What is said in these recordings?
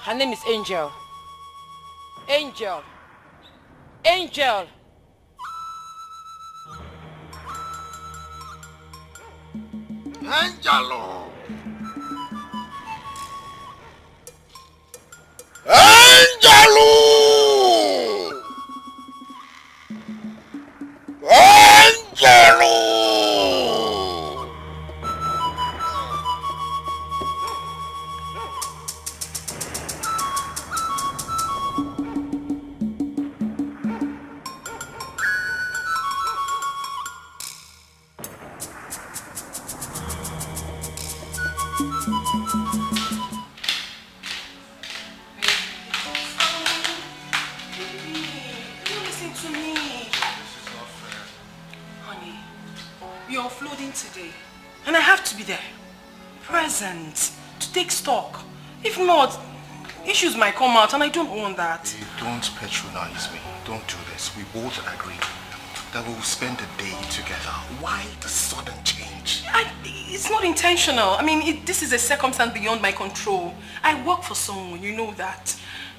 Her name is Angel. Angel. Angel. Angelo. Angelo. Angelo. Today, and I have to be there, present, to take stock. If not, issues might come out, and I don't want that. Hey, don't patronize me. Don't do this. We both agreed that we will spend the day together. Why the sudden change? It's not intentional. I mean, this is a circumstance beyond my control. I work for someone, you know that.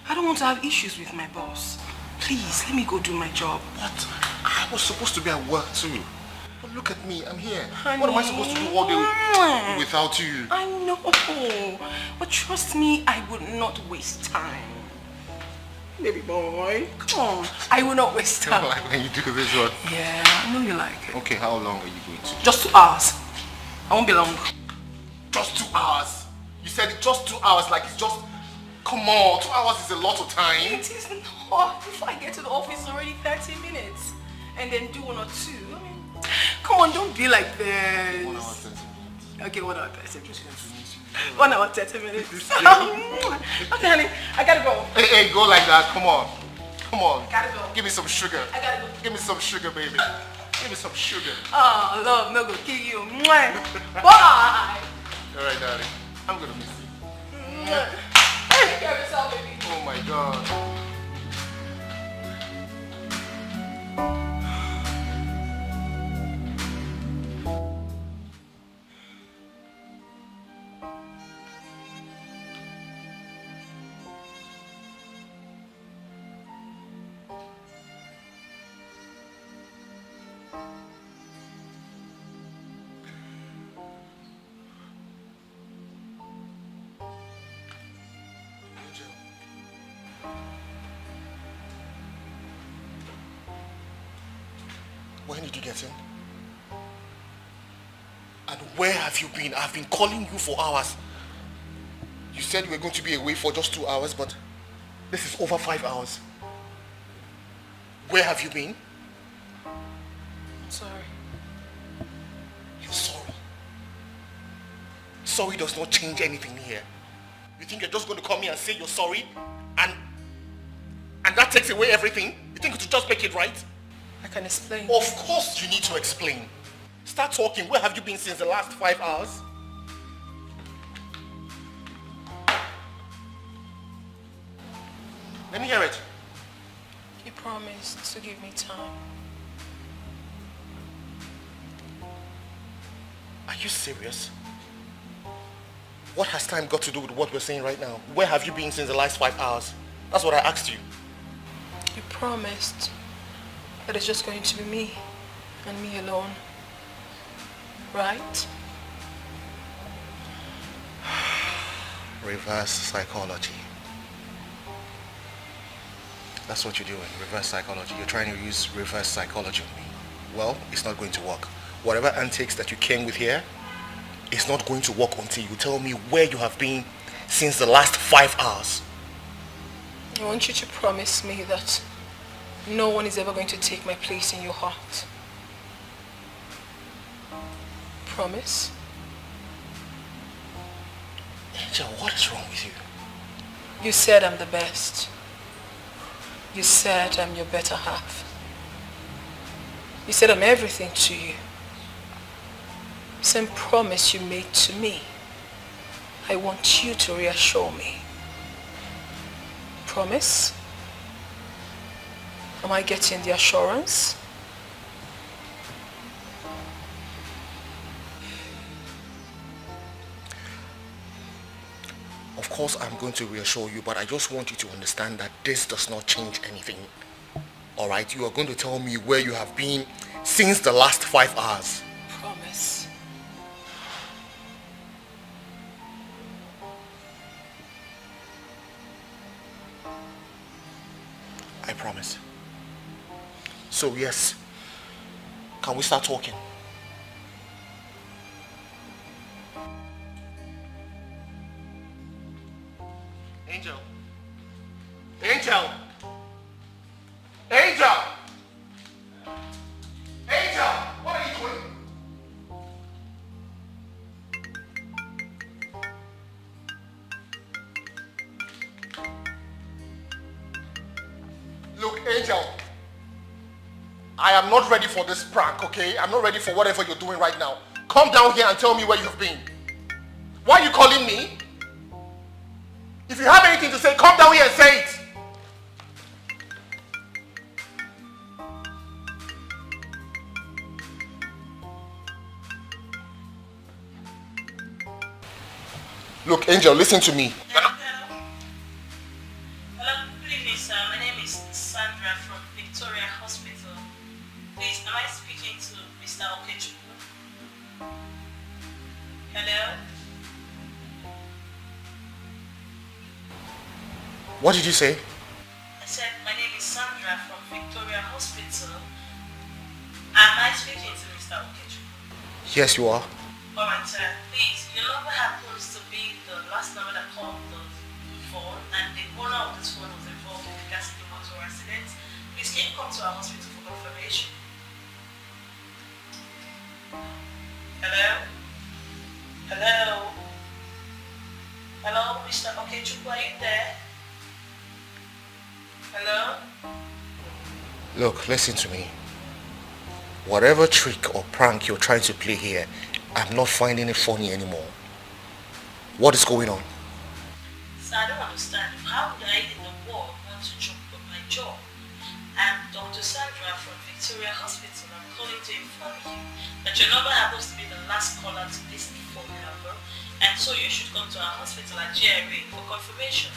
I don't want to have issues with my boss. Please, let me go do my job. But I was supposed to be at work too. But look at me, I'm here. Honey. What am I supposed to do all day without you? I know, but trust me, I would not waste time. Baby boy, come on. I will not waste time. Like when you do this one? Yeah, I know you like it. Okay, how long are you going to? Just 2 hours. I won't be long. Just 2 hours? You said it just 2 hours, like it's just... Come on, 2 hours is a lot of time. It is not. Before I get to the office, it's already 30 minutes. And then do 1 or 2. I mean, come on, don't be like this. 1 hour, 30 minutes. Okay, 1 hour, 30 minutes. 1 hour, 30 minutes. Okay, honey, I gotta go. Hey, go like that. Come on. Come on. I gotta go. Give me some sugar. I gotta go. Give me some sugar, baby. Give me some sugar. Oh, love, no go kill you. Bye. Alright, darling. I'm gonna miss you. Take care of yourself, baby. Oh my God. When did you get in? And where have you been? I've been calling you for hours. You said you were going to be away for just 2 hours, but this is over 5 hours. Where have you been? I'm sorry. You're sorry. Sorry does not change anything here. You think you're just going to come here and say you're sorry? And that takes away everything? You think it will just make it right? I can explain. Of course you need to explain. Start talking. Where have you been since the last 5 hours? Let me hear it. You promised to give me time. Are you serious? What has time got to do with what we're saying right now? Where have you been since the last 5 hours? That's what I asked you. You promised that it's just going to be me and me alone. Right? Reverse psychology. That's what you're doing, reverse psychology. You're trying to use reverse psychology on me. Well, it's not going to work. Whatever antics that you came with here, it's not going to work until you tell me where you have been since the last 5 hours. I want you to promise me that no one is ever going to take my place in your heart. Promise? Angel, what is wrong with you? You said I'm the best. You said I'm your better half. You said I'm everything to you. Same promise you made to me. I want you to reassure me. Promise? Am I getting the assurance? Of Of course, I'm going to reassure you, but I just want you to understand that this does not change anything. Alright, you are going to tell me where you have been since the last 5 hours. Promise. I promise. So yes, can we start talking? Angel. Angel. Angel. Angel, what are you doing? Look, Angel, I am not ready for this prank, okay? I'm not ready for whatever you're doing right now. Come down here and tell me where you have been. Why are you calling me? If you have anything to say, come down here and say it. Look, Angel, listen to me. Hello, good evening, sir. My name is Sandra from Victoria Hospital. Please, am I speaking to Mr. Okechukwu? Hello? What did you say? I said, my name is Sandra from Victoria Hospital. Am I speaking to Mr. Okechukwu? Yes, you are. Alright, sir. Please, your number happens to be the last number that called the phone, and the owner of this phone was involved in the gas motor accident. Please, can you come to our hospital for confirmation? Hello? Hello? Hello, Mr. Okechukwu, are you there? Hello? Look, listen to me. Whatever trick or prank you're trying to play here, I'm not finding it funny anymore. What is going on? Sir, I don't understand. How would I in the world want to joke with my job? I'm Dr. Sandra from Victoria Hospital. I'm calling to inform you that your number happens to be the last caller to this phone number, and so you should come to our hospital at GRA for confirmation.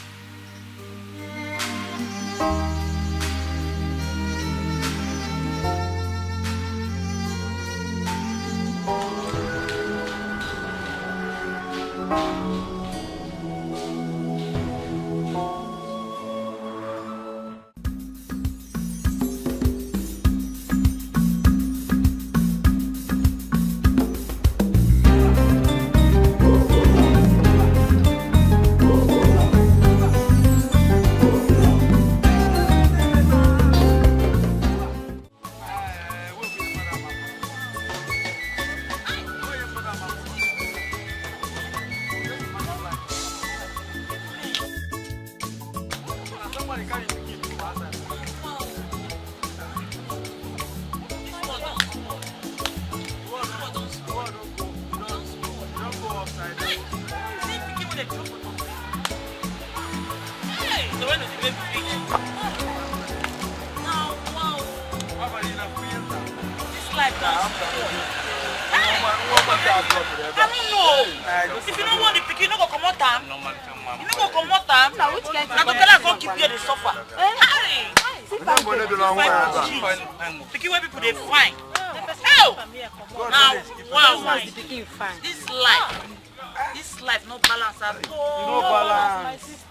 This life no balance at all. No balance.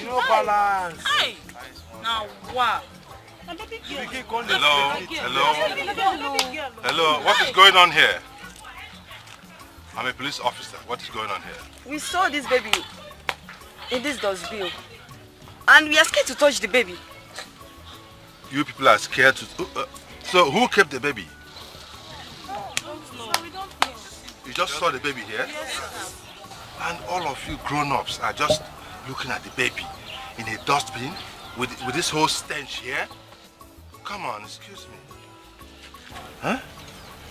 No balance. Hey. Now wow. Hello, what is going on here? I'm a police officer. What is going on here? We saw this baby in this dustbin, and we are scared to touch the baby. You people are scared to... so who kept the baby? You just saw the baby here? Yes. And all of you grown-ups are just looking at the baby in a dustbin with this whole stench here? Come on, excuse me. Huh?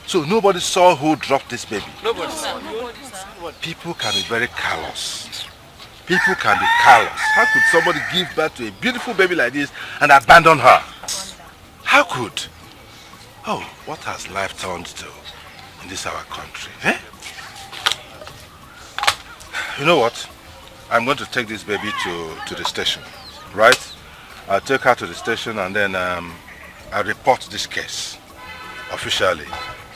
So nobody saw who dropped this baby? Nobody saw. People can be very callous. People can be callous. How could somebody give birth to a beautiful baby like this and abandon her? How could? Oh, what has life turned to in this our country? Eh? You know what? I'm going to take this baby to the station, right? I'll take her to the station and then I'll report this case officially.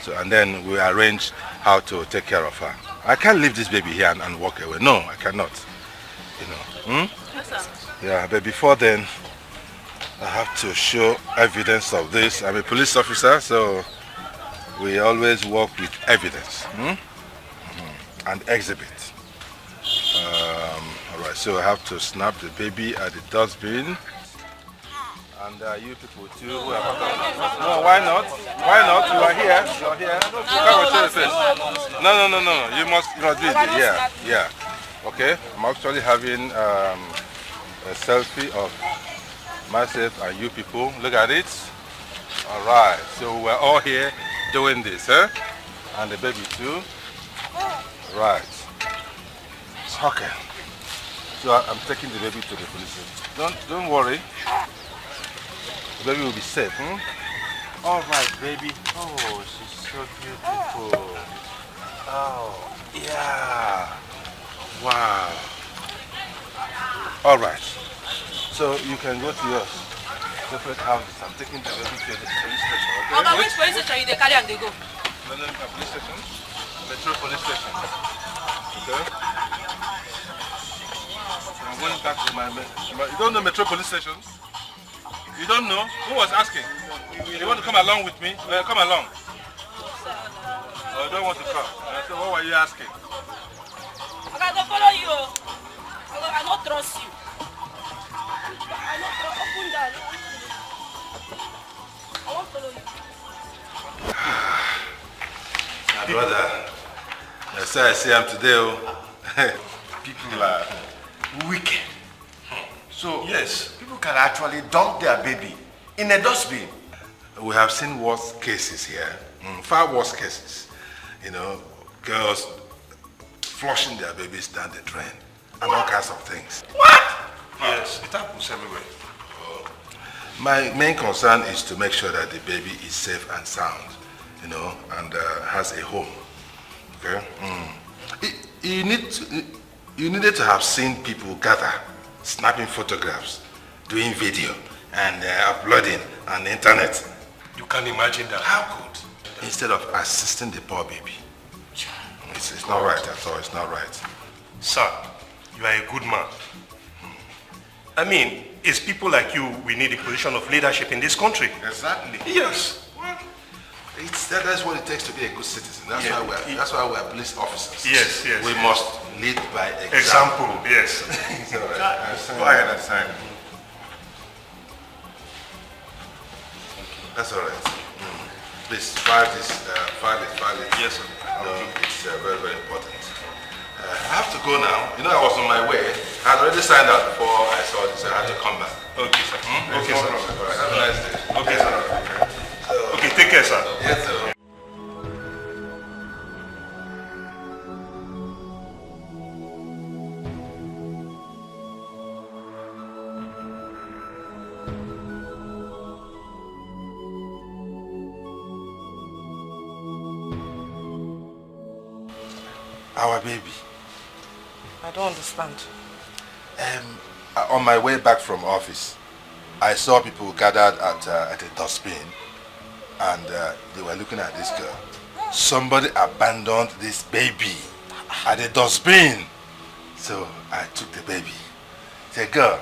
So, and then we arrange how to take care of her. I can't leave this baby here and walk away. No, I cannot. You know. Yes, sir. Yeah, but before then, I have to show evidence of this. I'm a police officer, so we always work with evidence and exhibit. Alright, so I have to snap the baby at the dustbin. And you people too. No, why not? Why not? You are here. You are here. Come and show your face. No. You must do it. Yeah. Okay. I'm actually having a selfie of myself and you people. Look at it. All right. So we're all here doing this, huh? And the baby too. Right. Okay. So I'm taking the baby to the police. Don't worry. The baby will be safe, All right, baby. Oh, she's so beautiful. Oh, yeah. Wow. All right. So you can go to your separate houses. I'm taking the baby to the police station. Okay? Okay, which police station they carry and they go? No, police station. Metro police station. Okay. I'm going back to my. You don't know Metro police station? You don't know? Who was asking? You want to come along with me? Come along. Oh, you don't want to come. So what were you asking? I don't follow you. I don't trust you. I don't trust you. I won't follow you. My brother, that's why I say I'm today. People are wicked. So yes, people can actually dump their baby in a dustbin. We have seen worse cases here, far worse cases. You know, girls flushing their babies down the drain and all kinds of things. What? Yes, it happens everywhere. My main concern is to make sure that the baby is safe and sound, you know, and has a home. Okay. You needed to have seen people gather, snapping photographs, doing video, and uploading on the internet. You can imagine that. How good? Instead of assisting the poor baby. It's not right at all. It's not right. Sir, you are a good man. I mean, it's people like you we need a position of leadership in this country. Exactly. Yes. Well, that's what it takes to be a good citizen. That's why we're police officers. Yes. We must lead by example. Yes. Go ahead and sign. That's all right. Please file this. Yes, sir. It's very, very important. I have to go now. You know, I was on my way. I had already signed out before I saw this. I had to come back. Okay, sir. Okay, sir. Have a nice day. Okay, sir. Okay, take care, sir. Yes, sir. Our baby. I don't understand. On my way back from office, I saw people gathered at a dustbin and they were looking at this girl. Somebody abandoned this baby at the dustbin. So I took the baby. The girl,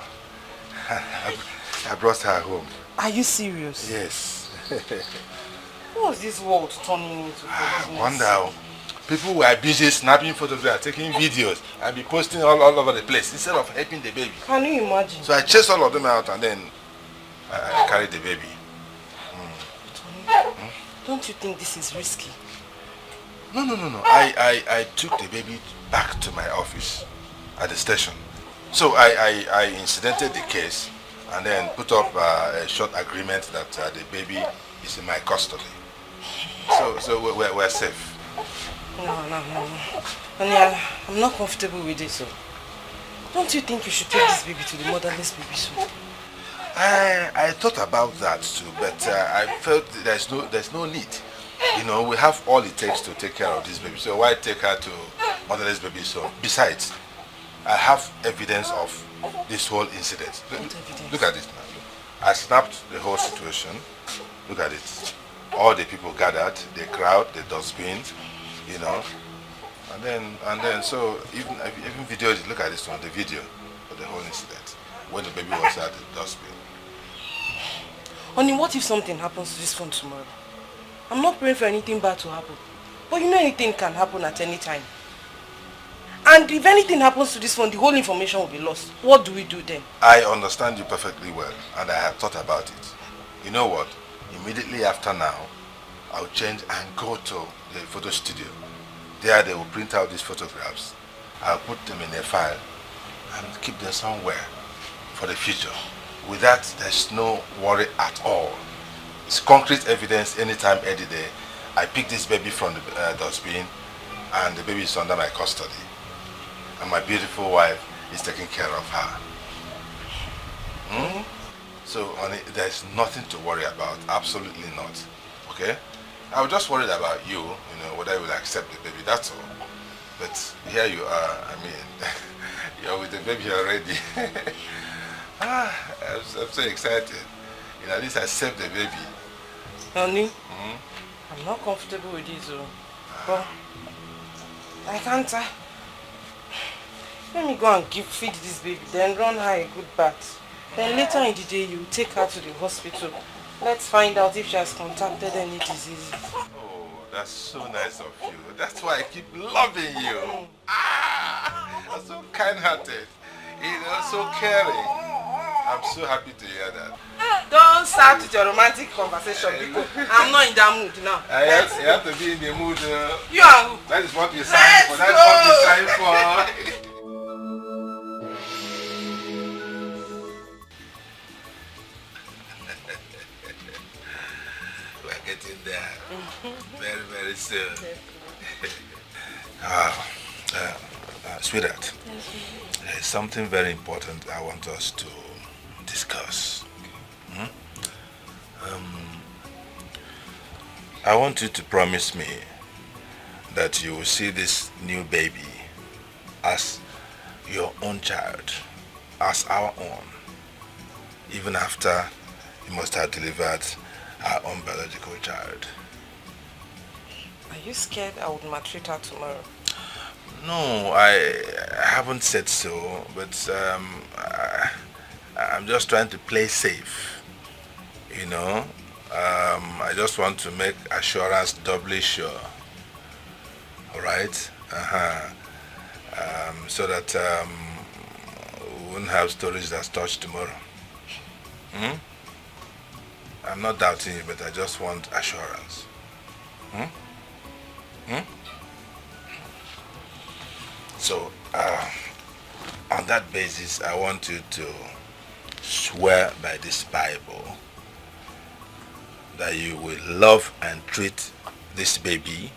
I brought her home. Are you serious? Yes. What's this world turning into? I wonder. People were busy snapping photographs, taking videos, and be posting all over the place instead of helping the baby. Can you imagine? So I chased all of them out and then I carried the baby. Don't you think this is risky? No. I took the baby back to my office at the station. So I incidented the case and then put up a short agreement that the baby is in my custody. So we're safe. No. Anya, I'm not comfortable with it. So, don't you think you should take this baby to the motherless baby soon? I thought about that too, but I felt there's no need. You know, we have all it takes to take care of this baby. So why take her to motherless baby soon? Besides, I have evidence of this whole incident. Look at it now. I snapped the whole situation. Look at it. All the people gathered, the crowd, the dustbins, you know. And then so even video it, look at this one, the video of the whole incident. When the baby was at the dustbin. Honey, what if something happens to this one tomorrow? I'm not praying for anything bad to happen. But you know anything can happen at any time. And if anything happens to this one, the whole information will be lost. What do we do then? I understand you perfectly well, and I have thought about it. You know what? Immediately after now, I'll change and go to the photo studio. There they will print out these photographs. I'll put them in a file and keep them somewhere for the future. With that, there's no worry at all. It's concrete evidence anytime, any day. I pick this baby from the dustbin and the baby is under my custody. And my beautiful wife is taking care of her. So, honey, there's nothing to worry about. Absolutely not. Okay? I was just worried about you, you know, whether you will accept the baby, that's all. But here you are, I mean, you're with the baby already. I'm so excited. You know, at least I saved the baby. Honey, I'm not comfortable with this, but I can't. Let me go and feed this baby, then run her a good bath. Then later in the day, you take her to the hospital. Let's find out if she has contracted any disease. Oh, that's so nice of you. That's why I keep loving you. You're so kind-hearted. You know, so caring. I'm so happy to hear that. Don't start with your romantic conversation because I'm not in that mood now. You have to be in the mood. You are who? That is what we signed for. That's what we signed for. We're getting there. Very, very soon. Sweetheart, there's something very important I want us to discuss. I want you to promise me that you will see this new baby as your own child, as our own, even after you must have delivered our own biological child. Are you scared I would maltreat her tomorrow? No, I haven't said so, but I'm just trying to play safe, you know. I just want to make assurance doubly sure, alright? So that we won't have stories that's touched tomorrow. I'm not doubting you, but I just want assurance. So, on that basis, I want you to swear by this Bible that you will love and treat this baby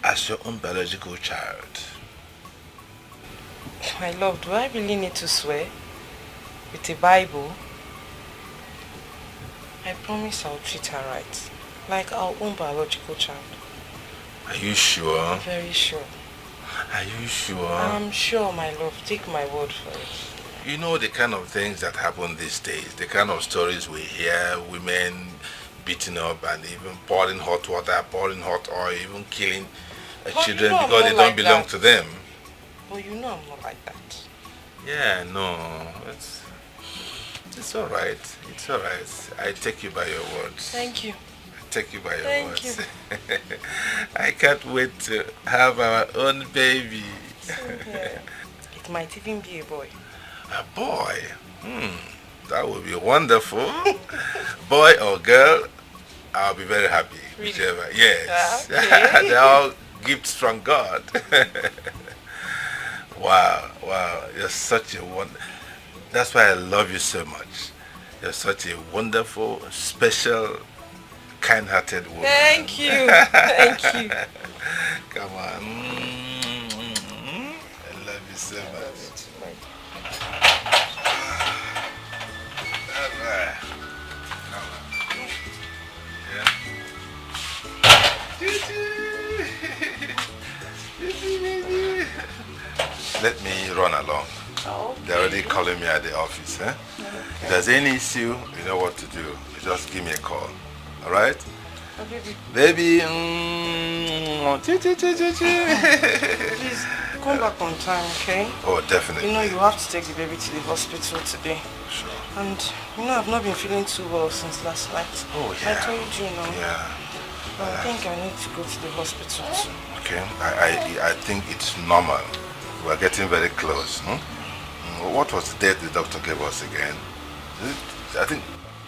as your own biological child. My love, do I really need to swear with the Bible? I promise I'll treat her right, like our own biological child. Are you sure? I'm very sure. Are you sure? I'm sure, my love. Take my word for it. You know the kind of things that happen these days, the kind of stories we hear, women beating up and even pouring hot water, pouring hot oil, even killing children because they don't belong to them. But you know I'm not like that. Yeah, no, it's all right. It's all right. I take you by your words. Thank you. I take you by your words. Thank you. I can't wait to have our own baby. Yeah. It might even be a boy. A boy? That would be wonderful. Boy or girl, I'll be very happy. Really? Whichever. Yes. Okay. They're all gifts from God. Wow. You're such a wonder. That's why I love you so much. You're such a wonderful, special, kind-hearted woman. Thank you. Thank you. Come on. I love you so much. Alright. Come on. Yeah. Let me rub they're already calling me at the office. Eh? Okay. If there's any issue, you know what to do. You just give me a call. All right? Oh, baby. Baby. Please, come back on time, okay? Oh, definitely. You know, you have to take the baby to the hospital today. Sure. And, you know, I've not been feeling too well since last night. Oh, yeah. I told you, no. Yeah. I think I need to go to the hospital too. Okay. I think it's normal. We're getting very close. Hmm? What was the date the doctor gave us again? I think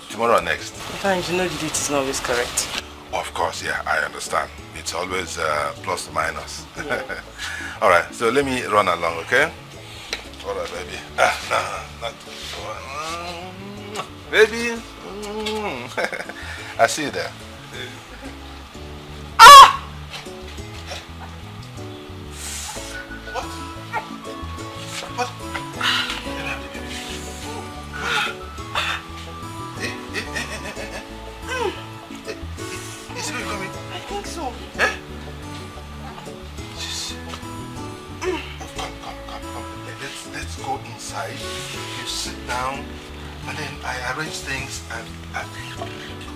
tomorrow or next. Sometimes, you know, the date is not always correct. Of course, yeah, I understand. It's always plus or minus. Yeah. All right, so let me run along, okay? All right, baby. Not baby. I see you there. Ah! What? What? Is it coming? I think so. Eh? Come. Let's go inside. You sit down, and then I arrange things and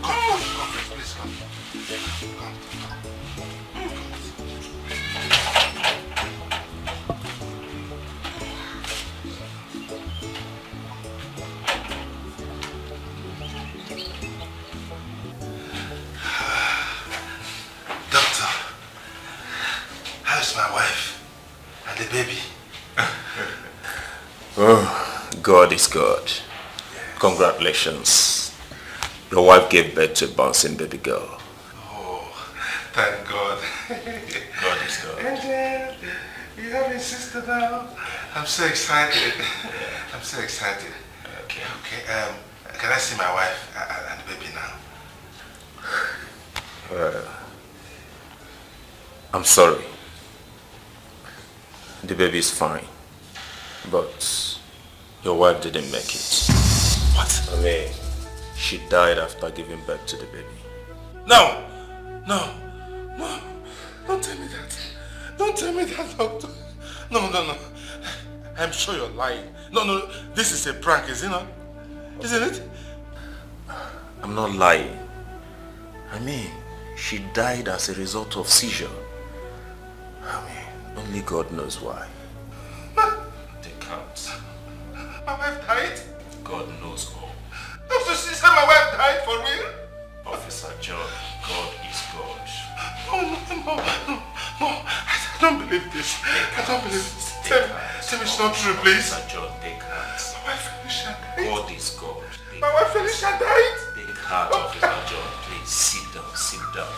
come, please come. Doctor, how's my wife and the baby? Oh, God is good. Congratulations. Your wife gave birth to a bouncing baby girl. Oh, thank God. God is good. And you have a sister now. I'm so excited. I'm so excited. Okay. Can I see my wife and the baby now? I'm sorry. The baby is fine. But your wife didn't make it. What? I mean, she died after giving birth to the baby. No! Don't tell me that. Don't tell me that, doctor. No. I'm sure you're lying. No, this is a prank, is it not? Isn't it? I'm not lying. I mean, she died as a result of seizure. I mean, only God knows why. They can't. My wife died? God knows all. Doctor, she said my wife died for real? Officer John, God is God. No. I don't believe this. I don't believe this. Tell me it's not true, please. Officer John, take hands. My wife Felicia died. God is God. My wife Felicia died? Take heart, Officer John. Please, sit down.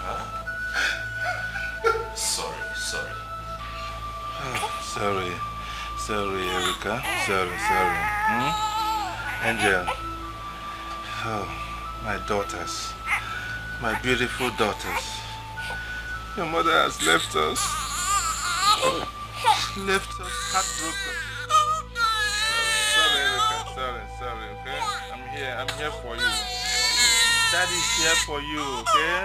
Huh? Sorry. Sorry, Erica. Sorry. Angel. Oh, my daughters. My beautiful daughters. Your mother has left us. Left us heartbroken. Sorry, Erica. Sorry, okay? I'm here for you. Daddy's here for you, okay?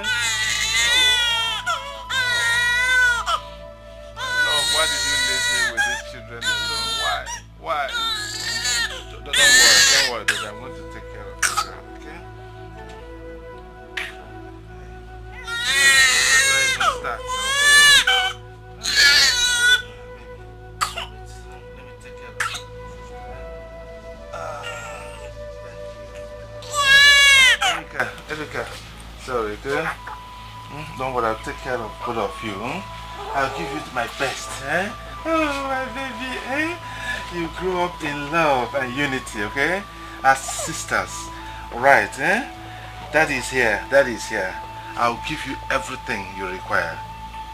Lord, why did you leave me with these children alone? Why? Don't worry, baby. I'm going to take care of you, okay? Let's start. Let me take care of you. Erica. Sorry, okay? Don't worry, I'll take care of both of you. I'll give you my best, eh? Oh, my baby, eh? You grew up in love and unity, okay? As sisters, right, eh? Daddy's here. I'll give you everything you require.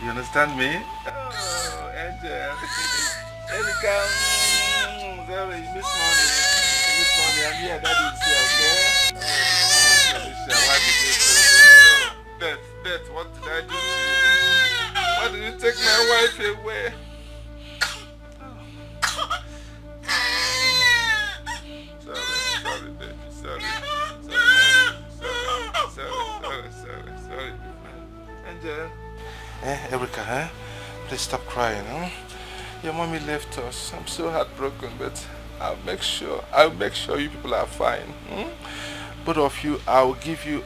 You understand me? Oh, Angel. Erica, sorry, you miss money. I'm here, Daddy's here, okay? Oh, why did you do this? Death, what did I do to you? Why did you take my wife away? Sorry, baby. Sorry. Angel. Erica, please stop crying, huh? Your mommy left us. I'm so heartbroken, but I'll make sure you people are fine. Both of you, I'll give you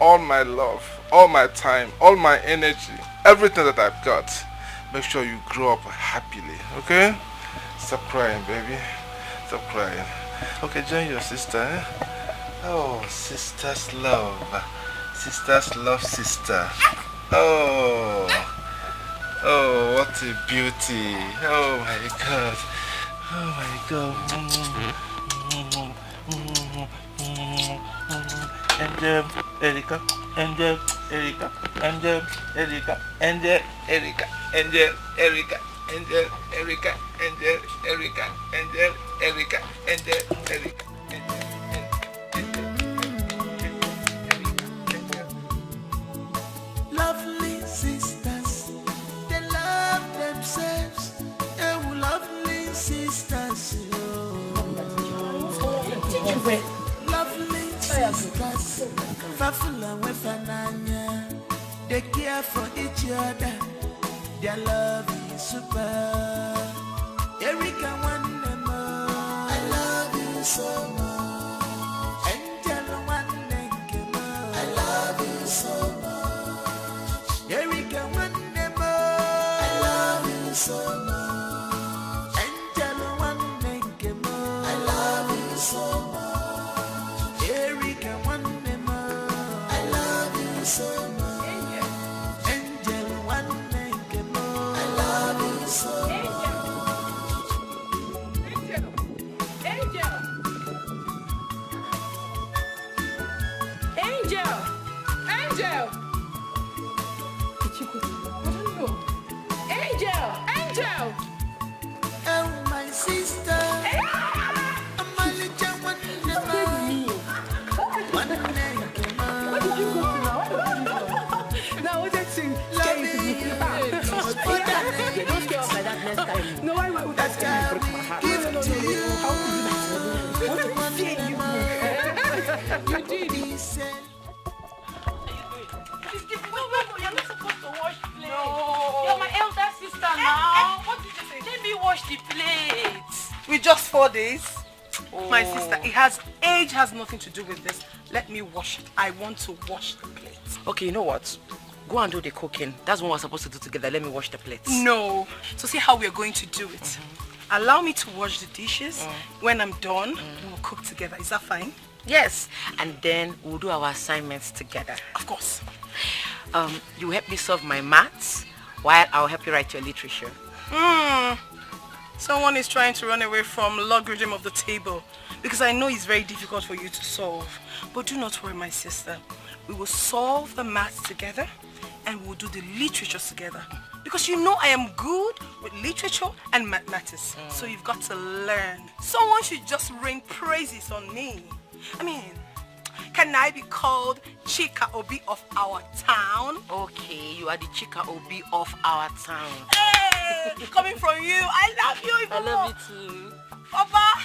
all my love, all my time, all my energy, everything that I've got. Make sure you grow up happily, okay? Stop crying, baby. Stop crying. Okay, join your sister, eh? Oh, sister's love. Sister's love sister. Oh, what a beauty. Oh my God. Oh my God. Angel, Erika, Angel, Erika, Angel, Erika, Angel, Erika, Angel, Erika, Angel, Erika, Angel, Erika, Angel, Erika, Angel, Erika. Lovely sisters, they love themselves. Oh, lovely sisters. Lovely sisters, Fafula Wefananya. They care for each other. Their love is super. Erika Wandema, I love you so much. Angel Wandema, I love you so much. Erika Wandema, I love you so much. Angel Wandema, I love you so much. Erika Wandema, I love you so much. Angel Wandema, I love you so much. Oh, my sister. I'm a little one. What did you go to now? Now, what's that thing? Love you. Don't scare us like that next time. No, why would that scare me? Give to you. How could you You did. You're not supposed to wash plates. No. You're my elder sister now. What did you say? Let me wash the plates. With just 4 days? Oh. My sister, age has nothing to do with this. Let me wash it. I want to wash the plates. Okay, you know what? Go and do the cooking. That's what we're supposed to do together. Let me wash the plates. No. So see how we're going to do it. Allow me to wash the dishes. When I'm done, we'll cook together. Is that fine? Yes. And then we'll do our assignments together. Of course. You help me solve my maths while I'll help you write your literature. Someone is trying to run away from logarithm of the table because I know it's very difficult for you to solve. But do not worry, my sister. We will solve the maths together and we'll do the literature together. Because you know I am good with literature and mathematics. So you've got to learn. Someone should just rain praises on me. I mean, can I be called Chika Obi of our town? Okay, you are the Chika Obi of our town. Hey! Coming from you, I love you even I love more. you too. Papa,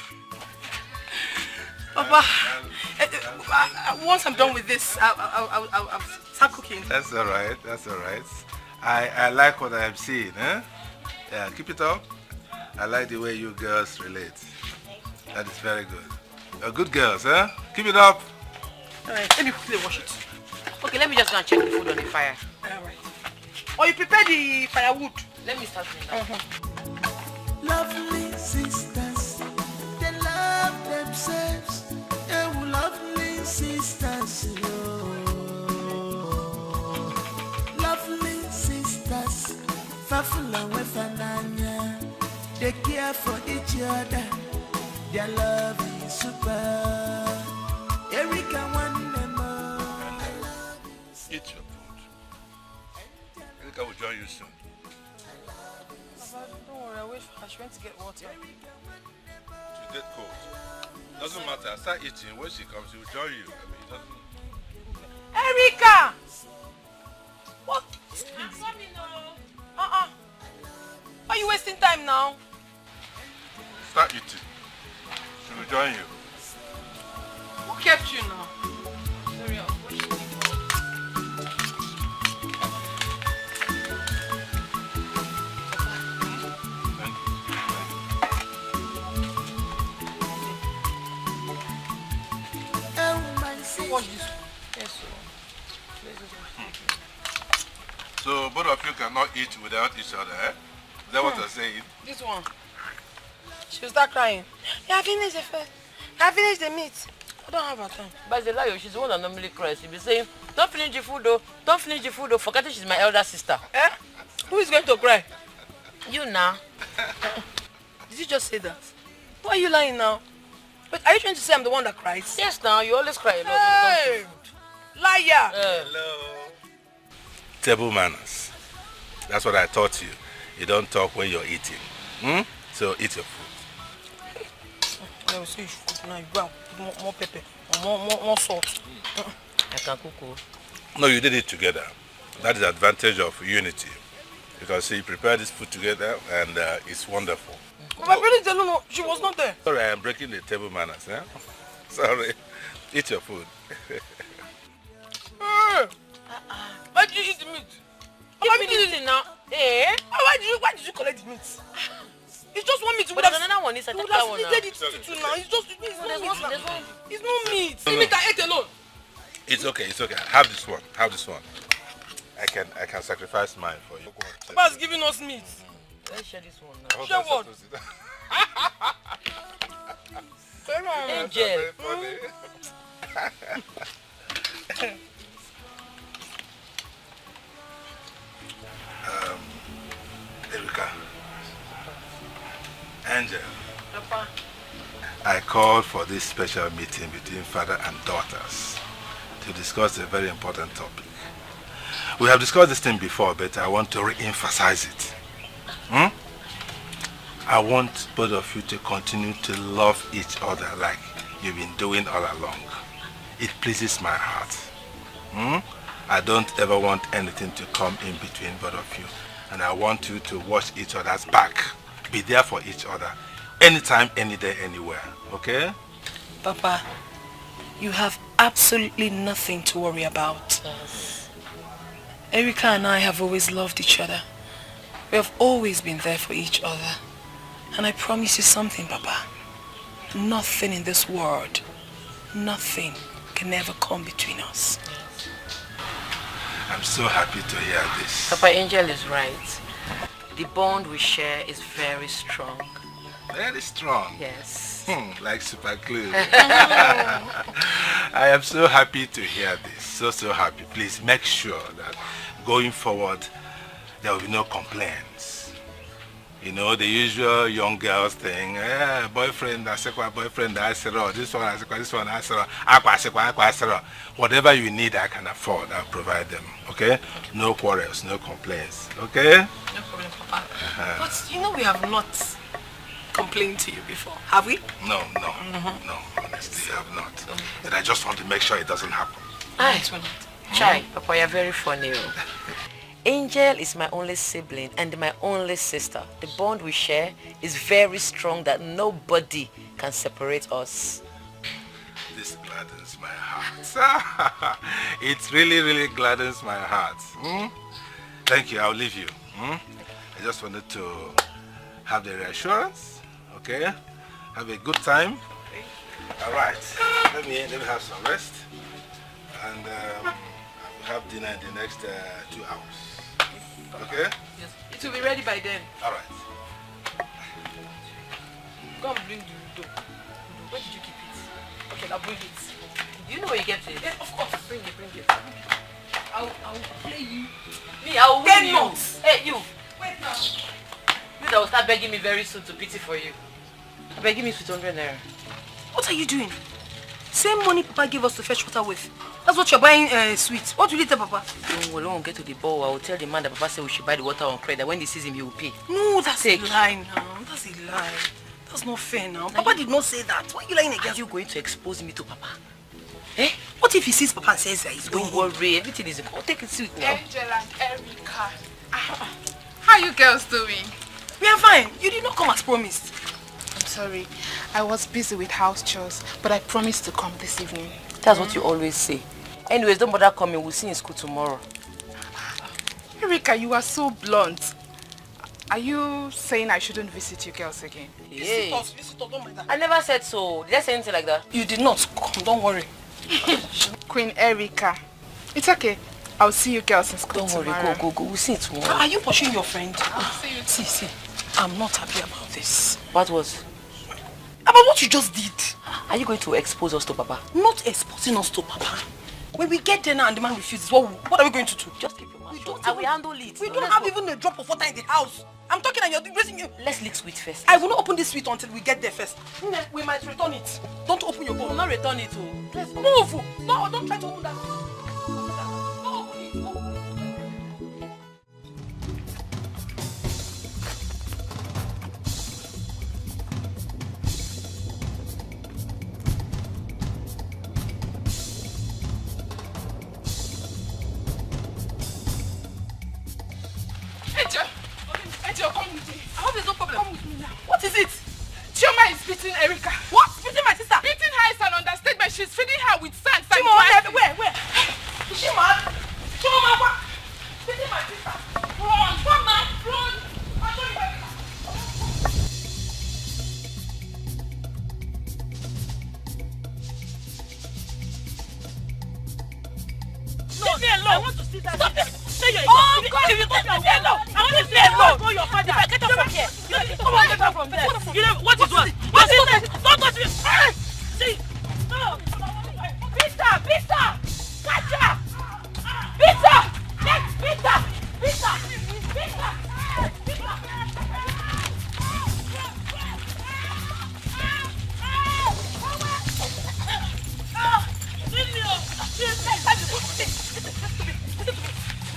once I'm done with this, I'll start cooking. That's all right. That's all right. I like what I am seeing, eh? Yeah, keep it up. I like the way you girls relate. That is very good. You're good girls, eh? Keep it up. All right, let me quickly wash it. Okay, let me just go and check the food on the fire. All right. Or you prepare the firewood. Let me start doing that. Lovely sisters, they love themselves. Oh, lovely sisters. Lovely sisters, Fafula Wefananya. They care for each other. Their love is super. Erika Wandema. Eat your food. Erika will join you soon. Don't worry, I wait for her. She went to get water. She'll get cold. Doesn't matter. Start eating. When she comes, she will join you. I mean, it doesn't... Erika! What? Why are you wasting time now? Start eating. She will join you. Who kept you now? Sorry, I'll wash it. Thank you. Watch this. Yes, So both of you cannot eat without each other, eh? Is that what you're saying? This one. She'll start crying. Yeah, finish the first. I finished the meat. I don't have her time. But the liar, she's the one that normally cries. She'll be saying, don't finish the food though. Don't finish the food though. Forgetting she's my elder sister. Eh? Who is going to cry? You now. Did you just say that? Why are you lying now? But are you trying to say I'm the one that cries? Yes, now. You always cry a lot. Hey! Liar! Hello. Table manners. That's what I taught you. You don't talk when you're eating. So eat your food. I will say you should cook now. You go out. More pepper. More salt. I can cook. No, you did it together. That is the advantage of unity. Because you prepared this food together and it's wonderful. But no, she was not there. Sorry, I am breaking the table manners. Eh? Sorry. Eat your food. Why did you eat the meat? Why did you eat it now? Eh? Why did you collect the meat? It's just one meat. But there's another one. It's a would technical have one split now. it two now. It's just it's no There's meat. one. It's no meat. No, The meat I ate alone. It's okay, it's okay. Have this one. Have this one. I can sacrifice mine for you. Papa's giving us meat. Let's share this one now. Share what? Angel. Erika. Angel. Papa. I called for this special meeting between father and daughters to discuss a very important topic. We have discussed this thing before, but I want to re-emphasize it. I want both of you to continue to love each other like you've been doing all along. It pleases my heart. I don't ever want anything to come in between both of you. And I want you to watch each other's back. Be there for each other. Anytime, any day, anywhere. Okay? Papa, you have absolutely nothing to worry about. Yes. Erika and I have always loved each other. We have always been there for each other. And I promise you something, Papa. Nothing in this world, nothing can ever come between us. I'm so happy to hear this. Papa, Angel is right. The bond we share is very strong. Very strong. Yes. Like super glue. I am so happy to hear this. So happy. Please make sure that going forward there will be no complaints. You know, the usual young girls thing, boyfriend, boyfriend, this one, whatever you need, I can afford, I'll provide them, okay? No quarrels, no complaints, okay? No problem, Papa. But you know we have not complained to you before, have we? No, honestly, I have not. But I just want to make sure it doesn't happen. Chai, Papa, you're very funny. Angel is my only sibling and my only sister. The bond we share is very strong that nobody can separate us. This gladdens my heart. It really gladdens my heart. Thank you, I'll leave you. I just wanted to have the reassurance, okay? Have a good time. All right, let me have some rest. And we'll have dinner in the next 2 hours. Okay? Yes. It will be ready by then. All right. Come bring the dough. Where did you keep it? Okay, I'll bring it. Do you know where you get it? Yeah, of course. Bring it. I'll play you. Me, I will win you. Notes. Hey, you. Wait now. You that will start begging me very soon to pity for you. Begging me 200 naira. What are you doing? Same money Papa gave us to fetch water with. That's what you're buying sweets. What will you tell Papa? When we get to the bowl, I will tell the man that Papa said we should buy the water on credit. When he sees him, he will pay. No, that's a lie now. That's a lie. That's not fair now. Papa did not say that. Why are you lying again? Are you going to expose me to Papa? Eh? What if he sees Papa and says that he's going? Don't worry, everything is important. Take it sweet now. Angel and Erika. How are you girls doing? We are fine. You did not come as promised. I'm sorry. I was busy with house chores, but I promised to come this evening. That's what you always say. Anyways, don't bother coming. We'll see you in school tomorrow. Erika, you are so blunt. Are you saying I shouldn't visit you girls again? Hey. Visit us, don't mind that. I never said so. Did I say anything like that? You did not. Come, don't worry. Queen Erica. It's okay. I'll see you girls in school tomorrow. Don't worry, go. We'll see it tomorrow. Are you pushing your friend? I'll see you. See. I'm not happy about this. What was? About what you just did. Are you going to expose us to Papa? Not exposing us to Papa. When we get there now and the man refuses, what are we going to do? Just keep your mouth shut. I will handle it. We don't have even a drop of water in the house. I'm talking and you're raising you. Let's lick sweet first. I will not open this sweet until we get there first. We might return it. Don't open your bowl. We will not return it. Let's move. No, don't try to open that. No, open it. Angel, come with me. I hope there's no problem. Come with me now. What is it? Chioma is beating Erica. What? Beating my sister? Beating her is an understatement. She's feeding her with sand. Where? Is she mad? Chioma, what? Beating my sister. Run. I told you. Leave me alone. I want to see that. Stop this. Oh God! If you don't leave me alone, I want to see alone. Call your father. If I get up from here, come on, get up from there. You know what is what? What is that? Don't touch me. See? No. Peter! Catch her! Peter! Next, Peter!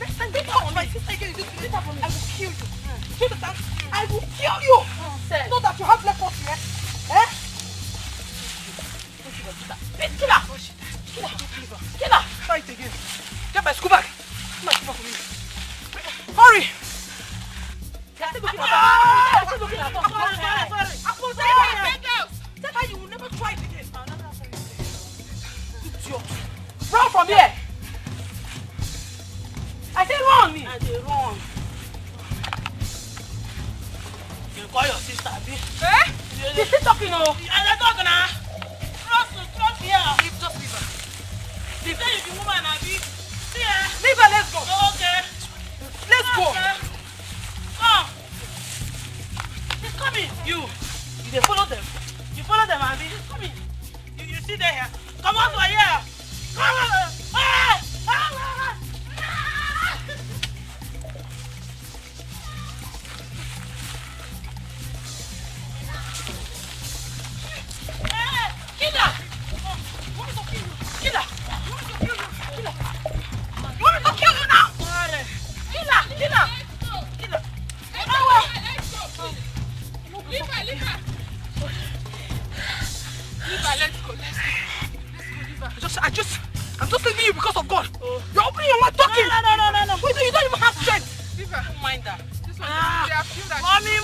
Next time you come on my sister again, you do this for me. I will kill you. Do the dance. I will kill you. So that you have left us here. Eh? Kill her. Try it again. Get my school bag. Get my school bag for me. Hurry. Sorry. You will never try it again. Run from here. I said run. I said run. You call your sister, Abi? Eh? She's still talking, oh. I'm talking now. Trust here. Just leave her. Leave her. You the woman, Abi. See her. Leave her, let's go. Okay. Let's go. Come. She's coming. You follow them. You follow them, Abi. She's coming. You see there here. Come on to here. Come on. I'm just leaving you because of God. You're opening your mouth talking. No. Wait, you don't even have strength. Leave her. Don't mind that. This one, they have killed her. Mommy,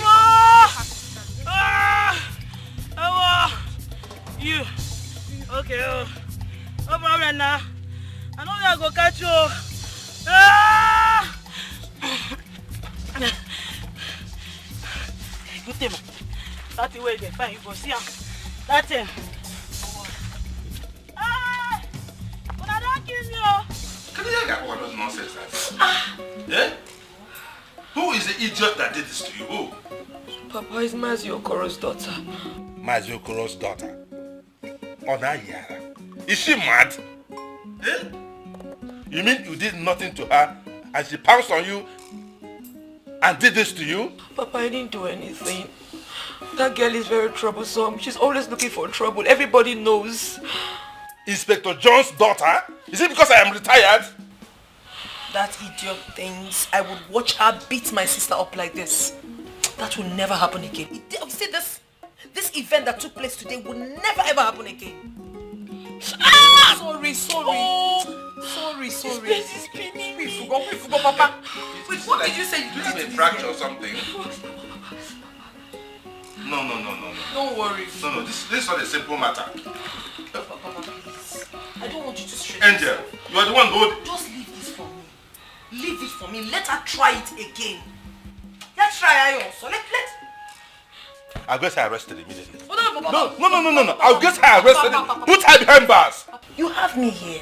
you. Okay, no problem now. I know they're going to catch you. Good thing. That's the way they find you. Go see him. That's him. Can you get all those nonsense? Eh? Who is the idiot that did this to you? Who? Papa is Mazi Okoro's daughter. Mazi Okoro's daughter? Onayara. Is she mad? Eh? You mean you did nothing to her and she pounced on you and did this to you? Papa, I didn't do anything. That girl is very troublesome. She's always looking for trouble. Everybody knows. Inspector John's daughter? Is it because I am retired? That idiot thinks I would watch her beat my sister up like this. That will never happen again. You see, this event that took place today will never ever happen again. Sorry. This place is paining me. We forgot, Papa. Wait, what did you say you did to me? Fracture or something? No. Don't worry. No, this is not a simple matter. Papa, please. I don't want you to stress. Angel, you are the one who... Just leave this for me. Leave it for me. Let her try it again. Let's try her also. Let. I'll get her arrested immediately. No. I'll get her arrested. Put her behind bars. You have me here.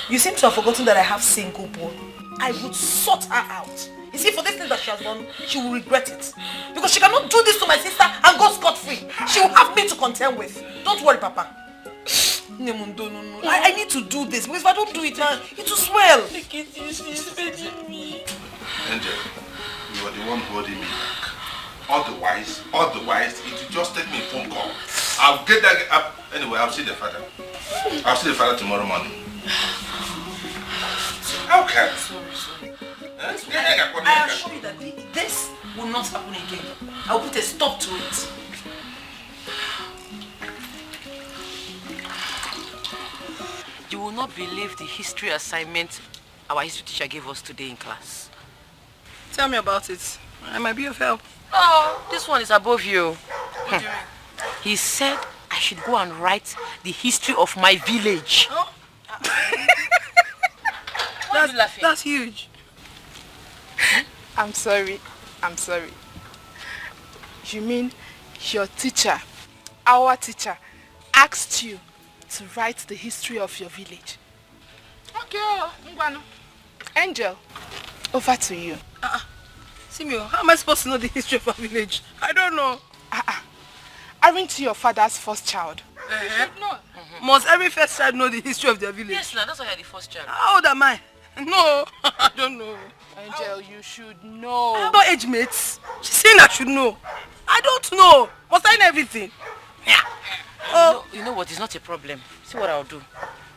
You seem to have forgotten that I have single boy. I would sort her out. You see, for this thing that she has done, she will regret it. Because she cannot do this to my sister and go scot-free. She will have me to contend with. Don't worry, Papa. No. I need to do this, because if I don't do it now, it will swell. Angel, you are the one holding me back. Otherwise, it will just take me a phone call. I'll get that up. Anyway, I'll see the father. I'll see the father tomorrow morning. Okay. Sorry. I assure you that this will not happen again. I will put a stop to it. You will not believe the history assignment our history teacher gave us today in class. Tell me about it. I might be of help. Oh, this one is above you. What do you mean? He said I should go and write the history of my village. Oh. That's huge. I'm sorry. You mean your teacher, our teacher, asked you to write the history of your village? Okay, Angel, over to you. Simio, how am I supposed to know the history of our village? I don't know. Aren't you your father's first child? You should know. Must every first child know the history of their village? Yes, that's why you're the first child. How old am I? No, I don't know. Angel, you should know. I'm not age mates. She's saying I should know. I don't know. Must I know everything? Yeah. You know what? It's not a problem. See what I'll do.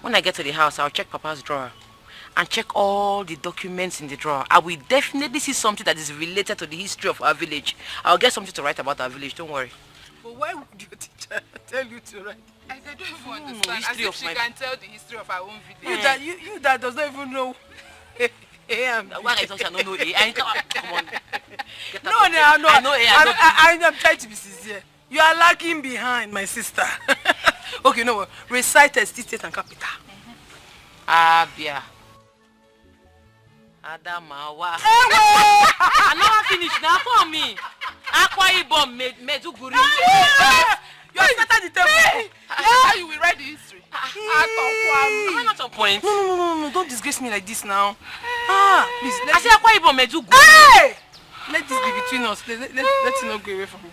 When I get to the house, I'll check Papa's drawer and check all the documents in the drawer. I will definitely see something that is related to the history of our village. I'll get something to write about our village. Don't worry. But why would your teacher tell you to write? I don't even understand. As if she can tell the history of our own village. You that does not even know. Why I don't know A? Come on. No. I know A. I'm trying to be sincere. You are lagging behind, my sister. Okay, no. Recite state and capital. Abia. Adamawa. I know I finished now for me. Akwa Ibom Meduguri. You are starting the table. How you will write the history? Am I not on point? No. Don't disgrace me like this now. Please. I say Akwa Ibom Meduguri. Hey! Let this be between us. Let's not go away from it.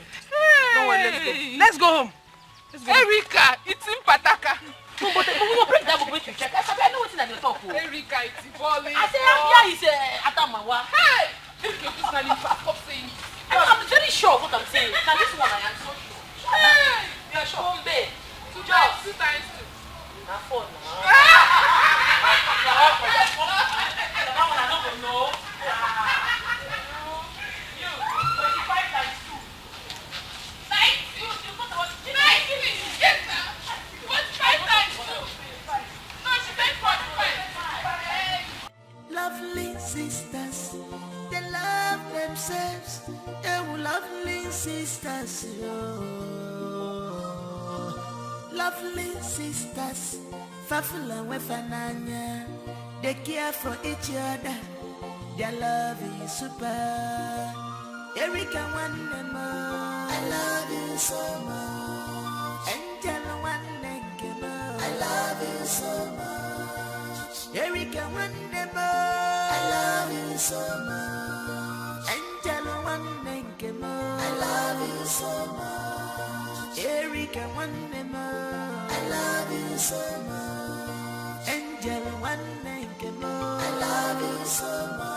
Don't worry, let's go home. Erika, it's in Pataka. No, but we will break that book to check. I know what's in the talk. Erika, it's falling. I say, yeah, he's Adamawa. Hey! Stop saying it. I'm very sure of what I'm saying. Now this one I am so sure. Hey! You are sure? Bombe. 2 times 2. Not 4 now. No. You, 25 times 2. 90. You got about 90. Yes, sir. 45 times 2. No, she said 45. Lovely sisters, they love themselves. Oh, lovely sisters, lovely sisters, Fafula Wefananya, they care for each other. Their love is super. Erika Wandema, I love you so much. Angela Wandema, I love you so much. Erika Wandema, I love you so much. Angela Wandema, I love you so much. Erika Wandema, I love you so much. Angela Wandema, I love you so much.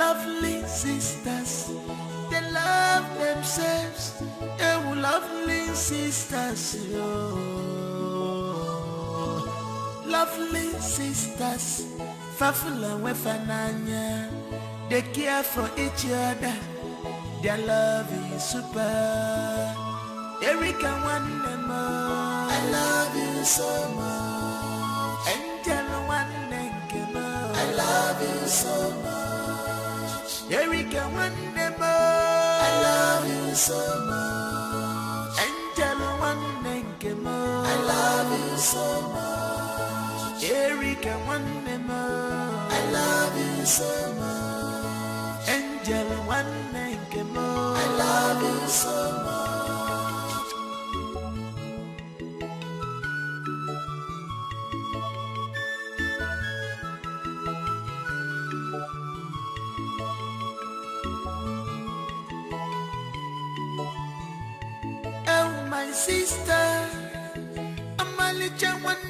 lovely sisters, they love themselves. Oh, lovely sisters, oh. Lovely sisters, Fafula Wefananya, they care for each other. Their love is super. Erika Wandemo, I love you so much. Angela Wandemo, I love you so much. Erika Wandemo, I love you so much. Angela Wandemo, I love you so much. Erika Wandemo, I love you so much. Angela Wandemo, I love you so much. Sister, I'm a little one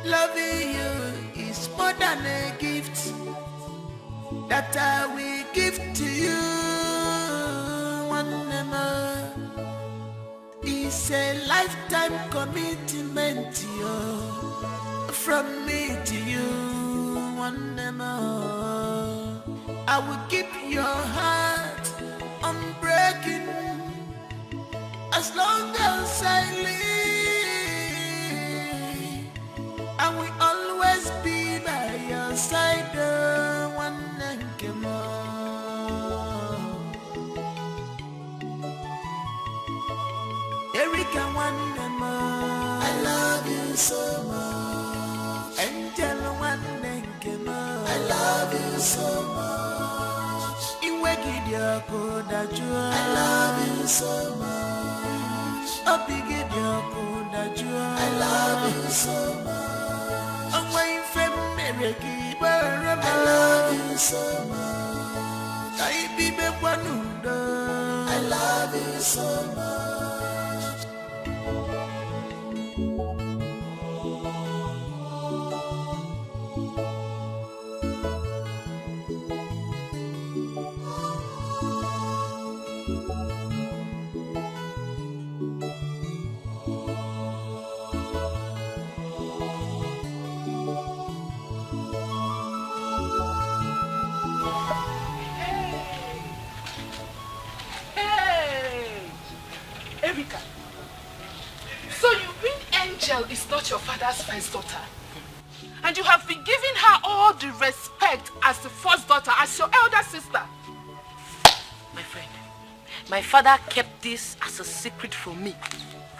loving you is more than a gift that I will give to you. One it's a lifetime commitment to you, from me to you. One I will keep your heart unbreaking as long as I live. I will always be by your side. One Erika, one I love you so much. Angela, one I love you so much. I love you so much. I love you so much. Away from America, I love you so much. I love you so much. Is not your father's first daughter, and you have been giving her all the respect as the first daughter, as your elder sister. My friend, my father kept this as a secret from me.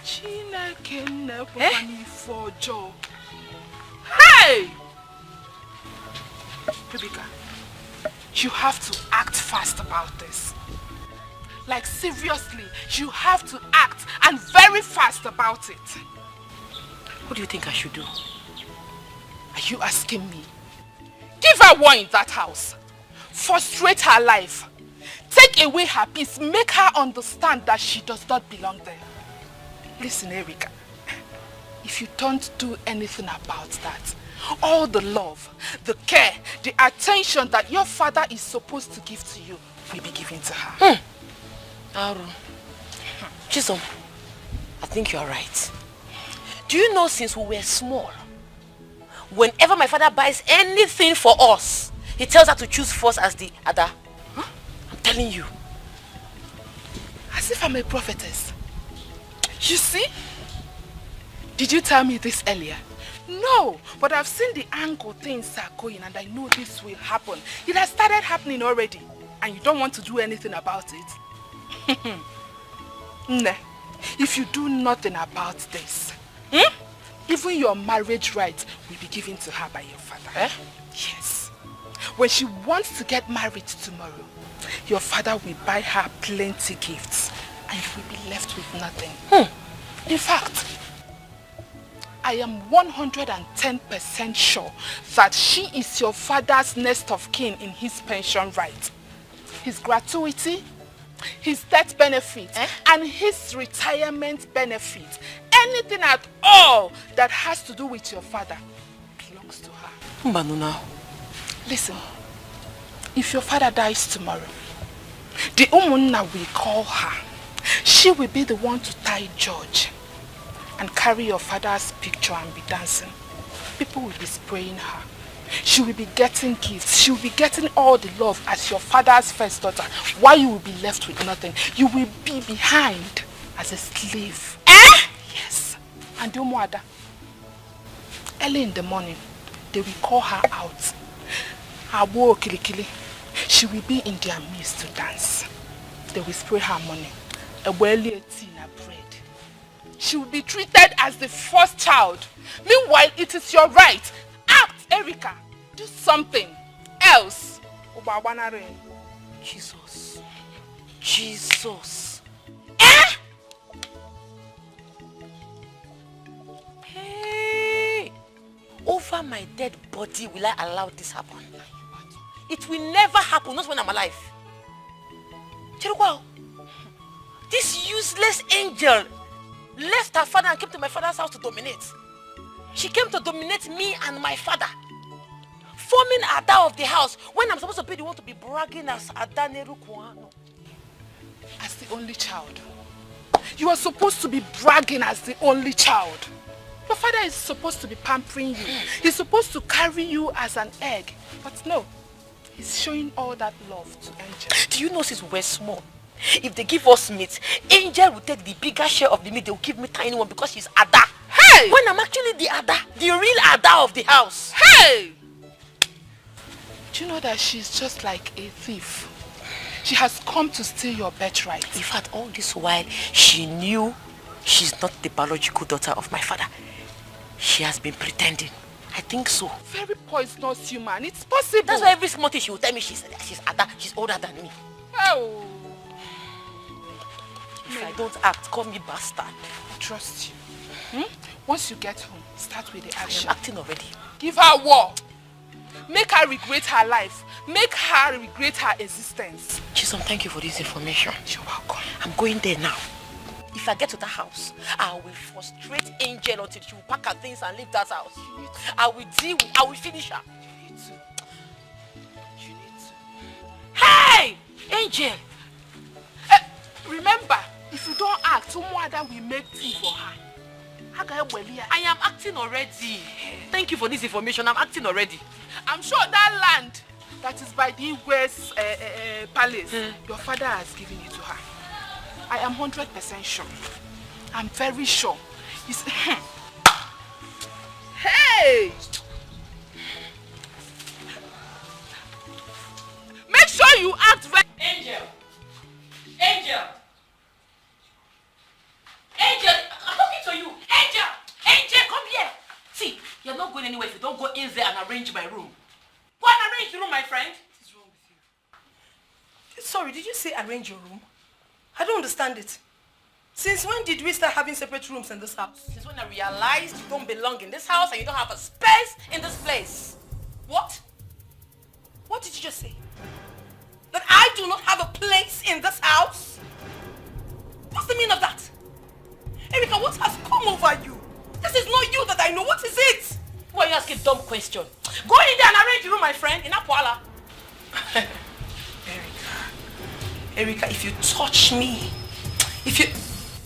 Chinenye for Joe. Hey! Rebecca, you have to act fast about this. Like seriously, you have to act, and very fast about it. What do you think I should do? Are you asking me? Give her war in that house. Frustrate her life. Take away her peace. Make her understand that she does not belong there. Listen, Erika. If you don't do anything about that, all the love, the care, the attention that your father is supposed to give to you will be given to her. Chisom, I think you are right. Do you know, since we were small, whenever my father buys anything for us, he tells her to choose first as the other? I'm telling you. As if I'm a prophetess. You see? Did you tell me this earlier? No, but I've seen the angle things are going, and I know this will happen. It has started happening already, and you don't want to do anything about it. Nah, if you do nothing about this, even your marriage rights will be given to her by your father. Yes. When she wants to get married tomorrow, your father will buy her plenty gifts, and you will be left with nothing. In fact, I am 110% sure that she is your father's next of kin in his pension right. His gratuity, his death benefit, and his retirement benefit. anything at all that has to do with your father belongs to her. Mbanuna. Listen, if your father dies tomorrow, the Umunna will call her. She will be the one to tie George and carry your father's picture and be dancing. People will be spraying her. She will be getting gifts. She will be getting all the love as your father's first daughter. While you will be left with nothing. You will be behind as a slave. Yes. And the Umuada, early in the morning, they will call her out. Abo Kilikili. She will be in their midst to dance. They will spray her money. A welly tea and bread. She will be treated as the first child. Meanwhile, it is your right. Act, Erica. Do something else. Jesus. Jesus. Hey! Over my dead body will I allow this happen? It will never happen, not when I'm alive. Cherukwao, this useless angel left her father and came to my father's house to dominate. She came to dominate me and my father, forming Ada of the house when I'm supposed to be the one to be bragging as Ada Nerukwano. As the only child. You are supposed to be bragging as the only child. Your father is supposed to be pampering you. He's supposed to carry you as an egg. But no, he's showing all that love to Angel. Do you know since we're small, if they give us meat, Angel will take the bigger share of the meat. They will give me tiny one because she's Ada. Hey! When I'm actually the Ada, the real Ada of the house. Hey! Do you know that she's just like a thief? She has come to steal your birthright. In fact, all this while, she knew she's not the biological daughter of my father. She has been pretending. I think so. Very poisonous human. It's possible. That's why every small thing she will tell me she's Ada. She's older than me. Oh. If I don't act, call me bastard. I trust you. Once you get home, start with the action. I'm acting already. Give her war. Make her regret her life. Make her regret her existence. Chisom, thank you for this information. You're welcome. I'm going there now. If I get to that house, I will frustrate Angel until she will pack her things and leave that house. I will finish her. You need to. Hey! Angel! Remember, if you don't act, Umuada will make tea for her. I am acting already. Thank you for this information. I'm acting already. I'm sure that land that is by the Igwe's palace, your father has given it to her. I am 100% sure. I'm very sure. He's... Hey! Make sure you act right. Angel! Angel! Angel! I'm talking to you! Angel! Angel, come here! See, you're not going anywhere if you don't go in there and arrange my room. Go and arrange the room, my friend. What is wrong with you? Sorry, did you say arrange your room? I don't understand it. Since when did we start having separate rooms in this house? Since when I realized you don't belong in this house and you don't have a space in this place. What? What did you just say? That I do not have a place in this house? What's the meaning of that? Erica, what has come over you? This is not you that I know. What is it? Why are you asking a dumb question? Go in there and arrange the room, my friend, in Apuala. Erica, if you touch me,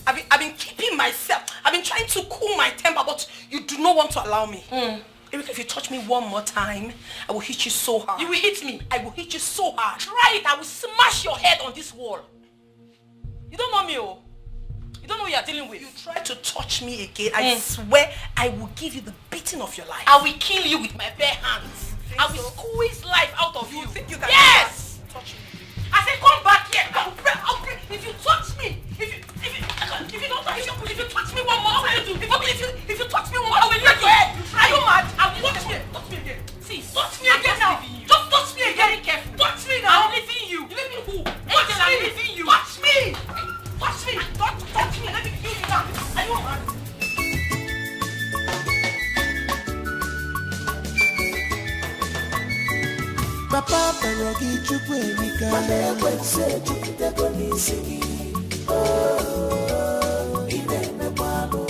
I've been keeping myself. I've been trying to cool my temper, but you do not want to allow me. Erica, if you touch me one more time, I will hit you so hard. You will hit me? I will hit you so hard. Try it. I will smash your head on this wall. You don't know me, oh. You don't know what you are dealing with. You try to touch me again, I swear I will give you the beating of your life. I will kill you with my bare hands. I will squeeze life out of you. You think you can? Yes! Touch me. I said come back here. I'll break. If you touch me, if you touch me one more, I will do. If you touch me one more, I will let you. Are you mad? I will touch me. Touch me again. See, touch me again now. Just touch me again. Very careful. Touch me now. I'm leaving you. You leave me who? Touch me. I'm leaving you. Touch me. Touch me. Touch me. Let me kill you now. Are you mad? Papa Perogi chukwu erika Ekwense chukwu n'isi gị Ine mekwanụ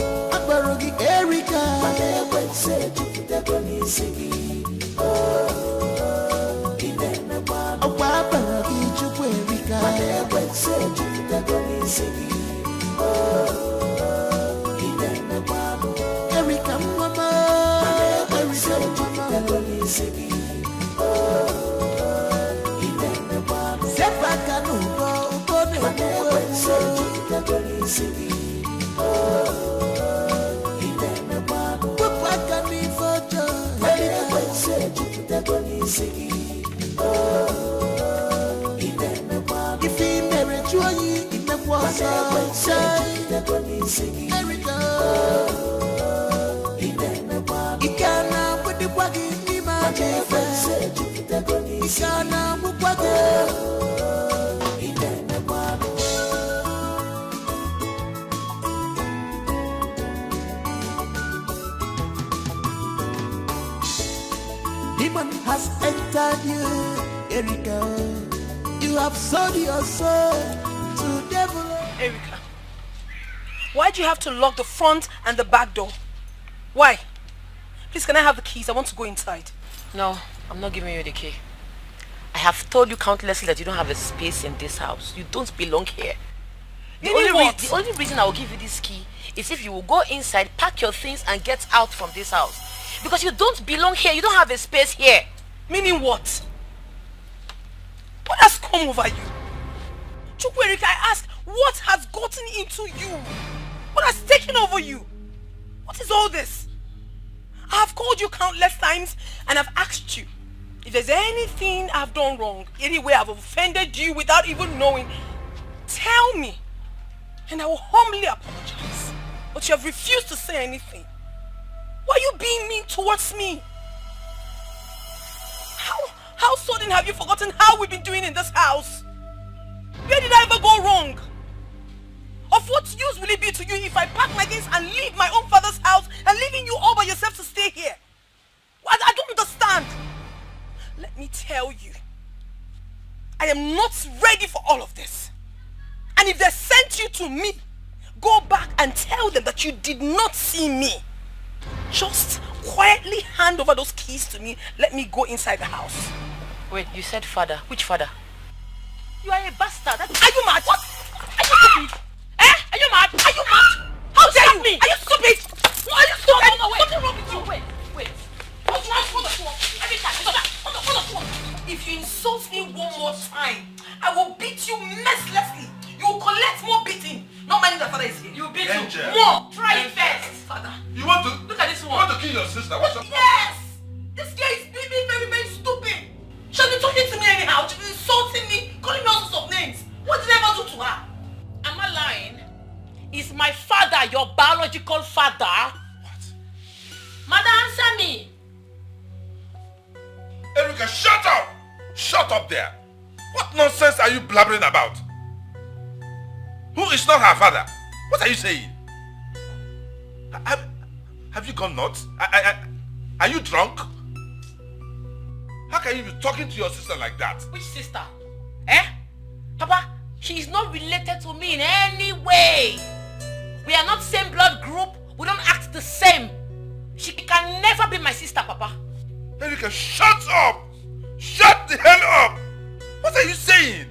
Demon has entered you, Erika. You have sold your soul to devil. Erika, why do you have to lock the front and the back door? Why? Please, can I have the keys? I want to go inside. No, I'm not giving you the key. I have told you countlessly that you don't have a space in this house. You don't belong here. The only reason I will give you this key is if you will go inside, pack your things and get out from this house. Because you don't belong here. You don't have a space here. Meaning what? What has come over you? Chukwerika, I ask, what has gotten into you? What has taken over you? What is all this? I have called you countless times and I've asked you if there's anything I've done wrong, any way I've offended you without even knowing, tell me and I will humbly apologize. But you have refused to say anything. Why are you being mean towards me? How sudden have you forgotten how we've been doing in this house? Where did I ever go wrong? Of what use will it be to you if I pack my things and leave my own father's house and leaving you all by yourself to stay here? I don't understand. Let me tell you, I am not ready for all of this. And if they sent you to me, go back and tell them that you did not see me. Just quietly hand over those keys to me. Let me go inside the house. Wait, you said father. Which father? You are a bastard. Are you mad? What? Are you stupid? Are you mad? Are you mad? How dare you? Are you stupid? No, are you stupid? No, wait. Something wrong with you. Wait. What do you want? Every time. If you insult me one more time, I will beat you mercilessly. You will collect more beating. Not minding that father is here. You beat you. More. Try it first. Father. You want to? Look at this one. You want to kill your sister? What's up? Yes. This guy is being very, very stupid. She'll be talking to me anyhow. She'll be insulting me, calling me all sorts of names. What did I ever do to her? Am I lying? Is my father your biological father? What? Mother, answer me. Erika, shut up! Shut up there! What nonsense are you blabbering about? Who is not her father? What are you saying? Have you gone nuts? Are you drunk? How can you be talking to your sister like that? Which sister? Papa, she is not related to me in any way. We are not same blood group. We don't act the same. She can never be my sister, Papa. Erika, shut up! Shut the hell up! What are you saying?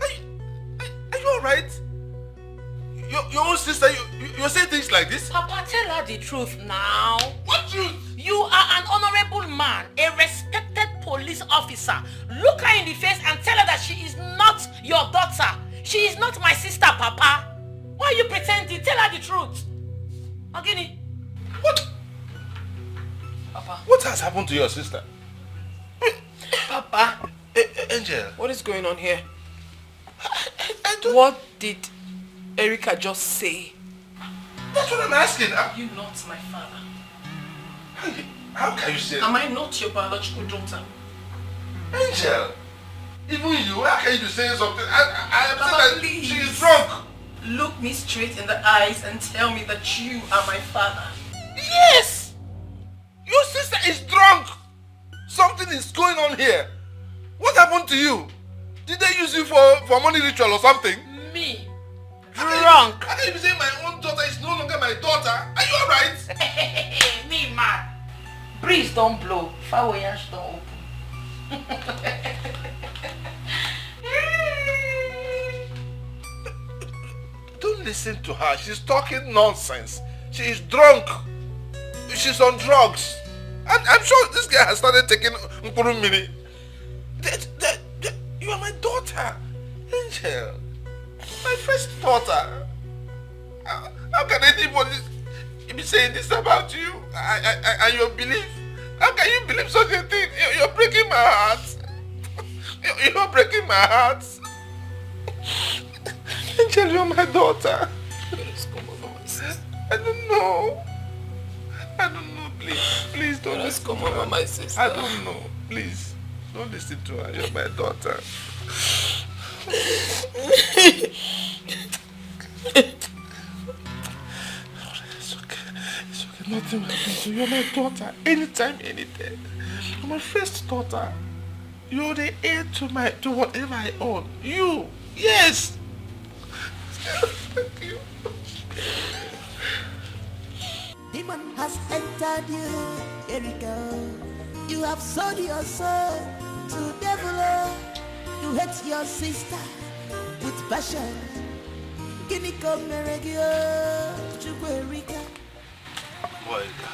Are you alright? Your own sister, you're saying things like this? Papa, tell her the truth now. What truth? You are an honorable man, a respected police officer. Look her in the face and tell her that she is not your daughter. She is not my sister, Papa. Why are you pretending? Tell her the truth. Ogini. What? Papa. What has happened to your sister? Papa. Angel. What is going on here? I don't... What did Erika just say? That's what I'm asking. Are you not my father? How can you say that? Am I not your biological daughter? Angel. Even you, how can you be saying something? I am Papa, saying that please. she is drunk. Look me straight in the eyes and tell me that you are my father. Yes! Your sister is drunk. Something is going on here. What happened to you? Did they use you for money ritual or something? Me? How can drunk. I can't even say my own daughter is no longer my daughter. Are you alright? Me man. Breeze don't blow. Firewash don't open. Don't listen to her. She's talking nonsense. She is drunk. She's on drugs. I'm sure this guy has started taking Nkurumini. You are my daughter. Angel. My first daughter. How can anybody be saying this about you and your belief? How can you believe such a thing? You're breaking my heart. You're breaking my heart. Angel, you're my daughter. I don't know. Please don't listen to her. My sister. I don't know. Please, don't listen to her. You're my daughter. It's okay. Nothing will happen to you. You're my daughter. Anytime, anything. You're my first daughter. You're the heir to whatever I own. You. Yes. Thank you. Demon has entered you, Erika. You have sold your soul to devil. You hate your sister with passion. Giniko Meregio, Chukwu Erika. Boy, Erika,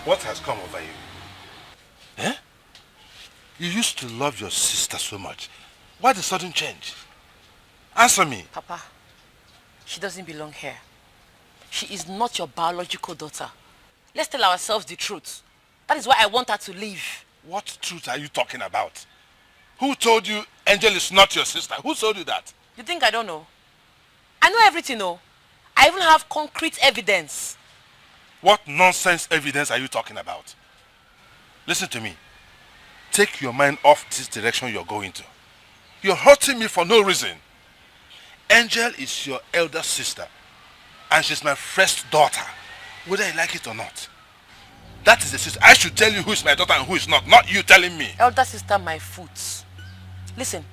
what has come over you? Eh? You used to love your sister so much. Why the sudden change? Answer me. Papa, she doesn't belong here. She is not your biological daughter. Let's tell ourselves the truth. That is why I want her to leave. What truth are you talking about? Who told you Angel is not your sister? Who told you that? You think I don't know? I know everything, no. I even have concrete evidence. What nonsense evidence are you talking about? Listen to me. Take your mind off this direction you're going to. You're hurting me for no reason. Angel is your elder sister. And she's my first daughter, whether you like it or not. That is the sister. I should tell you who is my daughter and who is not you telling me. Elder sister, my foot. Listen,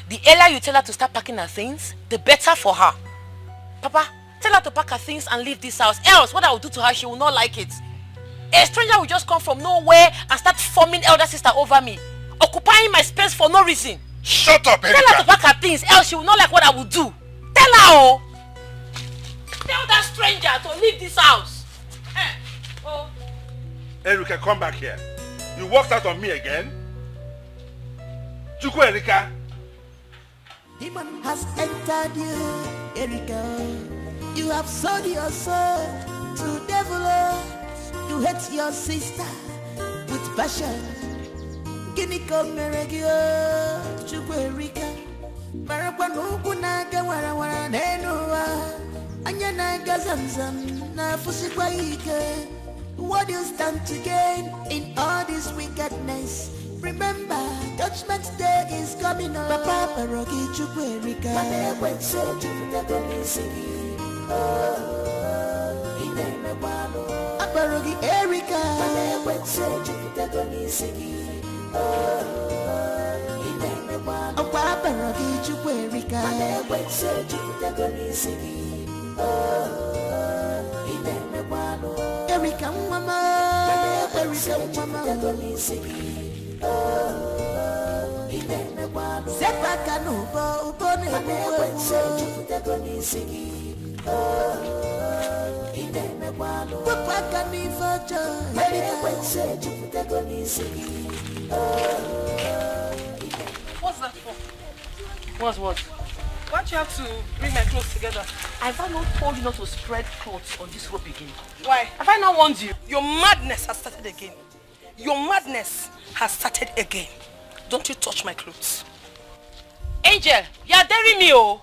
the earlier you tell her to start packing her things, the better for her. Papa, tell her to pack her things and leave this house. Else, what I will do to her, she will not like it. A stranger will just come from nowhere and start forming elder sister over me, occupying my space for no reason. Shut up, Erika. Tell her to pack her things, else she will not like what I will do. Tell her, oh. Tell that stranger to leave this house. Oh. Erika, come back here. You walked out on me again? Chukwu Erika. Demon has entered you, Erika. You have sold your soul to devil. You hate your sister with passion. Giniko Meregio, Chukwu Erika. Marakwa nuku naga wara wara nenuwa. Anya naga zamzam na fusikwa ike. What you stand to gain in all this wickedness? Remember, Judgment Day is coming up. Papa Parogi Chukwu Erika. Mane went so to the Nisigi. Ineme wano. Aparogi Erika. Mane went so to the Nisigi. Ineme wano. Opa Parogi Chukwu Erika. Mane went so to the Nisigi. Ineme wano. Erika mama. Erika mama. Sepaka nubo ubone Pupaka nifojo What's that for? What? Why do you have to bring my clothes together? Have I not told you not to spread clothes on this rope again? Why? Have I not warned you? Your madness has started again. Your madness has started again. Don't you touch my clothes. Angel, you are daring me, oh.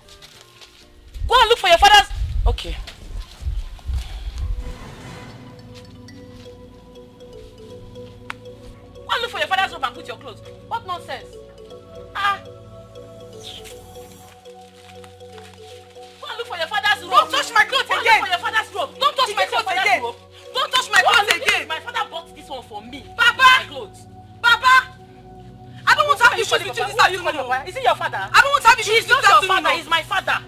Go and look for your father's... Okay. Go and look for your father's robe and put your clothes. What nonsense? Go and look for your father's robe. Don't touch my clothes again. Go and look for your father's robe. Don't touch my clothes again. Don't touch my clothes again. My father bought this one for me. Papa! My clothes. Papa! I don't want to have issues with you this afternoon. Is it your father? I don't want to have issues with you this afternoon. He's my father.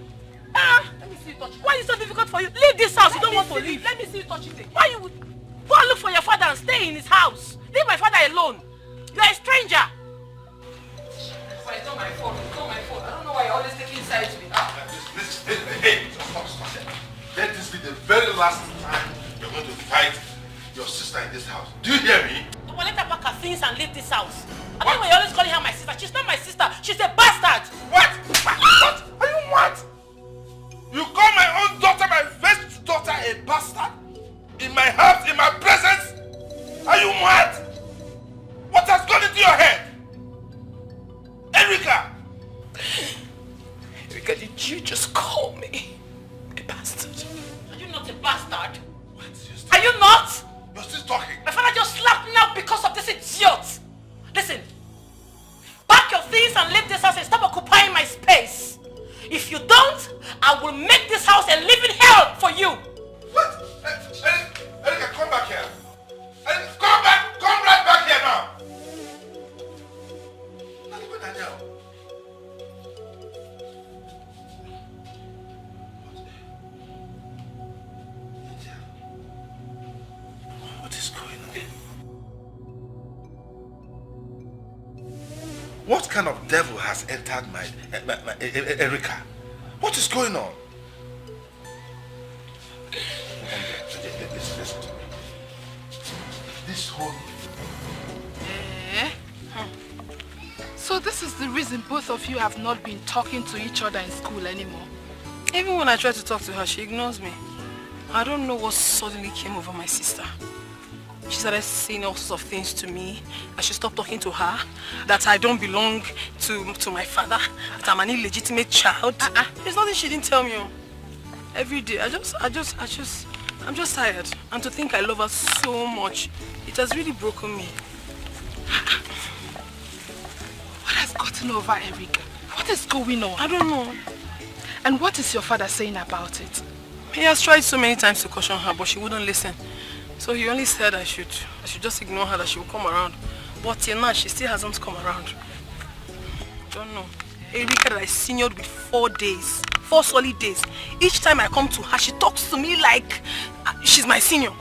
Let me see you touch it. Why is it so difficult for you? Leave this house. You don't want to leave. Let me see you touch it. Why you would go and look for your father and stay in his house? Leave my father alone. You are a stranger. It's not my fault. It's not my fault. I don't know why you're always taking sides with me. Listen, hey, stop. Let this be the very last time you're going to fight your sister in this house. Do you hear me? Well, let her pack her things and leave this house. I think when you're always calling her my sister, she's not my sister. She's a bastard. What? What? Are you mad? You call my own daughter, my first daughter, a bastard? In my house, in my presence? Are you mad? What has gone into your head? Erica! Erica, did you just call me a bastard? Are you not a bastard? What? Are you not? You're still talking. My father just slapped me out because of this idiot. Listen, pack your things and leave this house and stop occupying my space. If you don't, I will make this house a living hell for you. What? Erica, come back here. Come back! Come right back here now! What is going on? What kind of devil has entered my Erica? What is going on? Listen to me. This whole... So this is the reason both of you have not been talking to each other in school anymore? Even when I try to talk to her, she ignores me. I don't know what suddenly came over my sister. She started saying all sorts of things to me. I should stop talking to her. That I don't belong to my father. That I'm an illegitimate child. There's nothing she didn't tell me. Every day, I'm just tired. And to think I love her so much, it has really broken me. What has gotten over Erica? What is going on? I don't know. And what is your father saying about it? He has tried so many times to caution her, but she wouldn't listen. So he only said I should just ignore her, that she will come around. But till now, she still hasn't come around. I don't know. Erica that I seniored with 4 days. 4 solid days. Each time I come to her, she talks to me like she's my senior.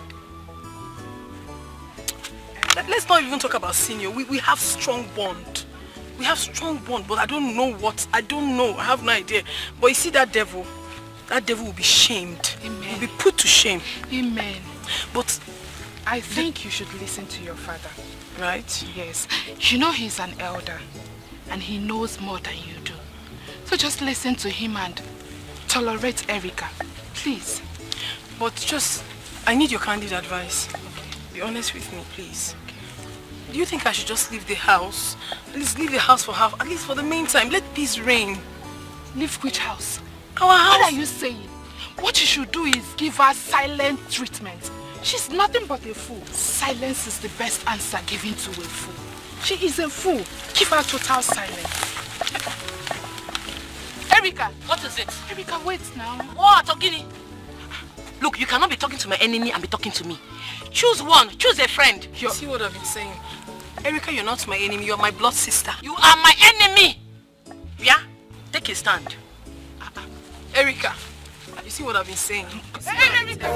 Let's not even talk about senior. We have strong bond. We have strong bond, but I don't know what. I don't know. I have no idea. But you see that devil will be shamed. Amen. Will be put to shame. Amen. But I think you should listen to your father. Right? Yes. You know he's an elder and he knows more than you do. So just listen to him and tolerate Erica. Please. But I need your candid advice. Be honest with me, please. Do you think I should just leave the house? At least leave the house for half, at least for the meantime. Let peace reign. Leave which house? Our house. What are you saying? What you should do is give her silent treatment. She's nothing but a fool. Silence is the best answer given to a fool. She is a fool. Give her total silence. Erica! What is it? Erica, wait now. What, Ogini? Look, you cannot be talking to my enemy and be talking to me. Choose one. Choose a friend. You see what I've been saying? Erica, you're not my enemy. You're my blood sister. You are my enemy. Yeah? Take a stand. Erica, you see what I've been saying? Erica!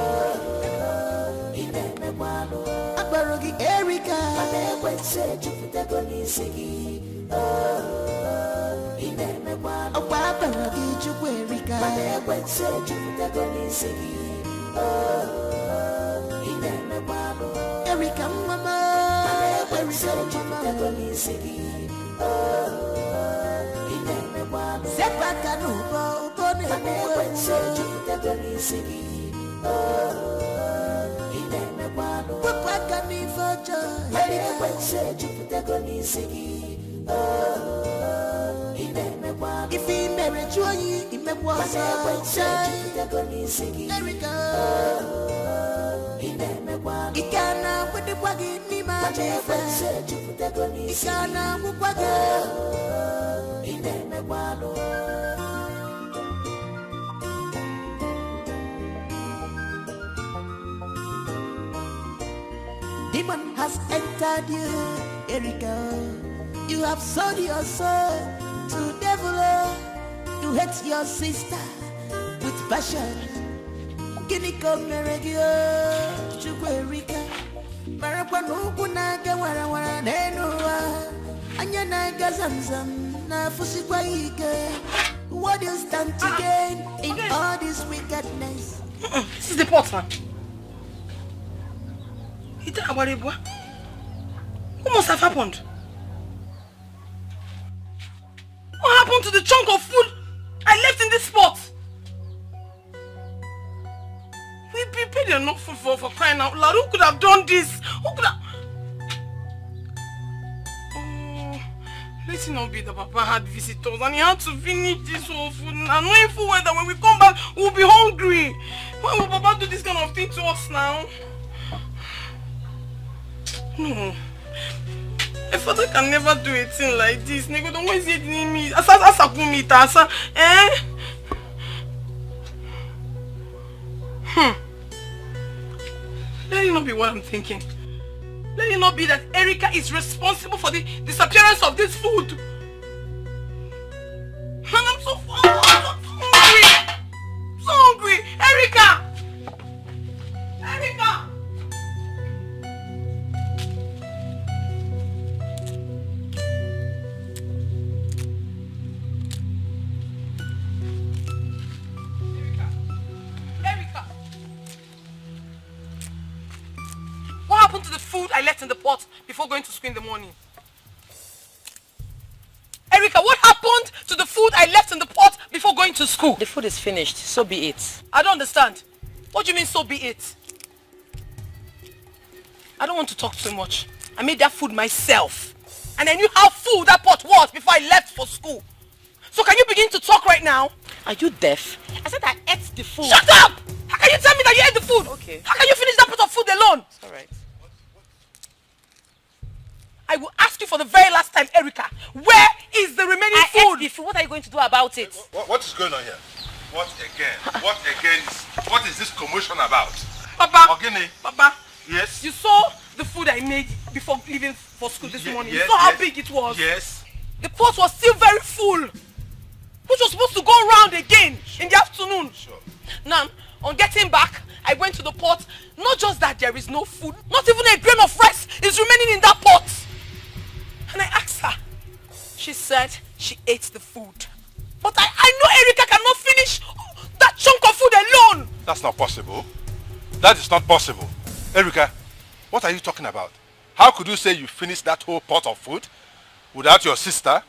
Erica, mama, if he married you, he may was Erica. Ikana with the waggy, me my Ikana with demon has entered you, Erica. You have sold your soul to devil. You hate your sister with passion. Guinea come regio, Chukwerica. Marapano naga wara nenua. Anyana gazamzam na fusikwaike. What do you stand to gain in all this wickedness? This is the pot, man. What must have happened? What happened to the chunk of food I left in this pot? We prepared enough food for crying out loud. Who could have done this? Who could have... Oh, let it not be that Papa had visitors and he had to finish this whole food. And knowing full well that when we come back, we'll be hungry. Why will Papa do this kind of thing to us now? No. My father can never do a thing like this. Nego, don't always say me. Asa kumita, asa. Let it not be what I'm thinking. Let it not be that Erica is responsible for the disappearance of this food. And I'm so hungry. So hungry. Erica! Erica! What happened to the food I left in the pot before going to school in the morning? Erica, what happened to the food I left in the pot before going to school? The food is finished, so be it. I don't understand. What do you mean, so be it? I don't want to talk too much. I made that food myself. And I knew how full that pot was before I left for school. So can you begin to talk right now? Are you deaf? I said I ate the food. Shut up! How can you tell me that you ate the food? Okay. How can you finish that pot of food alone? It's alright. I will ask you for the very last time, Erica. Where is the remaining food? I ate the food. What are you going to do about it? What is going on here? What again? What is this commotion about? Papa. Ogini. Papa. Yes. You saw the food I made before leaving for school this morning. Yes, you saw how big it was. Yes. The pot was still very full, which was supposed to go round again in the afternoon. Sure. Now, on getting back, I went to the pot. Not just that there is no food, not even a grain of rice is remaining in that pot. And I asked her. She said she ate the food. But I know Erica cannot finish that chunk of food alone. That's not possible. That is not possible. Erica, what are you talking about? How could you say you finished that whole pot of food without your sister?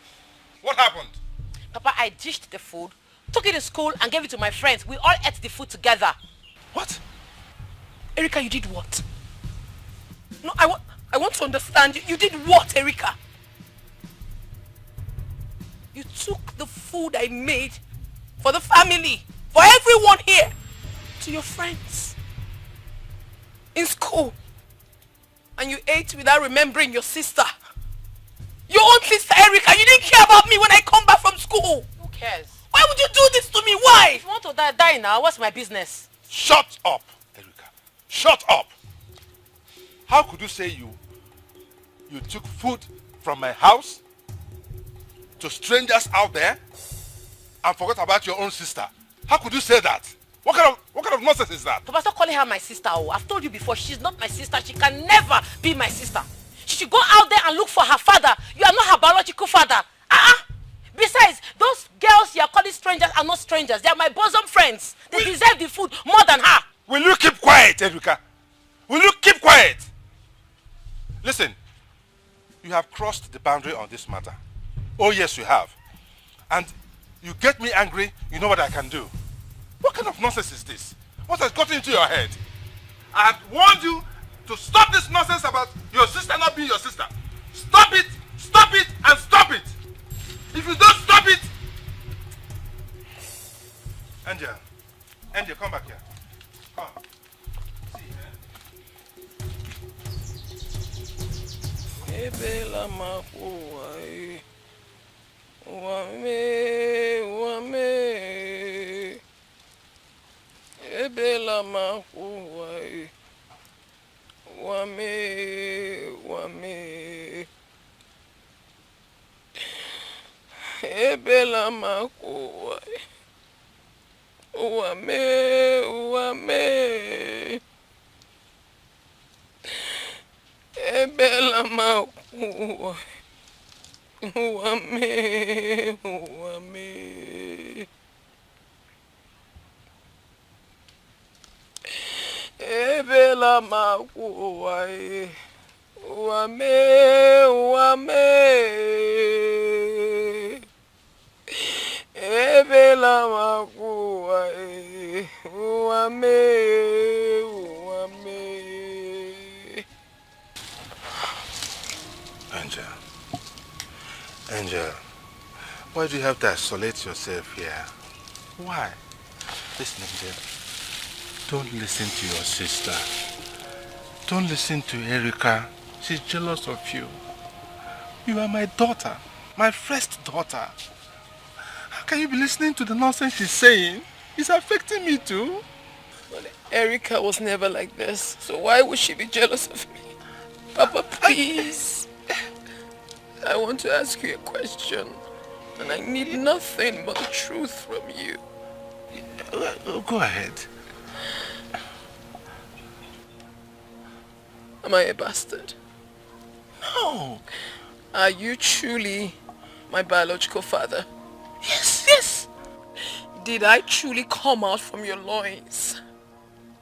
What happened? Papa, I dished the food, took it to school and gave it to my friends. We all ate the food together. What? Erica, you did what? No, I want to understand. You did what, Erica? You took the food I made for the family, for everyone here, to your friends in school. And you ate without remembering your sister. Your own sister, Erica. You didn't care about me when I come back from school. Who cares? Why would you do this to me? Why? If you want to die now, what's my business? Shut up, Erica. Shut up. How could you say you took food from my house to strangers out there and forgot about your own sister? How could you say that? What kind of nonsense is that? Papa, stop calling her my sister. Oh, I've told you before, she's not my sister. She can never be my sister. She should go out there and look for her father. You are not her biological father. Besides, those girls you are calling strangers are not strangers. They are my bosom friends. They deserve the food more than her. Will you keep quiet, Erica? Will you keep quiet? Listen, you have crossed the boundary on this matter. Oh yes, you have. And you get me angry, you know what I can do. What kind of nonsense is this? What has gotten into your head? I have warned you to stop this nonsense about your sister not being your sister. Stop it, and stop it. If you don't stop it... Angel, come back here. Come. Uwame, uwame. Ebela makuwa. Uwame, uwame. Ebela makuwa. Uwame, uwame. Ebela makuwa. Uwame, uwame. Angel, why do you have to isolate yourself here? Why? Listen, Angel. Don't listen to your sister. Don't listen to Erica. She's jealous of you. You are my daughter. My first daughter. How can you be listening to the nonsense she's saying? It's affecting me too. But Erica was never like this. So why would she be jealous of me? Papa, please. I want to ask you a question. And I need nothing but the truth from you. Go ahead. Am I a bastard? No. Are you truly my biological father? Yes, yes. Did I truly come out from your loins?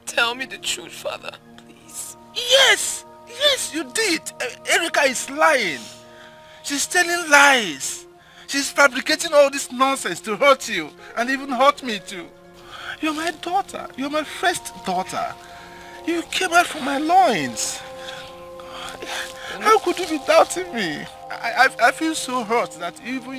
Tell me the truth, father, please. Yes, yes, you did. Erica is lying. She's telling lies. She's fabricating all this nonsense to hurt you and even hurt me too. You're my daughter. You're my first daughter. You came out from my loins. How could you be doubting me? I feel so hurt that even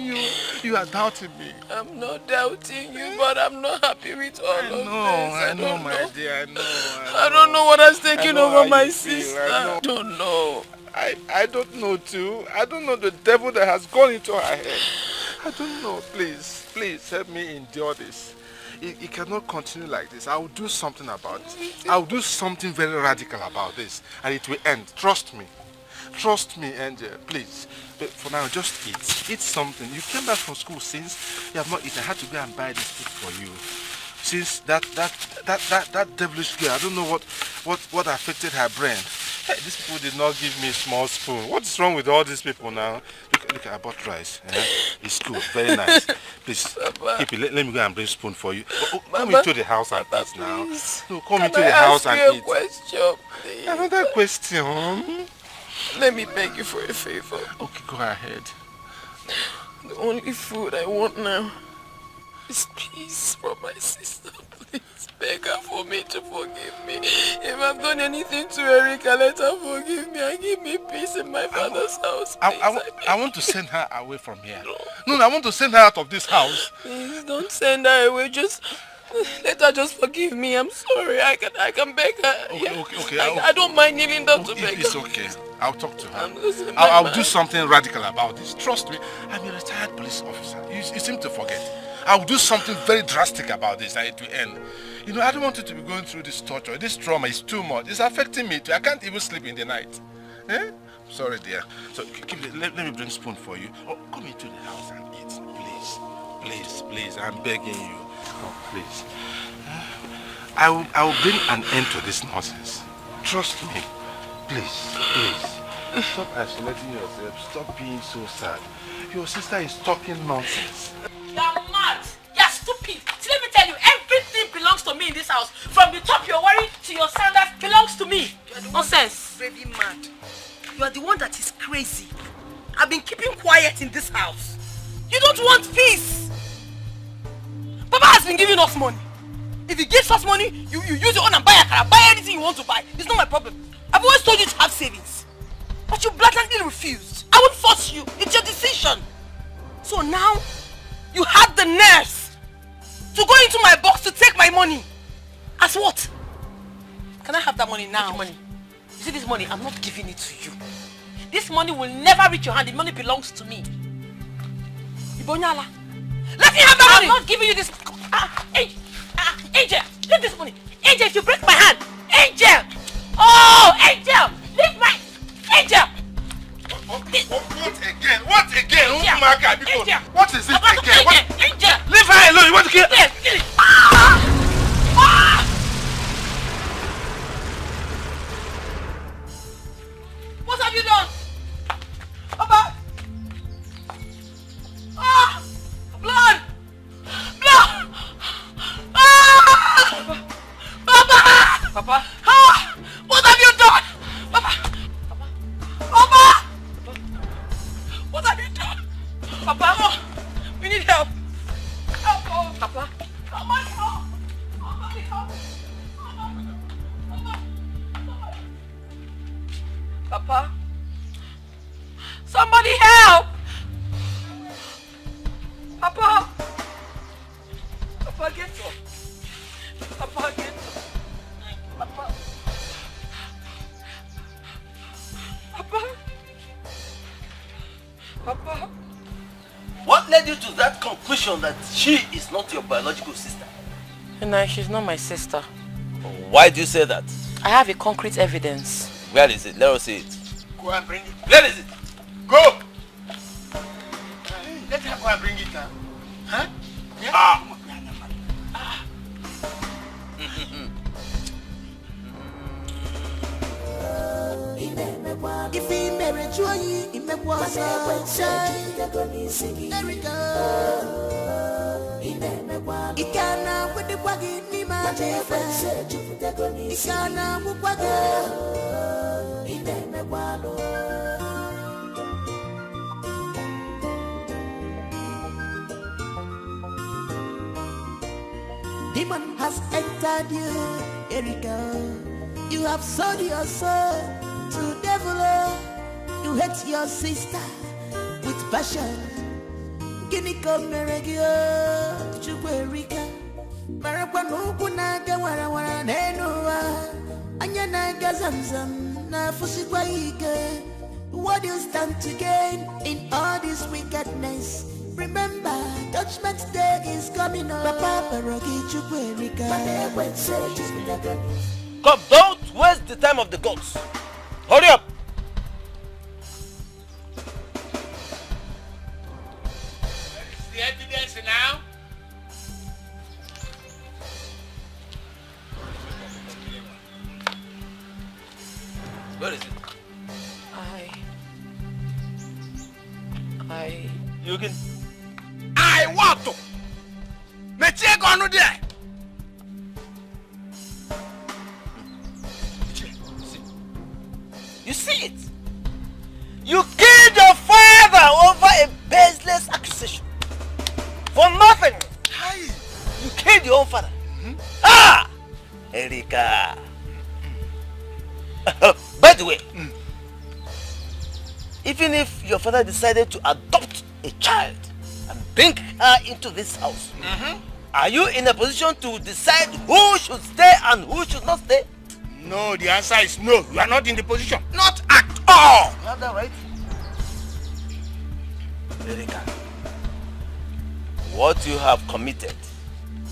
you are doubting me. I'm not doubting you, but I'm not happy with all of this. I know, my dear. I know. I don't know what has taken over my sister. I don't know. I don't know too. I don't know the devil that has gone into her head. I don't know. Please, please help me endure this. It cannot continue like this. I will do something about it. I will do something very radical about this, and it will end. Trust me. Trust me, Angel. Please. But for now, just eat. Eat something. You came back from school since you have not eaten. I had to go and buy this food for you. Since that devilish girl, I don't know what affected her brain. Hey, these people did not give me a small spoon. What's wrong with all these people now? Look, I bought rice. It's good, very nice. Please, keep it. Let me go and bring a spoon for you. Come into the house and eat now. No, come into the house and eat. Question, please? Another question? Let me beg you for a favor. Okay, go ahead. The only food I want now is peace from my sister. Please beg her for me to forgive me. If I've done anything to Erica, let her forgive me and give me peace in my father's house. I want to send her away from here. No, I want to send her out of this house. Please don't send her away. Just let her just forgive me. I'm sorry. I can beg her. Okay. I don't mind kneeling down to beg her. It's okay. I'll talk to her. I'll do something radical about this. Trust me, I'm a retired police officer. You seem to forget. I'll do something very drastic about this and it will end. You know, I don't want you to be going through this torture. This trauma is too much. It's affecting me too. I can't even sleep in the night. Eh? Sorry, dear. So let me bring a spoon for you. Oh, come into the house and eat. Please. I'm begging you. Oh, please. I will bring an end to this nonsense. Trust me. Please. Stop isolating yourself. Stop being so sad. Your sister is talking nonsense. You're mad. You're stupid. See, let me tell you, everything belongs to me in this house. From the top you're wearing to your sandals belongs to me. Nonsense. You're the one that's really mad. You are the one that is crazy. I've been keeping quiet in this house. You don't want peace. Papa has been giving us money. If he gives us money, you use your own and buy a car, buy anything you want to buy. It's not my problem. I've always told you to have savings. But you blatantly refused. I won't force you. It's your decision. So now, you had the nerves to go into my box to take my money. As what? Can I have that money now? Which money? You see this money? I'm not giving it to you. This money will never reach your hand. The money belongs to me. Ibonyala, let me have that money! I'm not giving you this. Angel, leave this money. Angel, if you break my hand. Angel! Oh, Angel! Leave my... Angel! What again? What again? Angel! What is it again? Angel! Leave her alone. You want to kill... Kill it! you done? Papa! Ah! Blood! Blood! Ah! Papa! Papa! Ah! What have you done? Papa! Papa! What have you done? Papa! Oh, we need help! Help! Oh. Papa! Somebody help! Somebody help! Papa! Somebody help! Papa! Papa, get up! Papa, get up! Papa! Papa! Papa! What led you to that conclusion that she is not your biological sister? No, she's not my sister. Why do you say that? I have a concrete evidence. Where is it? Let us see it. Go and bring it. Where is it? Go! Let her go and bring it now. Huh? Yeah? Ah! If he married you, he may was there we go. He can't with the wagon, he might he can't with wagon. Demon has entered you, Erika. You have sold your soul to devil. You hate your sister with passion. Giniko meregio, Chuerika. Marapano kunaga wara nenua. Anyana gazamzam na fusikwaike. What do you stand to gain in all this wickedness? Remember, Judgment Day is coming up. Come, don't waste the time of the gods. Hurry up! Where is the evidence now? Where is it? You can... I want to. Metie gonu there. You see it? You killed your father over a baseless accusation. For nothing. You killed your own father. Ah! Erika. By the way, even if your father decided to adopt a child and bring her into this house, are you in a position to decide who should stay and who should not stay? No, the answer is no. You are not in the position. Not at all. You have that right? Erika, what you have committed,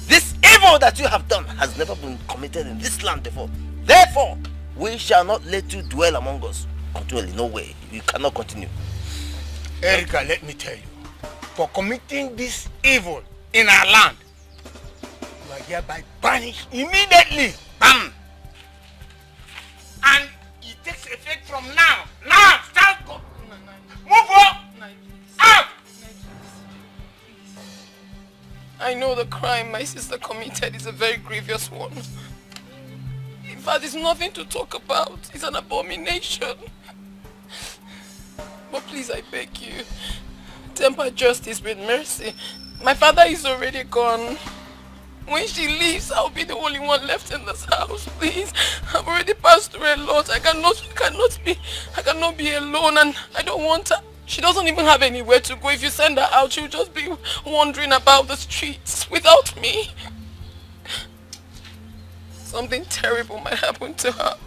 this evil that you have done has never been committed in this land before. Therefore, we shall not let you dwell among us continually. No way. You cannot continue. Erika, let me tell you, for committing this evil in our land, you are hereby banished immediately. Bam! And it takes effect from now. Now! Start! Go. Move on! Out! I know the crime my sister committed is a very grievous one. In fact, it's nothing to talk about. It's an abomination. But please, I beg you, temper justice with mercy. My father is already gone. When she leaves, I'll be the only one left in this house. Please, I've already passed through a lot. I cannot be alone, and I don't want her. She doesn't even have anywhere to go. If you send her out, she'll just be wandering about the streets without me. Something terrible might happen to her.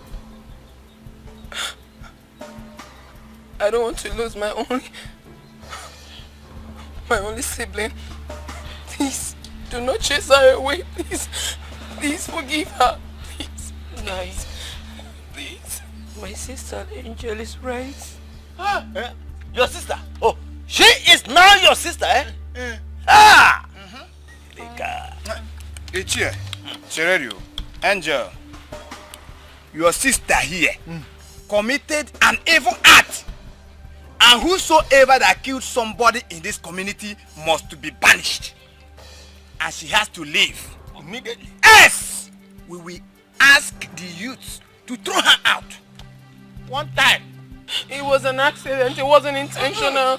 I don't want to lose my only sibling. Please, do not chase her away, please. Please forgive her. Please. Guys, please. My sister Angel is right. Your sister? Oh, she is now your sister, eh? Ah! Ichie, Chererio, Angel, your sister here committed an evil act. And whosoever that killed somebody in this community must be banished. And she has to leave immediately. Else, we will ask the youths to throw her out. One time. It was an accident. It wasn't intentional.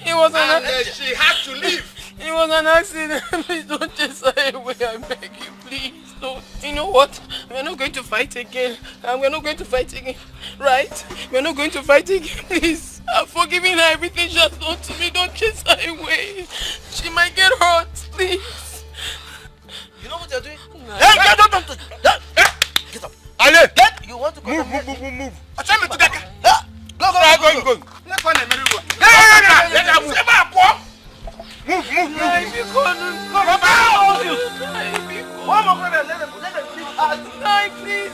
It was an accident. She had to leave. It was an accident. Please don't chase her away. I beg you, please don't. You know what? We're not going to fight again. We're not going to fight again. Right? We're not going to fight again. Please. I'm forgiving her everything she has done to me. Don't chase her away. She might get hurt. Please. You know what you're doing? No. Hey, get up. Ale! You want to go? Move. Tell me to get. Go. Move. One more brother, let them leave us. Please.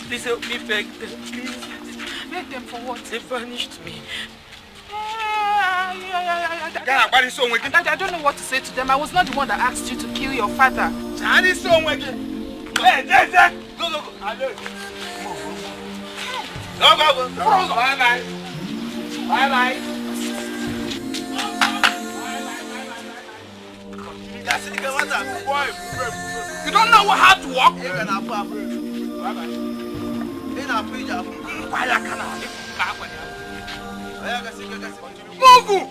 Please help me beg them, please. Beg them for what? They banished me. I don't know what to say to them. I was not the one that asked you to kill your father. Go. Bye-bye. You don't know how to walk? Move!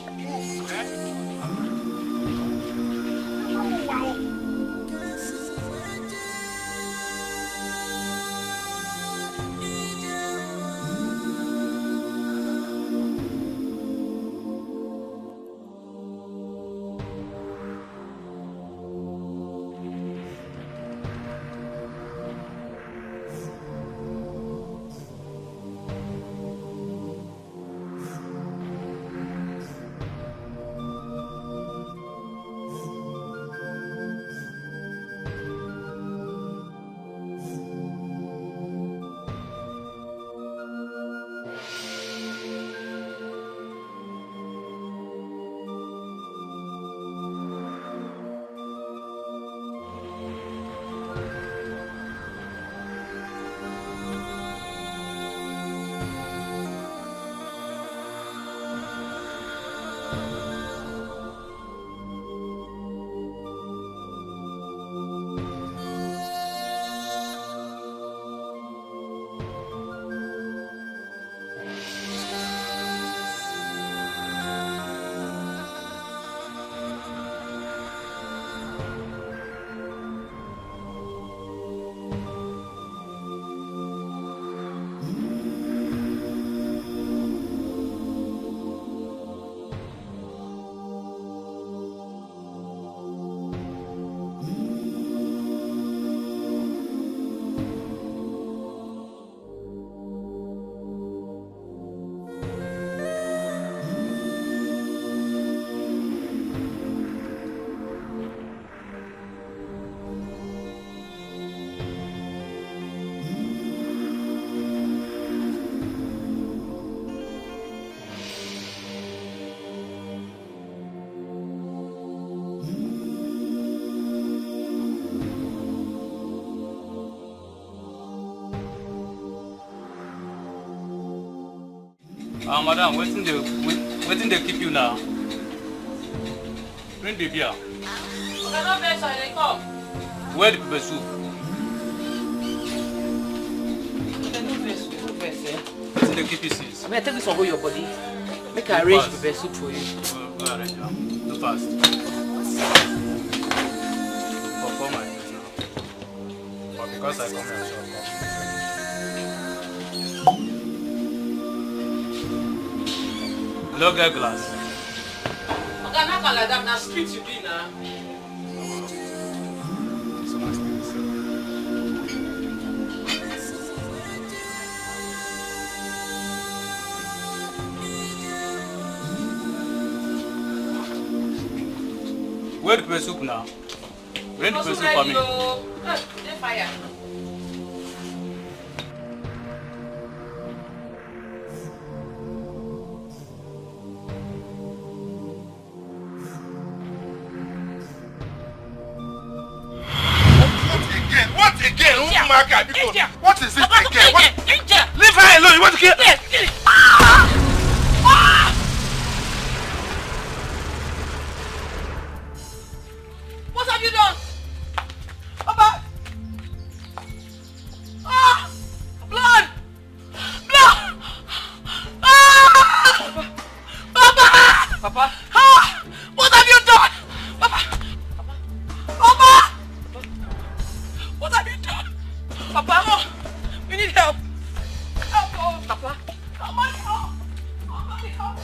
Madam, waiting they keep you now. Bring the beer. Where the pepper soup? Waiting they keep you since. I mean, I take this one go your body. Make I arrange pepper soup for you. Go arrange. too fast. Perform my face now. But because I come here, so no get glass. Okay, not like that. Now street you be now. Where the soup now? Where the soup for me? Fire. What again? What is it again? Leave her alone. You want to kill her? What have you done? Papa! Ah! Blood! Blood! Ah! Papa! Papa! Ah! What have you done? Papa! Papa! What have you done? Papa! Oh, we need help. Help! Oh. Papa! Somebody help! Somebody help!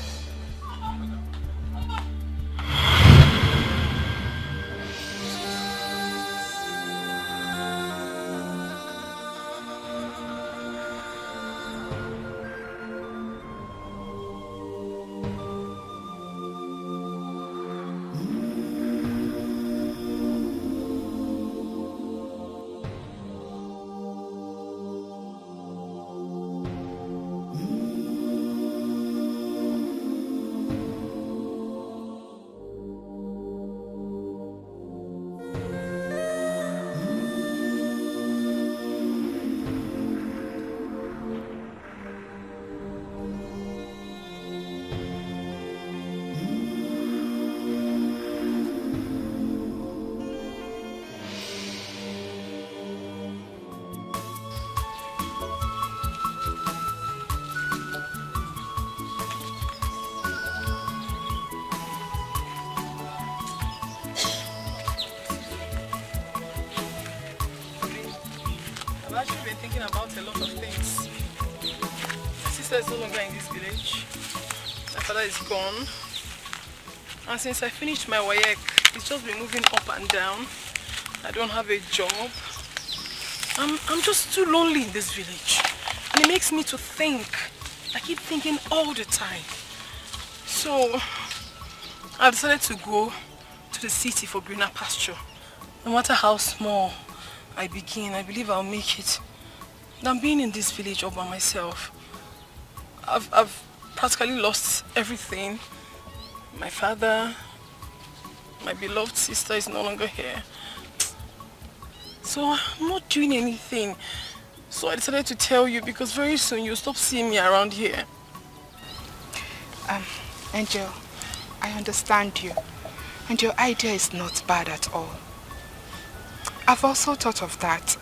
I've actually been thinking about a lot of things. My sister is no longer in this village. My father is gone. And since I finished my WAEC, it's just been moving up and down. I don't have a job. I'm just too lonely in this village. And it makes me to think. I keep thinking all the time. So, I decided to go to the city for greener pasture. No matter how small I begin, I believe I'll make it. Than being in this village all by myself. I've practically lost everything. My father, my beloved sister is no longer here. So I'm not doing anything. So I decided to tell you because very soon you'll stop seeing me around here. Angel, I understand you. And your idea is not bad at all. I've also thought of that.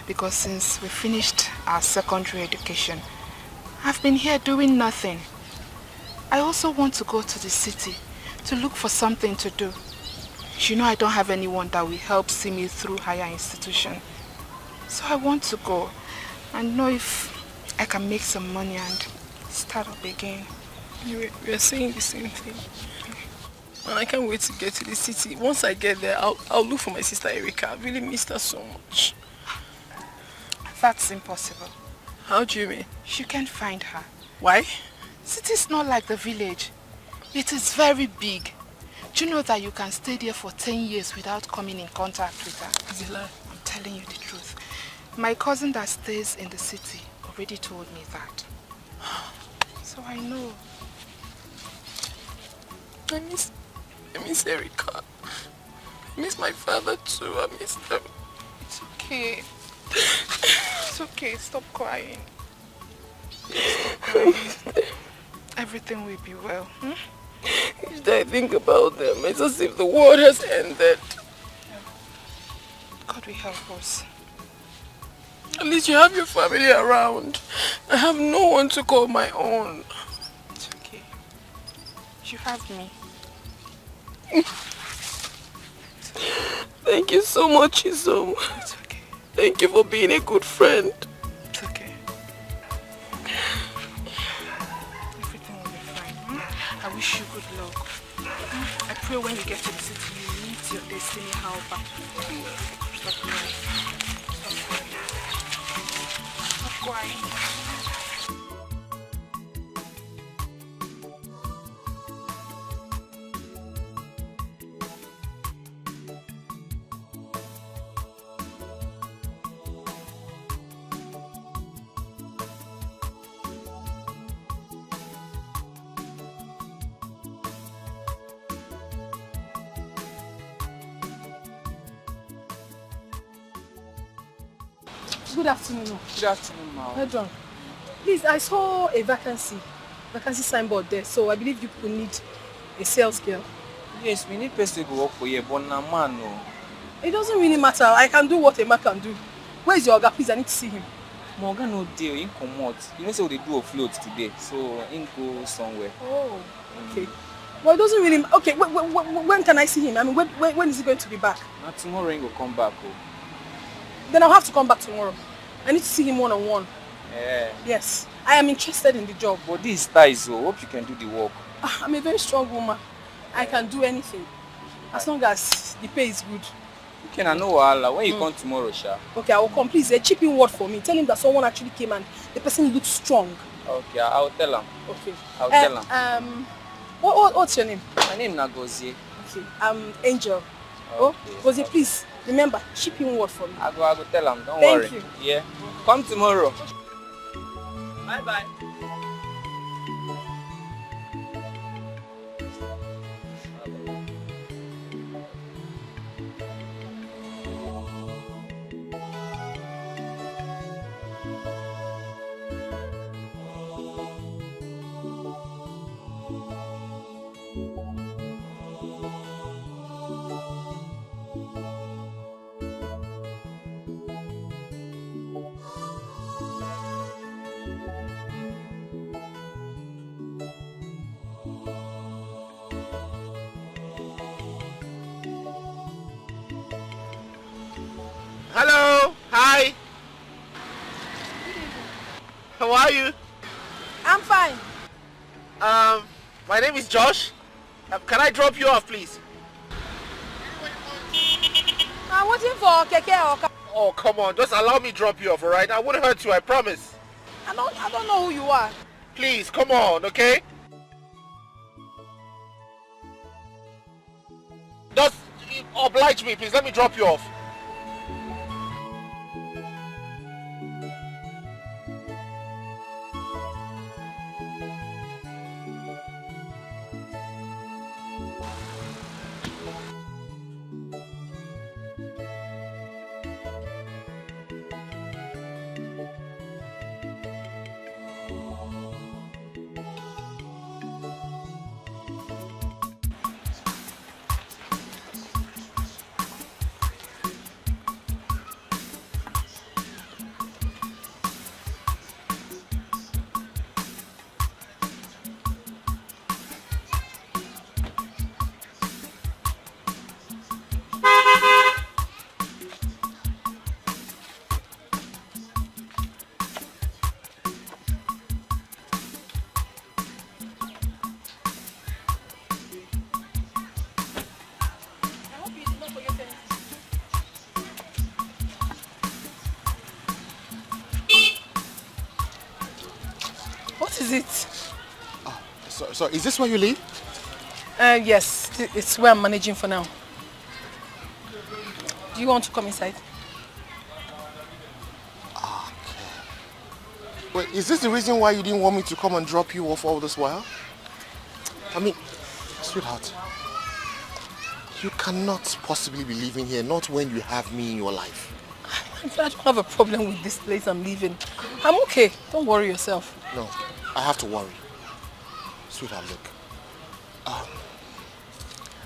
Because since we finished our secondary education, I've been here doing nothing. I also want to go to the city to look for something to do. You know I don't have anyone that will help see me through higher institution. So I want to go and know if I can make some money and start up again. We're saying the same thing. And I can't wait to get to the city. Once I get there, I'll look for my sister Erica. I really missed her so much. That's impossible. How do you mean? You can't find her. Why? City is not like the village. It is very big. Do you know that you can stay there for 10 years without coming in contact with her? Is it a lie? I'm telling you the truth. My cousin that stays in the city already told me that. So I know. I miss Erica. I miss my father too. I miss them. It's okay. It's okay. Stop crying. Stop crying. Everything will be well. Hmm? Each day I think about them, it's as if the world has ended. God will help us. At least you have your family around. I have no one to call my own. It's okay. You have me. Thank you so much, Isom. It's okay. Thank you for being a good friend. It's okay. Everything will be fine. I wish you good luck. I pray when you get to the city, you meet your destiny helper. Stop crying. Stop crying. Good afternoon. Good afternoon, ma'am. Well done. Please, I saw a vacancy signboard there, so I believe you people need a sales girl. Yes, we need person to go work for you, but now man, no. It doesn't really matter. I can do what a man can do. Where is your Oga? Please, I need to see him. Morgan no deal, he come out. You know, say they do a float today, so he go somewhere. Oh, okay. Well, it doesn't really. Okay, when can I see him? I mean, when is he going to be back? Now tomorrow he will come back. Oh. Then I'll have to come back tomorrow. I need to see him one-on-one. Yeah. Yes, I am interested in the job. But this ties, so hope you can do the work. I'm a very strong woman. I can do anything, as long as the pay is good. Okay, I know Allah. When you come tomorrow, Sha. Okay, I will come. Please, chip in word for me. Tell him that someone actually came and the person looks strong. Okay, I'll tell him. Okay. I'll tell him. What's your name? My name is Nagozie. Okay. Angel. Okay. Gozie, please remember, chip in word for me. I go tell him. Don't worry. Thank you. Yeah. Come tomorrow. Bye bye. Hello, hi. How are you? I'm fine. My name is Josh. Can I drop you off, please? I'm waiting for Keke or Car. Oh, come on. Just allow me to drop you off, alright? I wouldn't hurt you, I promise. I don't know who you are. Please, come on, okay? Just oblige me, please. Let me drop you off. So is this where you live? Yes, it's where I'm managing for now. Do you want to come inside? Okay. Wait, is this the reason why you didn't want me to come and drop you off all this while? I mean, sweetheart, you cannot possibly be living here, not when you have me in your life. I don't have a problem with this place I'm leaving. I'm okay. Don't worry yourself. No, I have to worry. Sweetheart, look.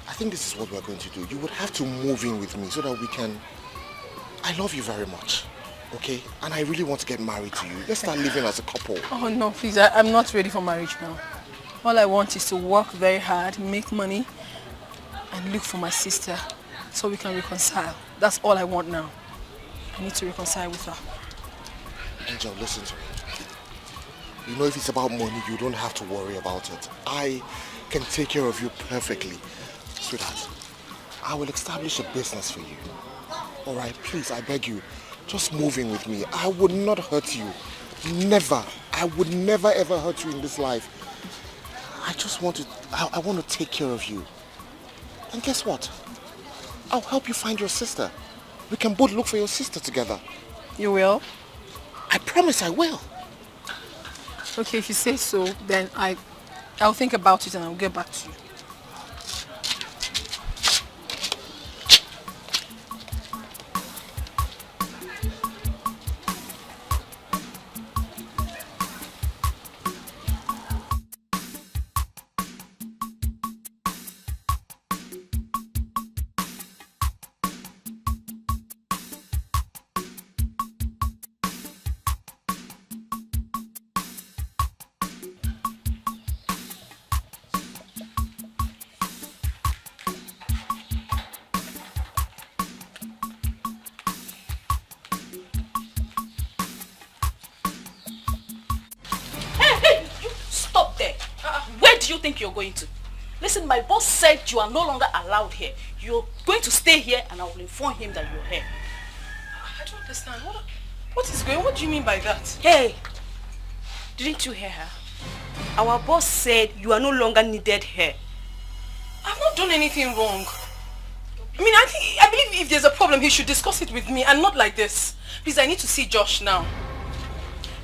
I think this is what we're going to do. You would have to move in with me so that we can... I love you very much, okay? And I really want to get married to you. Let's start living as a couple. Oh no, please. I'm not ready for marriage now. All I want is to work very hard, make money, and look for my sister so we can reconcile. That's all I want now. I need to reconcile with her. Angel, listen to me. You know, if it's about money, you don't have to worry about it. I can take care of you perfectly. Sweetheart, I will establish a business for you. Alright, please, I beg you, just move in with me. I would not hurt you. Never. I would never ever hurt you in this life. I just want to, I want to take care of you. And guess what? I'll help you find your sister. We can both look for your sister together. You will? I promise I will. Okay, if you say so, then I'll think about it and I'll get back to you. You're going to. Listen, my boss said you are no longer allowed here. You're going to stay here and I will inform him that you're here. I don't understand. What is going on? What do you mean by that? Hey, didn't you hear her? Our boss said you are no longer needed here. I've not done anything wrong. I mean, I believe if there's a problem, he should discuss it with me and not like this. Please, I need to see Josh now.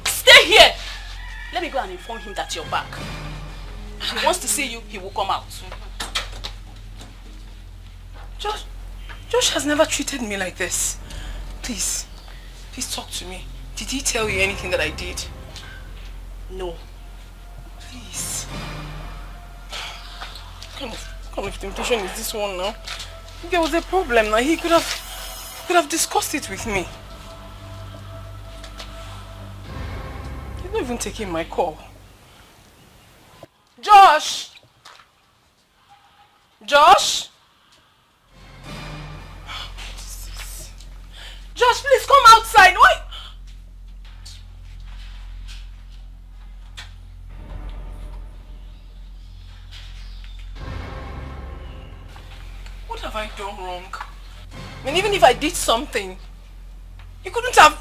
Stay here. Let me go and inform him that you're back. If he wants to see you, he will come out. Josh has never treated me like this. Please talk to me. Did he tell you anything that I did? No. Please. What kind of temptation is this one now? If there was a problem now, he could have discussed it with me. He's not even taking my call. Josh! Josh! Josh, please come outside. Why? What have I done wrong? I mean, even if I did something, you couldn't have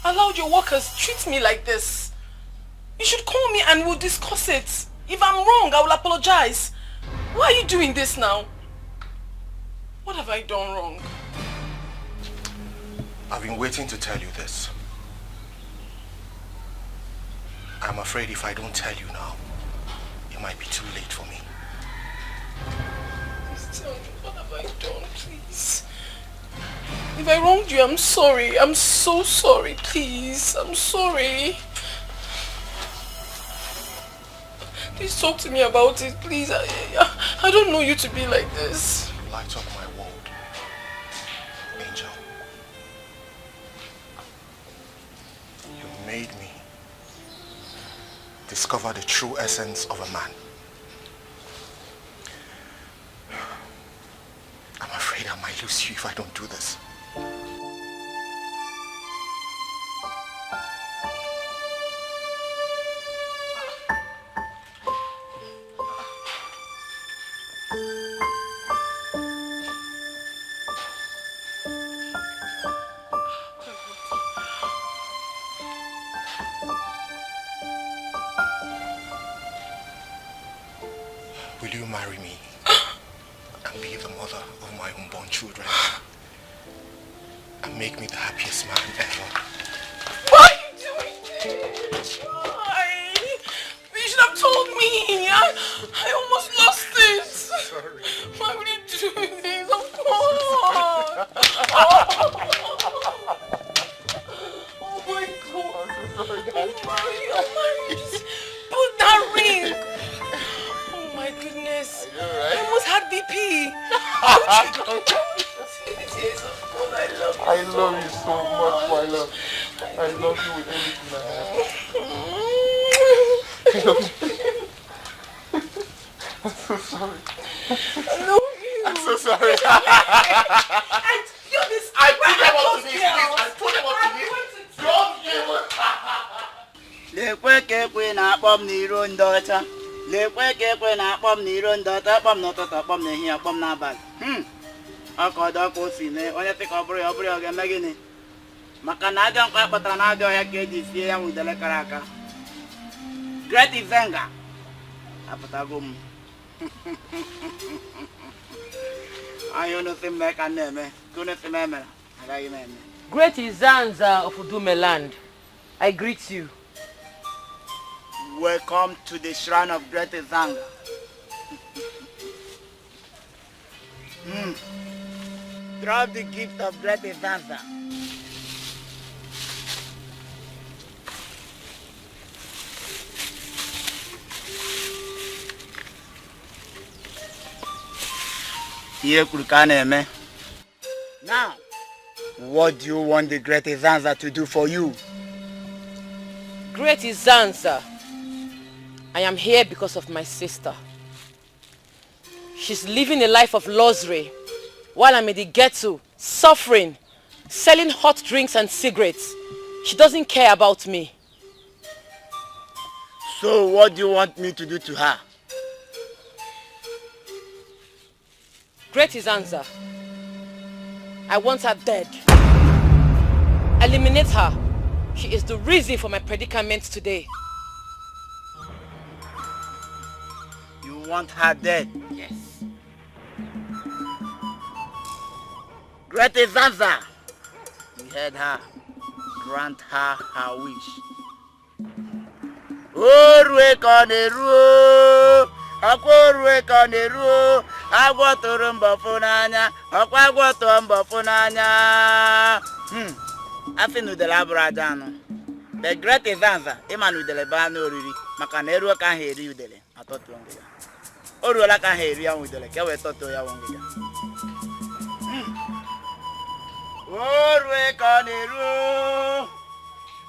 allowed your workers treat me like this. You should call me and we'll discuss it. If I'm wrong, I will apologize. Why are you doing this now? What have I done wrong? I've been waiting to tell you this. I'm afraid if I don't tell you now, it might be too late for me. Please tell me, what have I done, please? If I wronged you, I'm sorry. I'm so sorry, please. I'm sorry. Please talk to me about it, please. I don't know you to be like this. You light up my world, Angel. You made me discover the true essence of a man. I'm afraid I might lose you if I don't do this. Will you marry me and be the mother of my unborn children and make me the happiest man ever? Why are you doing this? Why? You should have told me. I almost lost it. Sorry. Why would you do this? Of course. Oh my God. Oh my. Just put that ring. Oh my goodness. I almost had BP. I love you so much, my love. I love you with everything I have. I love you. I'm so sorry. I love you. so sorry. And you this. I put them on to this. I put them on to this. Don't give it. Lekwe kekwe na akpọm n'iro ndọcha. Lekwe kekwe na akpọm n'iro ndọcha. Akpọm n'ụtụtụ, akpọm n'ehihie, akpọm n'abalị. Ọkọdọ ka o si mee, onye sị ka ọ bụrụ ya ọ ga-eme gịnị? Maka na aja nkwa kpatara na aja ọhịa ka eji sie ya nwudele kara aka. Great Izenga. Apụtago m. Anyị unu si mme ka na-eme, ka unu si memere, agaghị m eme. Great Izanza of Udumeland, I greet you. Welcome to the shrine of Great Izanga. Drop the gift of Great Izanga. Now, what do you want the Great Izanza to do for you? Great Izanza, I am here because of my sister. She's living a life of luxury while I'm in the ghetto, suffering, selling hot drinks and cigarettes. She doesn't care about me. So what do you want me to do to her? Great Izanza, I want her dead. Eliminate her. She is the reason for my predicament today. You want her dead? Yes. Great Izanza, you heard her. Grant her her wish. Orwe koneru, akorwe koneru, agwotoro mbofo n'anya, okwa agwoto mbofo n'anya. Afinu de la bradano. The Great Izanza, Emanu de la bano oriri, maka na eru ka ha eri udele, atoto ngega. Oruola ka ha eri ya udele, ke we toto ya ngega. Orwe koneru,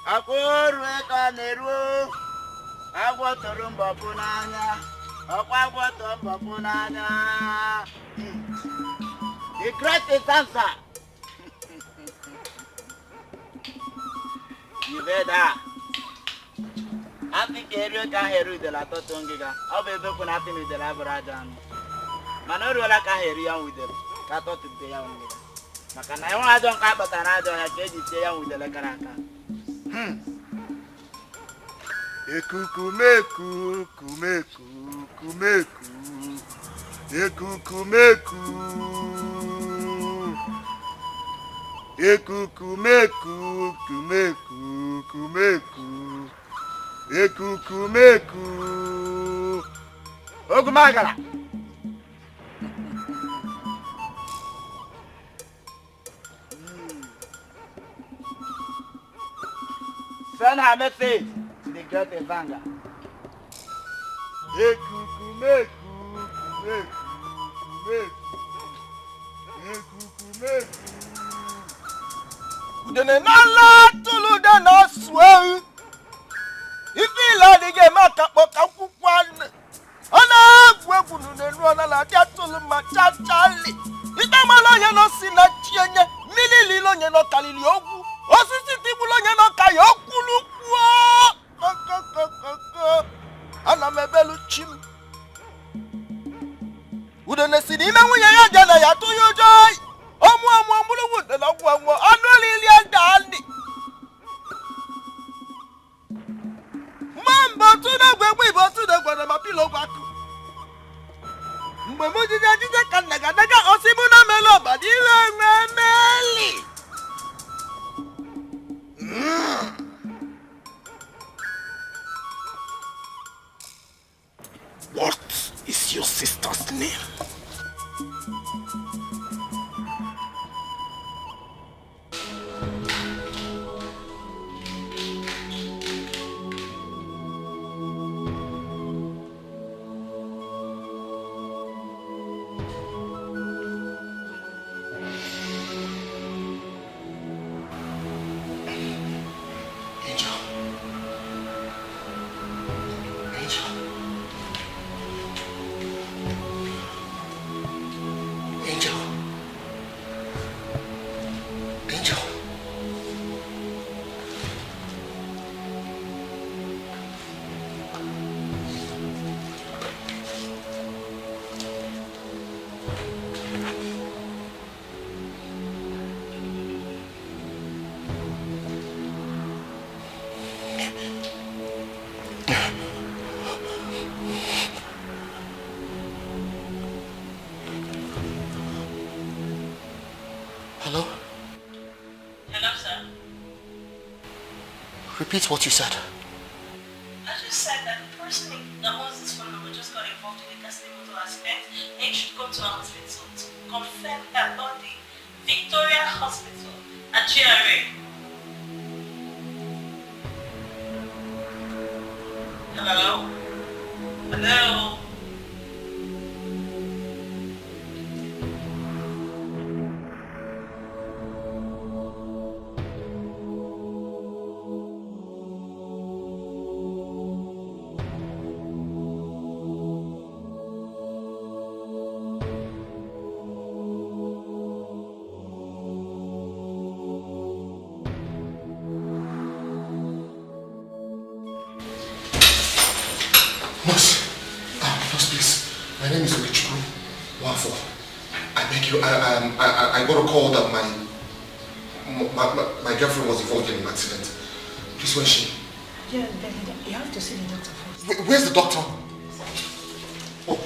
akorwe koneru, agwotoro mbofo n'anya, okwa agwoto mbofo n'anya. The Great Izanza. You heard that? I think area can hear the lato tongiga. I'll be looking at him with the labrajan. Manoruala can hear you with them. Cato to the young nigga. Macana, I don't have but another has said it's young with the lacaraka. Ekukumeku, kumeku, kumeku. Ekukumeku. Ekukumeku, kumeku, kumeku. Ekukumeku. Ogumagala. Send her message to the Great Izanga. Ekukumeku, kumeku, kumeku. Ekukumeku. Udene nala tulu de no swell. Ifi la de ge maka poka kwukwan. Ana gwegunu ne no na la dia tulu ma chachali. Ita malo ye no sina chienye. Milili lo nye no kalili ogu. Osisi tibu lo nye no kayokulu kwa. Ana mebelu chim. Udene sini ime nwunye ya jana ya tu yojoy. Omu Nollywood na gwa anolili andani. Mambo tuna gwegwe bo tuna gwa na mapilo gwaku. Mgbe mo jije kan naga osimu na melo badile memeli. What is your sister's name? Angel. Repeat what you said. I just said that the person that owns this phone number just got involved in a casting aspect and you should go to our hospital to confirm her body. Victoria Hospital at GRA. Hello? Hello? I got a call that my girlfriend was involved in an accident. Please, where's she? Yeah, you have to see the doctor first. Where's the doctor? Oh,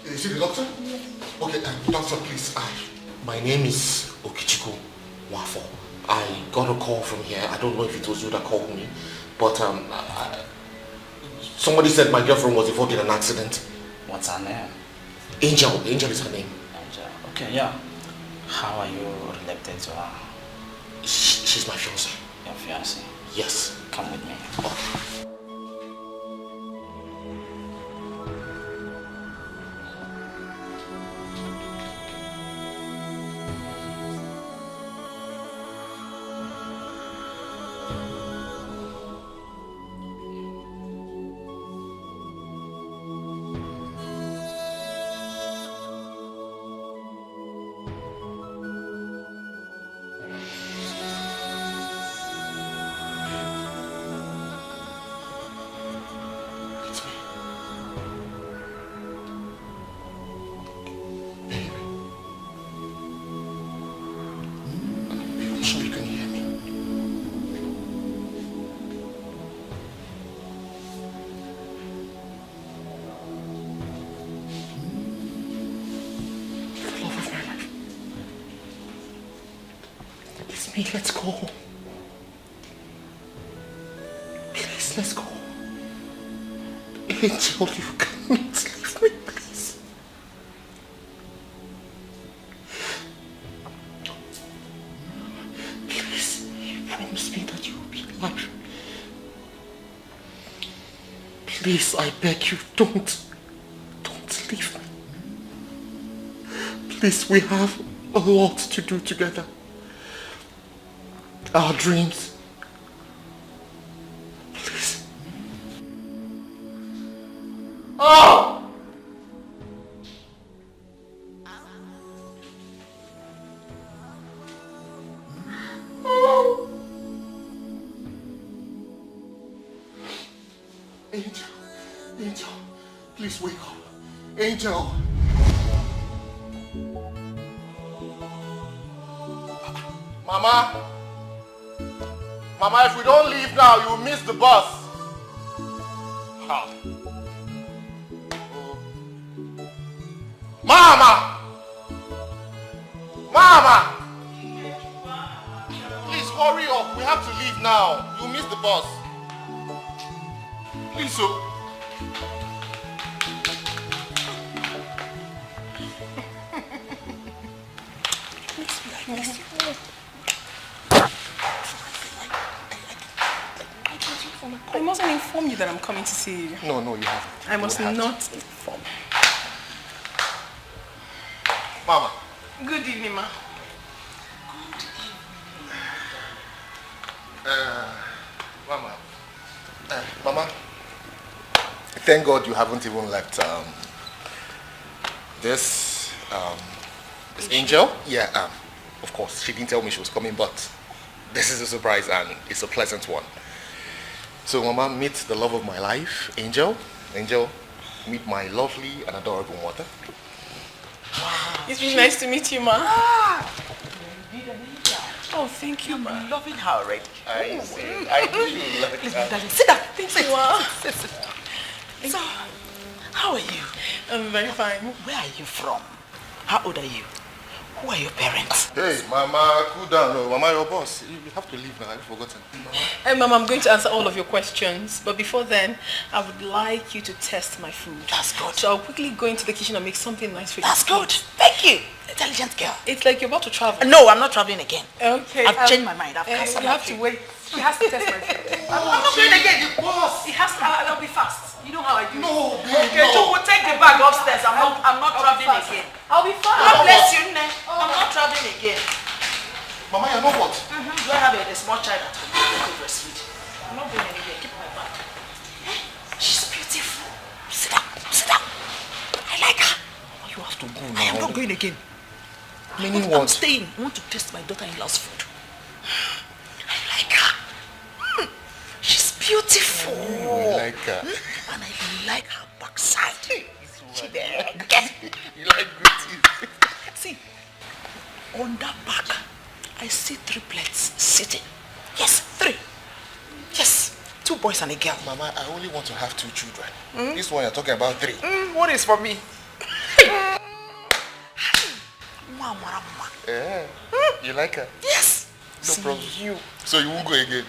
is it the doctor? Yes. Okay, doctor, please. My name is Okichiko Wafo. I got a call from here. I don't know if it was you that called me, but somebody said my girlfriend was involved in an accident. What's her name? Angel. Angel is her name. Angel. Okay, yeah. How are you related to her? She's my fiancée. Your fiancée? Yes. Come with me. Oh. Let's go. Please, let's go. Angel, you cannot leave me, please. Please, you promised me that you will be alive. Please, I beg you, don't leave me. Please, we have a lot to do together. Our dreams. Please. Oh! Oh! Angel. Angel. Please wake up. Angel. Mama. Mama, if we don't leave now, you'll miss the bus. Ha. Oh. Mama! Mama! Please hurry up. We have to leave now. You'll miss the bus. Please, so. I mustn't inform you that I'm coming to see you. No, you haven't. I must not inform. Mama. Good evening, ma. Mama. Mama. Thank God you haven't even left this Angel. Yeah. Of course, she didn't tell me she was coming, but this is a surprise and it's a pleasant one. So Mama, meet the love of my life, Angel. Angel, meet my lovely and adorable mother. Wow. It's really nice to meet you, Ma. Oh, thank you, Ma. I'm loving her already. I see. I do like her. Sit down. Thank you. Wow. So, how are you? I'm very fine. Where are you from? How old are you? Who are your parents? Hey, Mama, cool down. No, Mama, your boss. You have to leave now. I've forgotten. Hey, Mama, I'm going to answer all of your questions. But before then, I would like you to test my food. That's good. So I'll quickly go into the kitchen and make something nice for you. That's good. Thank you. Intelligent girl. It's like you're about to travel. No, I'm not traveling again. Okay. I've changed my mind. I've you have to wait. She has to test my food. I'm not doing it again. Boss. It has to. I'll be fast. You know how I do. No, okay, so we'll take the bag upstairs. I'm not traveling again. I'll be fast. God bless you, Nne. I'm not traveling again. Mama, you know what? Do I have a small child at home? I could breastfeed. I'm not going anywhere. Keep my bag. She's beautiful. Sit down. Sit down. I like her. You have to go now. I am not going again. Meaning what? I'm staying. I want to taste my daughter-in-law's food. I like her. She's beautiful. You like her. And I like her backside. She there. You like good teeth. See, on that back, I see triplets sitting. Yes, 3. Yes, 2 boys and a girl. Mama, I only want to have 2 children. This one you're talking about 3. What is for me? Yeah. You like her? Yes. No problem. You. So you won't go again?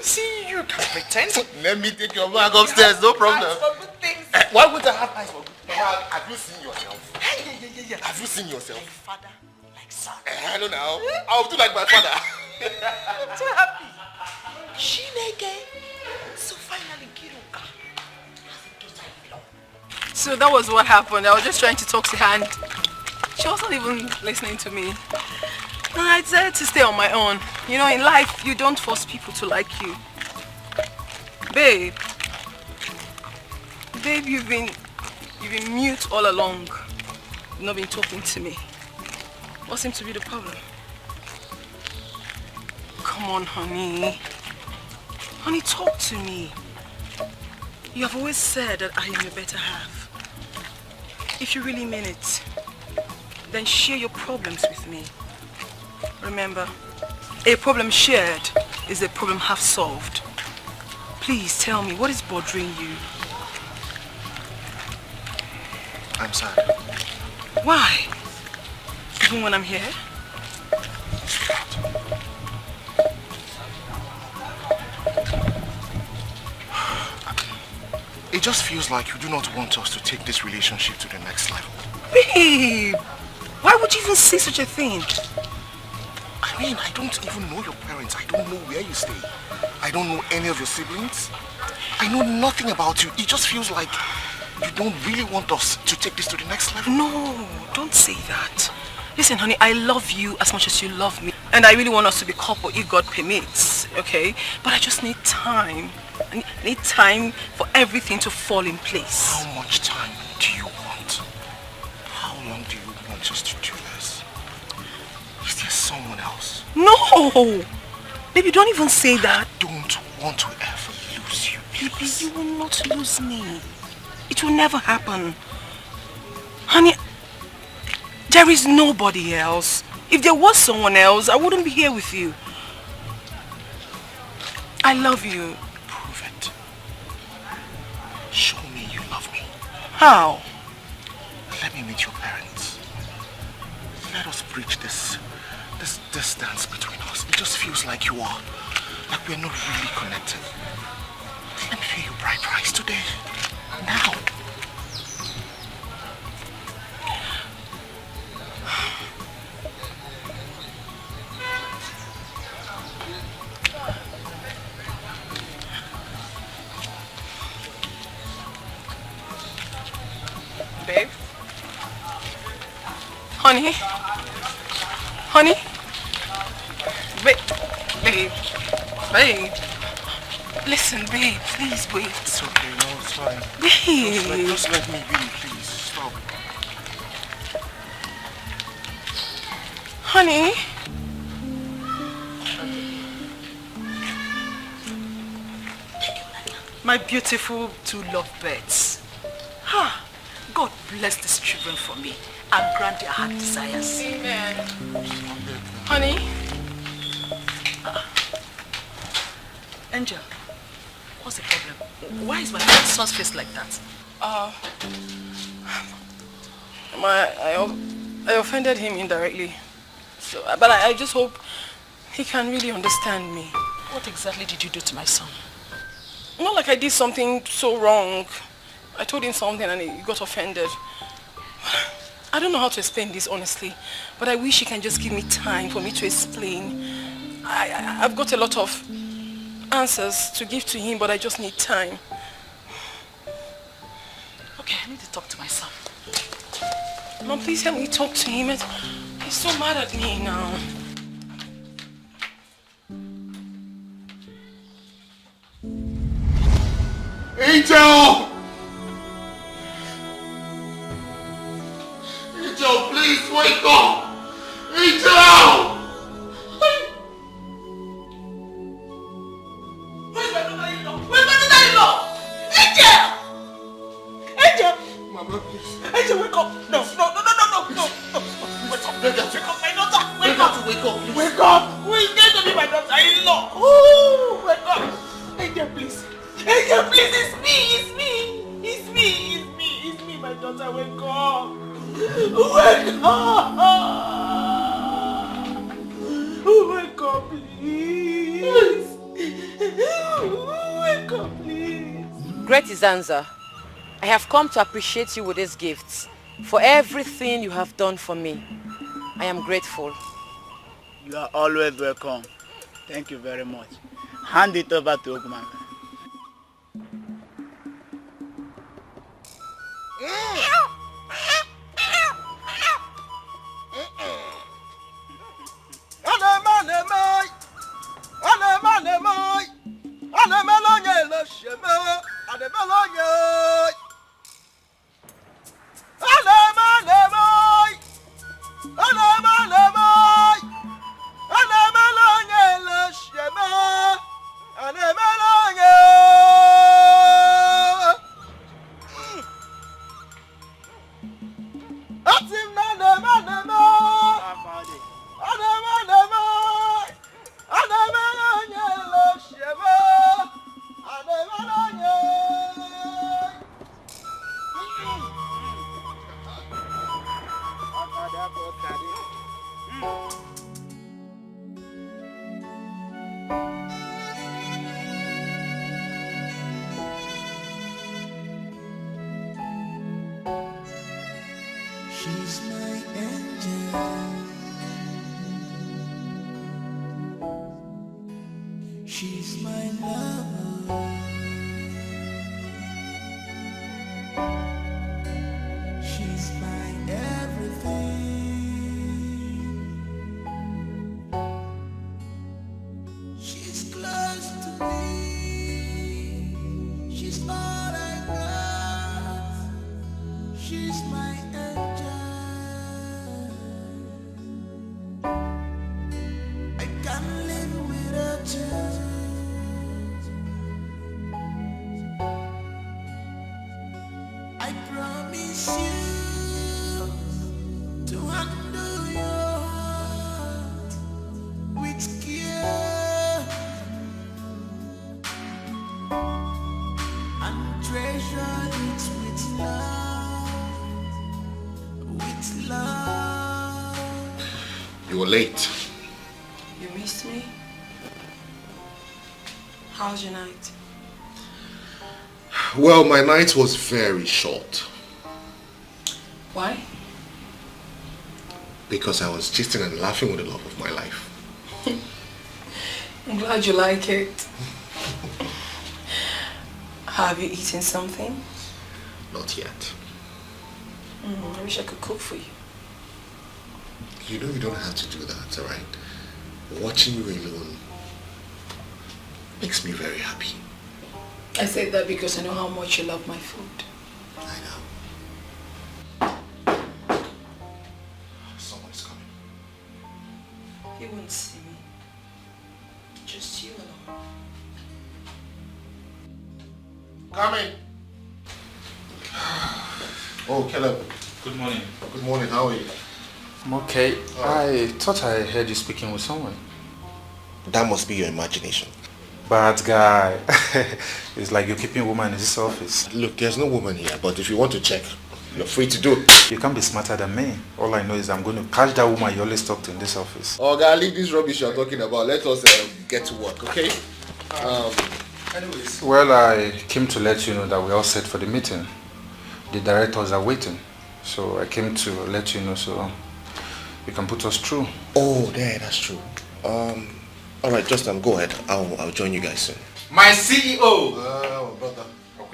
See, you can pretend. Let me take your bag upstairs, no problem. Why would I have eyes for good? Mama, have you seen yourself? Yeah. Have you seen yourself? Like father, like son. I don't know. I'll do like my father. I'm so happy. Chinenye. So finally, Kiruka. So that was what happened. I was just trying to talk to her and she wasn't even listening to me. And I decided to stay on my own. You know, in life, you don't force people to like you. Babe, you've been mute all along. You've not been talking to me. What seems to be the problem? Come on, honey. Honey, talk to me. You have always said that I am your better half. If you really mean it, then share your problems with me. Remember, a problem shared is a problem half solved. Please tell me, what is bothering you? I'm sad. Why? Even when I'm here? It just feels like you do not want us to take this relationship to the next level. Babe, why would you even say such a thing? I mean, I don't even know your parents. I don't know where you stay. I don't know any of your siblings. I know nothing about you. It just feels like you don't really want us to take this to the next level. No, don't say that. Listen, honey, I love you as much as you love me. And I really want us to be couple if God permits, okay? But I just need time. I need time for everything to fall in place. How much time do you want? How long do you want us to do this? Is there someone else? No! Baby, don't even say that. I don't want to ever lose you. Baby, you will not lose me. It will never happen. Honey, there is nobody else. If there was someone else, I wouldn't be here with you. I love you. Prove it. Show me you love me. How? Let me meet your parents. Let us bridge this distance between us. It just feels like we're not really connected. Let me pay you bride price today. Now. Babe? Honey? Honey? Babe. Listen, babe, please wait. It's okay, no, it's fine. Babe. Just let me be, please. Stop. Honey? My beautiful two lovebirds. God bless these children for me and grant their heart desires. Amen. Honey? Angel, what's the problem? Why is my son's face like that? I offended him indirectly. So, but I just hope he can really understand me. What exactly did you do to my son? Not like I did something so wrong. I told him something and he got offended. I don't know how to explain this honestly, but I wish he can just give me time for me to explain. I've got a lot of answers to give to him, but I just need time. Okay, I need to talk to my son. Mom, please help me talk to him. He's so mad at me now. Angel! Angel, please wake up! Angel! Where's my daughter-in-law? Where's my daughter-in-law? Angel! Angel! Mama, please. Angel, wake up! No. Wake up! Wake up, my daughter! Wake up! Wake up, please. Wake up! Who is going to be my daughter-in-law? Oh, wake up! Angel, please! Angel, please! It's me, my daughter! Wake up! Wake up! Wake up, please! Wake up, please! Great Izanza, I have come to appreciate you with these gifts. For everything you have done for me, I am grateful. You are always welcome. Thank you very much. Hand it over to Ogman. She's my angel. She's my lover. She's my everything. She's close to me. She's all I got. She's my angel. I can't live without you. I promise you to handle your heart with care and treasure it with love, with love. You were late. You missed me? How's your night? Well, my night was very short Why? because I was gisting and laughing with the love of my life. I'm glad you like it. Have you eaten something? Not yet. I wish I could cook for you. You know you don't have to do that, alright? Watching you alone makes me very happy. I said that because I know how much you love my food. I know. Someone's coming. You won't see me. Just you alone. Come in. Oh, Caleb. Good morning. Good morning. How are you? I'm okay. I thought I heard you speaking with someone. That must be your imagination. Bad guy. It's like you're keeping a woman in this office. Look, there's no woman here, but if you want to check, you're free to do. You can't be smarter than me. All I know is I'm going to catch that woman you always talk to in this office. Oh, God, leave this rubbish you're talking about. Let us get to work, okay? Anyways. Well, I came to let you know that we're all set for the meeting. The directors are waiting. So I came to let you know so you can put us through. Oh, yeah, that's true. All right, just go ahead. I'll join you guys soon. My CEO! Brother. We'll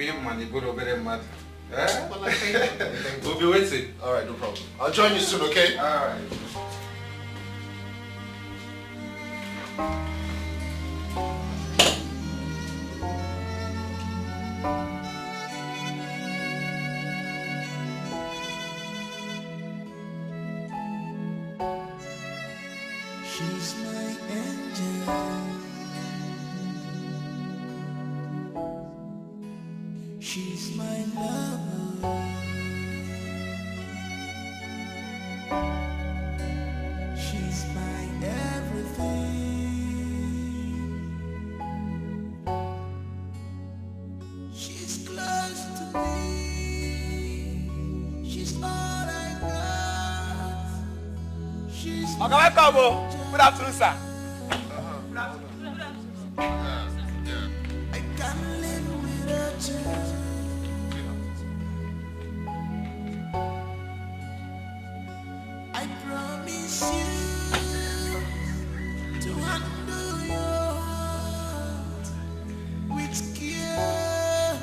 be waiting. All right, no problem. I'll join you soon, okay? All right. She's my angel. She's my lover. She's my everything. She's close to me. She's all I got. She's Okay, welcome. Good afternoon, sir. I can't live without you. I promise you to handle your heart with care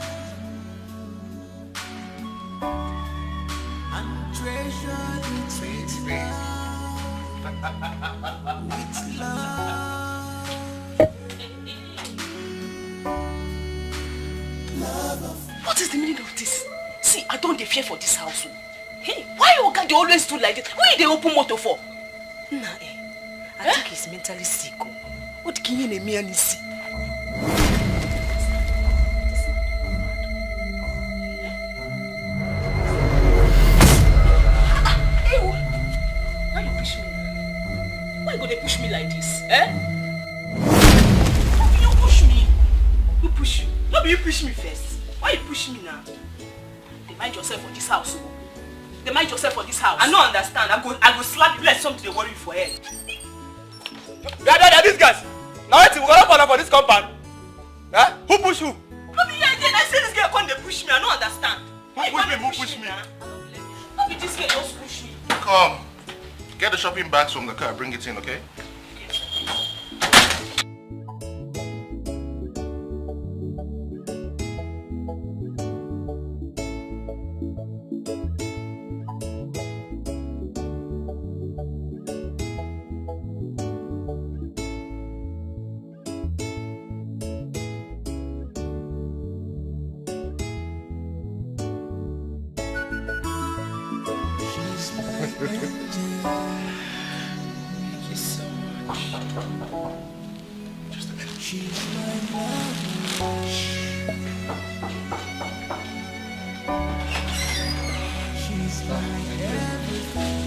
and treasure it with love. What is the meaning of this? See, I don't fear for this house. Hey, why Oga they always do like this? Why they open motor for? Nah, I think he's mentally sick. What can you name me and see? Why you push me? Why go they push me like this? Eh? How can you push me? Who push you? No, you push me first. Why you push me now? They mind yourself for this house. They mind yourself for this house. I don't understand. I go slap you like something they worry you for head. Yeah, these guys. Now we're gonna fall for this compound. Huh? Who push who? No, be here again. I say this girl come they push me. I don't understand. Who push me? How be this girl just push me? Come. Get the shopping bags from the car. Bring it in, okay? Thank you so much. Just a minute. She's my love. She's my everything.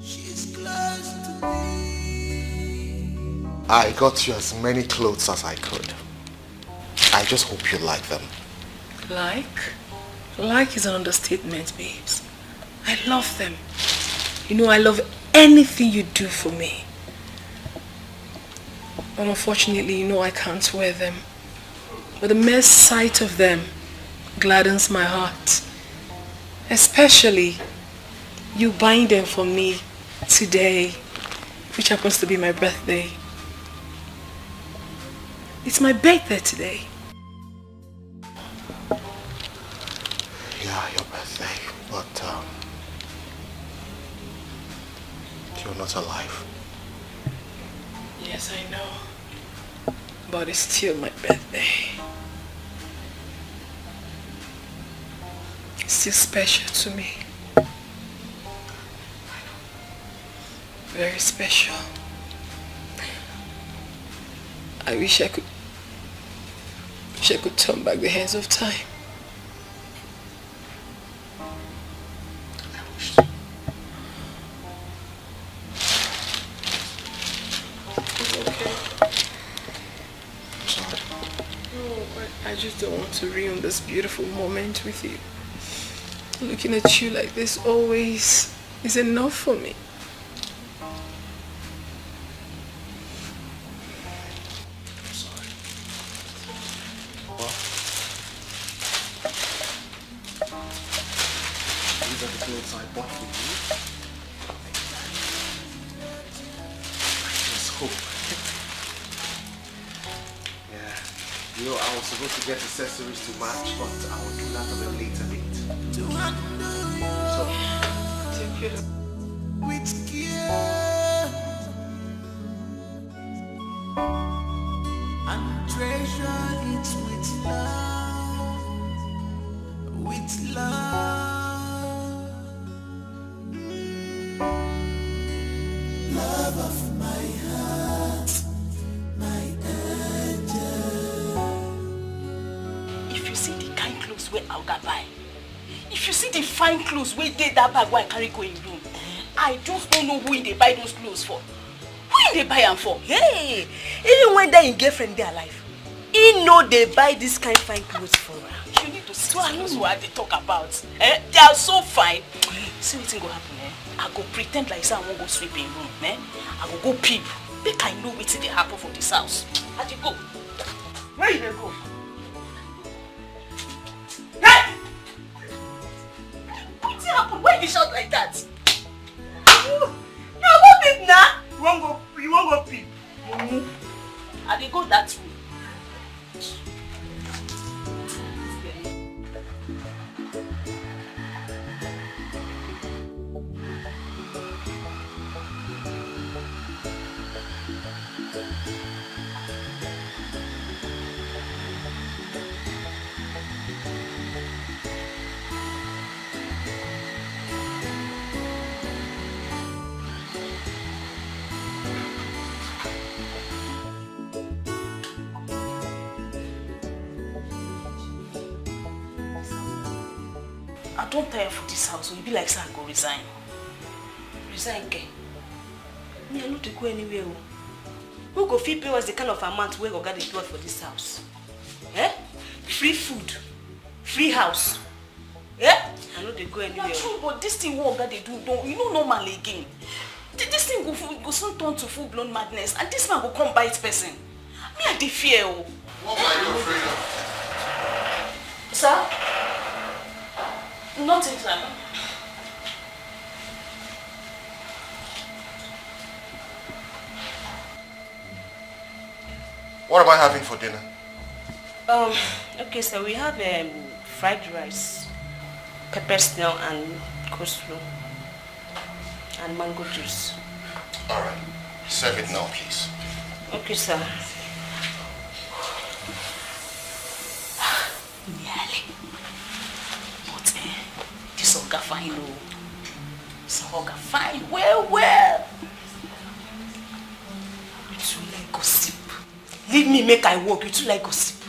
She's close to me. I got you as many clothes as I could. I just hope you like them. Like? Like is an understatement, babes. I love them. You know, I love anything you do for me. But unfortunately, you know I can't wear them. But the mere sight of them gladdens my heart. Especially you buying them for me today, which happens to be my birthday. It's my birthday today. Yeah, your birthday, but you're not alive. Yes, I know. But it's still my birthday. It's still special to me. Very special. I wish I could turn back the hands of time. I just don't want to ruin this beautiful moment with you. Looking at you like this always is enough for me. I'm sorry. Well, these are the clothes I bought for you. Let's hope. You know, I was supposed to get accessories to match, but I will do that on a later date. So, take it with care and treasure it with love, with love. Love of my heart, my where I'll get by. If you see the fine clothes where they that bag where I carry go in room, I just don't know who they buy those clothes for. Who they buy them for? Hey, even when they in girlfriend they alive, he know they buy this kind of fine clothes for her. You need to see what they talk about. They are so fine. See what will happen. I go pretend like I won't go sweep in room. I go go peep. Make I know what they happen for this house. How do you go? Where you they go? Why you shout like that? No, go peep now. You won't go peep. I dey go that way. I don't tire for this house, so you be like, sir, I go resign. Resign, okay? Me, I not to go anywhere. Who go feed pay us the kind of amount where go get the plot for this house? Eh? Free food, free house. Yeah? I know they go anywhere. Not true, but this thing what they do, don't you know normal again. This thing go soon turn to full-blown madness, and this man will come bite person. Me, I dey fear. What are you afraid of? Sir? Nothing, sir. What am I having for dinner? Okay, so we have fried rice, pepper snail and coleslaw, and mango juice. All right. Serve it now, please. Okay, sir. This Oga fine, oh. This Oga fine, well. You too like gossip. Leave me make I work, you too like gossip.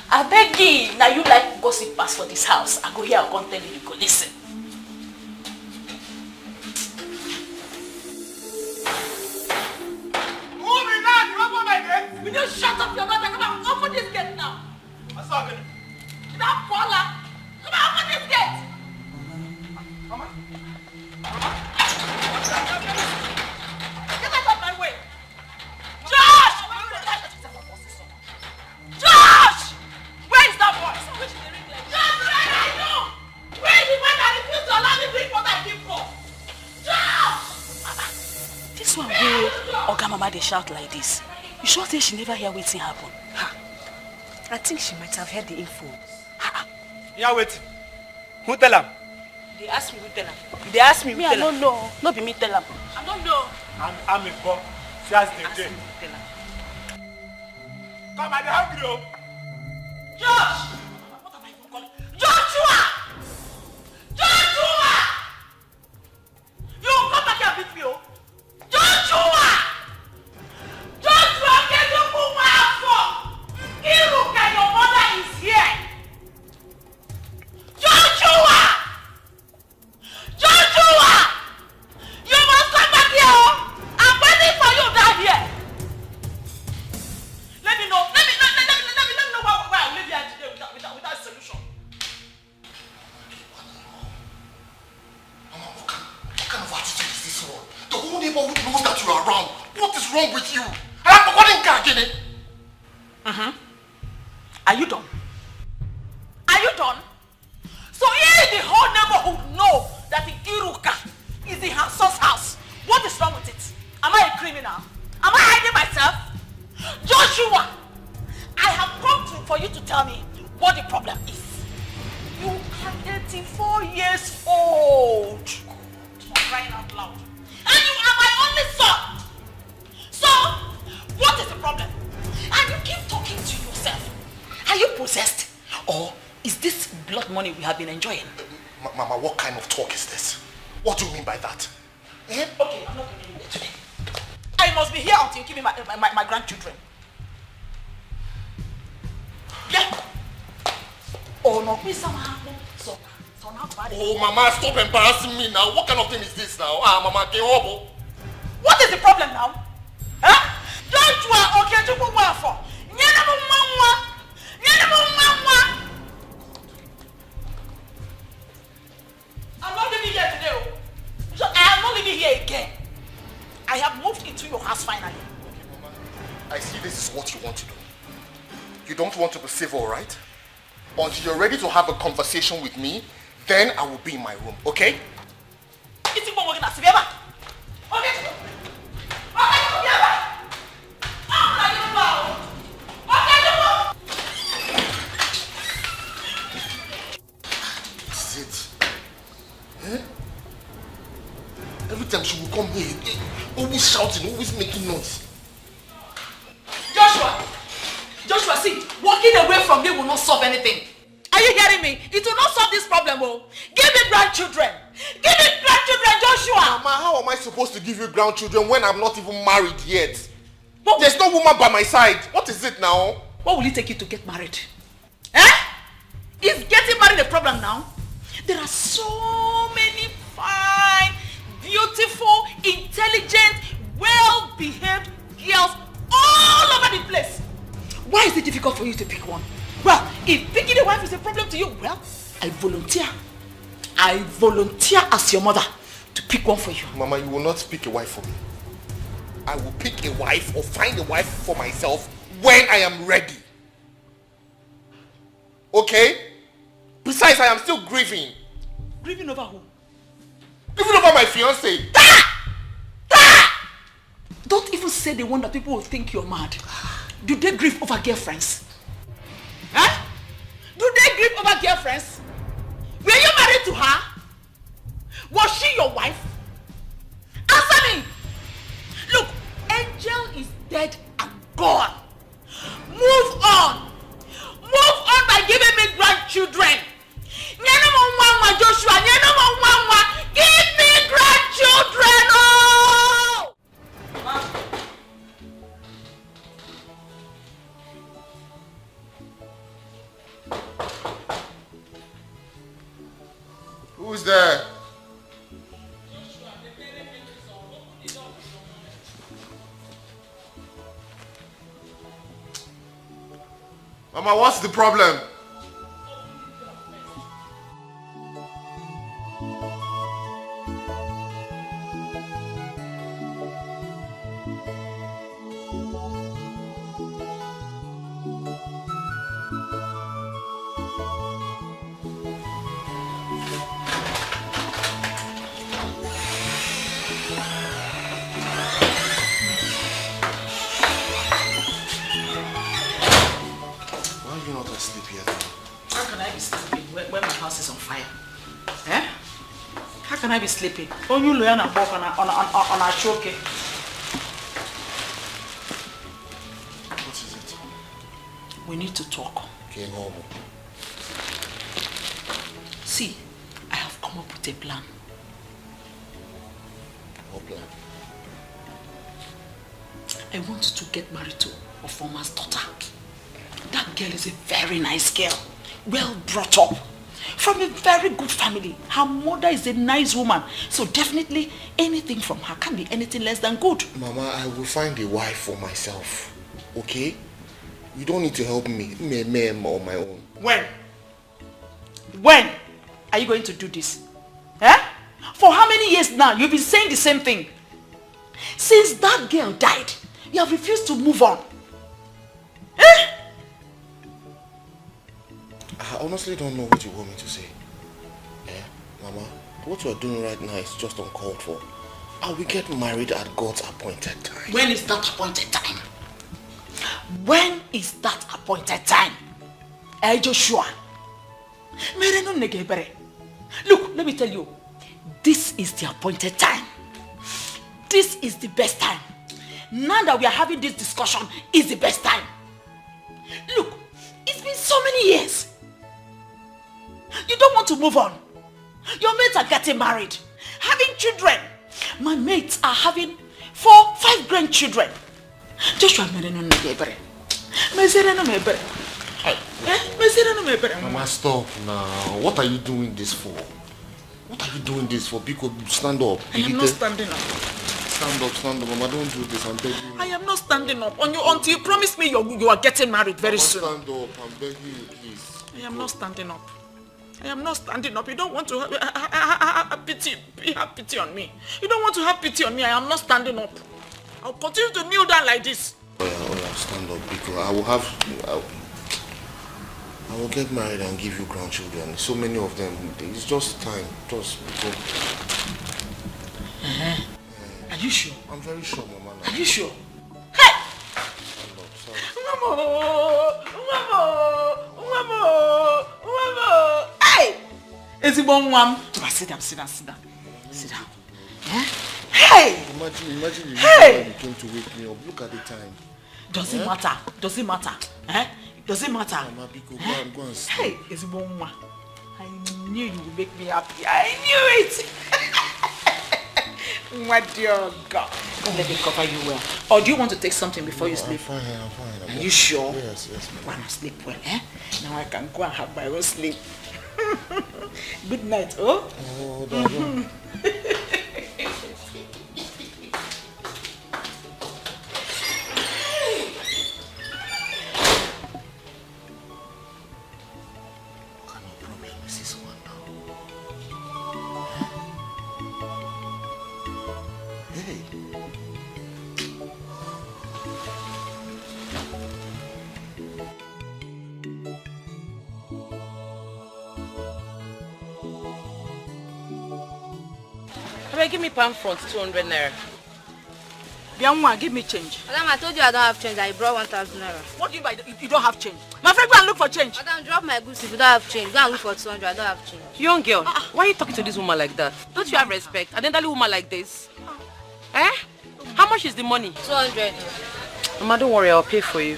I beg you, now you like gossip pass for this house. I go here, I'll come tell you, you go listen. Move it now, you open my gate. Will you shut up your mouth and come and open this gate now? What's happening? That Paula. Come on, open this gate! Mama? Get out of my way! Josh! Josh! Where is that boy? Josh, where are you? Where is the man that refused to allow me to drink what I came for? Josh! Mama, this one where Oga Mama they shout like this. You sure say she never hear wetin happen? I think she might have heard the info. Yeah, wait. Who tell him? They asked me who tell him. They asked me who tell him. I don't know. No be me tell him. I don't know. I'm in for. She has the day. Come on, they're hungry. Josh! What am I even calling? Joshua! Joshua! You come back here and beat me, oh? Joshua! Joshua, get your this one? The whole neighborhood knows that you are around. What is wrong with you? I'm forgetting Kagene. Are you done? Are you done? So if the whole neighborhood know that the Iruka is in her son's house, what is wrong with it? Am I a criminal? Am I hiding myself? Joshua, I have come for you to tell me what the problem is. You are 84 years old. I'm crying out loud. And you are my only son. So, what is the problem? And you keep talking to yourself. Are you possessed? Or is this blood money we have been enjoying? Mama, what kind of talk is this? What do you mean by that? Okay, I'm not going to do it today. I must be here until you give me my grandchildren. Yeah. Oh no, please somehow. Oh, Mama, stop embarrassing me now. What kind of thing is this now? Mama, get horrible. What is the problem now? Huh? Joshua, okay, to go well for. I'm not living here today. So I am not living here again. I have moved into your house finally. Mama, I see this is what you want to do. You don't want to be civil, right? Until you're ready to have a conversation with me, then I will be in my room, okay? Etiko, okay? This is it. Eh? Every time she will come here, always shouting, always making noise. Joshua, see, walking away from me will not solve anything. Are you hearing me? It will not solve this problem, oh. Give me grandchildren. Give me grandchildren, Joshua. Mama, how am I supposed to give you grandchildren when I'm not even married yet? There's no woman by my side. What is it now? What will it take you to get married? Eh? Is getting married a problem now? There are so many fine, beautiful, intelligent, well-behaved girls all over the place. Why is it difficult for you to pick one? Well, if picking a wife is a problem to you, well, I volunteer as your mother to pick one for you. Mama, you will not pick a wife for me. I will pick a wife or find a wife for myself when I am ready. Okay? Besides, I am still grieving. Grieving over who? Grieving over my fiancé. Don't even say the one that people will think you're mad. Do they grieve over girlfriends? Huh? Do they grieve over girlfriends? Were you married to her? Was she your wife? Answer me! Look, Angel is dead and gone. Move on! Move on by giving me grandchildren! Joshua, give me grandchildren! Oh! Who's there? Mama, what's the problem? Can I be sleeping? Oh, you learn a walk on a choke. What is it? We need to talk. Okay, normal. See, I have come up with a plan. What plan? I want to get married to a former's daughter. That girl is a very nice girl, well brought up. From a very good family. Her mother is a nice woman. So definitely anything from her can't be anything less than good. Mama, I will find a wife for myself. Okay? You don't need to help me on my own. When are you going to do this? Eh? For how many years now, you've been saying the same thing. Since that girl died, you have refused to move on. Eh? I honestly don't know what you want me to say. Mama, what you are doing right now is just uncalled for. I will get married at God's appointed time. When is that appointed time? When is that appointed time? Hey Joshua. Look, let me tell you. This is the appointed time. This is the best time. Now that we are having this discussion, is the best time. Look, it's been so many years. You don't want to move on. Your mates are getting married, having children. My mates are having 4-5 grandchildren. Joshua, Mama, stop now. What are you doing this for? What are you doing this for? Because stand up. I am not standing up. Stand up, Mama. Don't do this. I'm begging you. I am not standing up until you promise me you are getting married very soon. Stand up. I'm begging you, please. I am not standing up. I am not standing up. You don't want to have pity on me. You don't want to have pity on me. I am not standing up. I'll continue to kneel down like this. Oh yeah, stand up, because I will get married and give you grandchildren. So many of them. It's just time. Just go. Are you sure? I'm very sure, Mama. Are you sure? Hey! Mama! Hey! Is it one? Sit down. Sit down. Hey! Imagine you came to wake me up. Look at the time. Does it matter? Does it matter? Does it matter? Mama, go and sleep. Hey, is it one? I knew you would make me happy. I knew it. My dear God. Let me cover you well. Or do you want to take something before you sleep? I'm fine. Are you sure? Yes. Go and sleep well, eh? Now I can go and have my own sleep. Good night, oh? Oh, Give me palm front, 200 naira. Bianwa, give me change. Madam, I told you I don't have change. I brought 1,000 naira. What do you mean you don't have change? My friend, go and look for change. Madam, drop my goods if you don't have change. Go and look for 200. I don't have change. Young girl, why are you talking to this woman like that? Don't you have respect? An elderly woman like this? Eh? How much is the money? 200. Mama, don't worry, I'll pay for you.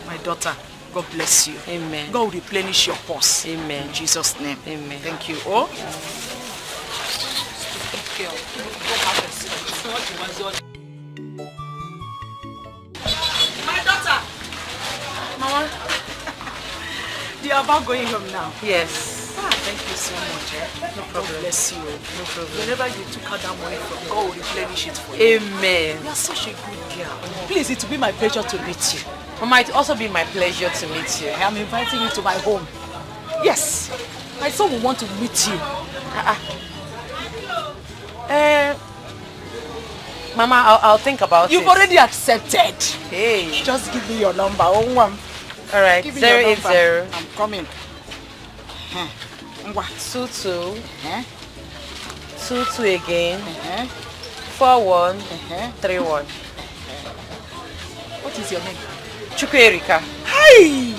My daughter, God bless you. Amen. God will replenish your purse. Amen. In Jesus' name. Amen. Thank you. Oh? My daughter! Mama? You are about going home now? Yes. Thank you so much. No problem. God bless you. No problem. Whenever you took out that money from God will replenish it for you. Amen. You are such a good girl. Please, it will be my pleasure to meet you. Mama, it will also be my pleasure to meet you. I am inviting you to my home. Yes. My son will want to meet you. Mama, I'll think about it. You've already accepted. Hey. Just give me your number. All right. Give me 080. your number. I'm coming. 22. 22 again. 4131. What is your name? Chukwuerika. Hi!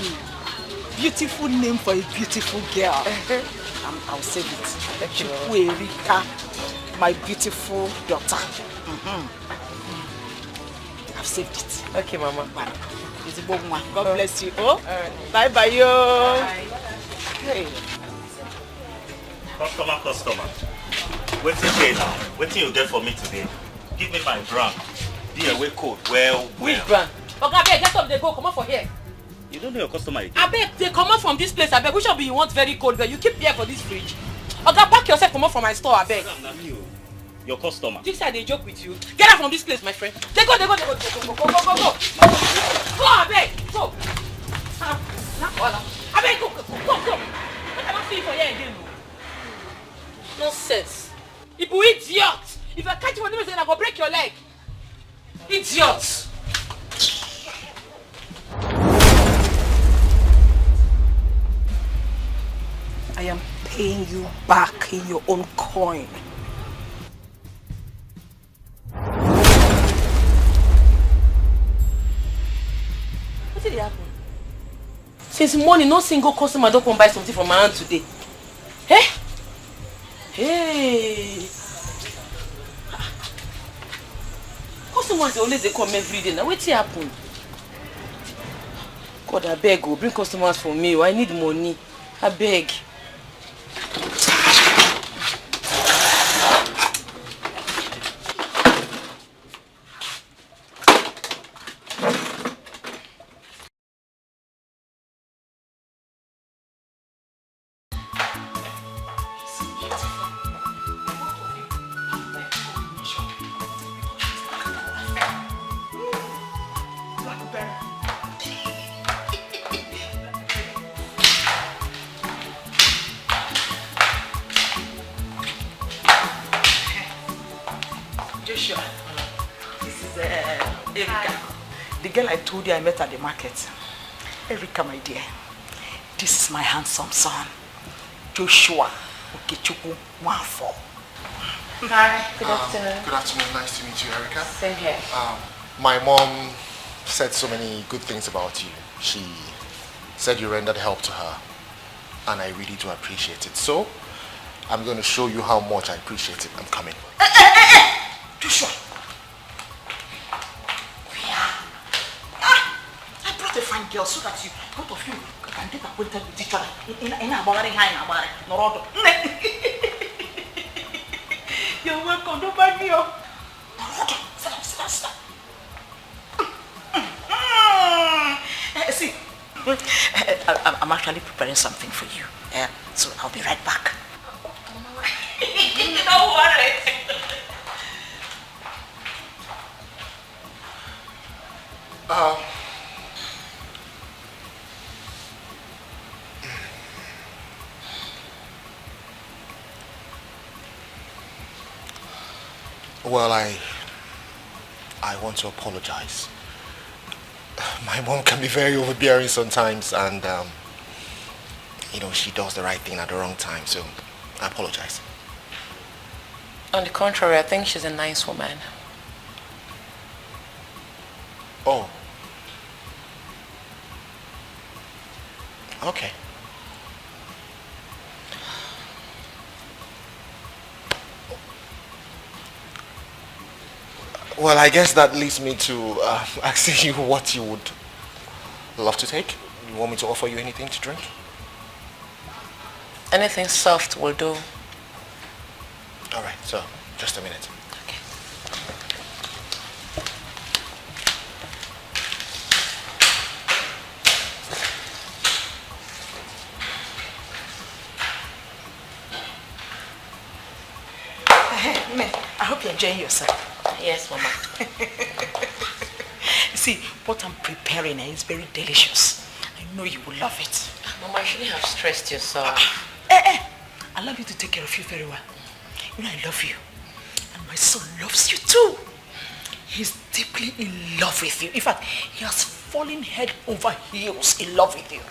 Beautiful name for a beautiful girl. I'll save it. Chukwuerika, my beautiful daughter. I've saved it. Okay, Mama. God bless you. Oh, bye, yo. Bye. Hey. Customer. Waiting here now. Waiting you get for me today. Give me my brand. The away code. Well. Which brand? Okay, get up. They go. Come on for here. You don't know your customer again. I beg, they come out from this place. I beg. Which one be you want very cold? But you keep here for this fridge. Okay, pack yourself. Come out from my store. I beg. Your customer. This side they joke with you. Get out from this place, my friend. They go. Go. Go, I beg. Go. I beg, go. I cannot see you for here again. Nonsense. You idiot! If I catch you on the message, I go break your leg. Idiot! I am paying you back in your own coin. What did happen? Since morning, no single customer don't come buy something from my hand today. Eh? Hey! Customers always they come every day. Now what's happen? God, I beg you, bring customers for me. I need money. I beg. I met at the market. Erika, my dear, this is my handsome son, Joshua Okechukwu Nwafọ. Hi, good afternoon. Good afternoon, nice to meet you, Erika. Same here. My mom said so many good things about you. She said you rendered help to her, and I really do appreciate it. So, I'm going to show you how much I appreciate it. I'm coming. Joshua! A fine girl so that you both of you can get acquainted with each other in a body high Norodo. You're welcome, don't mind me. Norodo, sit down. See, I'm actually preparing something for you. So I'll be right back. Don't worry. Well, I want to apologize. My mom can be very overbearing sometimes, and you know, she does the right thing at the wrong time, so I apologize. On the contrary, I think she's a nice woman. Oh. Okay. Well, I guess that leads me to asking you what you would love to take. You want me to offer you anything to drink? Anything soft will do. All right, so just a minute. I hope you're enjoying yourself. Yes, Mama. See, what I'm preparing is very delicious. I know you will love it. Mama, you shouldn't have stressed yourself. I love you to take care of you very well. You know I love you. And my son loves you too. He's deeply in love with you. In fact, he has fallen head over heels in love with you.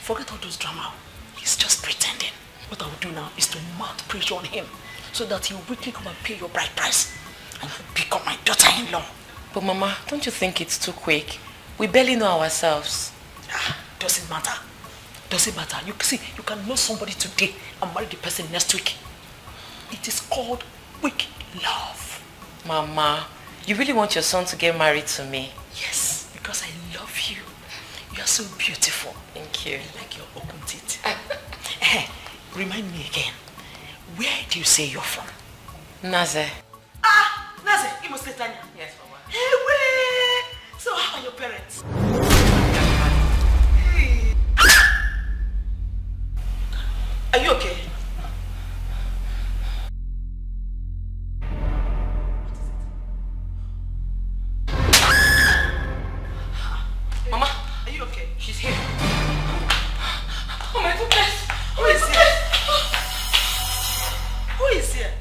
Forget all those drama. He's just pretending. What I will do now is to mount pressure on him so that he will quickly come and pay your bride price and become my daughter-in-law. But Mama, don't you think it's too quick? We barely know ourselves. Doesn't matter. Doesn't matter. You see, you can know somebody today and marry the person next week. It is called quick love. Mama, you really want your son to get married to me? Yes, because I love you. You are so beautiful. Thank you. Like your open teeth. Remind me again. Where do you say you're from? Naze. Naze, you must say Tanya. Yes, Mama. Hey, wait. So how are your parents? Are you okay? Mama, are you okay? She's here. Oh my goodness. Who is here? Who is here?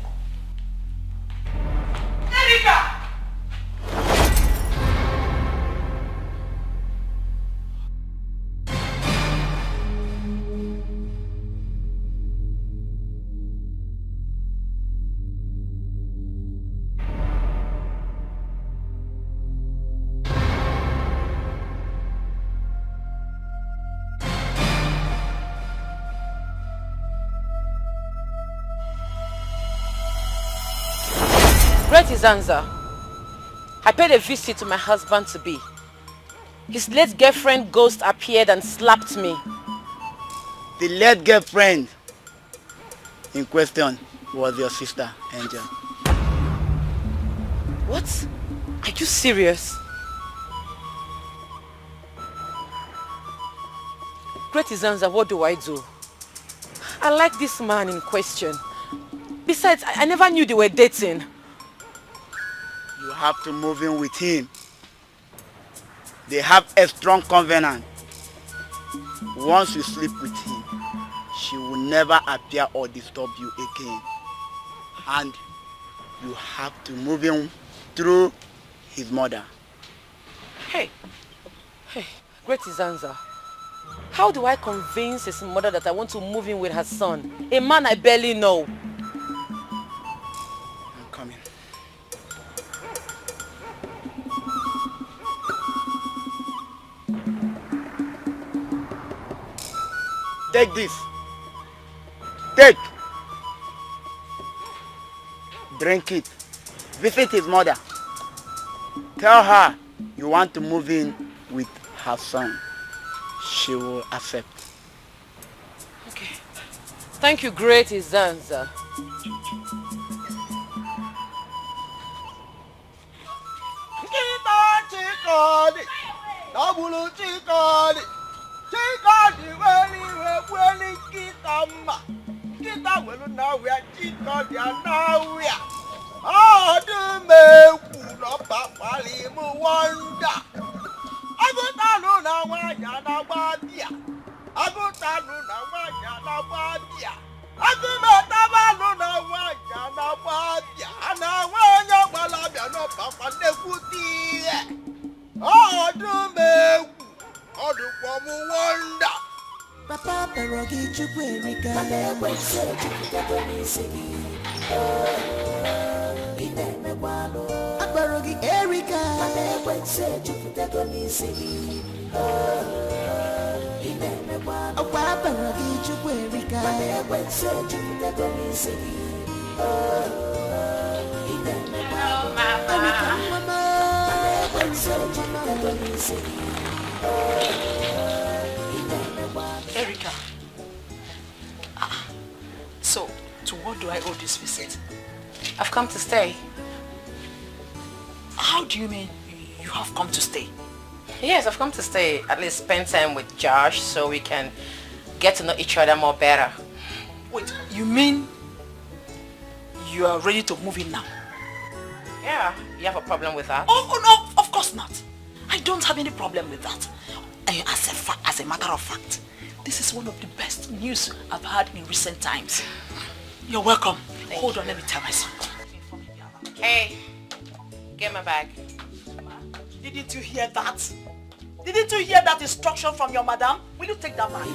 Great Izanza. I paid a visit to my husband-to-be. His late girlfriend ghost appeared and slapped me. The late girlfriend in question was your sister, Angel. What? Are you serious? Great Izanza, what do I do? I like this man in question. Besides, I never knew they were dating. You have to move in with him. They have a strong covenant. Once you sleep with him, she will never appear or disturb you again. And you have to move in through his mother. Hey, Great Izanza. How do I convince his mother that I want to move in with her son? A man I barely know. I'm coming. Take this. Take. Drink it. Visit his mother. Tell her you want to move in with her son. She will accept. Okay. Thank you, Great Izanza. Papa Perogi Chukwerika Perogi Erika Perogi Chukwerika Erika. So, to what do I owe this visit? I've come to stay. How do you mean you have come to stay? Yes, I've come to stay. At least spend time with Josh so we can get to know each other more better. Wait, you mean you are ready to move in now? Yeah, you have a problem with that? Oh no, of course not. I don't have any problem with that. As a matter of fact, this is one of the best news I've had in recent times. You're welcome. Hold on, let me tell my son. Hey, get my bag. Didn't you hear that? Didn't you hear that instruction from your madam? Will you take that bag?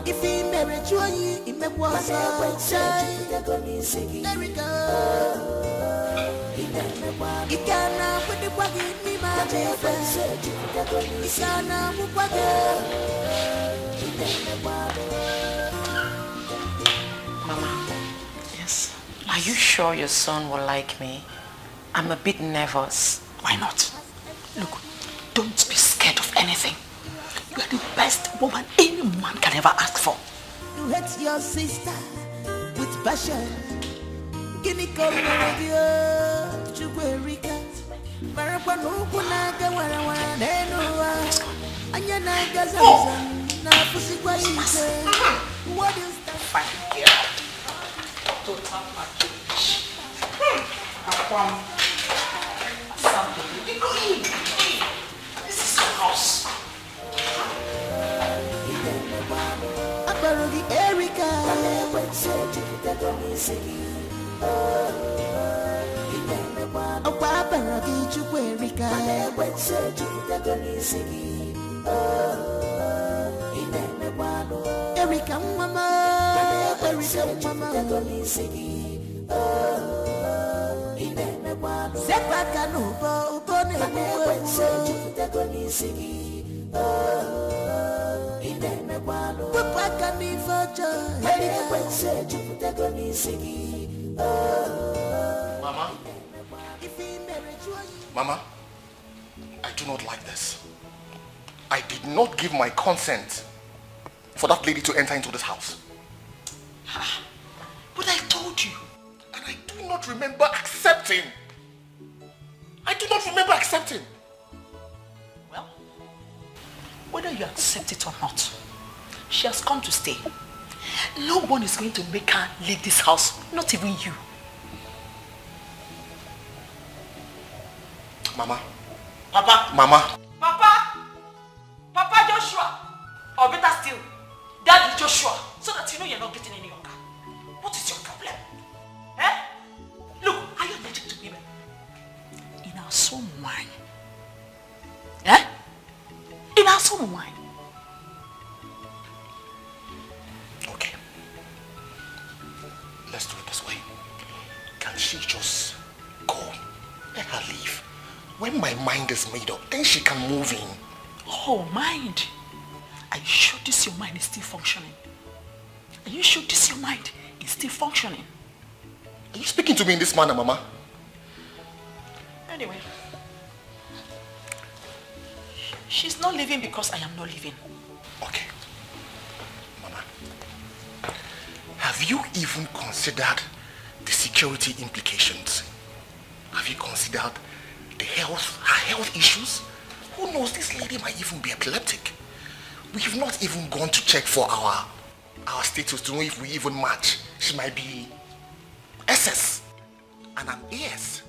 If he married you, he may was there we go. He can't put the bag in me, my baby. He can't put the Mama. Yes? Are you sure your son will like me? I'm a bit nervous. Why not? Look, don't be scared of anything. You are the best woman any man can ever ask for. You hate your sister with passion. Guinea corn radio, Chukwerica. Marapanukunaga warawanenua. Anyanaga zazan. Na pusikwa ise. What is that? Fine girl. Total package. Akwam. Something. This is your house. Perogi Erika Perogi Chukwerika Erika mama Erika mama Sepaka nubo ubone Mama? Mama, I do not like this. I did not give my consent for that lady to enter into this house. But I told you. And I do not remember accepting. I do not remember accepting. Well, whether you accept it or not, she has come to stay. No one is going to make her leave this house, not even you. Mama. Papa. Mama. Papa. Papa Joshua. Or better still, Daddy Joshua. So that you know you're not getting any younger. What is your problem? Eh? Look, are you allergic to women? In our soul wine. Eh? In our soul wine. Okay. Let's do it this way. Can she just go? Let her leave. When my mind is made up, then she can move in. Oh, mind. Are you sure this your mind is still functioning? Are you sure this your mind is still functioning? Are you speaking to me in this manner, Mama? Anyway. She's not leaving because I am not leaving. Okay. Mama. Have you even considered the security implications? Have you considered her health issues? Who knows, this lady might even be epileptic. We have not even gone to check for our status to know if we even match. She might be SS and I'm AS.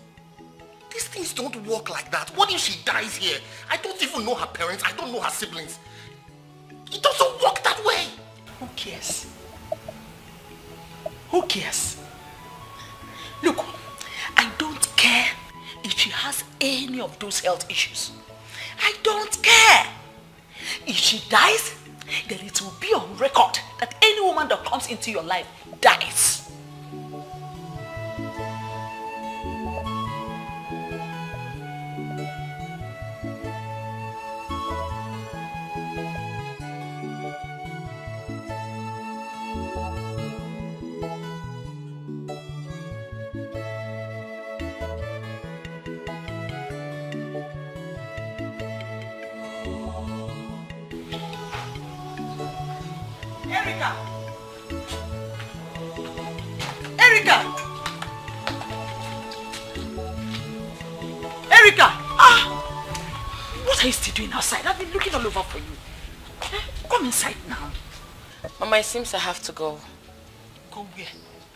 These things don't work like that. What if she dies here? I don't even know her parents. I don't know her siblings. It doesn't work that way. Who cares? Who cares? Look, I don't care if she has any of those health issues. I don't care. If she dies, then it will be on record that any woman that comes into your life dies. What are you still doing outside? I've been looking all over for you. Come inside now. Mama, it seems I have to go. Go where?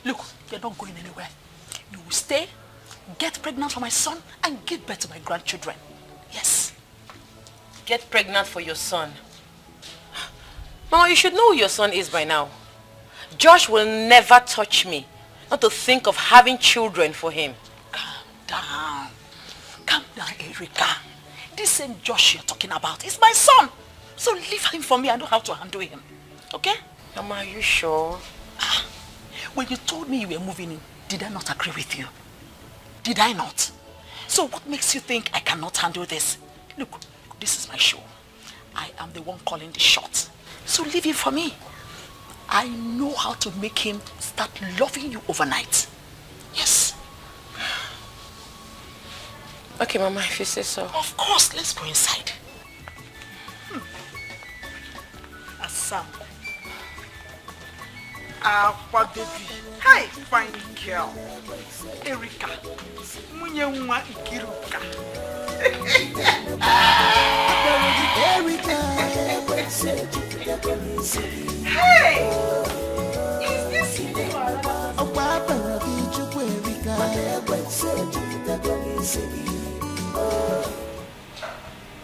Look, you're not going anywhere. You will stay, get pregnant for my son, and give birth to my grandchildren. Yes. Get pregnant for your son? Mama, you should know who your son is by now. Josh will never touch me. Not to think of having children for him. Calm down. Calm down, Erica. This same Josh you're talking about is my son. So leave him for me. I know how to handle him. Okay? Mama, are you sure? When you told me you were moving in, did I not agree with you? Did I not? So what makes you think I cannot handle this? Look, this is my show. I am the one calling the shots. So leave him for me. I know how to make him start loving you overnight. Yes. Okay, Mama, if you say so. Of course, let's go inside. Assam. Aqua baby. Hi, fine girl. Erica. Munye nwa Ikiruka. Hey! Is this you?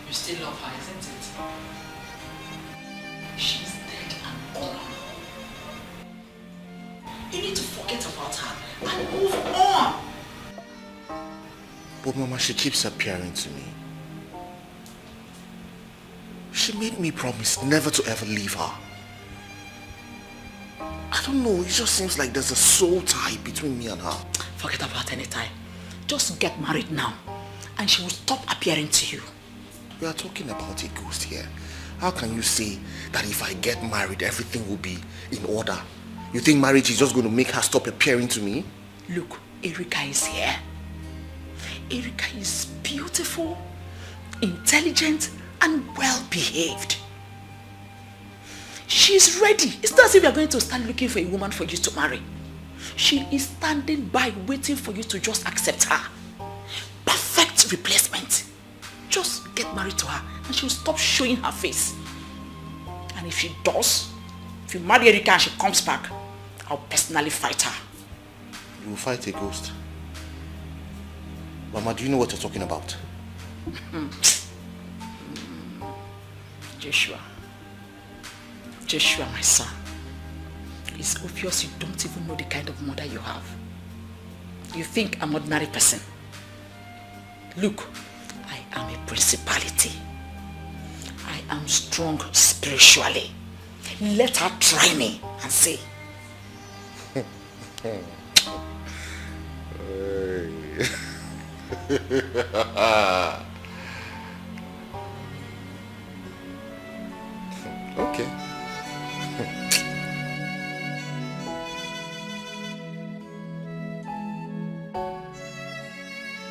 You still love her, isn't it? She's dead and gone. You need to forget about her and move on. But Mama, she keeps appearing to me. She made me promise never to ever leave her. I don't know, it just seems like there's a soul tie between me and her. Forget about any tie. Just get married now, and she will stop appearing to you. We are talking about a ghost here. How can you say that if I get married, everything will be in order? You think marriage is just going to make her stop appearing to me? Look, Erika is here. Erika is beautiful, intelligent, and well-behaved. She's ready. It's not as if you're going to stand looking for a woman for you to marry. She is standing by waiting for you to just accept her. Perfect replacement. Just get married to her and she'll stop showing her face. And if she does, if you marry Erika and she comes back, I'll personally fight her. You will fight a ghost? Mama, do you know what you're talking about? Joshua, my son. It's obvious you don't even know the kind of mother you have. You think I'm an ordinary person. Look, I am a principality. I am strong spiritually. Let her try me and see. Okay.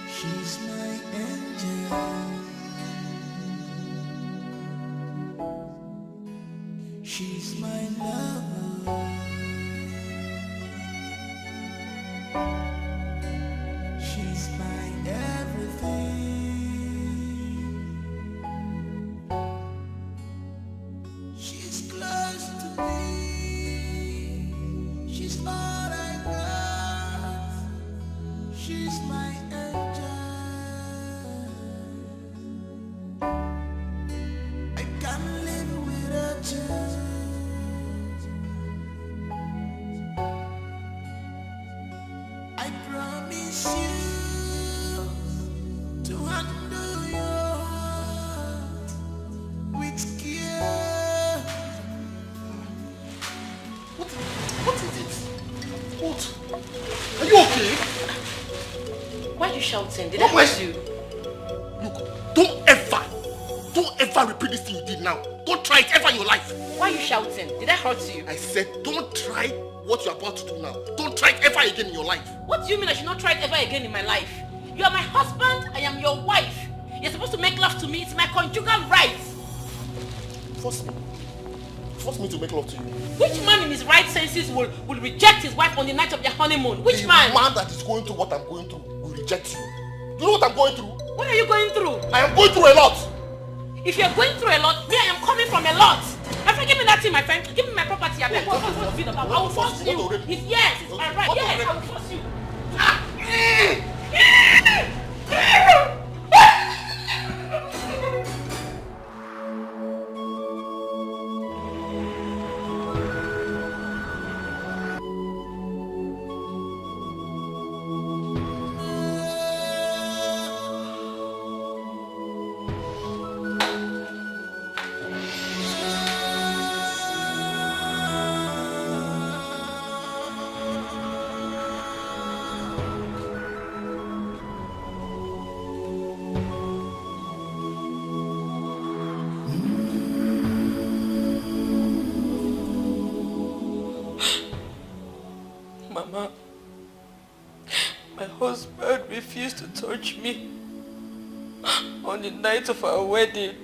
She's my angel. She's my lover. She's my everything. She's close to me. She's all I got. She's my angel. I can't live without you. I promise you to handle your heart with care. What is it? What? Are you okay? Why are you shouting? Did I hurt you? Look, don't ever repeat this thing you did now. Don't try it ever in your life. Why are you shouting? Did I hurt you? I said don't try what you're about to do now. Don't try it ever again in your life. What do you mean I should not try it ever again in my life? You are my husband, I am your wife. You're supposed to make love to me. It's my conjugal right. Force me to make love to you. Which man in his right senses will reject his wife on the night of their honeymoon? Which man? The man that is going through what I'm going through will reject you. Do you know what I'm going through? What are you going through? I am going through a lot. If you're going through a lot, me, I am coming from a lot. My friend, give me that thing, my friend. Give me my property. I will force you. Yes, it's my right. Yes, I will force you. Mama, my husband refused to touch me on the night of our wedding.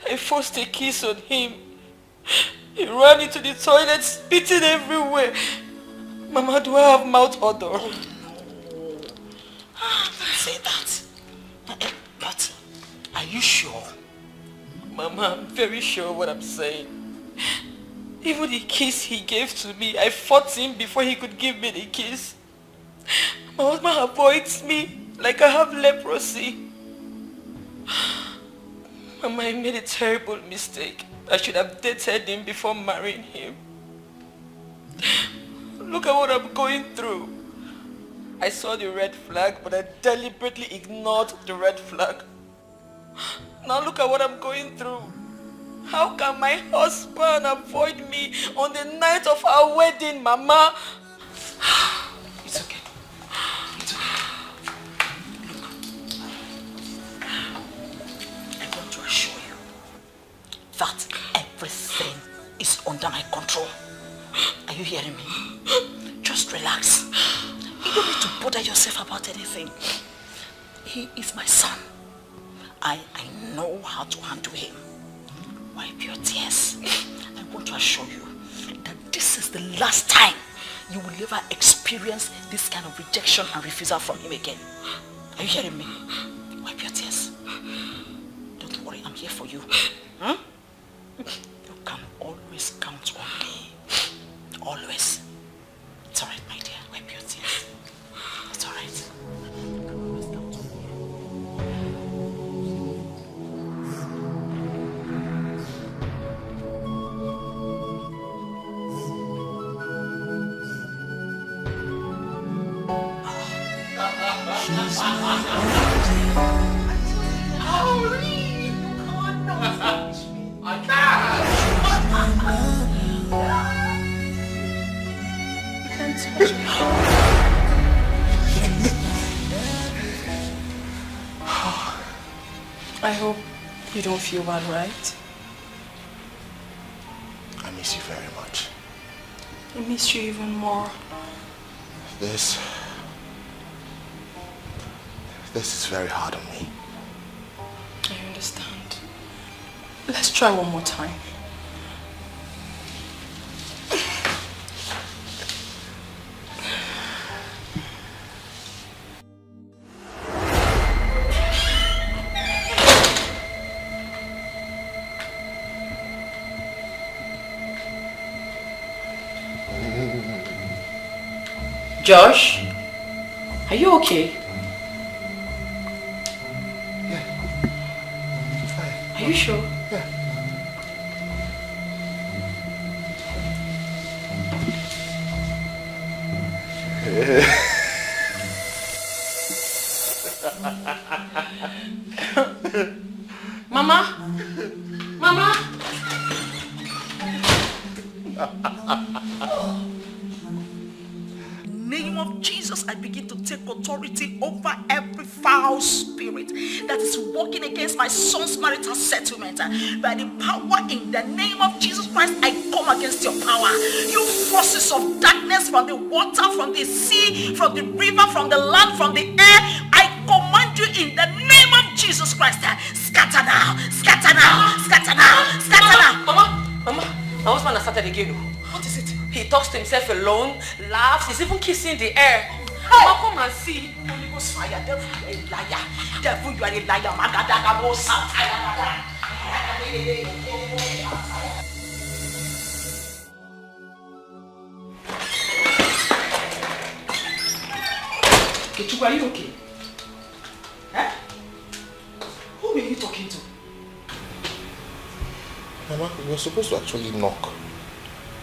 I forced a kiss on him. He ran into the toilet, spitting everywhere. Mama, do I have mouth odor? Don't say that. But are you sure? Mama, I'm very sure what I'm saying. Even the kiss he gave to me, I fought him before he could give me the kiss. My husband avoids me like I have leprosy. Mama, I made a terrible mistake. I should have dated him before marrying him. Look at what I'm going through. I saw the red flag, but I deliberately ignored the red flag. Now look at what I'm going through. How can my husband avoid me on the night of our wedding, Mama? It's okay. It's okay. hearing me? Just relax. You don't need to bother yourself about anything. He is my son. I know how to handle him. Wipe your tears. I want to assure you that this is the last time you will ever experience this kind of rejection and refusal from him again. Are you hearing me? Wipe your tears. Don't worry, I'm here for you. Huh? You can always count on me. Always. It's alright, my dear. Wipe your tears. It's alright. I hope you don't feel bad, right? I miss you very much. I miss you even more. This is very hard on me. I understand. Let's try one more time. Josh, are you okay? Yeah. Fine. Are you sure? Yeah. Mama? Mama? Name of Jesus, I begin to take authority over every foul spirit that is working against my son's marital settlement. By the power in the name of Jesus Christ, I come against your power. You forces of darkness from the water, from the sea, from the river, from the land, from the air, I command you in the name of Jesus Christ. Scatter now, scatter now, scatter now, scatter now. Mama, my husband has started again. What is it? He talks to himself alone, laughs, he's even kissing the air. Mama, come and see. Holy Ghost fire, devil, you are a liar. Devil, you are a liar. Kechuku, are you okay? Huh? Who were you talking to? Mama, you were supposed to actually knock.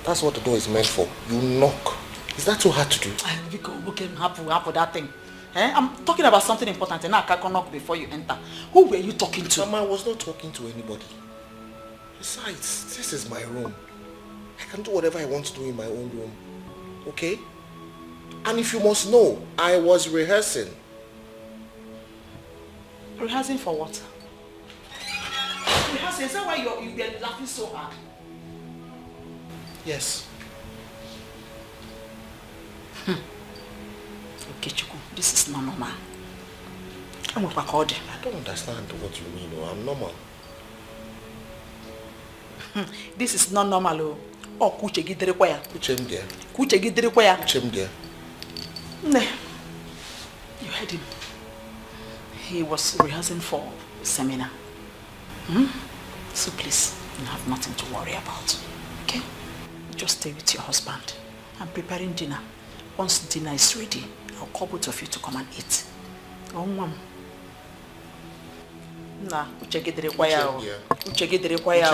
That's what the door is meant for. You knock. Is that so hard to do? Who can happen that thing? I'm talking about something important and I can't knock before you enter. Who were you talking to? Mama, I was not talking to anybody. Besides, this is my room. I can do whatever I want to do in my own room. Okay? And if you must know, I was rehearsing. Rehearsing for what? Rehearsing? Is that why you're laughing so hard? Yes. Okay, Chuku, this is not normal. I don't understand what you mean. I'm normal. This is not normal. Oh, kuche gidere kwaya. Kuchem there. Kuche gidere kwaya. Kuchem there. You heard him. He was rehearsing for a seminar. So please, you have nothing to worry about. Okay? Just stay with your husband. I'm preparing dinner. Once dinner is ready, I'll call both of you to come and eat. Oh, Mom. Nah, uchegedere kwaya. Uchegedere kwaya.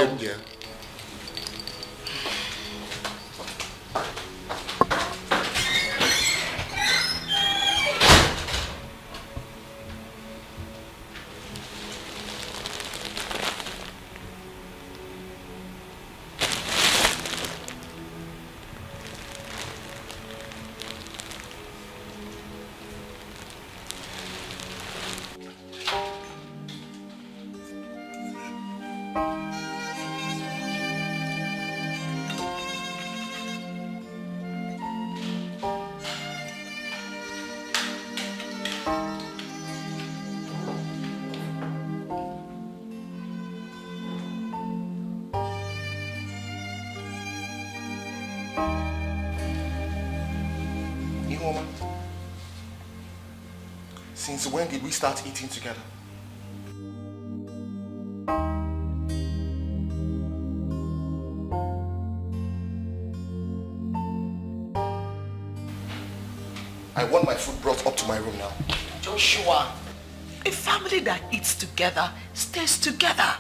Since when did we start eating together? I want my food brought up to my room now. Joshua, a family that eats together stays together.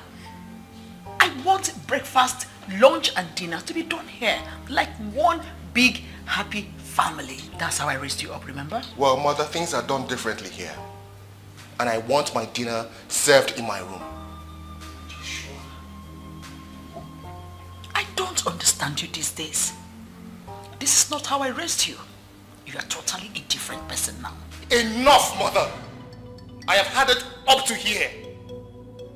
I want breakfast, lunch and dinner to be done here like one big happy family. That's how I raised you up, remember? Well, Mother, things are done differently here. And I want my dinner served in my room. I don't understand you these days. This is not how I raised you. You are totally a different person now. Enough, Mother! I have had it up to here.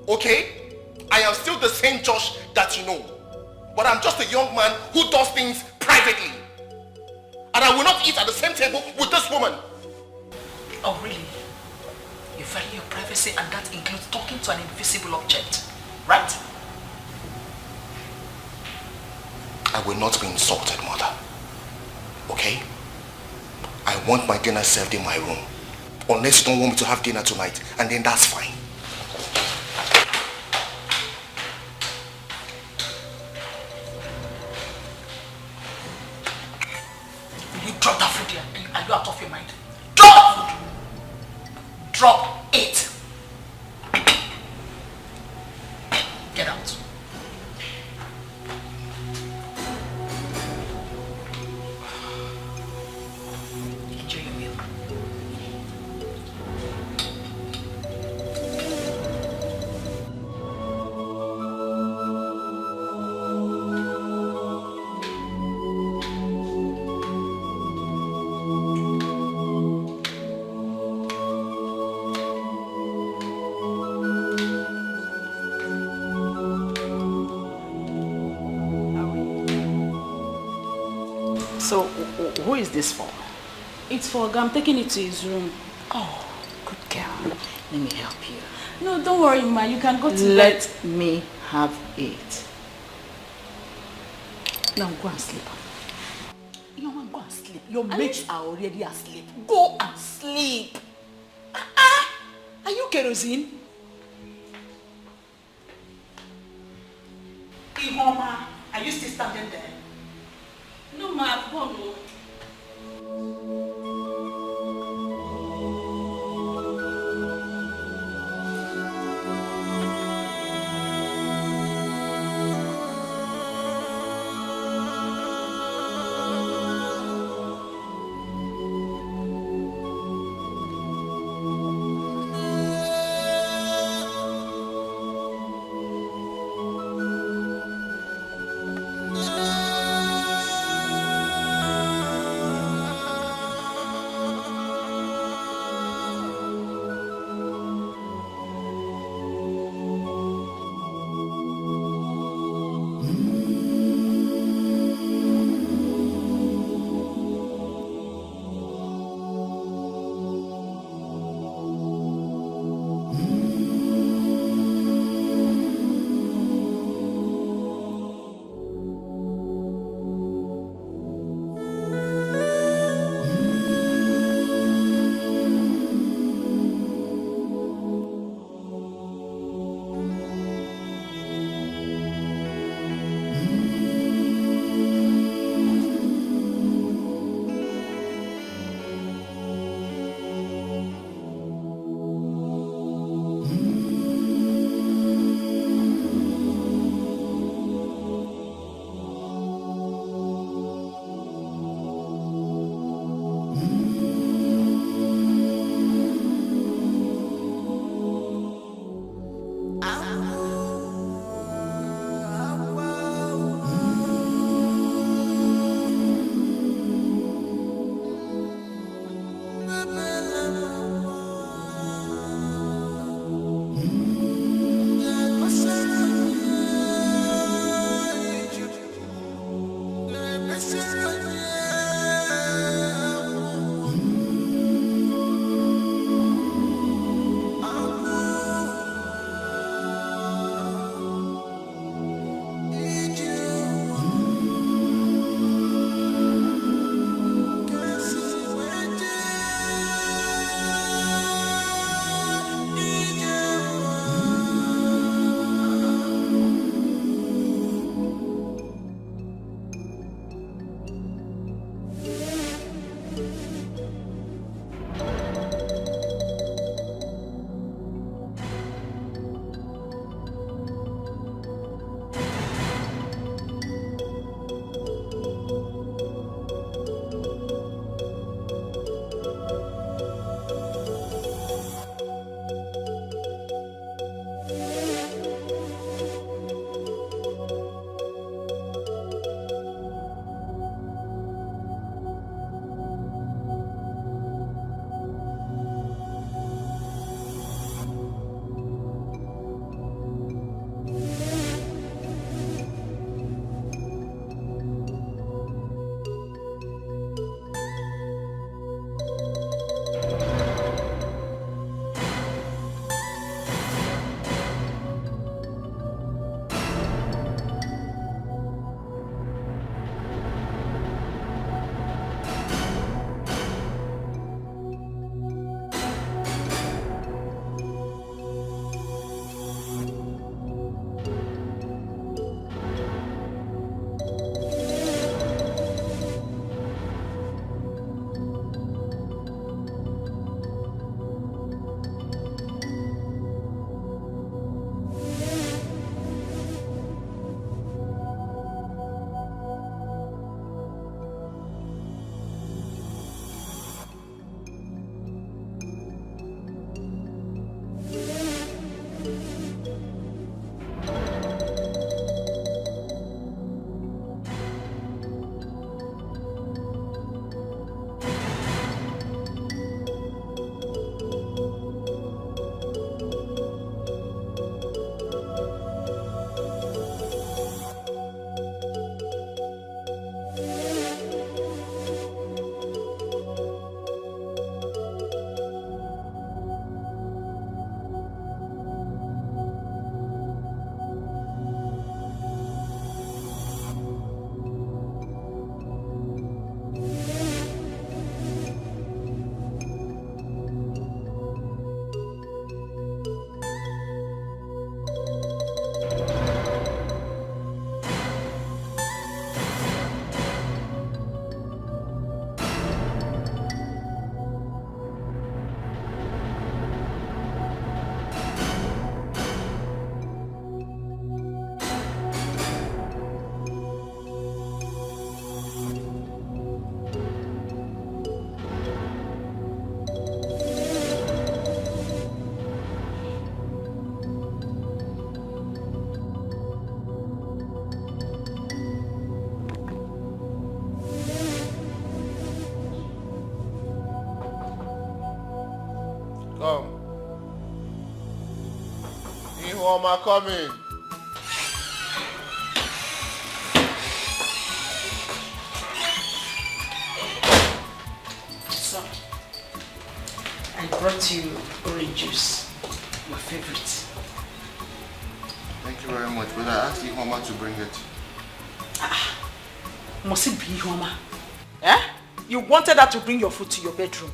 Okay? I am still the same Josh that you know. But I'm just a young man who does things privately. And I will not eat at the same table with this woman. Oh, really? You value your privacy and that includes talking to an invisible object, right? I will not be insulted, Mother. Okay? I want my dinner served in my room. Unless you don't want me to have dinner tonight, and then that's fine. Will you drop that food here? Are you out of your mind? Drop the food! Drop it! Get out. Enjoy your meal. So, who is this for? It's for Oga. I'm taking it to his room. Oh, good girl. Let me help you. No, don't worry, ma. You can go to bed. Let me have it. Now go and sleep. You want to go and sleep? Your mates are already asleep. Go and sleep. Are you kerosene? Ihoma, are you still standing there? No, ma. I've gone. No. Come. Ihoma coming. So, I brought you orange juice, your favorite. Thank you very much, but I asked Ihoma to bring it. Must it be Ihoma? Eh? You wanted her to bring your food to your bedroom.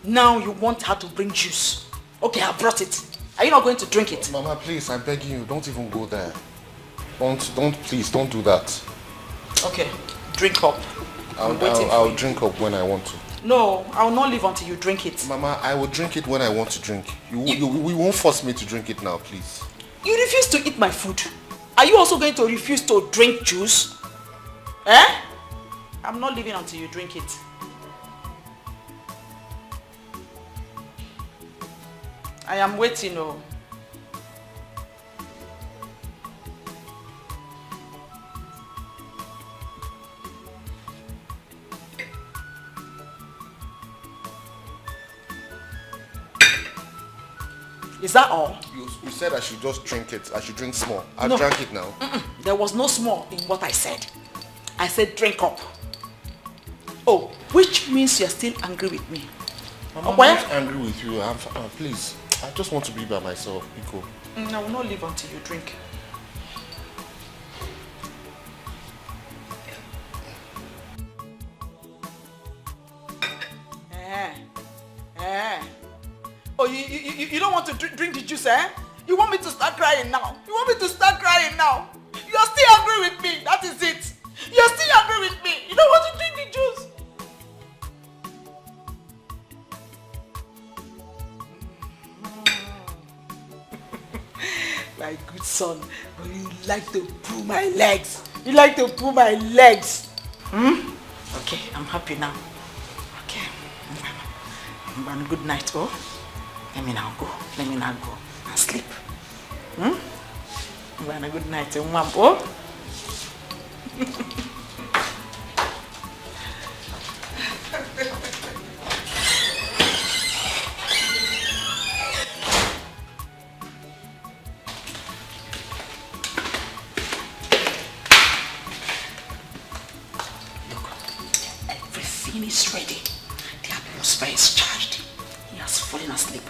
Now you want her to bring juice. Okay, I brought it. Are you not going to drink it? Mama, please, I'm begging you, don't even go there. Please, don't do that. Okay, drink up. I'll drink up when I want to. No, I will not leave until you drink it. Mama, I will drink it when I want to drink. You won't force me to drink it now, please. You refuse to eat my food. Are you also going to refuse to drink juice? Eh? I'm not leaving until you drink it. I am waiting, oh. Is that all? You said I should just drink it. I should drink small. I No. drank it now. There was no small in what I said. I said drink up. Oh, which means you're still angry with me. Mama, I'm not angry with you. Please, I just want to be by myself, Iko. I will not leave until you drink. Oh, you don't want to drink the juice, eh? You want me to start crying now? You want me to start crying now? You are still angry with me. That is it. You are still angry with me. You don't want to drink the juice. My good son, but you like to pull my legs. You like to pull my legs. Okay, I'm happy now. Okay. Good night, oh. Let me now go and sleep. Good night, oh. Everything is ready. The atmosphere is charged. He has fallen asleep.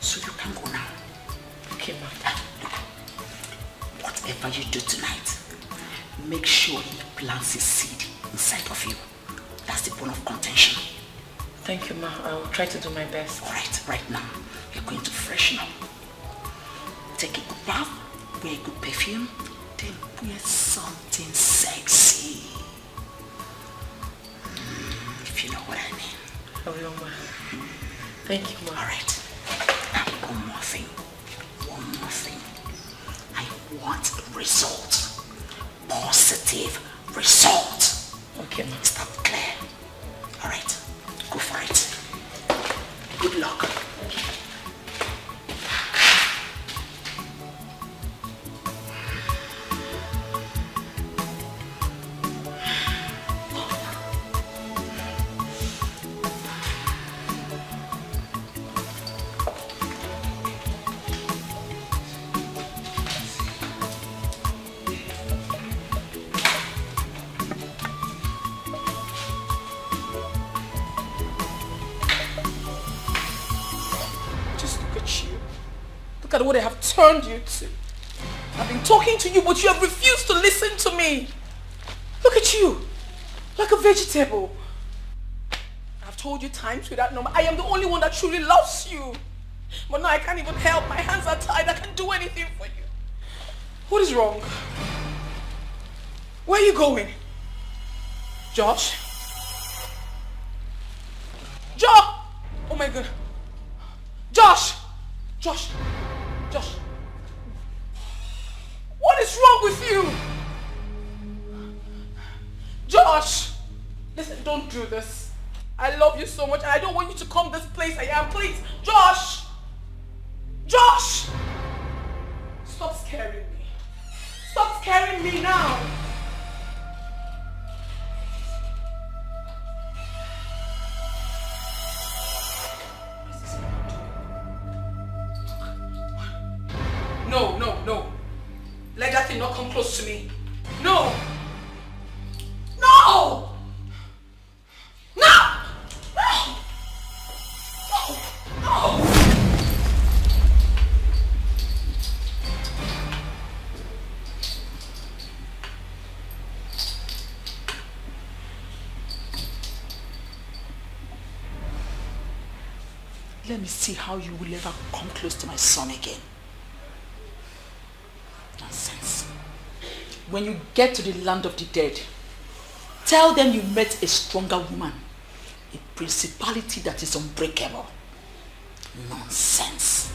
So you can go now. Okay, ma'am. Look, whatever you do tonight, make sure he plants his seed inside of you. That's the bone of contention. Thank you, ma. I'll try to do my best. Alright, right now, you're going to freshen up. Take a good bath, wear a good perfume, then wear something sexy. If you know what I mean. I will, ma. Thank you, ma. Alright. Now, one more thing. I want a result. Positive result. Okay, ma. Is that clear? Alright. Go for it. Good luck. Look at what I have turned you to. I've been talking to you, but you have refused to listen to me. Look at you, like a vegetable. I've told you times without number, I am the only one that truly loves you. But now I can't even help. My hands are tied. I can't do anything for you. What is wrong? Where are you going? Josh? Josh! Oh my God. Josh! Josh! Josh! What is wrong with you? Josh! Listen, don't do this. I love you so much and I don't want you to come this place I am. Please! Josh! Josh! Stop scaring me. Stop scaring me now. close to me. No! No! No! No! No! No! Let me see how you will ever come close to my son again. Nonsense. When you get to the land of the dead, tell them you met a stronger woman, a principality that is unbreakable. Nonsense.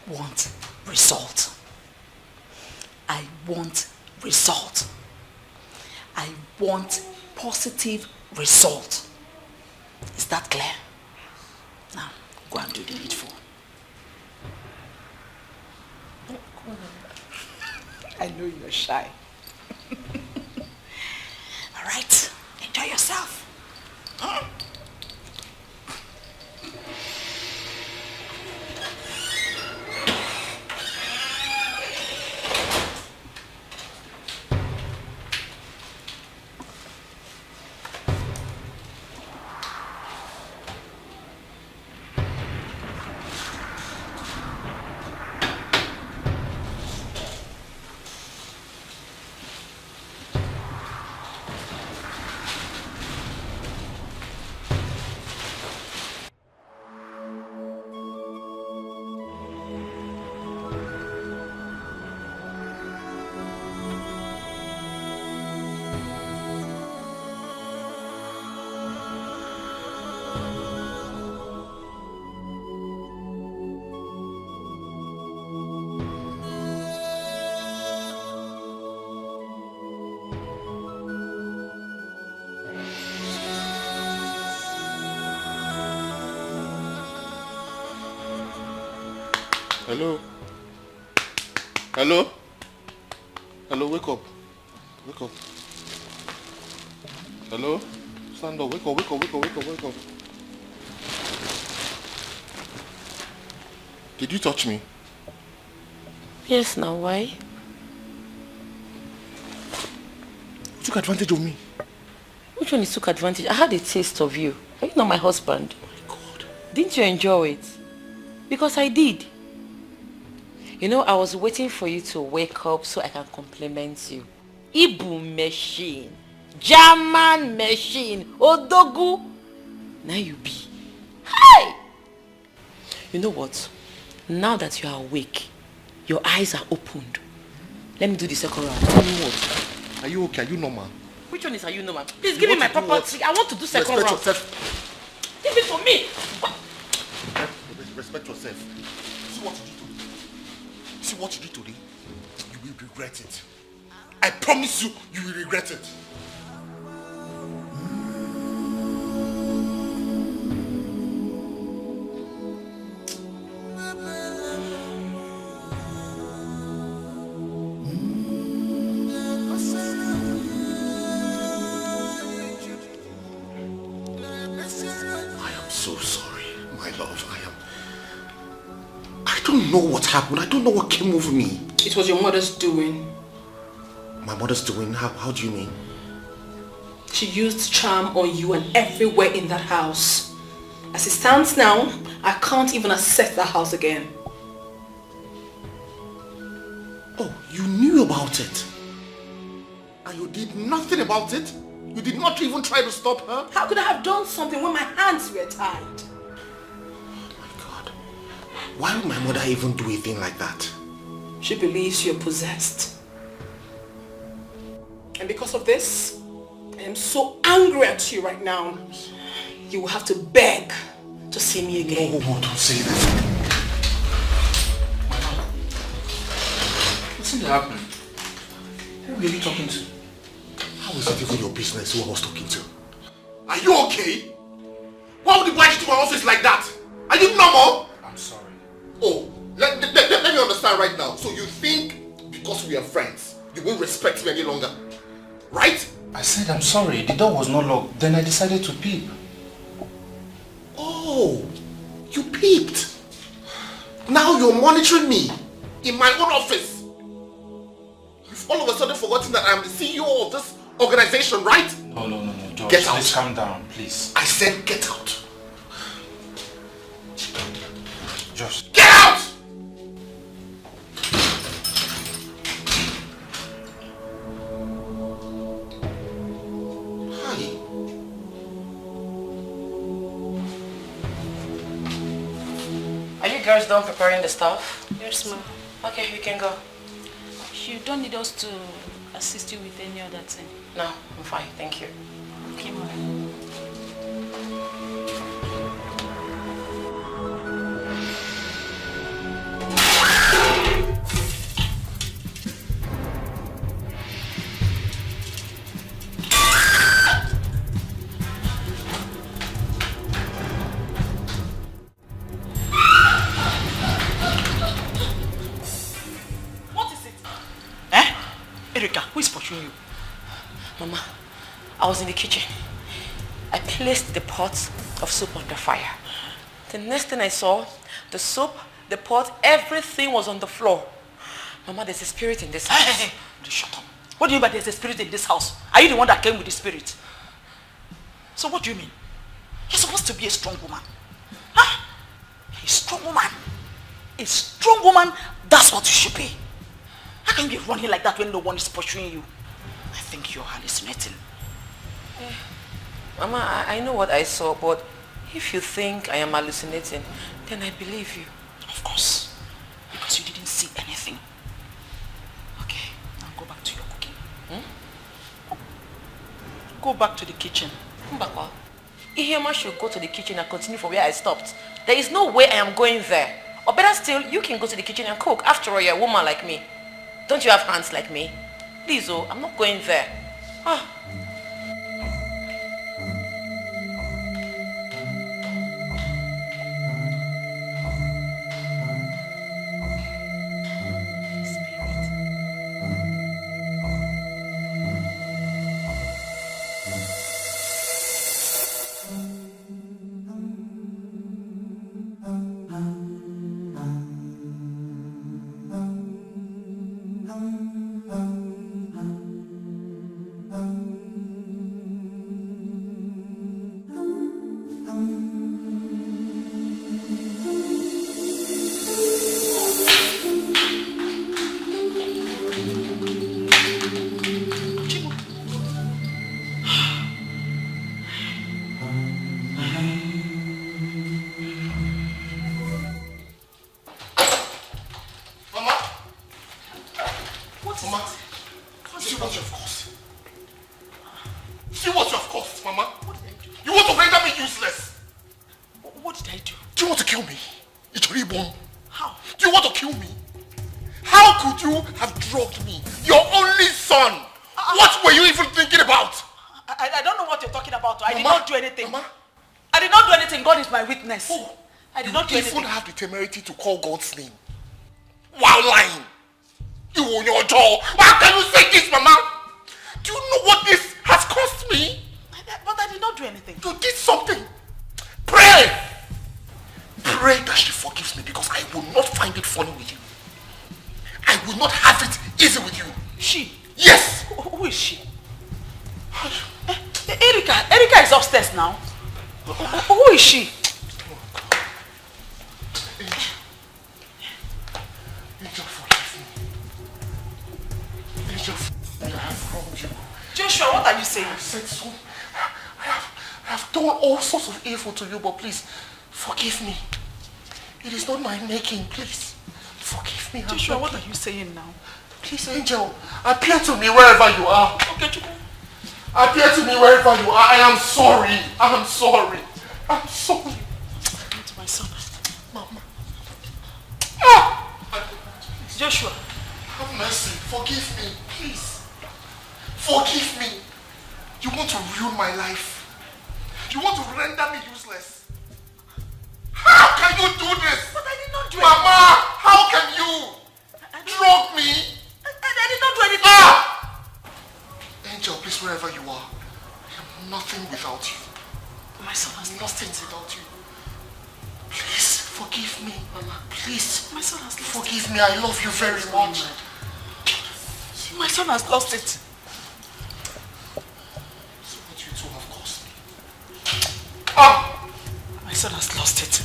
want result. I want result. I want positive result. Is that clear? Now, go and do the needful. I know you're shy. All right, enjoy yourself. Huh? Hello? Hello? Hello, wake up. Wake up. Hello? Stand up, wake up, wake up, wake up, wake up, wake up. Did you touch me? Yes, now why? You took advantage of me. Which one is took advantage? I had a taste of you. Are you not my husband? Oh my God. Didn't you enjoy it? Because I did. You know, I was waiting for you to wake up so I can compliment you. Ibu machine. German machine. Odogu. Now you be. Hi! You know what? Now that you are awake, your eyes are opened. Let me do the second round. Tell me what? Are you okay? Are you normal? Which one is are you normal? Please give me my property. I want to do second round. Respect yourself. Give it for me. Respect yourself. See what you did today. See what you did today. You will regret it. I promise you, you will regret it. I am so sorry, my don't know what happened. I don't know what came over me. It was your mother's doing. My mother's doing? How do you mean? She used charm on you and everywhere in that house. As it stands now, I can't even access that house again. Oh, you knew about it? And you did nothing about it? You did not even try to stop her? How could I have done something when my hands were tied? Why would my mother even do a thing like that? She believes you're possessed. And because of this, I am so angry at you right now. You will have to beg to see me again. No, don't say that. What's happening? Who are you talking to? How is it even your business who I was talking to? Are you okay? Why would you barge into my office like that? Are you normal? I'm sorry. Oh, let me understand right now. So you think because we are friends, you won't respect me any longer? Right? I said I'm sorry. The door was not locked. Then I decided to peep. Oh, you peeped. Now you're monitoring me in my own office. You've all of a sudden forgotten that I'm the CEO of this organization, right? No, George. Get out. Please calm down, please. I said get out. Just get out! Hi. Are you girls done preparing the stuff? Yes, ma'am. Okay, we can go. You don't need us to assist you with any other thing? No, I'm fine, thank you. Okay, ma'am. Who is pursuing you? Mama, I was in the kitchen. I placed the pot of soup on the fire. The next thing I saw, the soup, the pot, everything was on the floor. Mama, there's a spirit in this house. Hey, shut up. What do you mean by there's a spirit in this house? Are you the one that came with the spirit? So what do you mean? You're supposed to be a strong woman. Huh? A strong woman. A strong woman, that's what you should be. How can you be running like that when no one is pursuing you? I think you're hallucinating. Mama, I know what I saw, but if you think I am hallucinating, then I believe you. Of course. Because you didn't see anything. Okay, now go back to your cooking. Go back to the kitchen. Mbakwa, Ihema should go to the kitchen and continue from where I stopped. There is no way I am going there. Or better still, you can go to the kitchen and cook. After all, you're a woman like me. Don't you have hands like me? Please, oh, I'm not going there. Ah. Oh, I did not do anything. You even have the temerity to call God's name while lying. You on your jaw. How can you say this, Mama? Do you know what this has cost me? But I did not do anything. You did something. Pray. Pray that she forgives me because I will not find it funny upstairs now. Who is she? Angel, forgive me. Angel, I have wronged you. Joshua, what are you saying? I said so. I have done all sorts of evil to you, but please, forgive me. It is not my making, please. Forgive me. Joshua, what are you saying now? Please, Angel, appear to me wherever you are. Okay, Chukwu. Appear to me wherever you are. I am sorry. I am sorry. I'm sorry. To my son. Mama. Joshua. Have mercy. Forgive me, please. Forgive me. You want to ruin my life. You want to render me useless. How can you do this? But I did not do Mama, how can you drug me? I did not do anything. Angel, please, wherever you are, I am nothing without you. My son has lost it. Without you. Please, forgive me, Mama. Please. My son has lost forgive me. I love you very much. My son has lost it. So what you two have caused me. My son has lost it.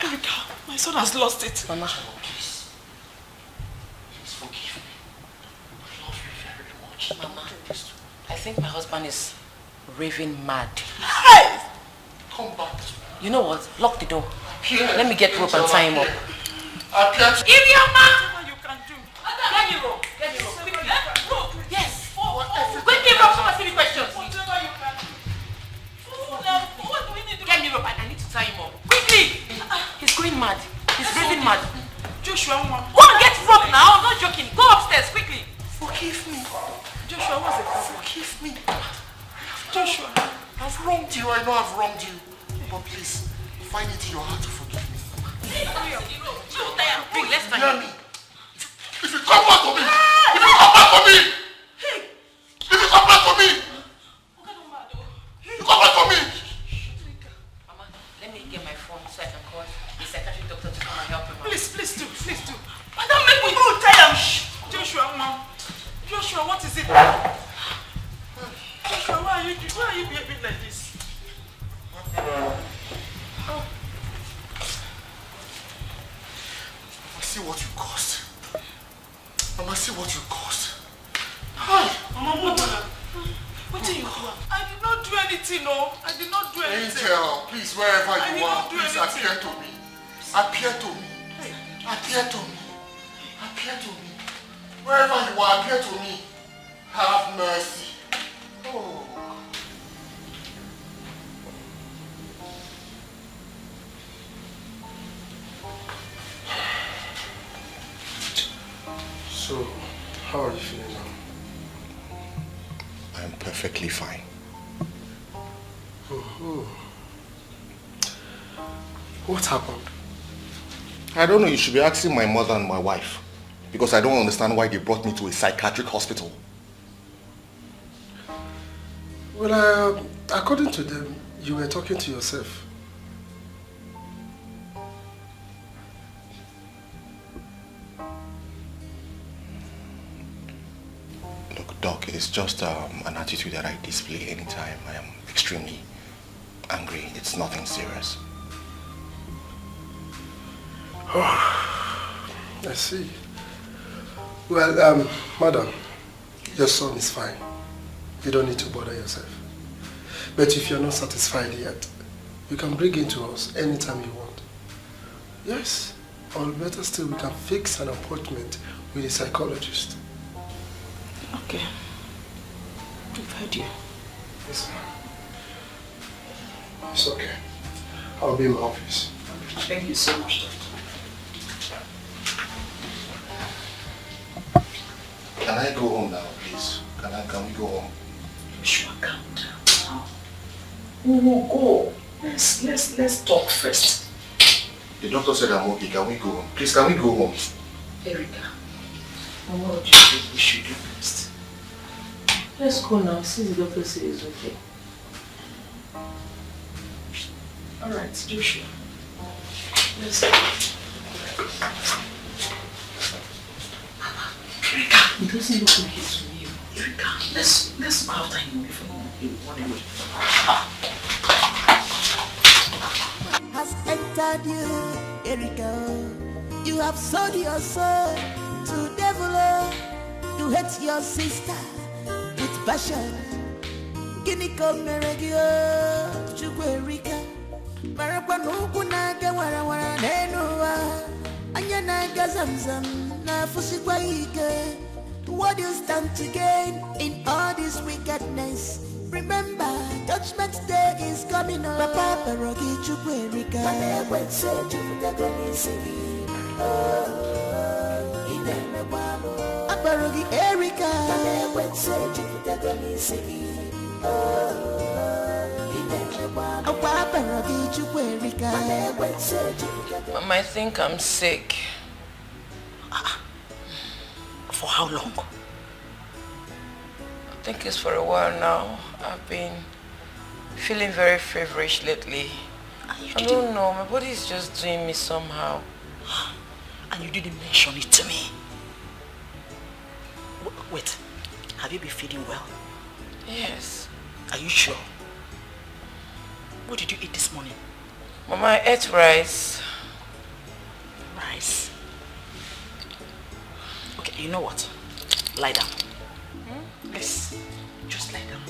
Erika, my son has lost it. Mama, please. Please forgive me. I love you very much. Mama, I think my husband is raving mad. Hey! Come back. You know what? Lock the door. Let me get rope and tie him up. Give your man! You can do. Get me rope. Get me rope. Quickly. Rope. Yes. Quickly, rope. Don't ask me questions. Whatever you can do. What do we need to do? Get me rope. I need to tie him up. Quickly. He's going mad. He's raving mad. Joshua, go and get rope now. I'm not joking. Go upstairs quickly. Forgive me. Joshua, what's the problem? Forgive me. Joshua, I've wronged you. I know I've wronged you. But please, find it in your heart to forgive me. Bring, let's tie him. If you come back to me! If you come back to me! If you come back to me! You come back to me! Mama, let me get my phone so I can call the psychiatric doctor to come and help him. please do. Madam, make me go tell him. Joshua, Mom. Joshua, what is it? Joshua, why are you behaving like this? See what you caused. Mama, see what you caused. Mama, what did you do? I did not do anything, no. I did not do anything. Angel, please, wherever you are, please appear to me. Appear to me. Appear to me. Appear to me. Wherever you are, appear to me. Have mercy. Oh. So, how are you feeling now? I am perfectly fine. What happened? I don't know, you should be asking my mother and my wife. Because I don't understand why they brought me to a psychiatric hospital. Well, according to them, you were talking to yourself. Look, Doc, it's just an attitude that I display anytime I am extremely angry. It's nothing serious. Oh, I see. Well, madam, your son is fine. You don't need to bother yourself. But if you're not satisfied yet, you can bring him to us anytime you want. Yes, or better still, we can fix an appointment with a psychologist. Okay. I've heard you. Yes, ma'am. It's okay. I'll be in my office. Thank you so much, Doctor. Can I go home now, please? Can we go home? Sure, calm down now. We will go. Let's talk first. The doctor said I'm okay. Can we go home? Please, can we go home? Erika, what do you think we should do next? Let's go now, since the doctor says it's okay. Alright, Joshua. Let's go. Erika, it doesn't look like it to me. Erika, let's go after him before you run away. Has entered you, Erika. You have sold your soul to devil. You hate your sister with passion. Kiniko meregio, chukwe Erika. Marapa nuku naga wara wara nenua. Anya naga zamzam na fusikwa ike. What you stand to gain in all this wickedness? Remember, Judgment Day is coming on. Papa Perogi chukwe Erika. Mane kwense chufuta kwenye sigi. Abarogi Erika. Mama, I think I'm sick. For how long? I think it's for a while now. I've been feeling very feverish lately. I don't know, my body is just doing me somehow. And you didn't mention it to me. Wait, have you been feeling well? Yes. Are you sure? What did you eat this morning? Mama, I ate rice. Rice? Okay, you know what? Lie down. Yes, just lie down.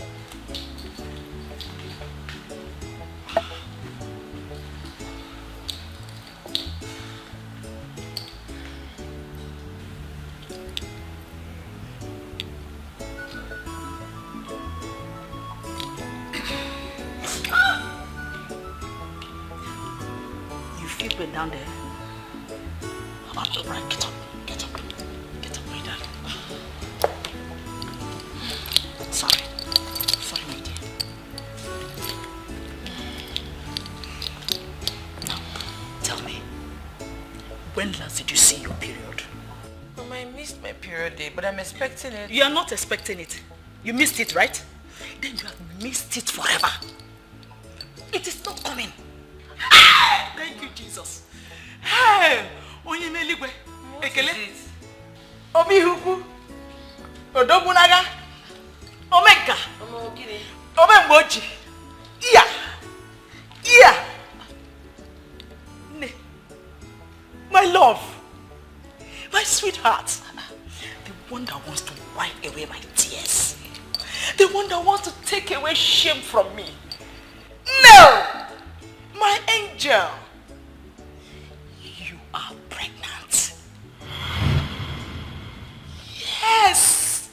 Down there. Oh, right, get up, my darling. Sorry, my dear. Now, tell me, when last did you see your period? Mama, I missed my period day, but I'm expecting it. You are not expecting it. You missed it, right? Then you have missed it forever. It is not coming. Thank you, Jesus. Hey, onye meligwe. Ekele. Obi huku. Odobunaga. Omega. Omegboji. Iya. My love. My sweetheart. The one that wants to wipe away my tears. The one that wants to take away shame from me. No! My angel. You are pregnant. Yes.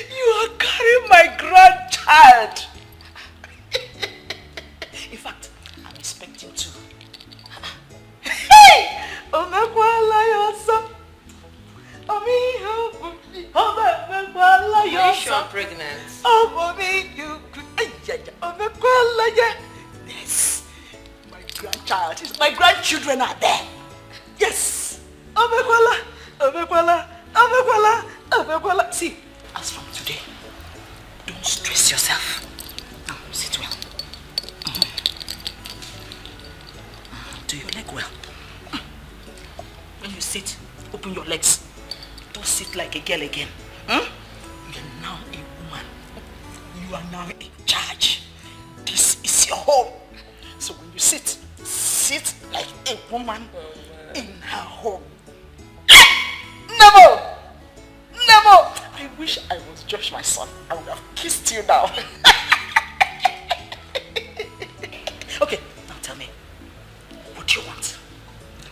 You are carrying my grandchild. In fact, I'm expecting two. Hey! Are you sure I'm pregnant? Oh, mommy, you. Yes. My grandchild. My grandchildren are there. Yes. See, as from today, don't stress yourself. Now, sit well. Do your leg well. When you sit, open your legs. Don't sit like a girl again. You are now a woman. You are now in charge. This is your home. So when you sit like a woman in her home. Never! I wish I was Josh, my son. I would have kissed you now. Okay, now tell me, what do you want?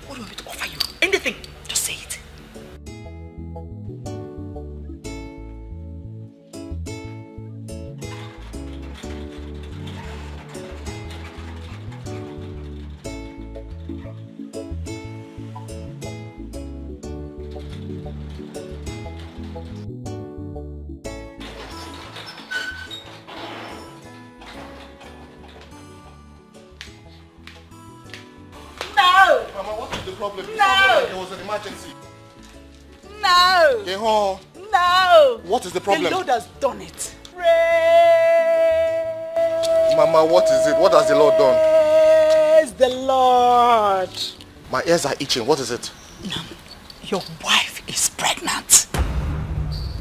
What do you want me to offer you? Anything, just say it. Problem. No. There was an emergency. No. Keho. No. What is the problem? The Lord has done it. Mama, what is it? What has the Lord done? Praise the Lord. My ears are itching. What is it? Your wife is pregnant.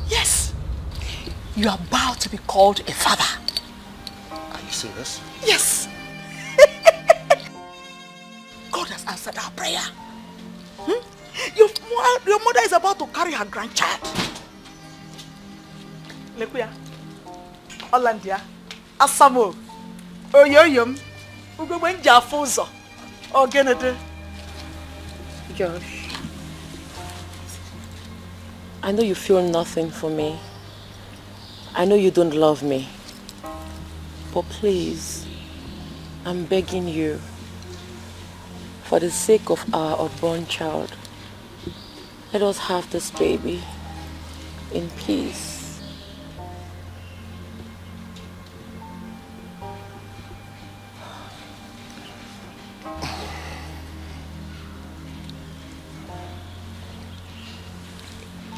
Yes. you are about to be called a father. Are you serious? Yes. God has answered our prayer. Your mother is about to carry her grandchild. Lekuya, Olandia, Asamo, Oyoyum, Ugowenja Fozo, Ogenede. Josh, I know you feel nothing for me. I know you don't love me. But please, I'm begging you, for the sake of our unborn child, let us have this baby in peace.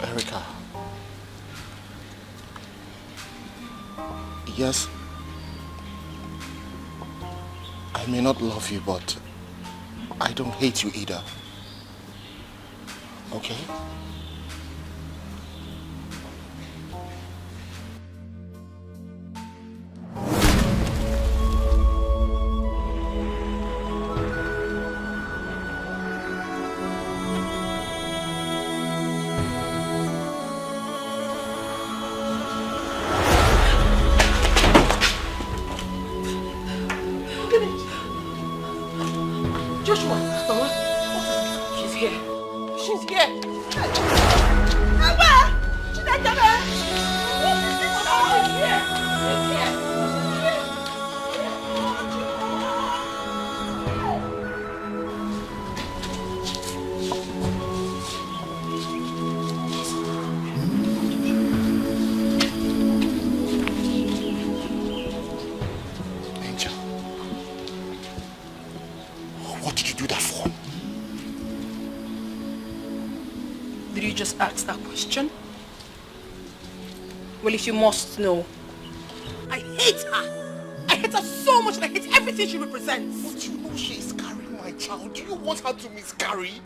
Erica. Yes, I may not love you, but I don't hate you either. Okay? Ask that question? Well, if you must know, I hate her. I hate her so much and I hate everything she represents. But you know she is carrying my child. Do you want her to miscarry?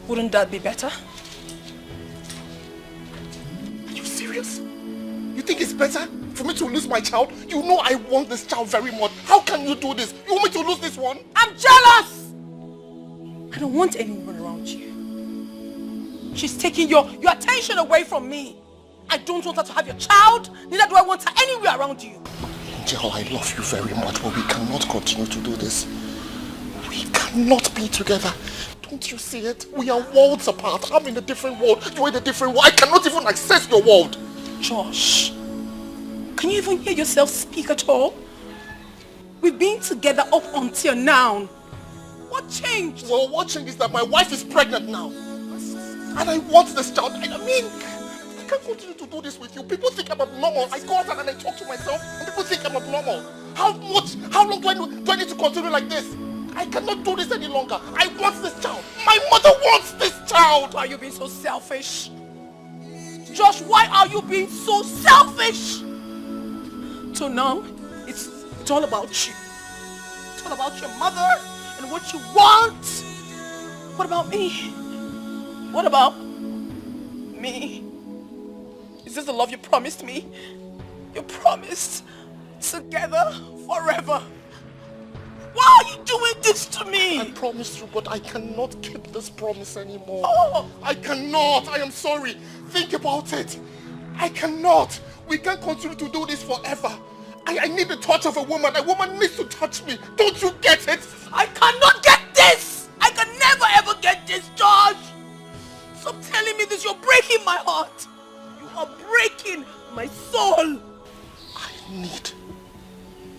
Wouldn't that be better? Are you serious? You think it's better for me to lose my child? You know I want this child very much. How can you do this? You want me to lose this one? I'm jealous! I don't want anyone around you. She's taking your attention away from me. I don't want her to have your child, neither do I want her anywhere around you. Angel, I love you very much, but we cannot continue to do this. We cannot be together. Don't you see it? We are worlds apart. I'm in a different world. You're in a different world. I cannot even access your world. Josh, can you even hear yourself speak at all? We've been together up until now. What changed? Well, what changed is that my wife is pregnant now. And I want this child. I mean, I can't continue to do this with you. People think I'm abnormal. I go out and I talk to myself and people think I'm abnormal. How long do I need to continue like this? I cannot do this any longer. I want this child. My mother wants this child. Why are you being so selfish? Josh, why are you being so selfish? So now, it's all about you. It's all about your mother and what you want. What about me? What about me? Is this the love you promised me? You promised together forever. Why are you doing this to me? I promised you, but I cannot keep this promise anymore. Oh. I cannot. I am sorry. Think about it. I cannot. We can't continue to do this forever. I need the touch of a woman. A woman needs to touch me. Don't you get it? I cannot get this. I can never ever get this, George. Stop telling me this. You're breaking my heart. You are breaking my soul. I need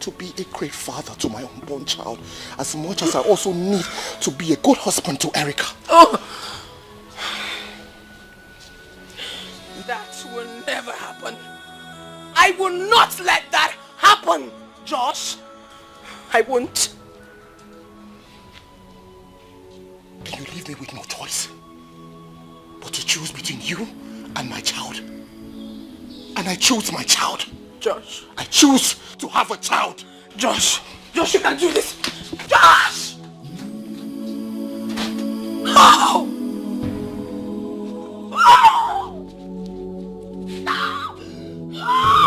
to be a great father to my unborn child as much as I also need to be a good husband to Erica. Oh. That will never happen. I will not let that happen, Josh. I won't. Then you leave me with no choice but to choose between you and my child. And I choose my child. Josh. I choose to have a child. Josh. Josh, you can do this. Josh! How? Oh! No!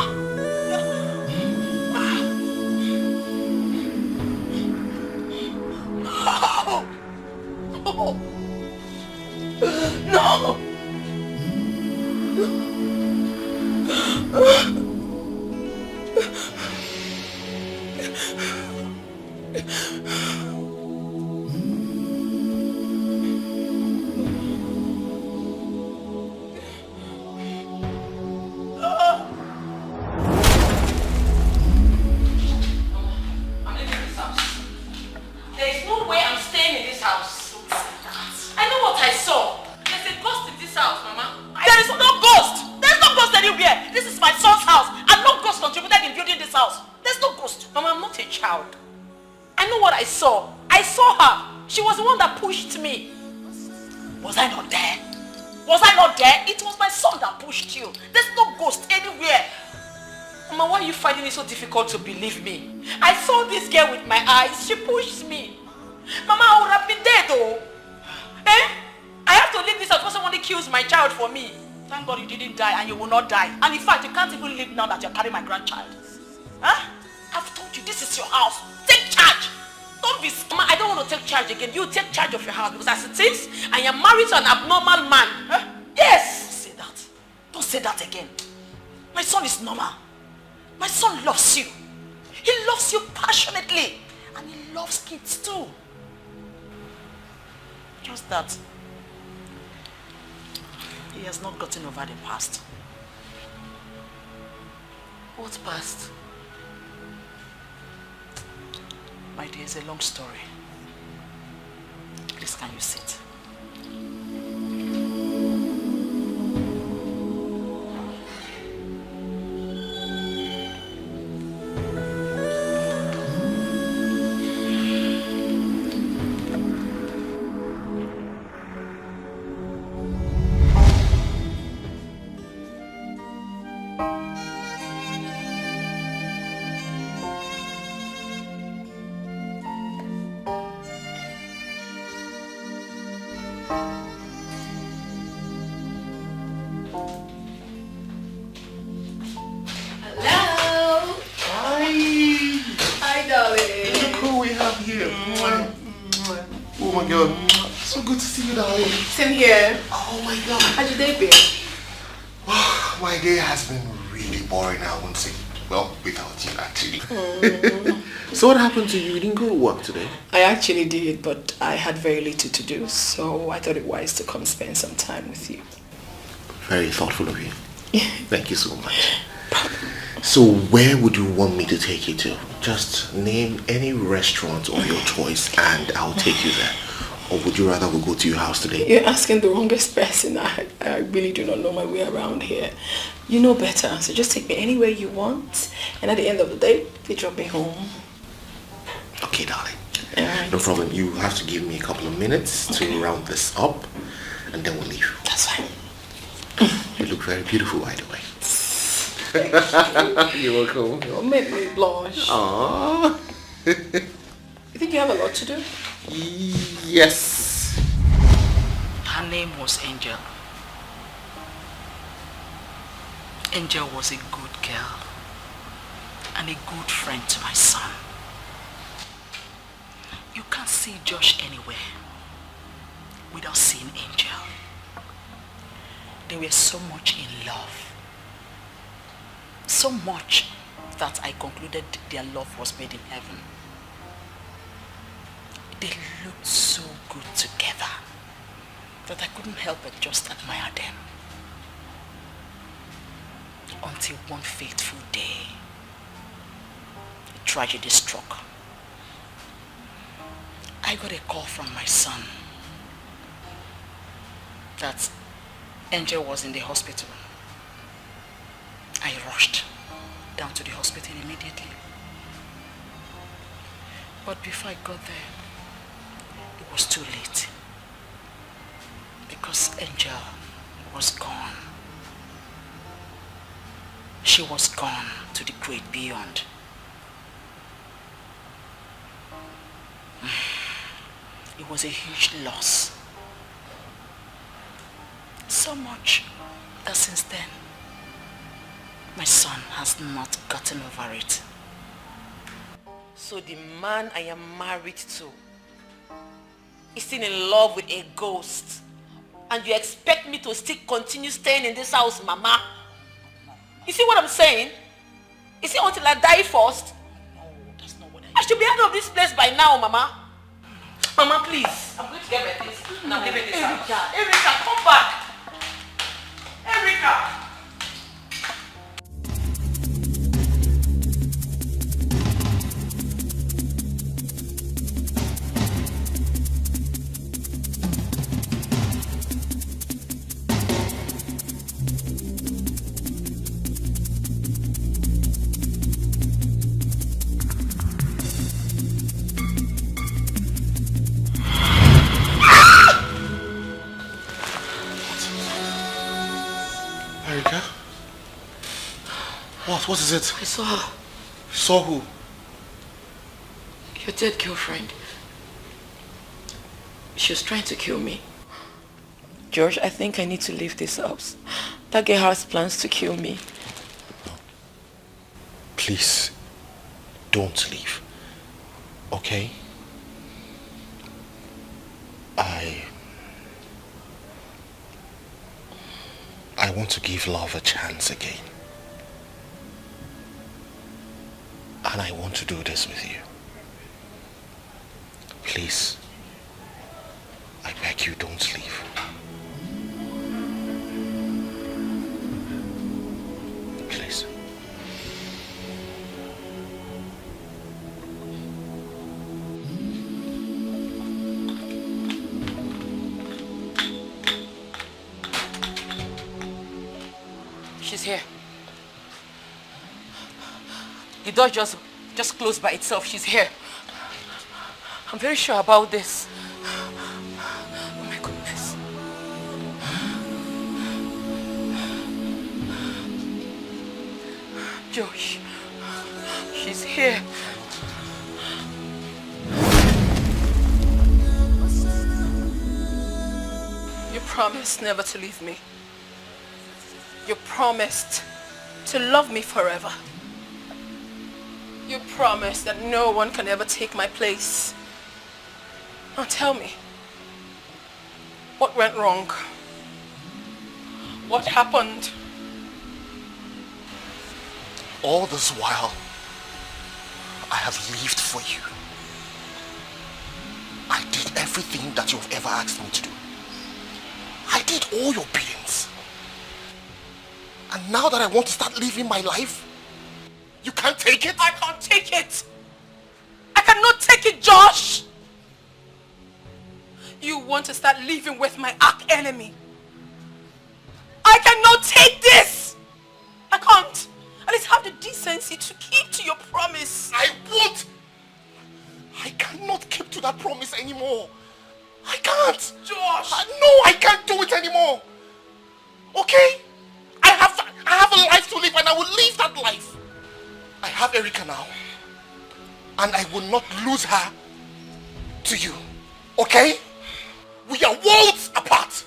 To believe me. I saw this girl with my eyes. She pushed me. Mama, I would have been dead though. Eh? I have to leave this house because somebody kills my child for me. Thank God you didn't die and you will not die. And in fact, you can't even live now that you're carrying my grandchild. Huh? I've told you, this is your house. Take charge. Don't be Mama, I don't want to take charge again. You take charge of your house because as it is, I am married to an abnormal man. Huh? Yes. Don't say that. Don't say that again. My son is normal. My son loves you. He loves you passionately. And he loves kids too. Just that he has not gotten over the past. What past? My dear, it's a long story. Please, can you sit? Same here. Oh my God. How's your day been? My day has been really boring, I won't say. Well, without you actually. So what happened to you? You didn't go to work today? I actually did, but I had very little to do, so I thought it wise to come spend some time with you. Very thoughtful of you. Thank you so much. So where would you want me to take you to? Just name any restaurant of your choice and I'll take you there. Or would you rather we go to your house today? You're asking the wrongest person. I really do not know my way around here. You know better, so just take me anywhere you want. And at the end of the day, you drop me home. Okay, darling. No problem. You have to give me a couple of minutes to round this up. And then we'll leave. That's fine. You look very beautiful, by the way. You're welcome. You'll make me blush. Aww. You think you have a lot to do? Yes. Her name was Angel. Angel was a good girl and a good friend to my son. You can't see Josh anywhere without seeing Angel. They were so much in love. So much that I concluded their love was made in heaven. They looked so good together that I couldn't help but just admire them. Until one fateful day, a tragedy struck. I got a call from my son that Angel was in the hospital. I rushed down to the hospital immediately. But before I got there, it was too late. Because Angel was gone. She was gone to the great beyond. It was a huge loss. So much that since then, my son has not gotten over it. So the man I am married to is still in love with a ghost. And you expect me to still continue staying in this house, Mama? You see what I'm saying? Is it until I die first? No, that's not what I should be out of this place by now, Mama. Mama, please. I'm going to get my things. No, I'm leaving this house. Erica, come back. Erica. What is it? I saw her. You saw who? Your dead girlfriend. She was trying to kill me. George, I think I need to leave this house. That girl has plans to kill me. Please, don't leave. Okay? I want to give love a chance again. And I want to do this with you. Please, I beg you, don't leave. Please. She's here. The door just closed by itself. She's here. I'm very sure about this. Oh my goodness. Josh, she's here. You promised never to leave me. You promised to love me forever. You promised that no one can ever take my place. Now tell me, what went wrong? What happened? All this while, I have lived for you. I did everything that you've ever asked me to do. I did all your biddings. And now that I want to start living my life, you can't take it? I can't take it! I cannot take it, Josh! You want to start living with my arch-enemy. I cannot take this! I can't! At least have the decency to keep to your promise. I won't! I cannot keep to that promise anymore. I can't! Josh! No, I can't do it anymore. Okay? I have a life to live and I will live that life. I have Erica now. And I will not lose her to you. Okay? We are worlds apart.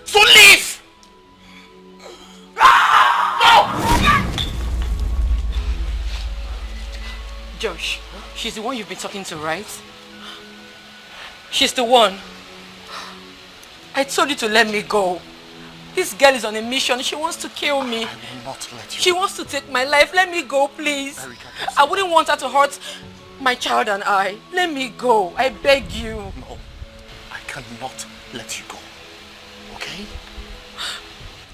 So leave! No! Josh, she's the one you've been talking to, right? She's the one. I told you to let me go. This girl is on a mission. She wants to kill me. I will not let you. She wants to take my life. Let me go, please. Erica, I wouldn't want her to hurt my child and I. Let me go. I beg you. No. I cannot let you go. Okay?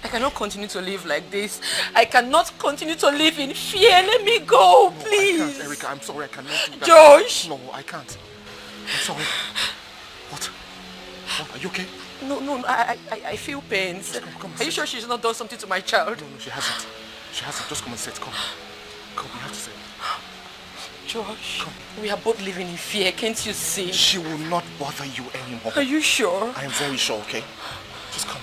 I cannot continue to live like this. I cannot continue to live in fear. Let me go, please. No, I can't, Erica. I'm sorry. I cannot do that. Josh. No, I can't. I'm sorry. What? Are you okay? No, I feel pains. Come, Are you sure she's not done something to my child? No, she hasn't. She hasn't. Just come and sit. Come, we have to sit. Josh, come. We are both living in fear. Can't you see? She will not bother you anymore. Are you sure? I am very sure, okay? Just come.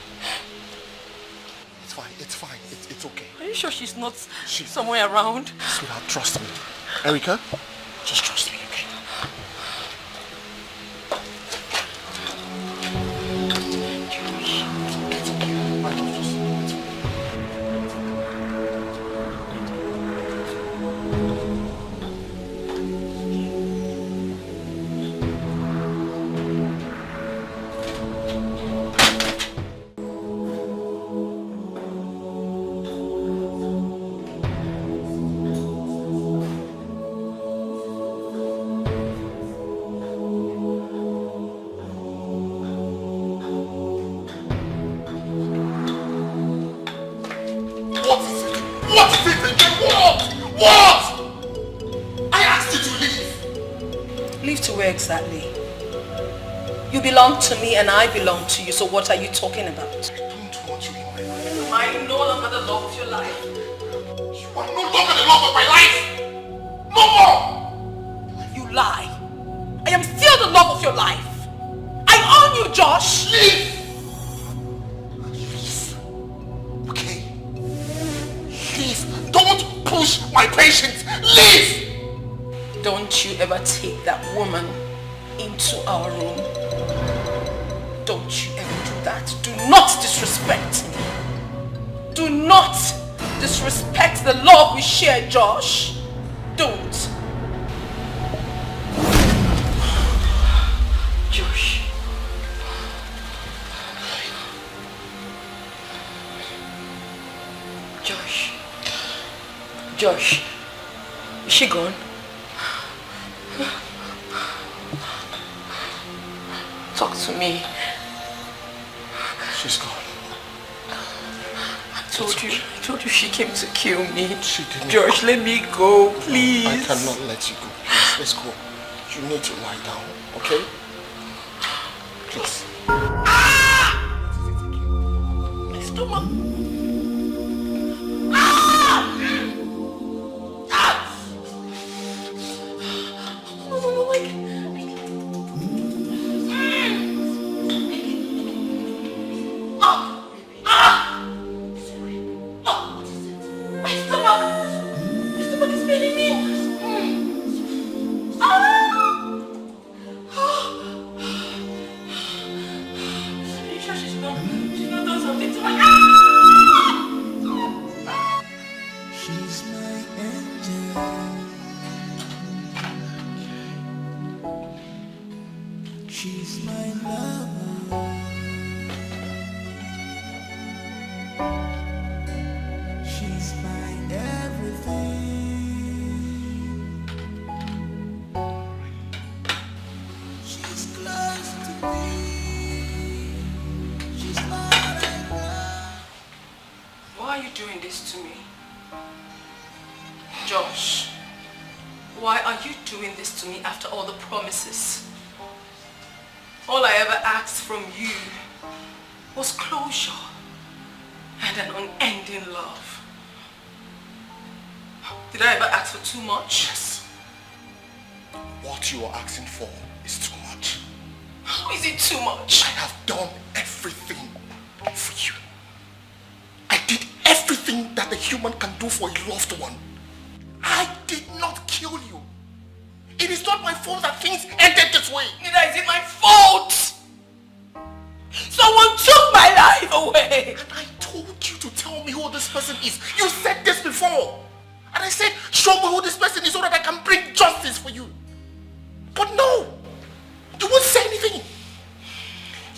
It's fine. It's okay. Are you sure she's not somewhere around? Sweetheart, trust me. Erica, just trust me, okay? where exactly? You belong to me and I belong to you, so what are you talking about? I don't want you in my life. Am I no longer the love of your life? You are no longer the love of my life! No more! You lie. I am still the love of your life. I own you, Josh! Leave! Okay? Leave! Don't push my patience! Leave! Don't you ever take that woman into our room. Don't you ever do that. Do not disrespect me. Do not disrespect the love we share, Josh. Don't. Josh. Josh. Josh. Is she gone? Talk to me. She's gone. I told you she came to kill me. She didn't. Josh, let me go, please. I cannot let you go. Please, let's go. You need to lie down, okay? Please. My stomach. All I ever asked from you was closure and an unending love. Did I ever ask for too much? Yes. What you are asking for is too much. How is it too much? I have done everything for you. I did everything that a human can do for a loved one. I did not kill you. It is not my fault that things ended this way. Neither is it my fault. Someone took my life away. And I told you to tell me who this person is. You said this before. And I said, show me who this person is so that I can bring justice for you. But no. You won't say anything.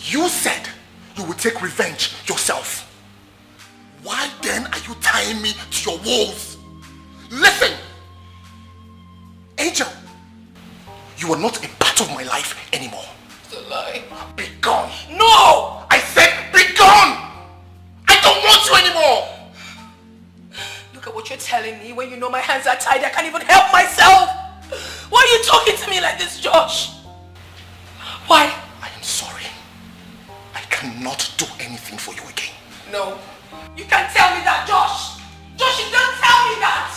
You said you would take revenge yourself. Why then are you tying me to your walls? Listen. Angel. You are not a part of my life anymore. It's a lie. Be gone. No! I said be gone! I don't want you anymore! Look at what you're telling me. When you know my hands are tied, I can't even help myself. Why are you talking to me like this, Josh? Why? I am sorry. I cannot do anything for you again. No. You can't tell me that, Josh. Josh, you don't tell me that.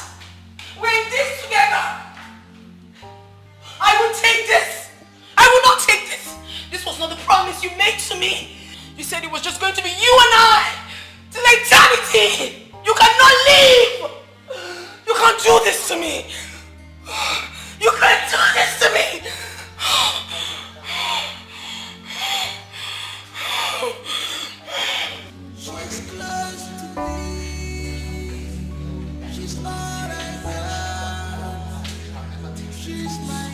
We're in this together. I will take this. I will not take this. This was not the promise you made to me. You said it was just going to be you and I. Till eternity. You cannot leave. You can't do this to me. You can't do this to me. She's close to me. She's all I want. She's my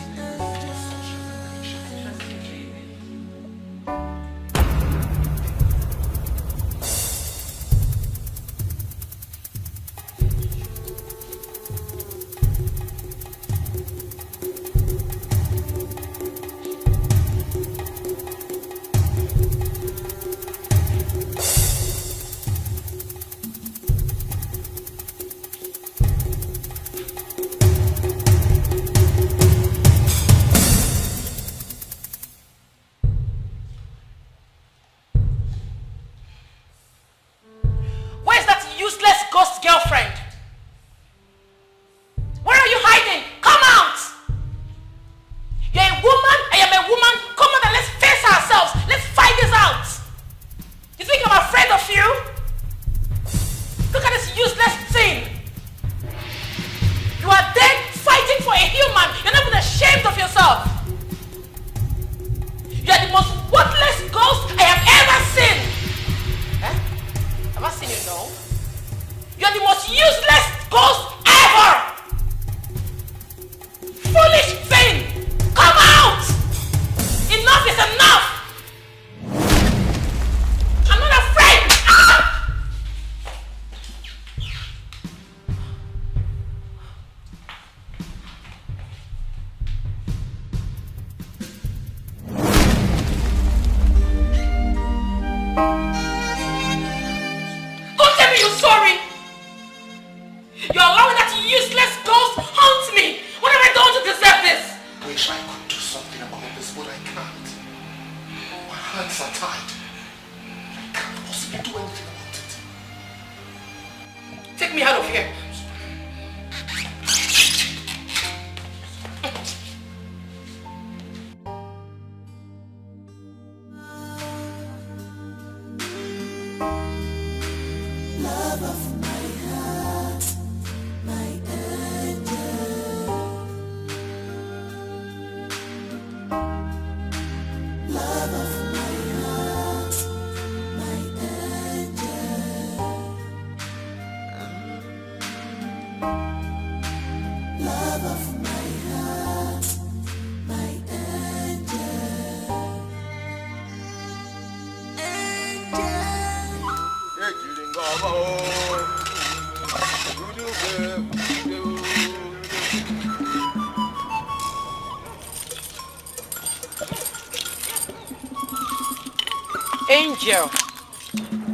Angel.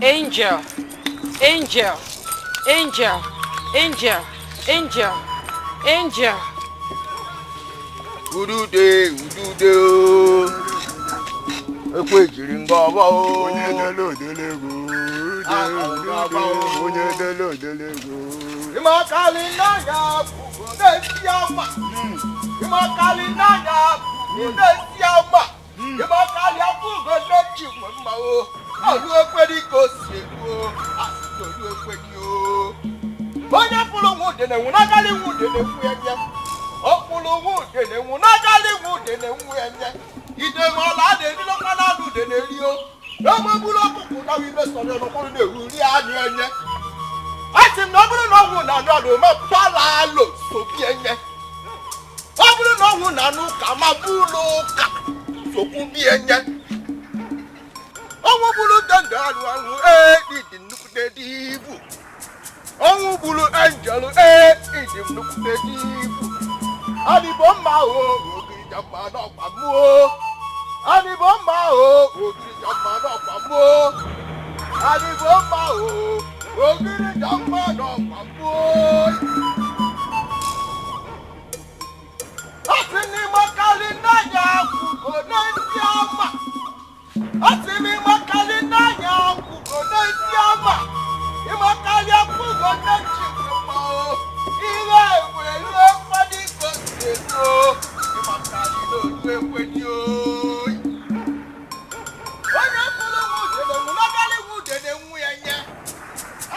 Angel. Angel. Angel. Angel. Angel. Angel. Udude, udude. Ekwe jiringa ba o. Onye delo delego. Onye delo delego. Imakali nanya Odesiama. Imakali nanya Odesiama. Imakali afugo lechi mama o. Olu ekwe di ko sego. Asito olu ekwe di o. Onye pulu wude ne wunagali wude ne fu enye. Opulu wude ne wunagali wude ne fu enye. Ide mola de ni lo kana du de ne ri o. Ewe bulo kuku na wi be so le no ko le ru ri ani enye. Ati no bulu no wu na no lo ma pala lo so bi enye. Obulu no wu na nu ka ma bulo ka so ku bi enye. Owo bulu danda anu anu di nuku de divu. Owo bulu angel di nuku de divu. Ani bomba o ogiri jamba no pa mu o. Ani bomba o ogiri jamba no pa mu o. Ani bomba o ogiri jamba no pa mu o. Asini makali nanya kuko nantiama. Asini makali nanya kuko nantiama. Imakali kuko nantiama o. Ile wele padi ko seso. Imakali lo duwe kweni o. Onye kulu wudene munagali wudene nwuyenye.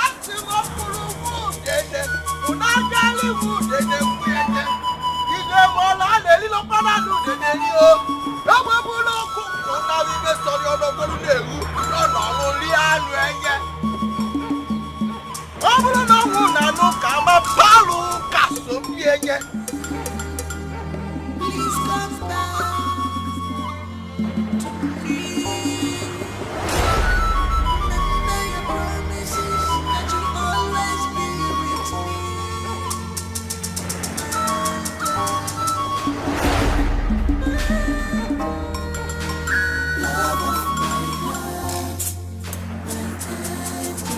Asimo kulu wudene munagali wudene nwuyenye. Ide mola le lilo pana wudene ni o. Ewe bulo kuku na wibe sori ologolu leru. Lọ́nà ọ̀run rí àánú ẹyẹ. Ọbụrụ na ọnwụ na anụ ka ma palụ ka so bi enye. Please come back to me. Remember your promises that you'll always be with me. Love of my heart, my angel.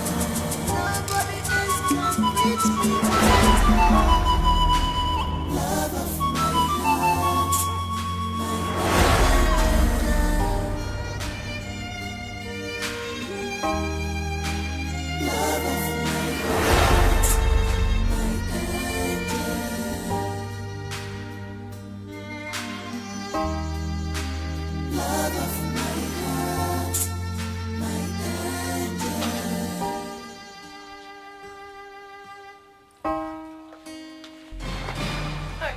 Nobody else can reach me right now. Love of my heart, my angel. Love of my heart, my angel. Love of my heart, my angel. Hey,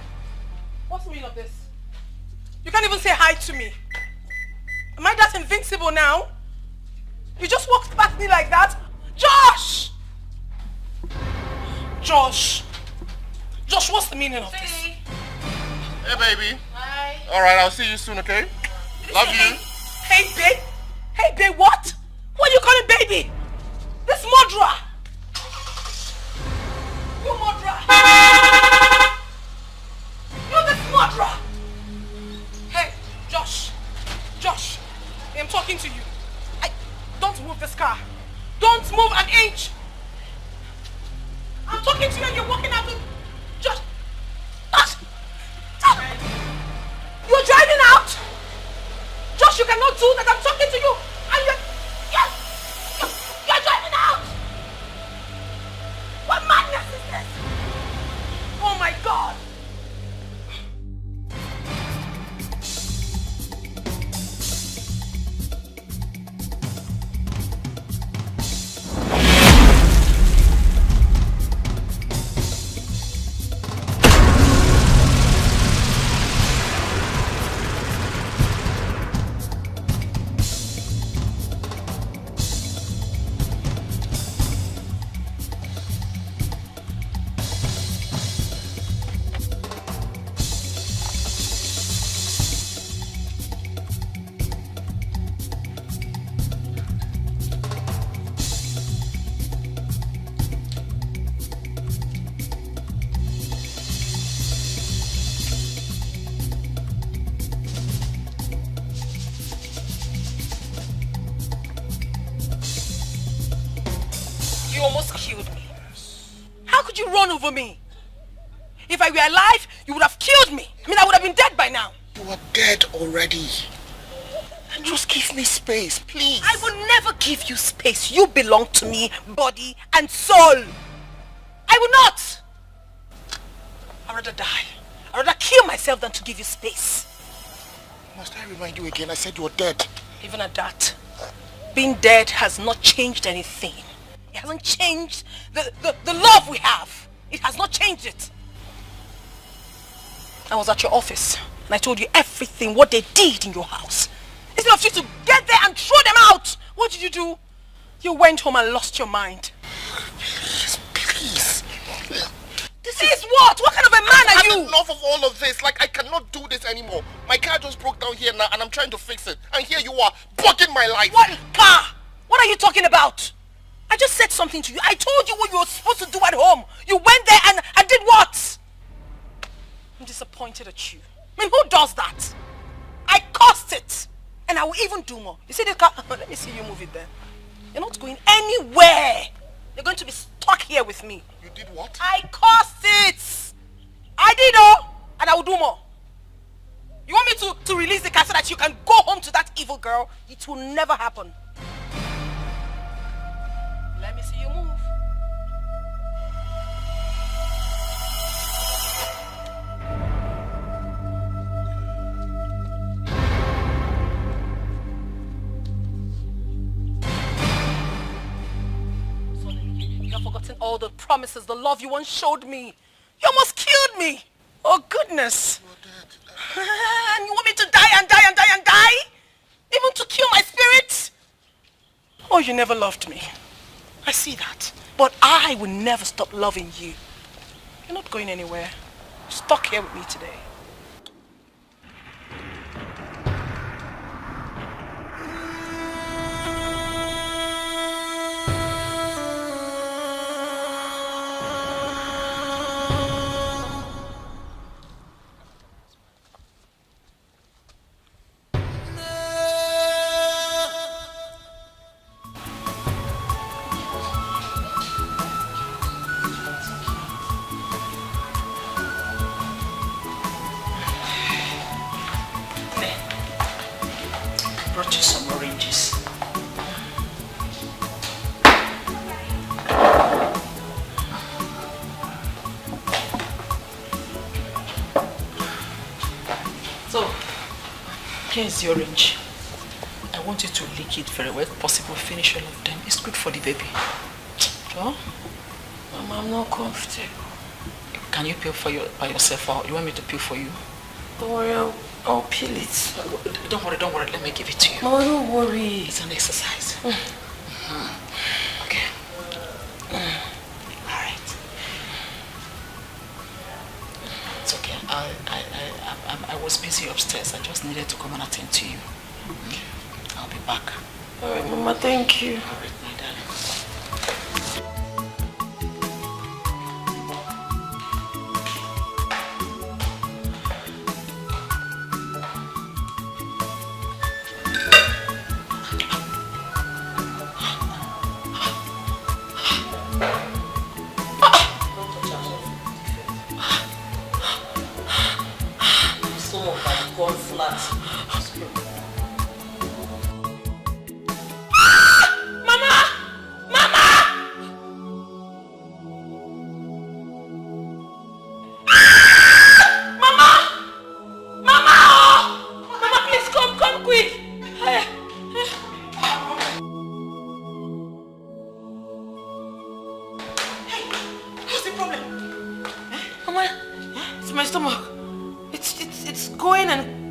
what's the meaning of this? You can't even say hi to me. Am I that invincible now? You just walked past me like that? Josh! Josh! Josh, what's the meaning of this? Hey, baby. Hi. All right, I'll see you soon, okay? Love you. Hey, babe. Hey, babe, what? What are you calling baby? This murderer. You murderer. You this murderer. Hey, Josh. Josh, I'm talking to you. Don't move this car. Don't move an inch. I'm talking to you and you're walking out of... Josh. Josh. Josh. You're driving out. Josh, you cannot do that. I'm talking to you. And you're driving out. What madness is this? Oh my God. could you run over me? If I were alive, you would have killed me. I mean, I would have been dead by now. You are dead already. Just give me space, please. I will never give you space. You belong to me, body and soul. I will not. I'd rather die. I'd rather kill myself than to give you space. Must I remind you again? I said you were dead. Even at that, being dead has not changed anything. It hasn't changed the love we have. It has not changed it. I was at your office and I told you everything, what they did in your house. Instead of you to get there and throw them out, what did you do? You went home and lost your mind. Please. This is what? What kind of a man are you? I've enough of all of this. Like, I cannot do this anymore. My car just broke down here now and I'm trying to fix it. And here you are, bugging my life. What car? What are you talking about? I just said something to you. I told you what you were supposed to do at home. You went there and did what? I'm disappointed at you. I mean, who does that? I caused it. And I will even do more. You see this car? Let me see you move it there. You're not going anywhere. You're going to be stuck here with me. You did what? I caused it. I did and I will do more. You want me to release the car so that you can go home to that evil girl? It will never happen. Let me see you move. You have forgotten all the promises, the love you once showed me. You almost killed me. Oh goodness. And you want me to die and die and die and die? Even to kill my spirit? Oh, you never loved me. I see that. But I will never stop loving you. You're not going anywhere. You're stuck here with me today. Here's the orange. I want you to lick it very well, if possible. Finish all of them. It's good for the baby. Oh? Mama, I'm not comfortable. Can you peel by yourself, or you want me to peel for you? Don't worry, I'll peel it. Don't worry. Let me give it to you. No, don't worry. It's an exercise. Okay. All right. It's okay. I was busy upstairs. I just needed to come and attend to you. I'll be back. All right, Mama. Thank you. All right, my darling.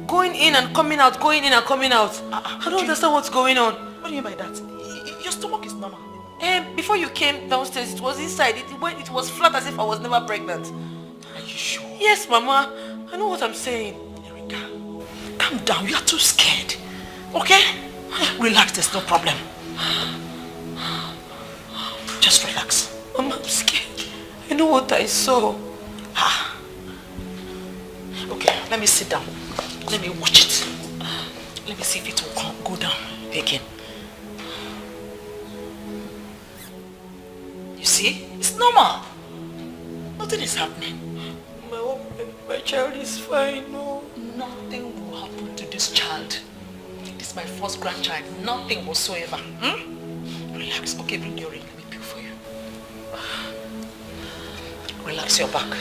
Going in and coming out. I don't understand what's going on. What do you mean by that? Your stomach is normal. Before you came downstairs, it was inside. It was flat as if I was never pregnant. Are you sure? Yes, Mama. I know what I'm saying. Erika, calm down. You are too scared. Okay? Relax, there's no problem. Just relax. Mama, I'm scared. I know what I saw. Okay, let me sit down. Let me watch it. Let me see if it will go down again. You see? It's normal. Something is happening. My child is fine, no. Nothing will happen to this child. This is my first grandchild. Nothing whatsoever. Relax. Okay, bring your ring. Let me pill for you. Relax your back.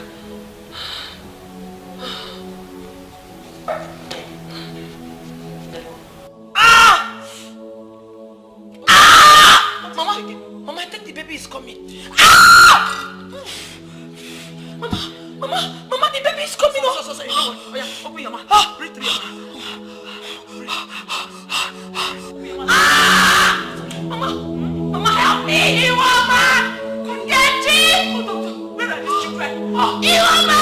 Mama, I think the baby is coming. Mama, the baby is coming. So, oh yeah, open your mouth. Breathe through your mouth. Mama, help me! Iwama! Nkechi! Where are these children? Iwama!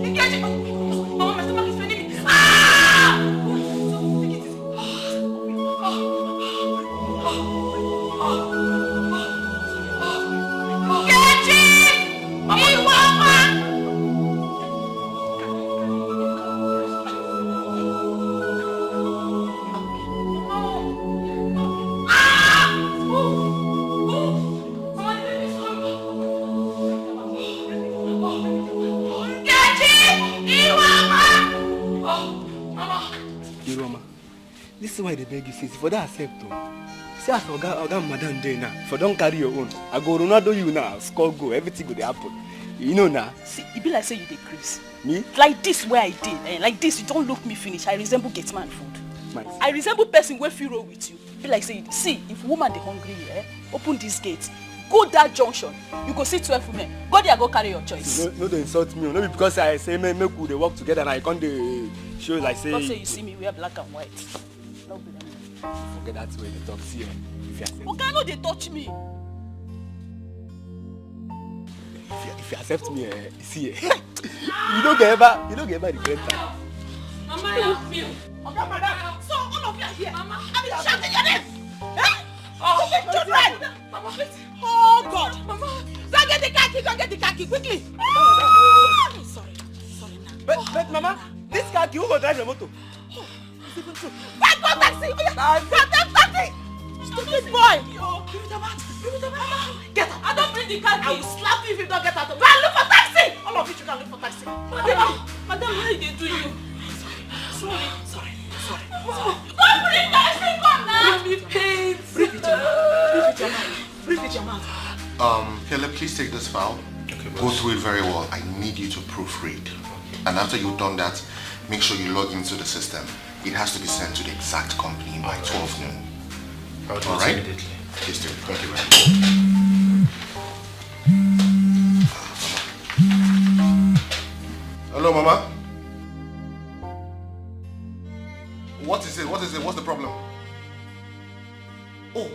Nkechi! Mama, my stomach is paining me. Nkechi! Iwama! This is why they beg you since for that accept. See as Oga Madam dey now. For don't carry your own. I go Ronaldo you now. Score go. Everything go dey happen. You know now. See, it be like say you decrease. Me? Like this where I did. Like this, you don't look me finish. I resemble Gateman food. Nice. I resemble person where feel roll with you. Be like say, see, if woman dey hungry here, open this gate. Go that junction. You go see 12 women. Go there, go carry your choice. No, they insult me. No, because I say make we dey work together and I can't show like say. Don't say you see me wear black and white. No be that. Forget that way they talk. See, if you accept. Okay, no, they touch me. If you accept me, see, you don't get ever regret that. Mama, help me. Okay, madam. So all of you are here. Mama, I be shouting your name. Oh, children! Mama, please. Oh God! Mama, go get the khaki, quickly! Sorry now. But Mama, this khaki who will drive the motor? Oh, it's even true. Wait, go taxi! Oh yeah, go taxi! Stupid boy! Give it a bat. Get out! I don't bring the khaki. I will slap you if you don't get out. Go and look for taxi! All of you can look for taxi. Madam, what did they do you? Sorry. Don't bring taxi, come now! Give me pain. Breathe with your mouth. Caleb, please take this file. Okay, go through it very well. I need you to proofread. And after you've done that, make sure you log into the system. It has to be sent to the exact company by 12 noon. I'll do all it right? immediately. Please do it. Thank you very much. Hello, Mama. What is it? What's the problem? Oh,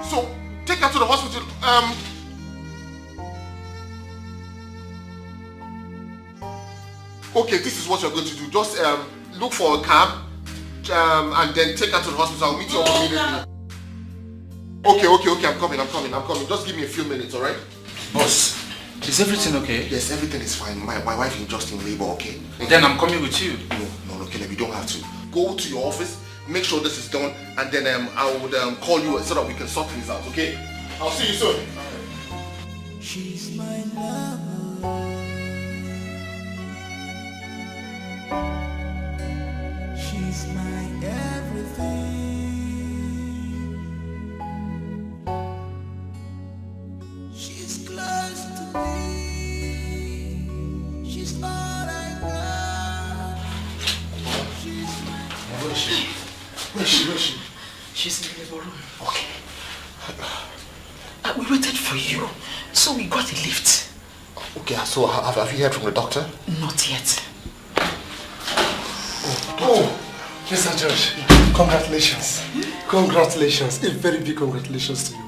so take her to the hospital. Okay, this is what you're going to do. Just look for a cab and then take her to the hospital. I'll meet you up immediately. Okay, I'm coming. Just give me a few minutes, alright? Boss, is everything okay? Yes, everything is fine. My wife is just in labor, okay? Then I'm coming with you. No, Caleb, you don't have to. Go to your office, make sure this is done, and then I would call you so that we can sort things out, okay? I'll see you soon. She's my lover. She's my everything. She's close to me. She's all I got. She's my Where is she? She's in the labor room. Okay. We waited for you, so we got a lift. Okay, so have you heard from the doctor? Not yet. Oh, Mr. George, congratulations. Congratulations. A very big congratulations to you.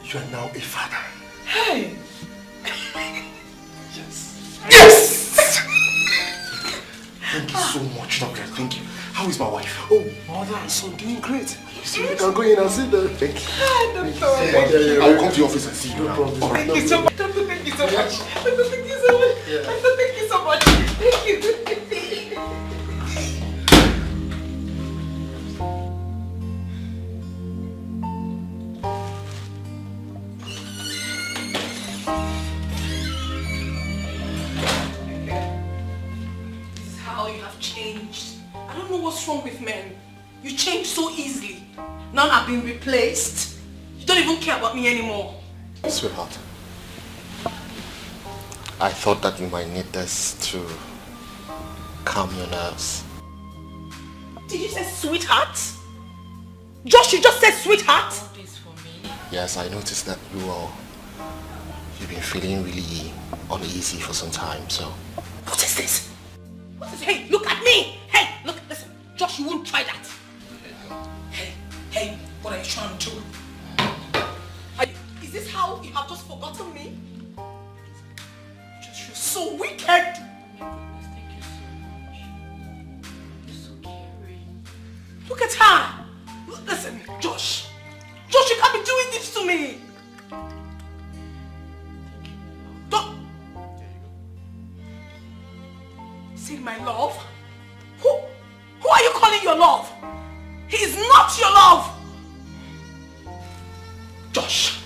You are now a father. Hey! Yes! Thank you so much, doctor. Thank you. How is my wife? Oh, mother and son doing great. You can go in and sit there. Thank you. Thank you. I will come to your office and see you. No problem. All right. Thank you so much. Doctor, thank you so much. Doctor, thank you so much. Doctor, thank you so much. Thank you. you have changed. I don't know what's wrong with men. You change so easily. Now I've been replaced. You don't even care about me anymore. Sweetheart, I thought that you might need this to calm your nerves. Did you say sweetheart? Josh, you just said sweetheart? Yes, I noticed that you've been feeling really uneasy for some time, so... What is this? What is this? Hey, look at me! Hey, look, listen. Josh, you wouldn't try that. Hey, what are you trying to do? Is this how you have just forgotten me? Josh, you're so wicked! Look at her! Listen, Josh! Josh, you can't be doing this to me! Don't... Say my love? Who are you calling your love? He is not your love! Josh!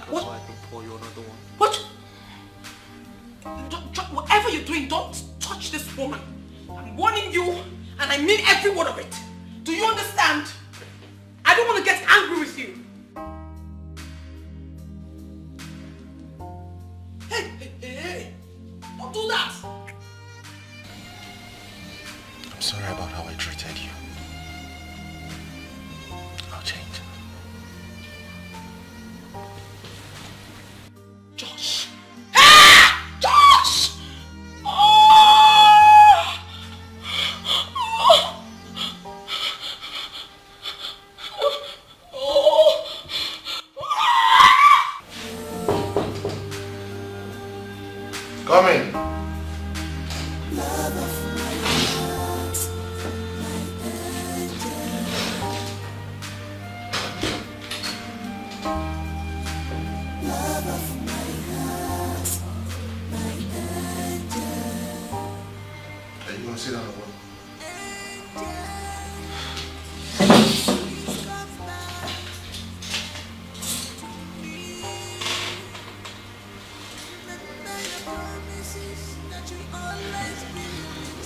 What? What? Whatever you're doing, don't touch this woman. I'm warning you, and I mean every word of it. Do you understand? I don't want to get angry with you. Hey, don't do that. I'm sorry about how I treated you. I'll change. Josh. Ah! Josh! Come in. Sit down.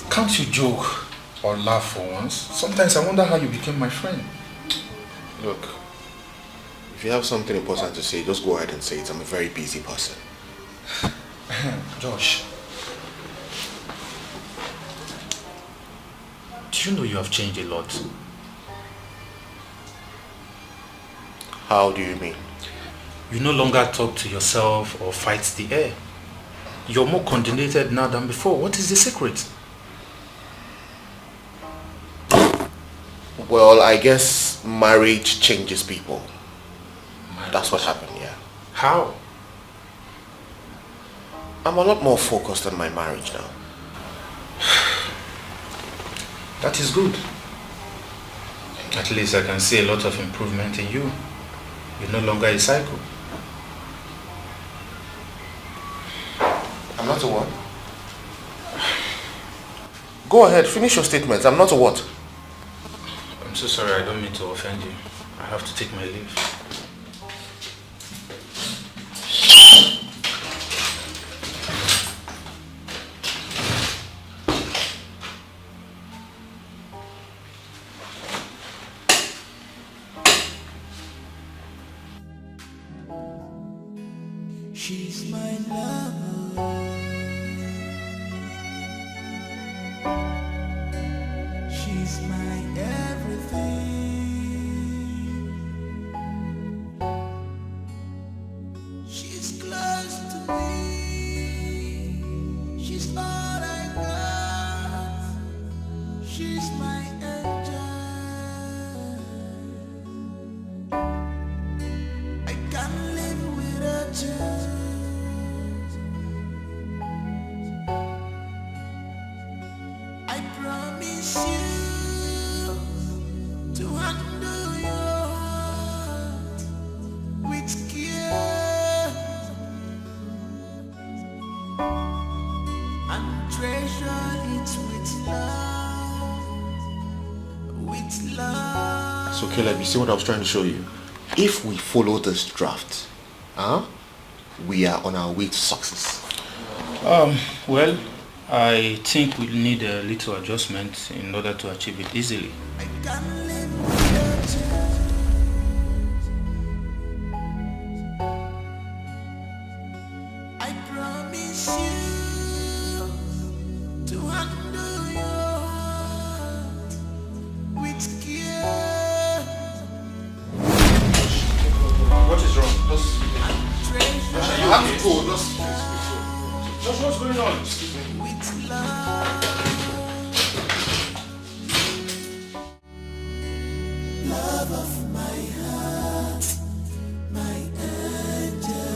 Can't you joke or laugh for once? Sometimes I wonder how you became my friend. Look, if you have something important to say, just go ahead and say it. I'm a very busy person. Josh, do you know you have changed a lot? How do you mean? You no longer talk to yourself or fight the air. You're more coordinated now than before. What is the secret? Well, I guess marriage changes people. That's what happened, yeah. How? I'm a lot more focused on my marriage now. That is good. At least I can see a lot of improvement in you. You're no longer a psycho. I'm not a what? Go ahead, finish your statement. I'm not a what? I'm so sorry, I don't mean to offend you. I have to take my leave. She's my lover. She's my everything. She's close to me. She's all I got. She's my angel. I can't live without you. I promise you to handle your heart with care and treasure it with love, with love. So Caleb, you see what I was trying to show you? If we follow this draft, we are on our way to success. Well, I think we need a little adjustment in order to achieve it easily. I promise you to handle your heart with care. What is wrong? You have to go. Just what's going on? Excuse me. With love. Love of my heart, my angel.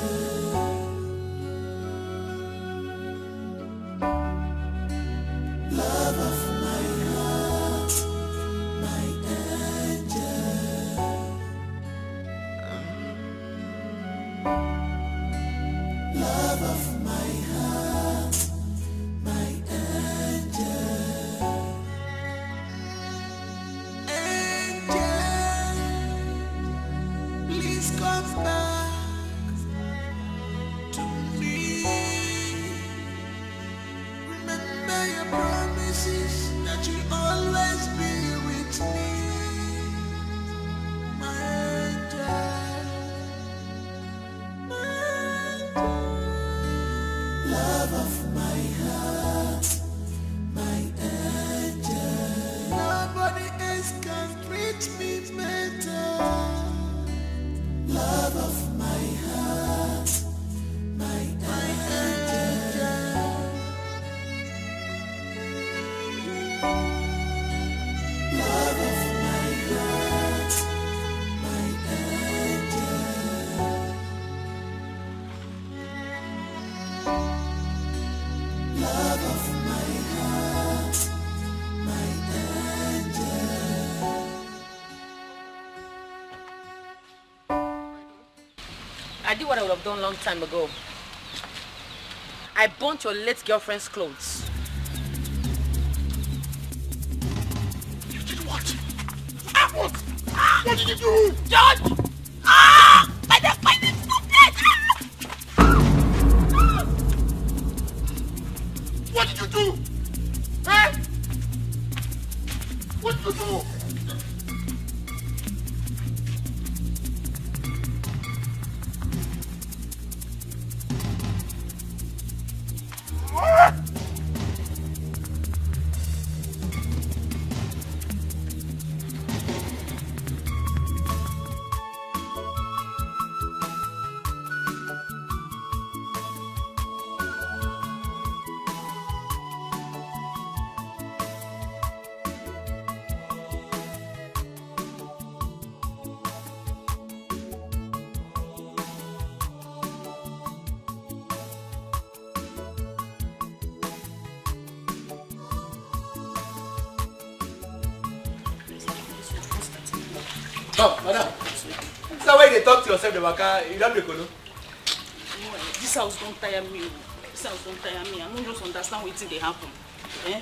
Love of my heart, my angel. Love of my heart, my angel. Angel, please come back to me. Remember your promises that you'll always be with me, my angel. Love of my heart, my angel. Nobody else can treat me better. Love of my heart, my angel. Love of my heart, my angel. Love of my heart, my angel. I did what I would have done a long time ago. I burnt your late girlfriend's clothes. You did what? What? What did you do? George! My neck, stop it! What did you do? Eh? What did you do? Oh, madam. This is why they talk to yourself, the waka. You don't know. This house don't tire me. This house don't tire me. I don't just understand what they happen. Eh?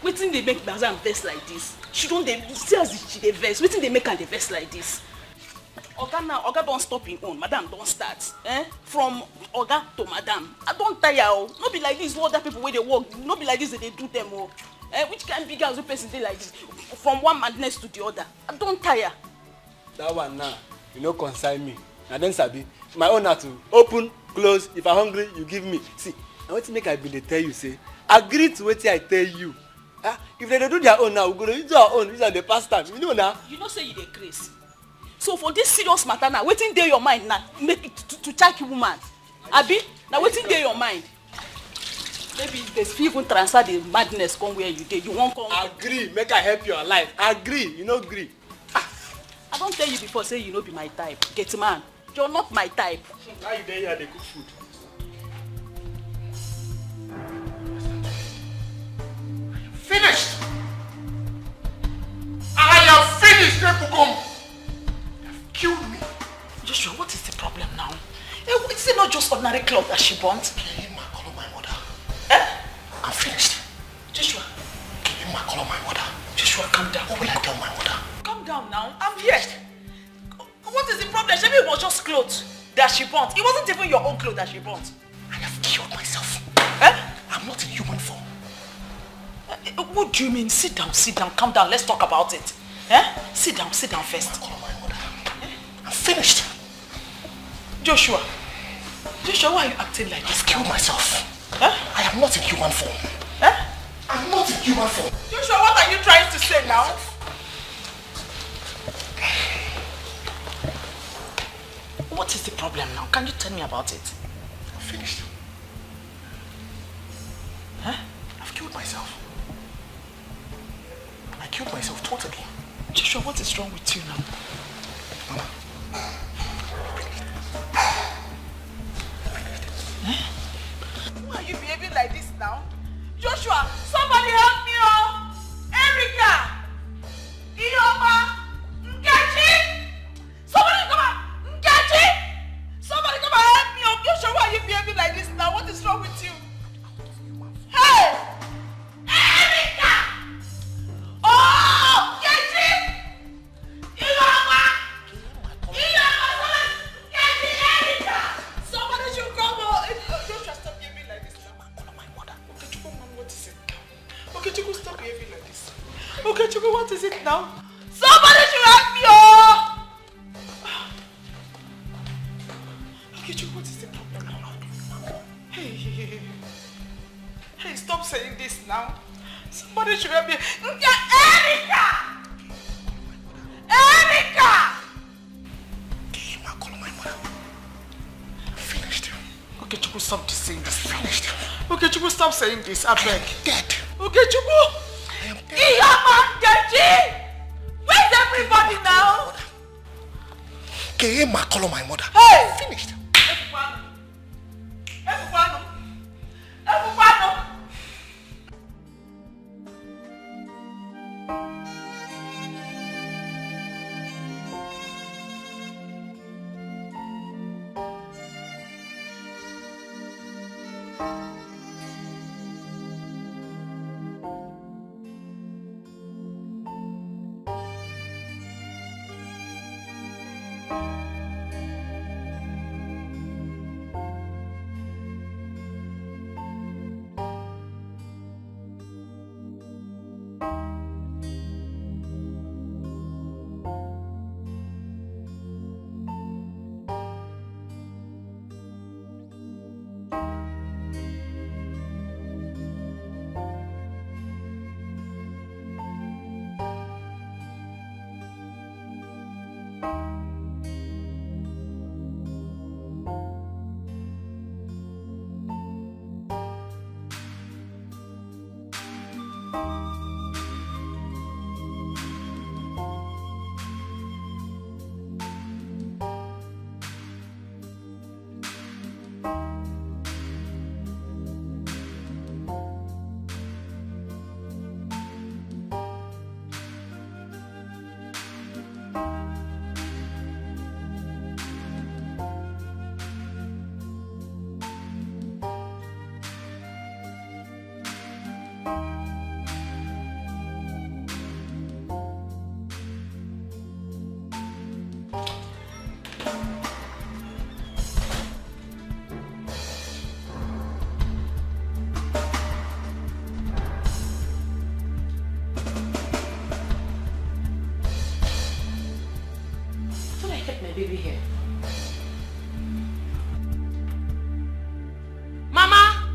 Wetin they make Baza and vex like this? She don't see as she dey vex. Wetin they make her dey vex like this? Oga now, Oga don't stop him own. Madam don't start. Eh? From Oga to Madam. I don't tire. Oh. No be like this. What other people where they work. No be like this that they do them. Oh. Eh? Which kind of big house person dey like this? From one madness to the other. I don't tire. That one now, you know, concern me. And then Sabi, my own now to open, close. If I'm hungry, you give me. See, I want to make I be they tell you, say, agree to what I tell you. If they don't do their own now, we're going to do our own. These are the past time. You know now. You know say you dey crazy. So for this serious matter now, wetin dey your mind now? Make it to check woman. Abi, now wetin dey your mind? Maybe they even transfer the madness come where you dey. You won't come. Agree, make I help your life. Agree, you know agree. I don't tell you before, say you no be my type. Get man, you're not my type. How you there here they cook food? Finished! I am finished, Nebuchadnezzar! You've killed me. Joshua, what is the problem now? Is it not just ordinary cloth that she burnt? Kill my color, my mother. Eh? I'm finished. Joshua. Kill my color, my mother. Joshua, calm down. What will I tell my mother? Calm down now. I'm here. What is the problem? Maybe it was just clothes that she burnt. It wasn't even your own clothes that she burnt. I have killed myself. Eh? I'm not in human form. What do you mean? Sit down, calm down, let's talk about it. Eh? Sit down first. I'm finished. Joshua, why are you acting like this? I've killed myself. Huh? I am not in human form. Huh? I'm not in human form. Joshua, what are you trying to say now? What is the problem now? Can you tell me about it? I'm finished. Huh? I've killed myself. I killed myself totally. Joshua, what is wrong with you now? Mama. Why are you behaving like this now? Joshua, somebody help me, oh! Erica! Ioma! Nkechi! Somebody come on! Nkechi! Somebody come and help me, oh! Joshua, why are you behaving like this now? What is wrong with you? Hey! Erica! Oh! Nkechi! Ioma! Somebody should come, oh! Joshua, stop behaving like this now. Okay, Chuku, stop behaving like this. Okay, Chuku, what is it now? Somebody should help me, oh! Okay, Chuku, what is the problem now? Hey, stop saying this now. Somebody should help me. Erica! Finished. Okay, Chuku, stop saying this. Finished. Okay, Chuku, stop saying this. I beg. Dead. Okay, Chuku. Where's everybody now? Call my mother. Hey! Finished. Everybody. Baby here. Mama!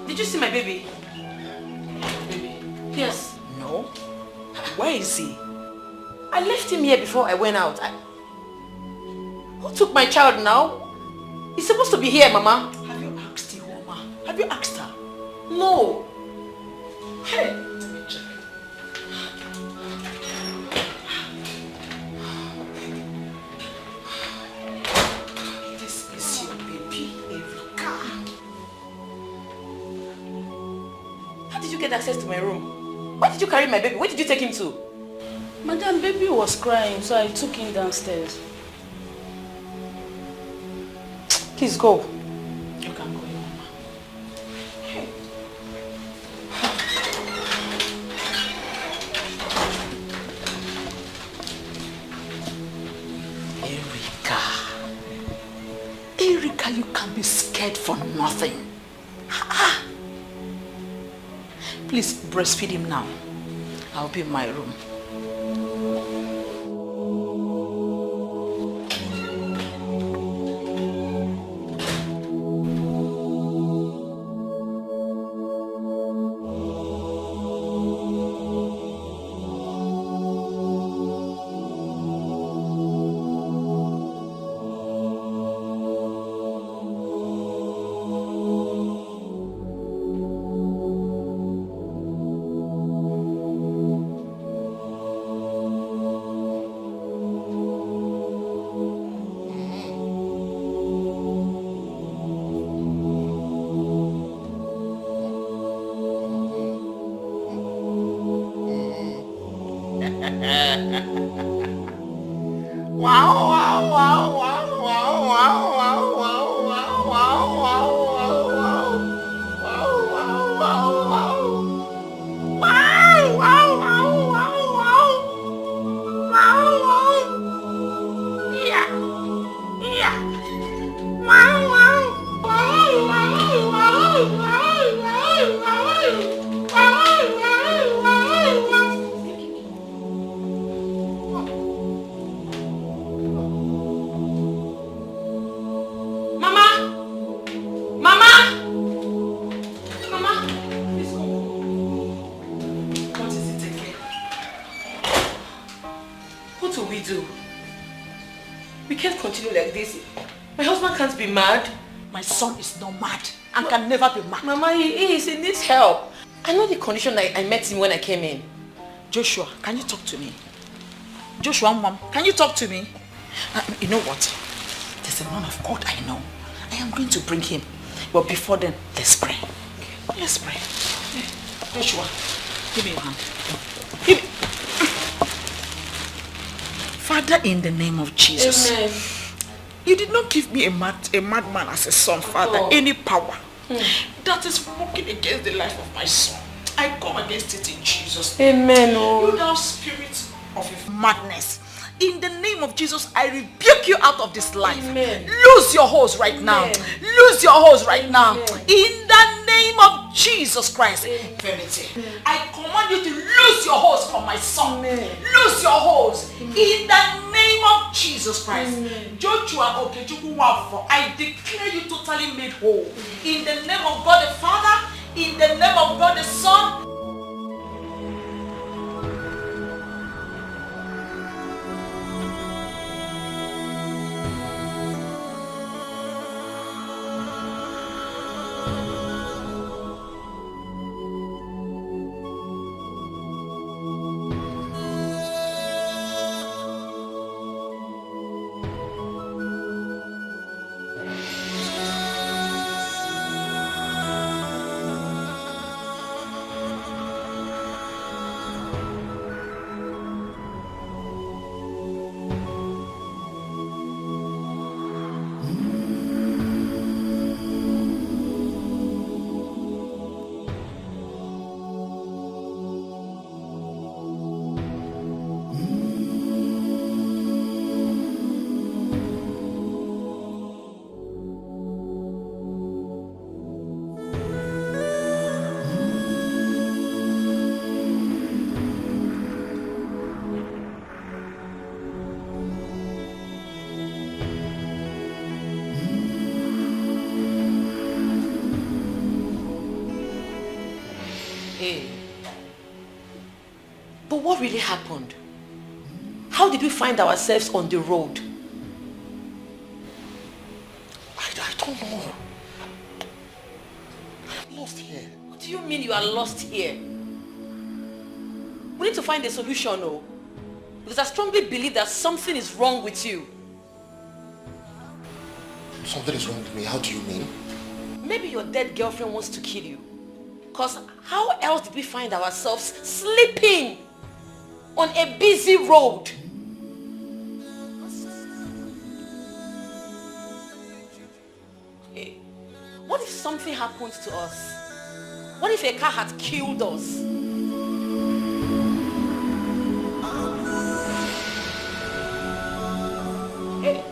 Did you see my baby? Baby? Yes. No. Where is he? I left him here before I went out. Who took my child now? He's supposed to be here, Mama. Have you asked the woman? Have you asked her? No. Hey. Get access to my room. Why did you carry my baby? Where did you take him to? Madam, baby was crying, so I took him downstairs. Please go. You can go, Mama. Hey. Erika, you can be scared for nothing. Please breastfeed him now. I'll be in my room. Mad? My son is not mad and can never be mad. Mama, he needs help. I know the condition I met him when I came in. Joshua, can you talk to me? Joshua, Mom, can you talk to me? You know what? There's a man of God I know. I am going to bring him. But before then, let's pray. Okay. Let's pray. Joshua, give me your hand. Give me. Father, in the name of Jesus. Amen. You did not give me a madman as a son, Father, any power that is working against the life of my son. I come against it in Jesus' name. Amen. You thou spirit of madness. In the name of Jesus, I rebuke you out of this life. Amen. Lose your horse right now. Lose your horse right now. In the name of Jesus Christ. Infirmity. I command you to lose your horse from my son. Lose your horse. In the name of Jesus Christ. Joshua Okechukwu, I declare you totally made whole. In the name of God the Father, in the name of God the Son. But what really happened? How did we find ourselves on the road? I don't know. I'm lost here. What do you mean you are lost here? We need to find a solution, oh. Because I strongly believe that something is wrong with you. Something is wrong with me? How do you mean? Maybe your dead girlfriend wants to kill you. Because how else did we find ourselves sleeping on a busy road? Hey, what if something happens to us? What if a car had killed us? Hey.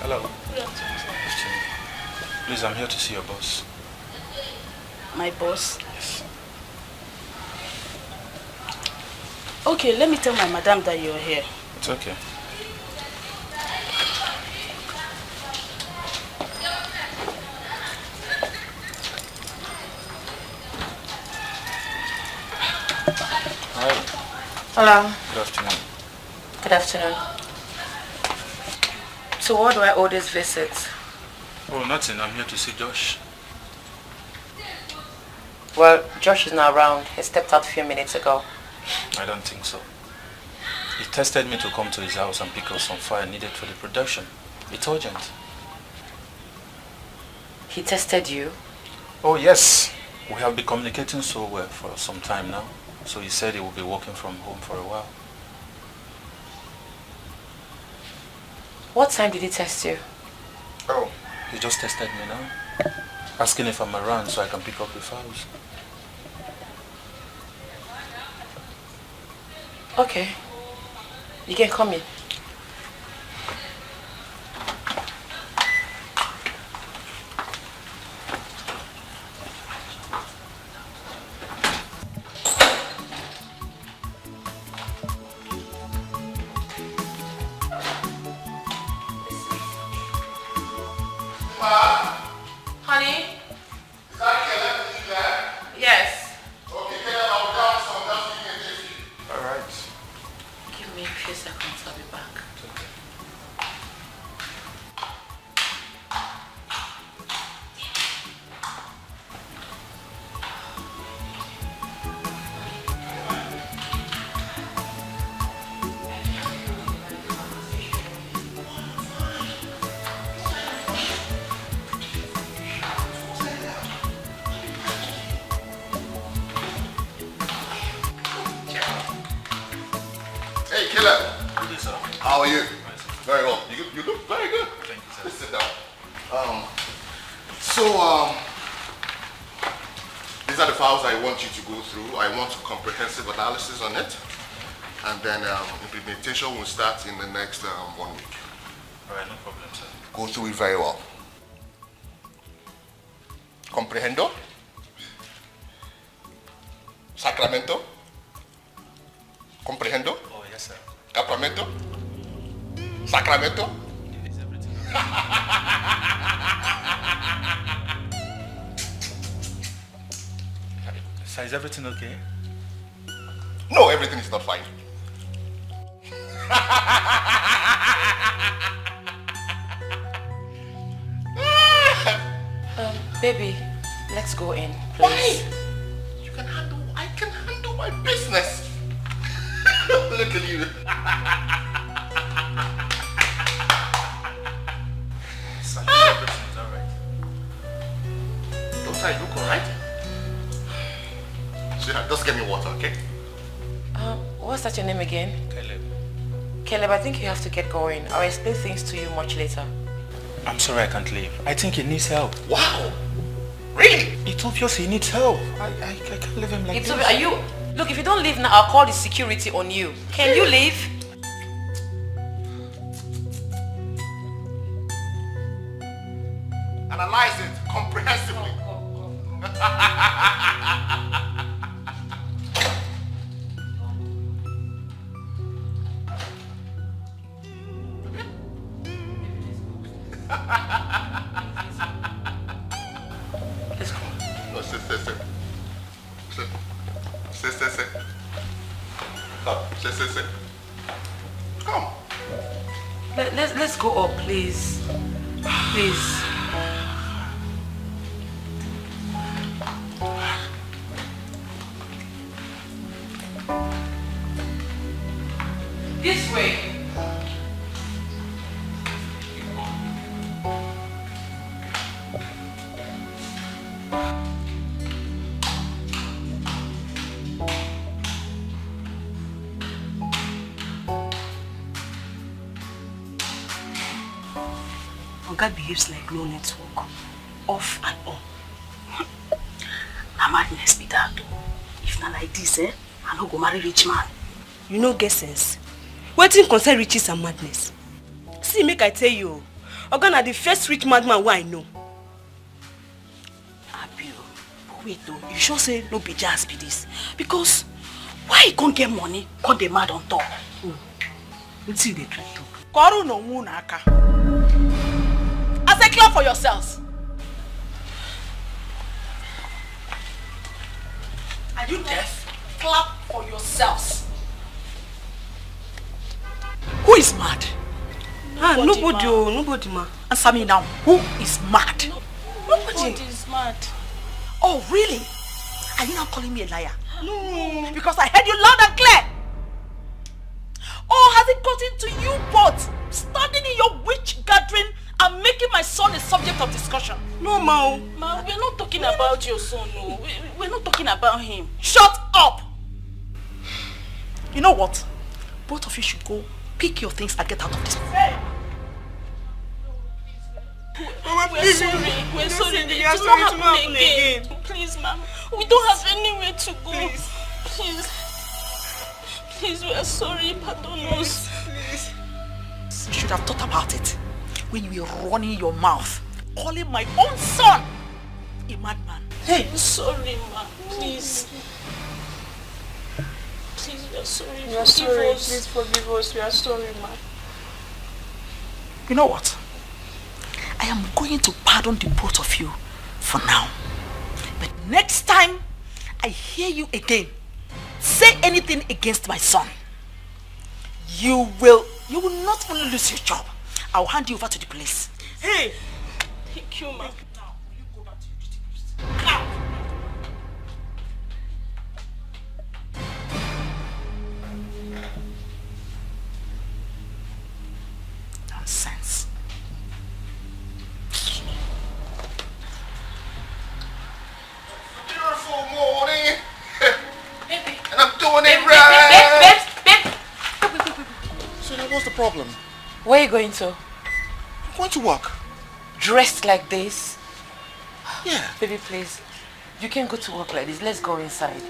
Hello. Good afternoon, sir. Please, I'm here to see your boss. My boss? Yes. Okay, let me tell my madam that you're here. It's okay. Hi. Hello. Good afternoon. Good afternoon. So what do I owe this visit? Oh, nothing. I'm here to see Josh. Well, Josh is not around. He stepped out a few minutes ago. I don't think so. He tested me to come to his house and pick up some fire needed for the production. It's urgent. He tested you? Oh, yes. We have been communicating so well for some time now. So he said he will be working from home for a while. What time did he test you? Oh, he just tested me now. Asking if I'm around so I can pick up the files. Okay. You can come in. Honey? Is that Caleb there? Yes. Okay, Caleb, I'll down some. Just give me a jiffy. All right. Give me a few seconds, I'll be back. Hey, Caleb. How are you? Very well. You look very good. Thank you, sir. Let's sit down. These are the files I want you to go through. I want a comprehensive analysis on it. And then implementation will start in the next 1 week. All right, no problem, sir. Go through it very well. Comprehendo? Sacramento? Comprehendo? Oh, yes, sir. Capramento? Sacramento? Sir, is everything okay? No, everything is not fine. Baby, let's go in, please. Why? I can handle my business. Look at you. Sir, everything is all right. Don't I look all right? Sweetheart, just get me water, okay? What's that your name again? Caleb. Caleb, I think you have to get going. I'll explain things to you much later. I'm sorry I can't leave. I think he needs help. Wow! Really? It's obvious he needs help. I can't leave him like It's this. obvious. Are you... Look, if you don't leave now, I'll call the security on you. Can you leave? Analyze it comprehensively. Let's go. No, sit. Sit. Come, sit. Come. Let's go up, please. Please. This way. Oga behaves like no network, off and on. Na madness be that. If not like this, I no go marry rich man. You no get sense. Wetin concern riches and madness? See, make I tell you, Oga, the first rich madman who I know. Abi, wait though, you sure say no be just be this? Because why you can't get money, can't dey mad on top? What's you dey try to? Koru no muna aka. I say clap for yourselves. Are you deaf? Clap for yourselves. Who is mad? Nobody, ma. Answer me now. Who is mad? Nobody is mad. Oh, really? Are you now calling me a liar? No. Because I heard you loud and clear. Or has it gotten to you both standing in your witch gathering and making my son a subject of discussion? No, Ma. Ma, we're not talking about your son. No. We're not talking about him. Shut up! You know what? Both of you should go pick your things and get out of this. Hey. Mama, we're sorry. We're sorry. It will not happen again. Please, Mama. We don't have anywhere to go. Please. Please, we are sorry. Pardon us. Please. You should have thought about it when you were running your mouth, calling my own son a madman. Hey, I'm sorry, Ma. Please. Please, we are sorry. We are sorry. Please forgive us. We are sorry, Ma. You know what? I am going to pardon the both of you for now. But next time I hear you again say anything against my son, you will not only lose your job, I will hand you over to the police. Hey! Thank you, Ma. Now, will you go back to your duty post? Now! Nonsense. Beautiful morning. And I'm doing it right. Babe. So now what's the problem? Where are you going to? I'm going to work. Dressed like this? Yeah. Baby, please. You can't go to work like this. Let's go inside.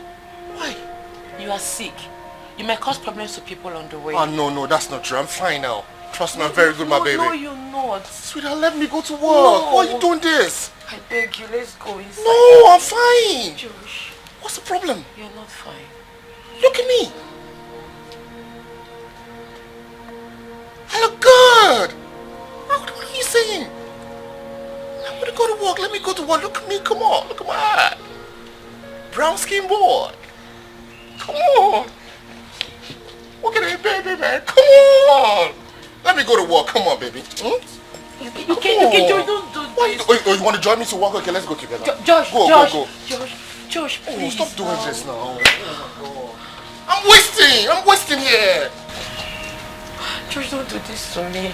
Why? You are sick. You may cause problems to people on the way. Oh, no, that's not true. I'm fine now. Trust me, I'm very good, my baby. No, you're not. Sweetheart, let me go to work. No. Why are you doing this? I beg you, let's go inside. No, I'm fine. Josh. What's the problem? You're not fine. Look at me. I look good. What are you saying? I'm going to go to work. Let me go to work. Look at me. Come on. Look at my eye. Brown skin boy. Come on. Look at that baby, man. Come on. Let me go to work. Come on, baby. You can't, Josh, don't do this. You want to join me to work? Okay, let's go together. Josh, go. Josh, please. Stop doing this now. I'm wasting here. Josh, don't do this to me.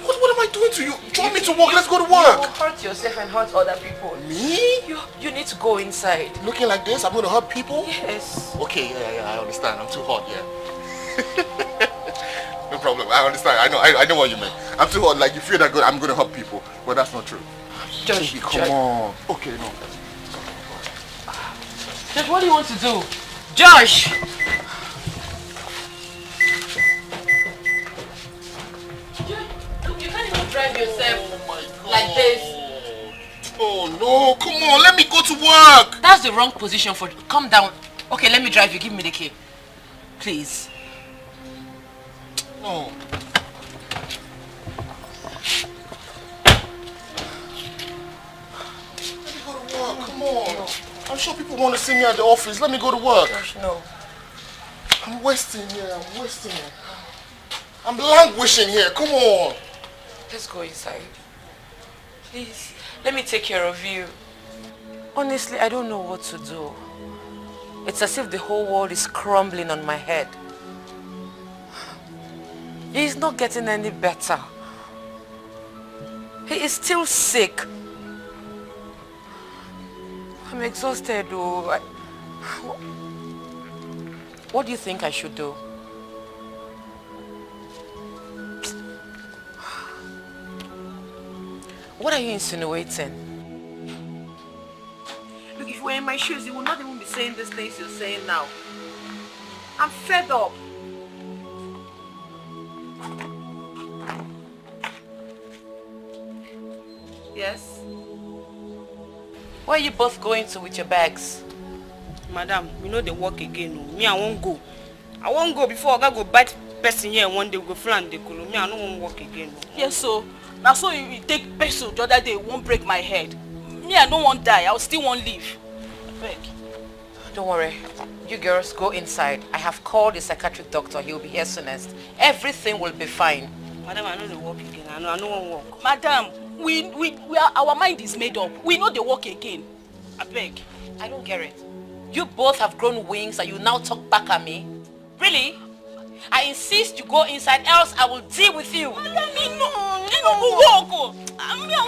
What am I doing to you? Join me to work. Let's go to work. You will hurt yourself and hurt other people. Me? You need to go inside. Looking like this, I'm going to hurt people? Yes. Okay, yeah, I understand. I'm too hot, yeah. No problem. I understand. I know what you mean. I'm too hot. Like, you feel that good, I'm going to hurt people. But that's not true. Josh, baby, come on. Okay, no. Josh, what do you want to do? Josh! You can't even drive yourself like this. Oh no, come on, let me go to work. That's the wrong position for you. Calm down. Okay, let me drive you. Give me the key. Please. No. Let me go to work, come on. No. I'm sure people want to see me at the office. Let me go to work. Gosh, no. I'm wasting here, I'm languishing here, come on. Let's go inside. Please, let me take care of you. Honestly, I don't know what to do. It's as if the whole world is crumbling on my head. He's not getting any better. He is still sick. I'm exhausted though. What do you think I should do? What are you insinuating? Look, if you were in my shoes, you would not even be saying these things you're saying now. I'm fed up. Where are you both going to with your bags? Madam, we know they work again. Me, I won't go. I won't go before I go bite person here one day we go flan the color. Me, I don't want work again. Yes, so now so you take peso the other day, won't break my head. Me, I don't want die. I still won't leave. Beg. Don't worry. You girls go inside. I have called the psychiatric doctor. He will be here soonest. Everything will be fine. Madam, I know they work again. I don't want work. Madam, we are, our mind is made up. We know they work again. I beg. I don't get it. You both have grown wings and you now talk back at me? Really? I insist you go inside, else I will deal with you. Madam, no, I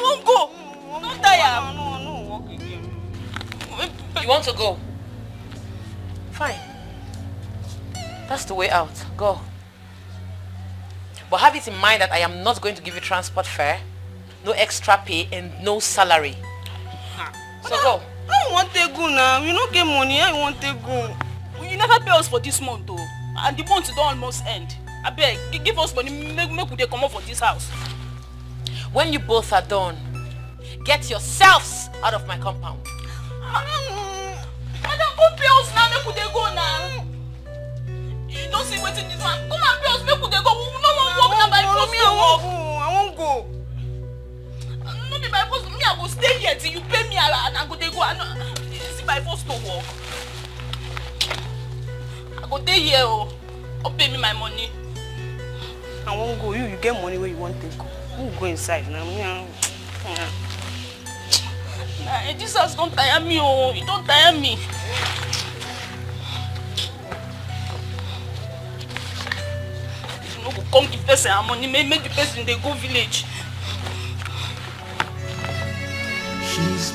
won't go. Don't tire. No, work again. You want to go? Fine. That's the way out. Go. But have it in mind that I am not going to give you transport fare, no extra pay, and no salary. So go. I don't want to go now. You don't get money. I want to go. You never pay us for this month though. And the month don't almost end. I beg, give us money, make they come up for this house. When you both are done, get yourselves out of my compound. Madam, go pay us now, make they go now. You don't see what's in this one. Come and pay us, make they go. No one walk now by force. I won't go. No be by force. Me, I will stay here till you pay me and I go they go. See by force to walk. I go stay here, oh. Pay me my money. I won't go. You get money where you want to go. You go inside now. Nah, this house don't tire me, oh. It don't tire me. You know, go come give person our money. Make the person they go village. She's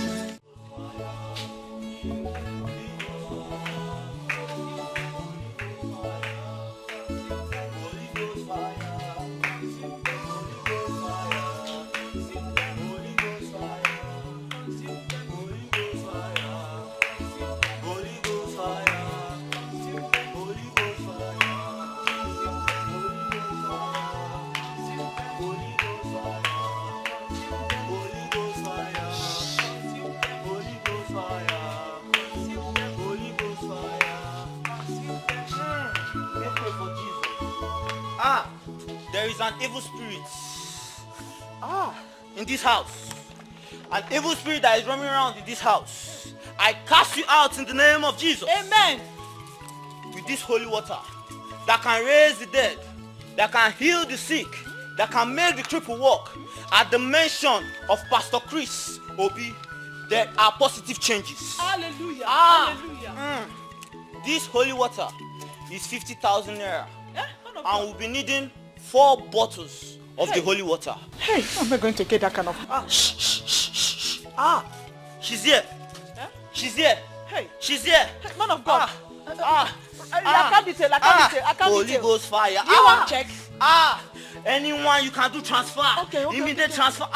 there is an evil spirit in this house. An evil spirit that is roaming around in this house. I cast you out in the name of Jesus. Amen. With this holy water that can raise the dead, that can heal the sick, that can make the cripple walk. At the mention of Pastor Chris Obi, there are positive changes. Hallelujah. Hallelujah. This holy water is 50,000 naira. And we'll be needing 4 bottles of the holy water. Hey, how am I going to get that kind of... She's here. She's here. Hey. She's here. Hey, man of God. I can't Holy Ghost fire. Do you want check? Anyone you can do transfer. Okay. Immediate transfer.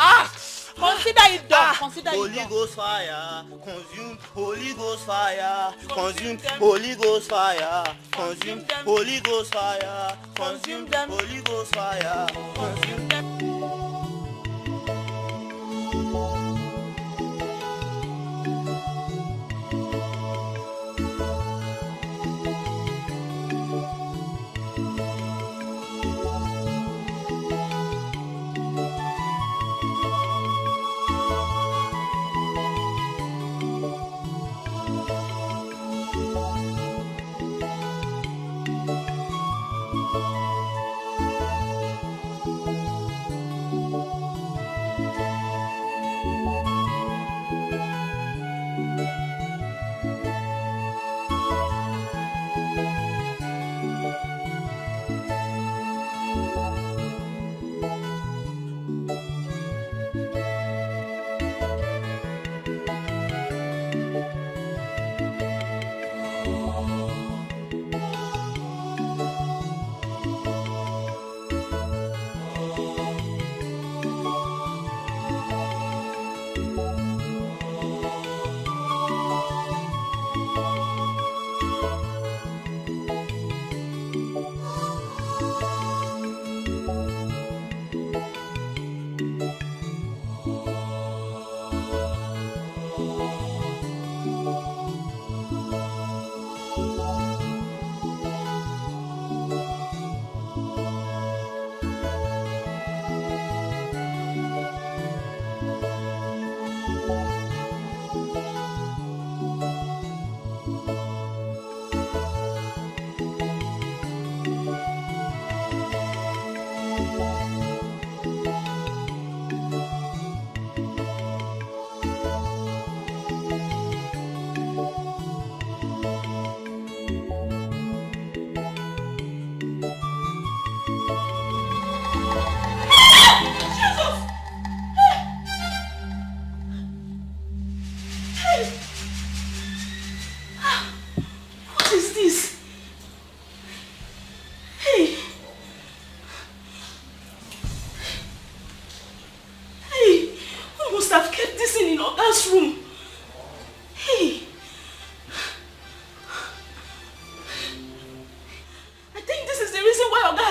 Consider it done. Consider Holy it done. Ghost fire. Consume. Holy Ghost fire. Consume. Holy Ghost fire. Consume. Holy Ghost fire. Consume them. Holy Ghost fire. Consume them.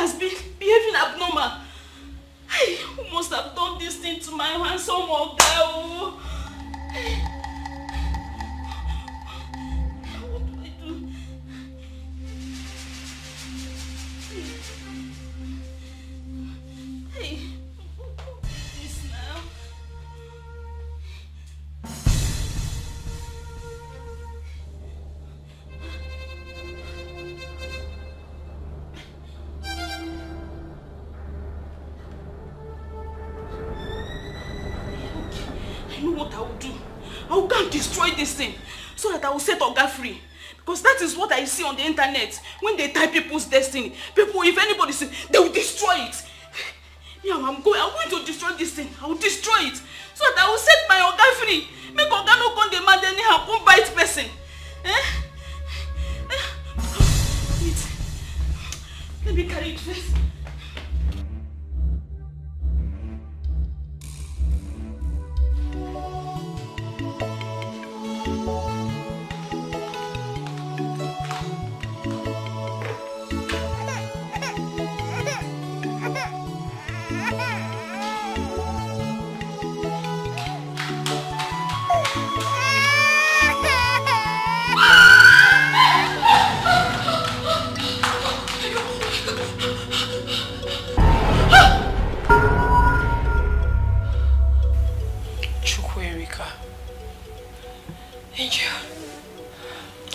has been behaving abnormal. Hey, who must have done this thing to my handsome Oga? Oh. Hey. What do I do? Hey, what is this now? I know what I will do. I will go and destroy this thing so that I will set Oga free. Because that is what I see on the internet. When they type people's destiny, people, if anybody says, they will destroy it. Yeah, I'm going to destroy this thing. I will destroy it so that I will set my Oga free. Make Oga no come demand anyhow, come bite person. Wait. Let me carry it first.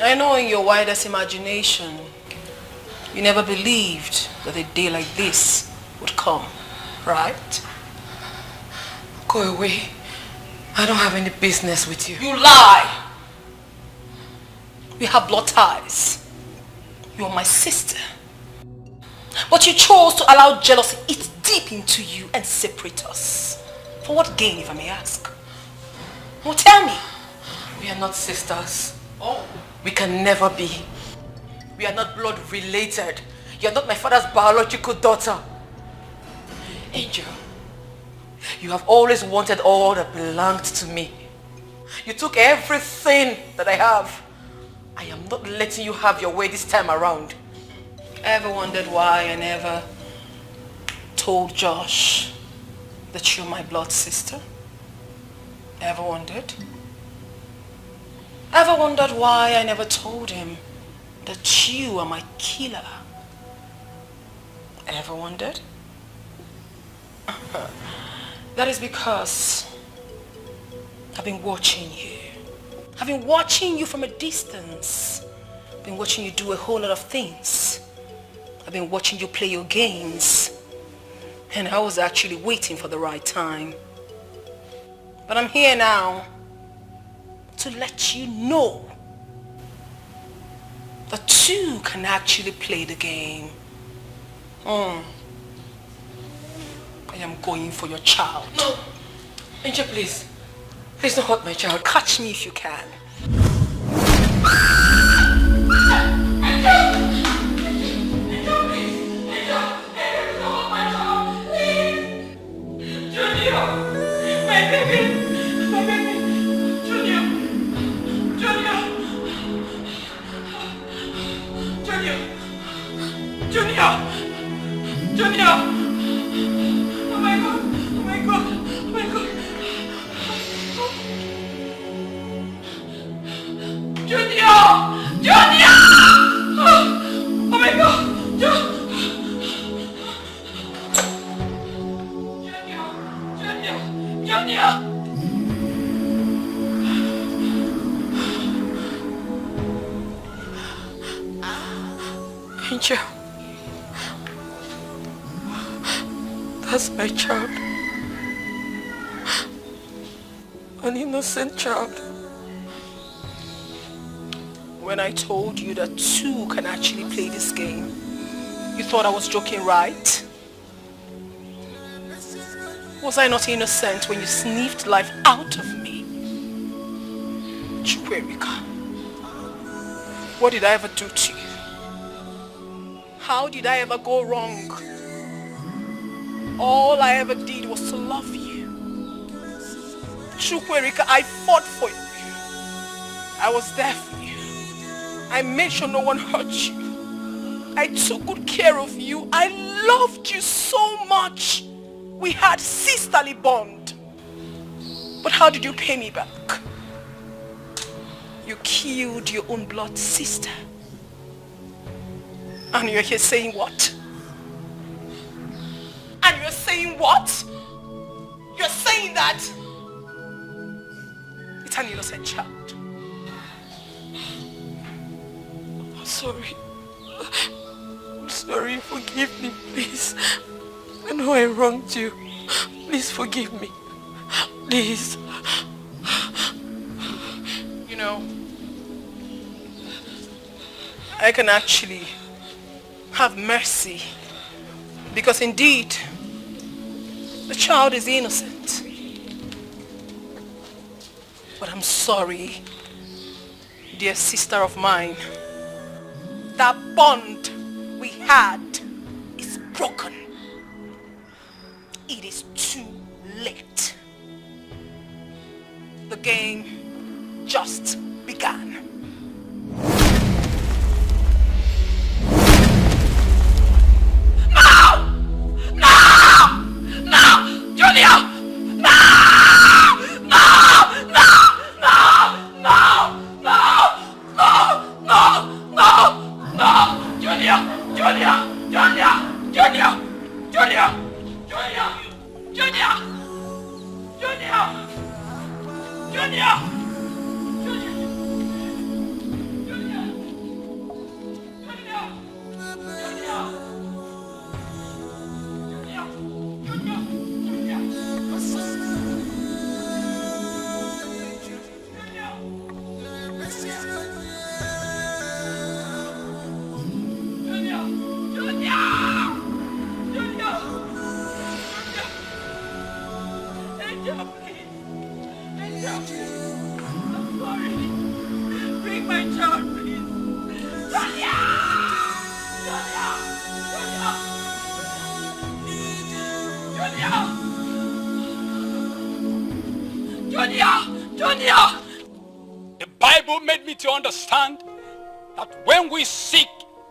I know in your widest imagination, you never believed that a day like this would come, right? Go away. I don't have any business with you. You lie! We have blood ties. You are my sister. But you chose to allow jealousy eat deep into you and separate us. For what gain, if I may ask? Well, tell me. We are not sisters. Oh. We can never be. We are not blood related. You are not my father's biological daughter. Angel, you have always wanted all that belonged to me. You took everything that I have. I am not letting you have your way this time around. Ever wondered why I never told Josh that you're my blood sister? Ever wondered? Ever wondered why I never told him that you are my killer? Ever wondered? That is because I've been watching you. I've been watching you from a distance. I've been watching you do a whole lot of things. I've been watching you play your games. And I was actually waiting for the right time. But I'm here now to let you know that two can actually play the game. I am going for your child. No! Angel, please. Please don't hurt my child. Catch me if you can. Junior! My baby! My baby! Junior! Junior! Junior! Junior! Junior! Oh my God! Oh my God! Oh my God! Junior! Junior! Oh my God! Junior! Junior! Angel. That's my child. An innocent child. When I told you that two can actually play this game, you thought I was joking, right? Was I not innocent when you sniffed life out of me? Chukwuemeka, what did I ever do to you? How did I ever go wrong? All I ever did was to love you. Chukwuemeka, I fought for you. I was there for you. I made sure no one hurt you. I took good care of you. I loved you so much. We had sisterly bond. But how did you pay me back? You killed your own blood sister. And you're here saying what? And you're saying what? You're saying that it's an innocent child. I'm sorry. I'm sorry. Forgive me, please. I know I wronged you. Please forgive me. Please. You know, I can actually have mercy because indeed the child is innocent. But I'm sorry, dear sister of mine. That bond we had is broken. It is too late. The game just began. No! No! No! Junior! No! No! No! No! No! No! No! No! No! No! Junior! Junior! Junior! Junior! Junior! Junior! Junior! Junior! Junior! The Bible made me to understand that when we seek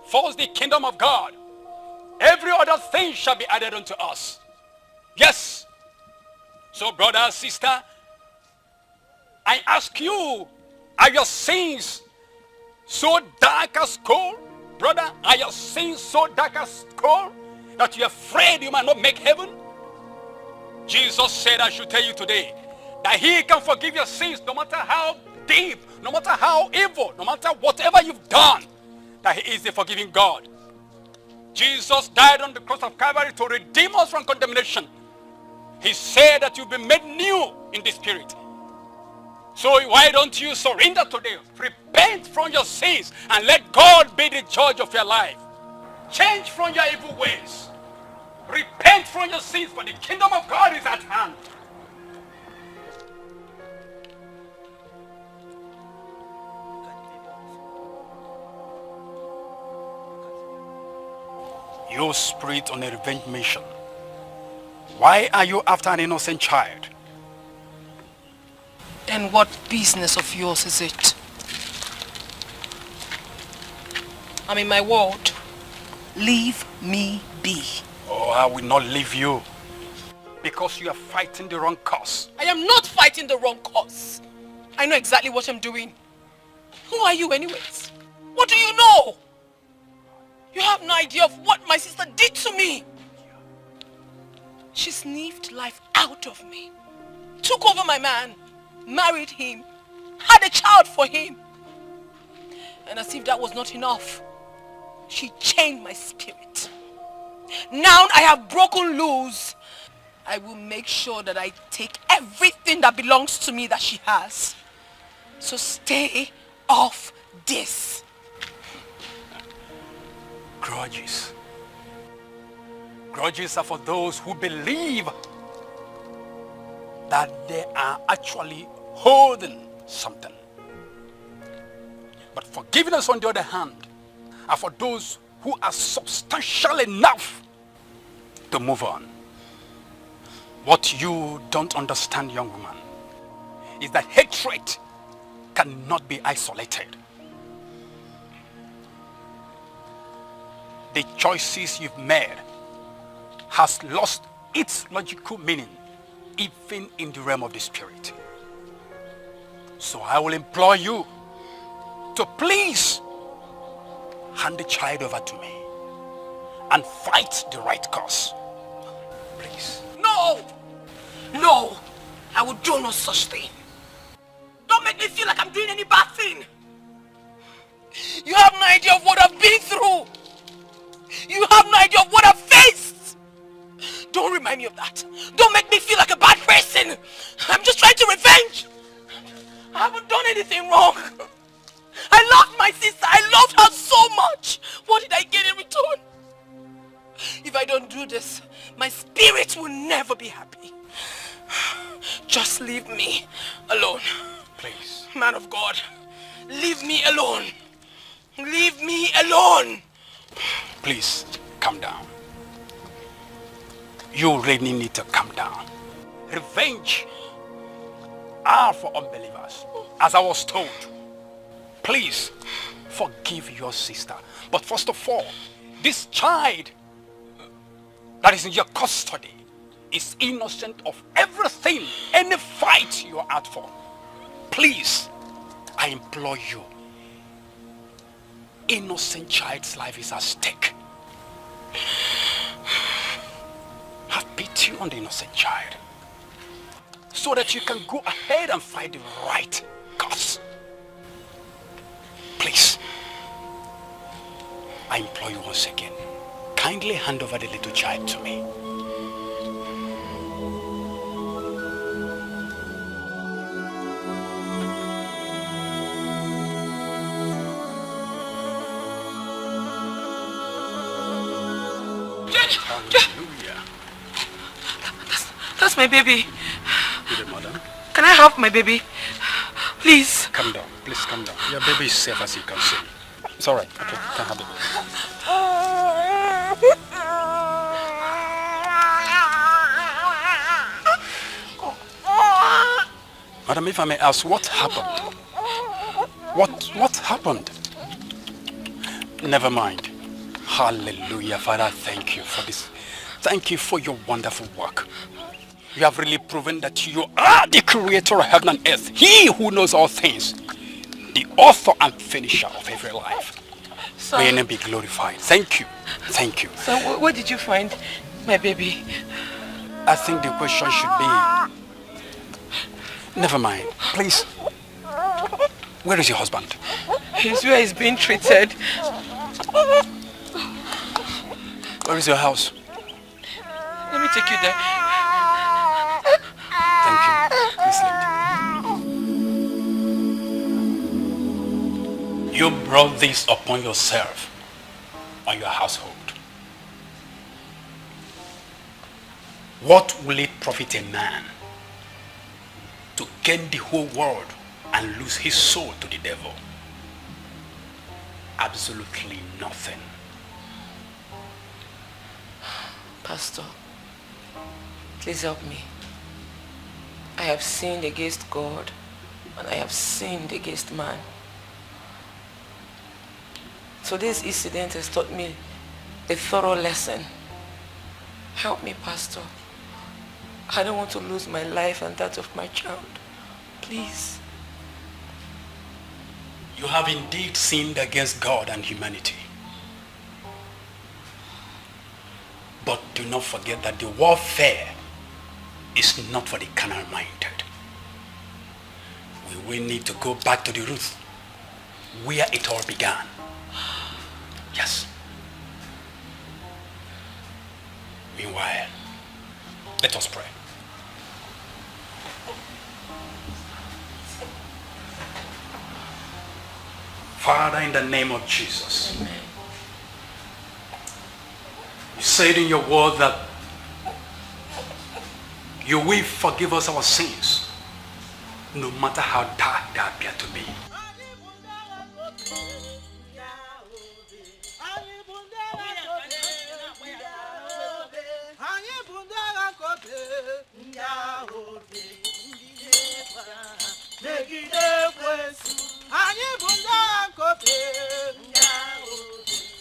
first the kingdom of God, every other thing shall be added unto us. Yes. So brother, sister, I ask you, are your sins so dark as coal? Brother, are your sins so dark as coal that you're afraid you might not make heaven? Jesus said, I should tell you today, that he can forgive your sins no matter how deep, no matter how evil, no matter whatever you've done, that he is the forgiving God. Jesus died on the cross of Calvary to redeem us from condemnation. He said that you've been made new in the Spirit. So why don't you surrender today? Repent from your sins and let God be the judge of your life. Change from your evil ways. Repent from your sins, for the kingdom of God is at hand. You spirit on a revenge mission. Why are you after an innocent child? And what business of yours is it? I'm in my ward. Leave me be. Oh, I will not leave you. Because you are fighting the wrong cause. I am not fighting the wrong cause. I know exactly what I'm doing. Who are you anyways? What do you know? You have no idea of what my sister did to me. She sniffed life out of me. Took over my man. Married him. Had a child for him. And as if that was not enough, she chained my spirit. Now I have broken loose. I will make sure that I take everything that belongs to me that she has. So stay off this. Grudges. Grudges are for those who believe that they are actually holding something. But forgiveness, on the other hand, are for those who are substantial enough to move on. What you don't understand, young woman, is that hatred cannot be isolated. the choices you've made has lost its logical meaning even in the realm of the spirit. So I will implore you to please hand the child over to me and fight the right cause. Please. No! No! I will do no such thing. Don't make me feel like I'm doing any bad thing. You have no idea of what I've been through. You have no idea of what I've faced. Don't remind me of that. Don't make me feel like a bad person. I'm just trying to revenge. I haven't done anything wrong. I loved my sister. I loved her so much. What did I get in return? If I don't do this, my spirit will never be happy. Just leave me alone. Please. Man of God, leave me alone. Leave me alone. Please, calm down. You really need to calm down. Revenge are for unbelievers, as I was told. Please, forgive your sister. But first of all, this child that is in your custody is innocent of everything, any fight you are out for. Please, I implore you. Innocent child's life is at stake. Have pity on the innocent child so that you can go ahead and fight the right cause. Please, I implore you once again, kindly hand over the little child to me. Hallelujah. That's my baby. Good, madam. Can I have my baby? Please. Calm down. Please calm down. Your baby is safe, as you can see. It's all right. Okay, you can have the baby. Madam, if I may ask, what happened? What happened? Never mind. Hallelujah. Father, thank you for this. Thank you for your wonderful work. You have really proven that you are the creator of heaven and earth. He who knows all things. The author and finisher of every life. So, may your name be glorified. Thank you. Thank you. So where did you find my baby? I think the question should be... Never mind. Please. Where is your husband? He's where he's being treated. Where is your house? Let me take you there. Thank you. Please lead. You brought this upon yourself, on your household. What will it profit a man to gain the whole world and lose his soul to the devil? Absolutely nothing. Pastor, please help me. I have sinned against God and I have sinned against man. So this incident has taught me a thorough lesson. Help me, Pastor. I don't want to lose my life and that of my child. Please. You have indeed sinned against God and humanity. But do not forget that the warfare is not for the carnal-minded. We will need to go back to the roots where it all began. Yes. Meanwhile, let us pray. Father, in the name of Jesus. Amen. You said in your word that you will forgive us our sins, no matter how dark they appear to be. Anyị bụ ndị agha nke obe,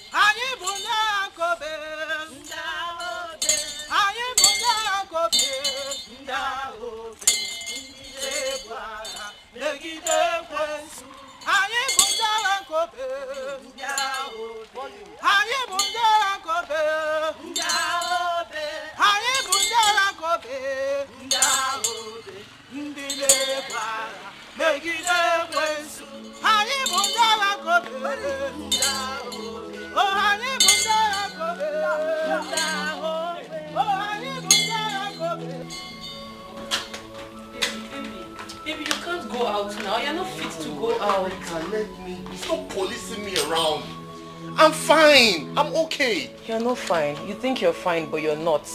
anyị bụ ndị agha out now. You're not fit to go out. Let me. Stop policing me around. I'm fine. I'm okay. You're not fine. You think you're fine, but you're not.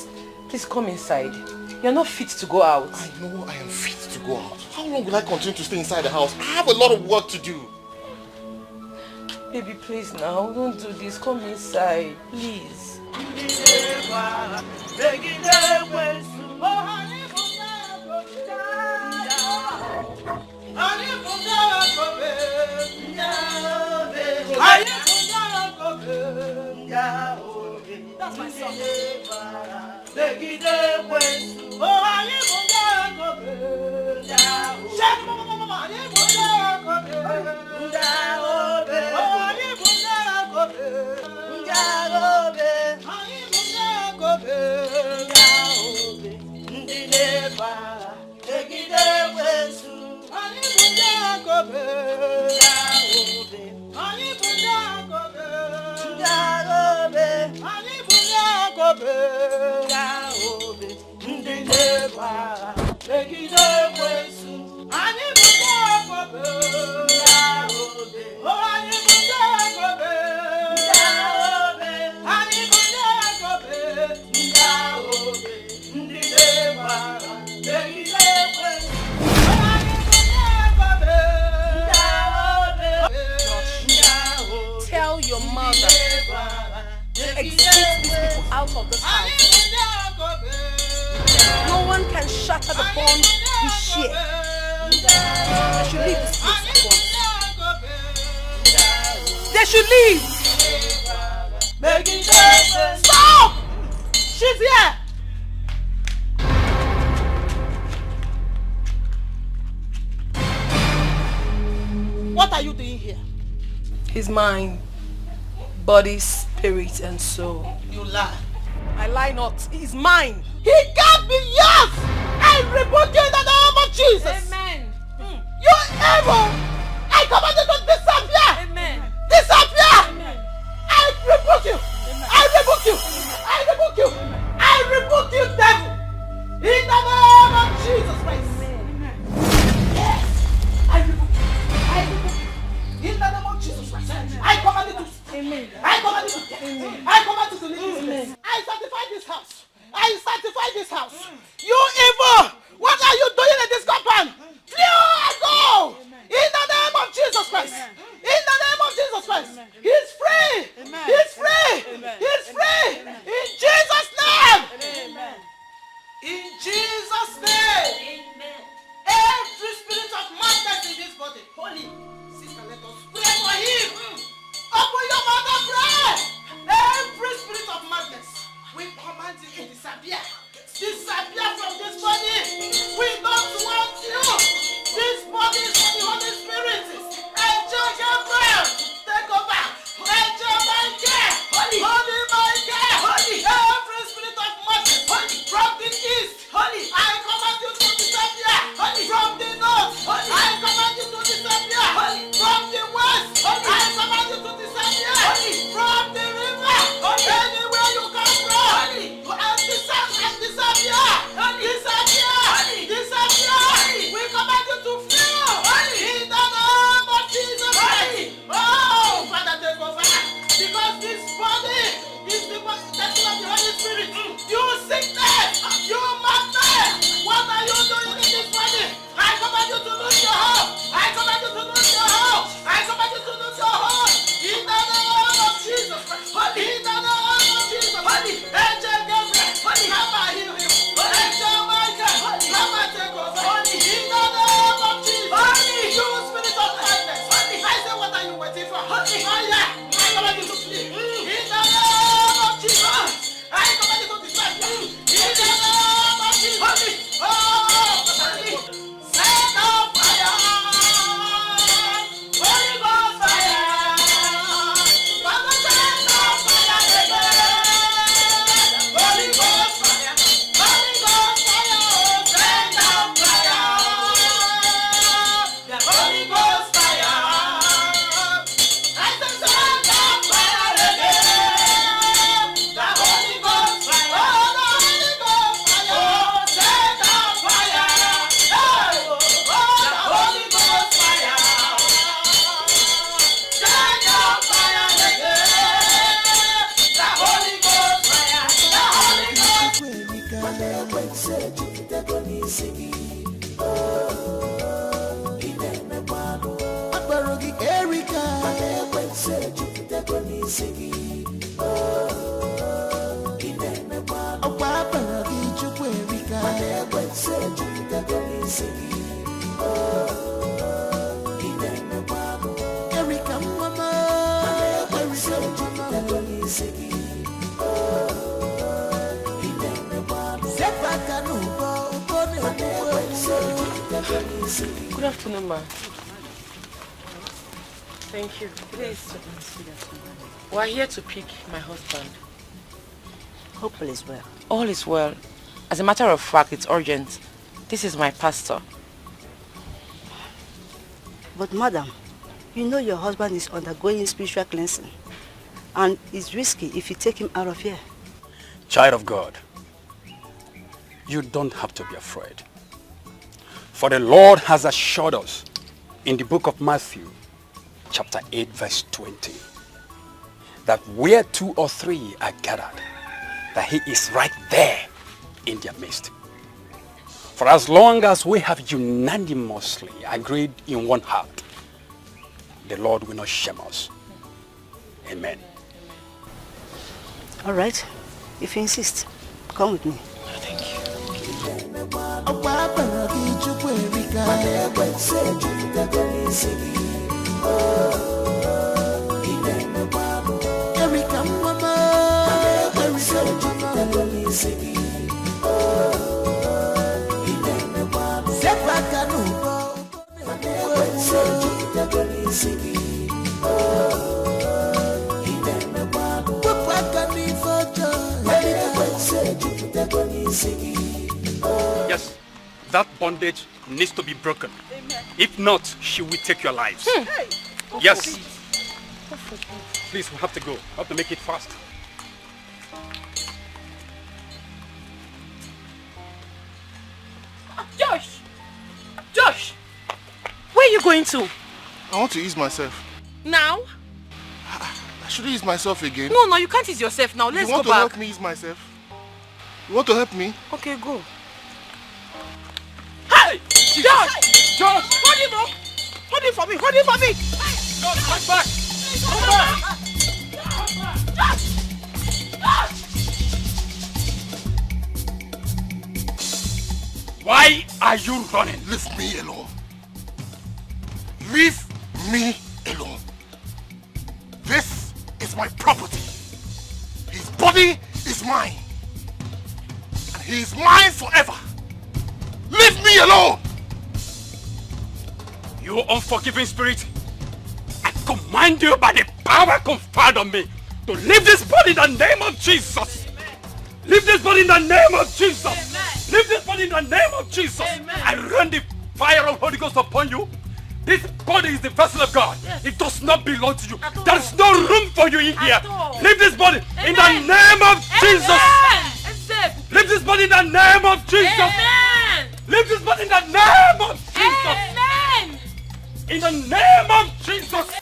Please come inside. You're not fit to go out. I know I am fit to go out. How long will I continue to stay inside the house? I have a lot of work to do. Baby, please now. Don't do this. Come inside. Please. That's my song. Tell your mother. Exit these people out of this house. No one can shatter the bond we share. They should leave this place at once. They should leave. Stop! She's here. What are you doing here? He's mine. Body, spirit, and soul. You lie. I lie not. He's mine. He can't be yours! I rebuke you in the name of Jesus! Amen. You evil! I command you to disappear! Amen. Disappear! Amen. I rebuke you! Amen. I rebuke you! I rebuke you! I rebuke you, devil! In the name of Jesus Christ! Amen. Yes! I rebuke you! I rebuke you! In the name of Jesus Christ! I command you to... Amen. I command you to... Amen. I command you to leave this place. I sanctify this house. I sanctify this house. You evil! What are you doing in this compound? Flee and go! In the name of Jesus Christ. In the name of Jesus Christ. He's free. He's free. He's free. In Jesus' name. In Jesus' name. Every spirit of madness in this body. Holy. Sister, let us pray for him. Open your mouth and pray. Every spirit of madness. We command you to disappear. Disappear from this body. We don't want you. This body is for the Holy Spirit. Angel Gabriel, take over. Angel Michael, Holy Michael, every spirit of madness, from the east, I command you to disappear. From the north, I command you to disappear. From the west, I command you to disappear. From the river, anywhere you come from, and disappear. Disappear. Disappear. Good afternoon, ma. Thank you. Please. We're here to pick my husband. Hope all is well. All is well. As a matter of fact, it's urgent. This is my pastor. But madam, you know your husband is undergoing spiritual cleansing. And it's risky if you take him out of here. Child of God, you don't have to be afraid. For the Lord has assured us in the book of Matthew, chapter 8, verse 20, that where 2 or 3 are gathered, that he is right there in their midst. For as long as we have unanimously agreed in one heart, the Lord will not shame us. Amen. All right, if you insist, come with me. Thank you. Yes, that bondage needs to be broken. Amen. If not, she will take your lives. Yes. Please, we have to go. We have to make it fast. Josh! Josh! Where are you going to? I want to ease myself. Now? I should ease myself again. No, you can't ease yourself now. Let's go back. You want to help me ease myself? You want to help me? Okay, go. Hey! Josh! Josh! Hold him up! Hold him for me! Hold him for me! Josh, come back! Come back! Why are you running? Leave me alone. Leave me alone. This is my property. His body is mine. And he is mine forever. Leave me alone! You unforgiving spirit, I command you by the power conferred on me to leave this body in the name of Jesus. Amen. Leave this body in the name of Jesus. Amen. Leave this body in the name of Jesus. Amen. I run the fire of Holy Ghost upon you. This body is the vessel of God. Yes. It does not belong to you. There is no room for you in here. Leave this body. Amen. In the name of Jesus. Amen. Leave this body in the name of Jesus. Amen. Leave this body in the name of Jesus. Amen. In the name of Jesus.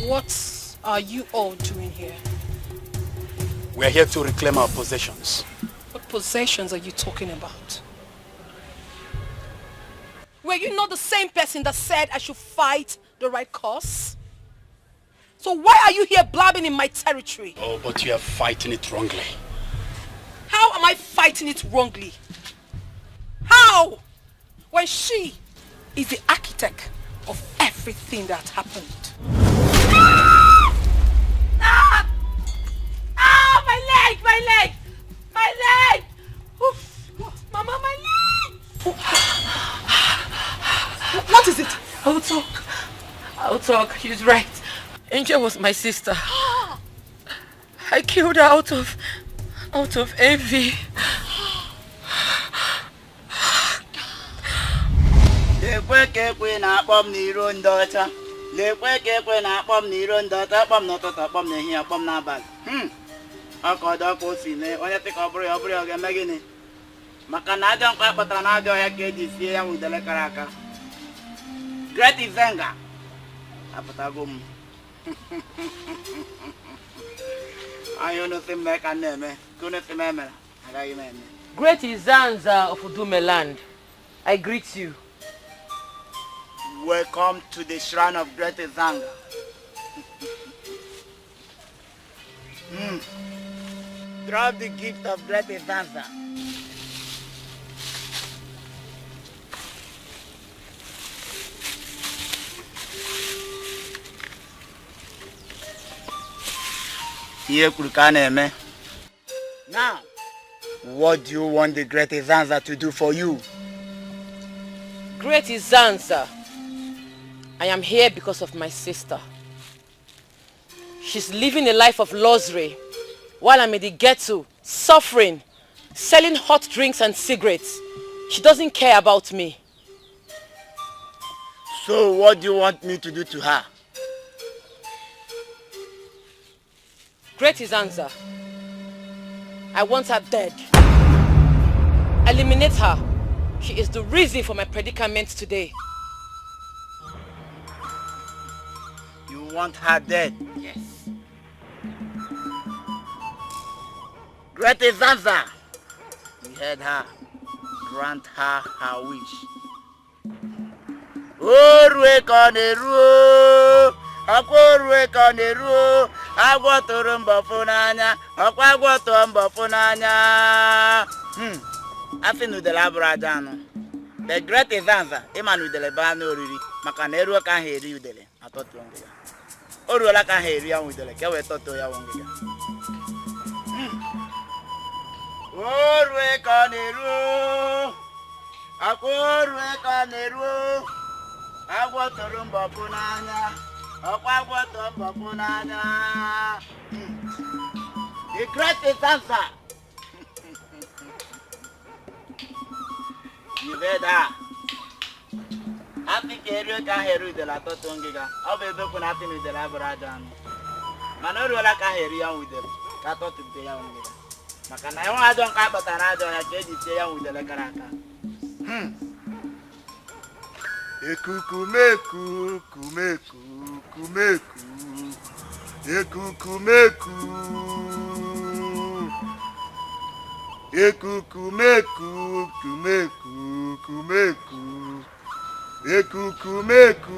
What are you all doing here? We are here to reclaim our possessions. What possessions are you talking about? Were you not the same person that said I should fight the right cause? So why are you here blabbing in my territory? Oh, but you are fighting it wrongly. How am I fighting it wrongly? How? When she is the architect of everything that happened. Ah! Ah! My leg! My leg! My leg! Oof. Mama, my leg! What is it? I'll talk. I'll talk. She's right. Angel was my sister. I killed her out of envy. lekwe ka ekwe na-akpọ m n'iro ndọta akpọ m n'ụtụtụ akpọ m n'ehihie akpọ m n'abalị ọka ọdọ ọkụ o si mee onye sị ka ọ bụrụ ya ọ ga-eme gịnị maka na ajọ nkwa kpatara na ajọ ọhịa ka eji sie ya nwudele kara aka Great Izenga apụtago m anyị unu si mme ka na-eme ka unu si m emere agaghị m eme Great Izanza of Udumeland, I greet you. Welcome to the shrine of Great Izanga. Drop the gift of Great Izanga. Now, what do you want the Great Izanza to do for you? Great Izanza, I am here because of my sister. She's living a life of luxury while I'm in the ghetto, suffering, selling hot drinks and cigarettes. She doesn't care about me. So what do you want me to do to her? Great Izanza, I want her dead. Eliminate her. She is the reason for my predicament today. You want her dead? Yes. Great Izanza, we heard her. Grant her her wish. Orwe koneru, akorwe koneru, agwotoro mbofunanya, akwagwoto mbofunanya. Afi nudele aburaja anu. The Great Izanza, ima nudele ba na oriri, maka na eru ka heri udele atotu ongiga. Oruola ka heri ya udele, ke we toto ya ongiga. Orwe koneru, akorwe koneru, agwotoro mbofunanya, akwagwoto mbofunanya. The Great Izanza. You heard that? I think you can hear the Latongiga. I'll be looking at him with the Labrador. Manola can hear you with them. Cato to be young. Macana, I don't have but another. I can't stay young with the Lacaraka. Ekukumeku, kumeku, kumeku. Ekukumeku. Ekukumeku, kumeku, kumeku. Ekukumeku.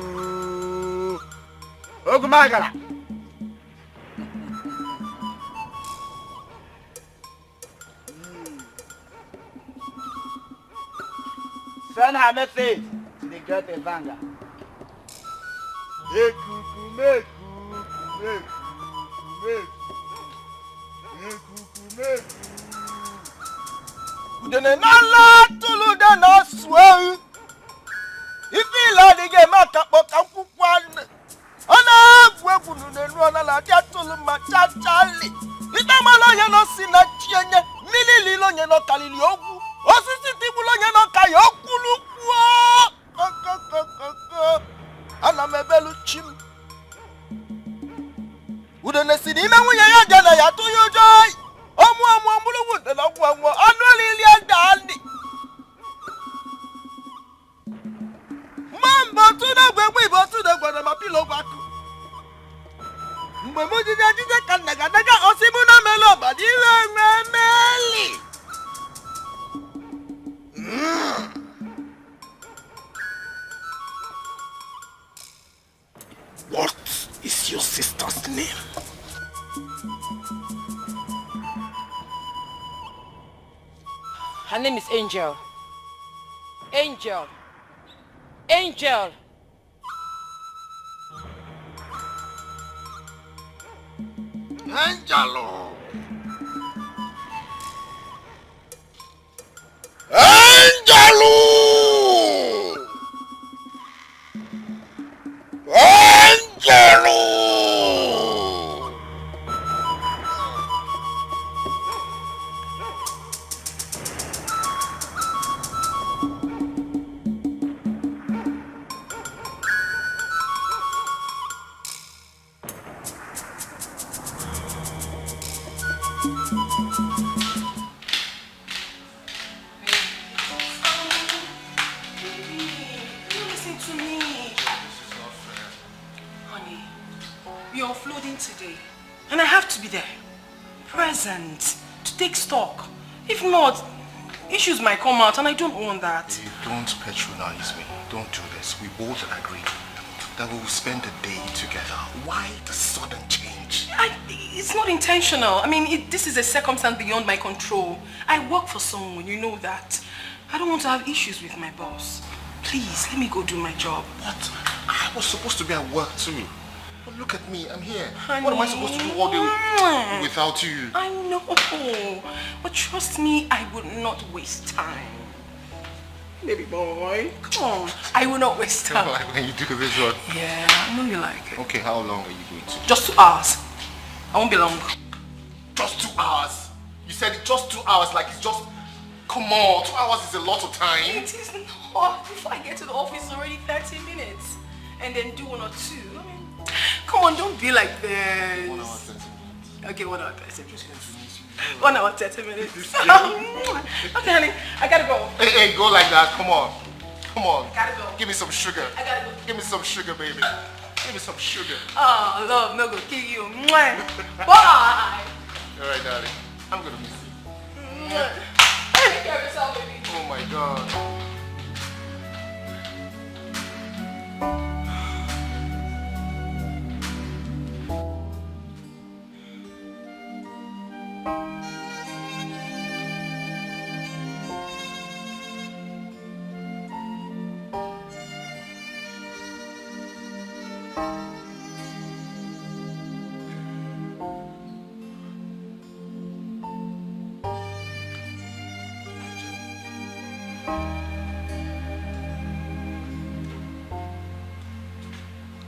Ogumagala. Send her message to the Great Izanga. Ekukumeku, kumeku, kumeku. Ekukumeku. Udene nala tulu de na swe. Ifi la de ge ma ka po ka kwukwan. Ana gwe ne nu na la dia tulu ma cha chali. Ita ma lo ye no si na chienye. Milili lo ye no kalili ogu. Osisi ti bu lo ye no ka yo kulu kwa. Ana mebelu chim. Udene si ni me wu ye ya jana ya to yo joy. Omu de la gwa anoli li dani. Mambo tu na gwe bo tu de gwa na mapilo gwaku. Mgbe mo jije kan naga osimu na melo ba di meli. What is your sister's name? Her name is Angel. Angel. Angel. Angelo. Angelo. Angelo. be offloading today. And I have to be there. Present. To take stock. If not, issues might come out and I don't want that. Hey, don't patronize me. Don't do this. We both agree that we will spend the day together. Why the sudden change? It's not intentional. I mean, this is a circumstance beyond my control. I work for someone, you know that. I don't want to have issues with my boss. Please, let me go do my job. But I was supposed to be at work too. But look at me, I'm here. Honey. What am I supposed to do all day without you? I know. But trust me, I would not waste time. Baby boy, come on. I will not waste time. Like when you do this one? Yeah, I know you like it. Okay, how long are you going to? Just 2 hours. I won't be long. Just 2 hours? You said it just 2 hours, like it's just... Come on, 2 hours is a lot of time. It is not. Before I get to the office, it's already 30 minutes. And then do 1 or 2. I mean, come on, don't be like this. 1 hour, 30 minutes. Okay, 1 hour, 30 minutes. 1 hour, 30 minutes. Okay, honey, I gotta go. Hey, go like that. Come on. Come on. Gotta go. Give me some sugar. I gotta go. Give me some sugar, baby. Give me some sugar. Oh, love, no go kill you. Mwah. Bye. All right, darling. I'm gonna miss you. Mwah. Take care of yourself, baby. Oh my God.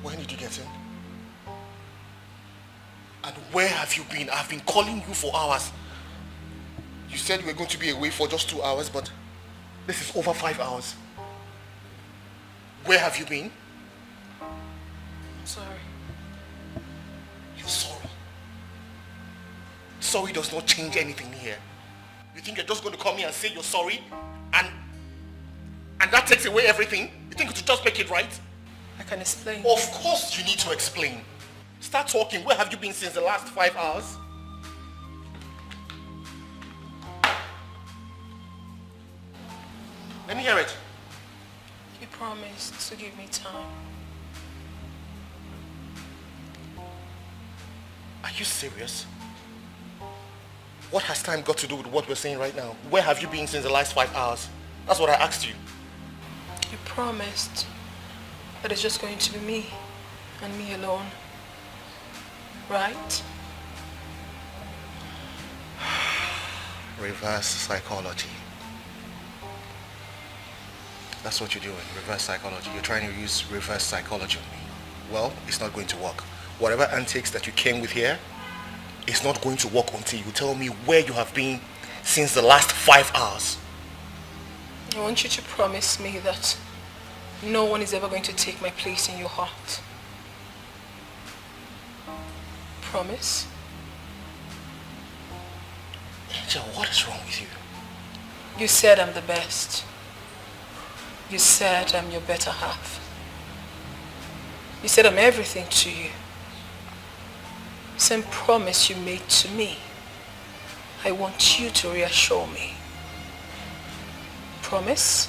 When did you get in? And where have you been? I've been calling you for hours. You said you were going to be away for just 2 hours, but this is over 5 hours. Where have you been? I'm sorry. You're sorry. Sorry does not change anything here. You think you're just going to come here and say you're sorry? And that takes away everything? You think it will just make it right? I can explain. Of course you need to explain. Start talking. Where have you been since the last 5 hours? Let me hear it. You promised to give me time. Are you serious? What has time got to do with what we're saying right now? Where have you been since the last 5 hours? That's what I asked you. You promised that it's just going to be me and me alone. Right? Reverse psychology. That's what you're doing, reverse psychology. You're trying to use reverse psychology on me. Well, it's not going to work. Whatever antics that you came with here, it's not going to work until you tell me where you have been since the last 5 hours. I want you to promise me that no one is ever going to take my place in your heart. Promise? Angel, what is wrong with you? You said I'm the best. You said I'm your better half. You said I'm everything to you. Same promise you made to me. I want you to reassure me. Promise?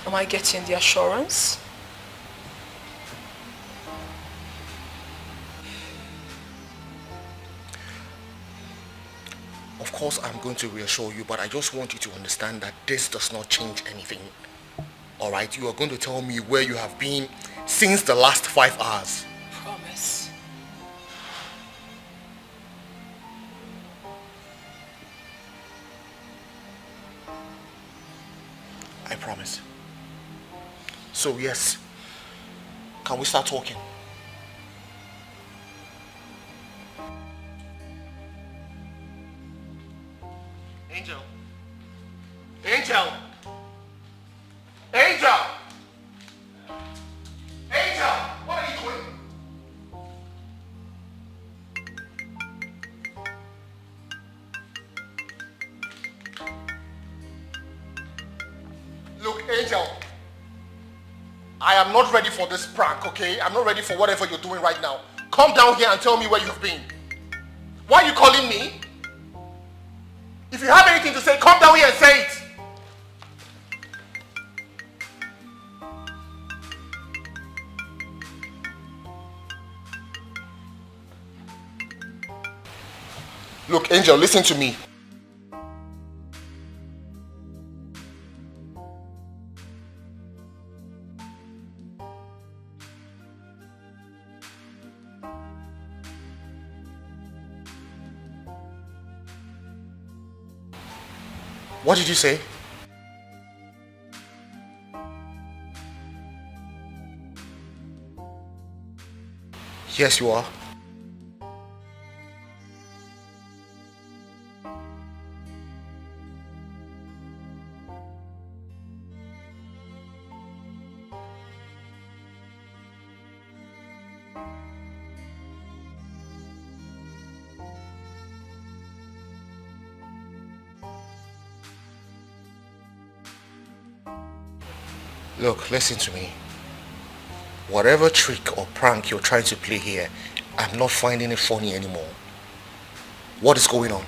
Am I getting the assurance? Of course, I'm going to reassure you, but I just want you to understand that this does not change anything. Alright, you are going to tell me where you have been since the last 5 hours. Promise. I promise. So yes, can we start talking? Angel. Angel. Angel. Angel, what are you doing? Look, Angel, I I am not ready for this prank, okay? I'm not ready for whatever you're doing right now. Come down here and tell me where you've been. Why are you calling me? If you have anything to say, come down here and say it. Look, Angel, listen to me. What did you say? Yes, you are. Look, listen to me. Whatever trick or prank you're trying to play here, I'm not finding it funny anymore. What is going on?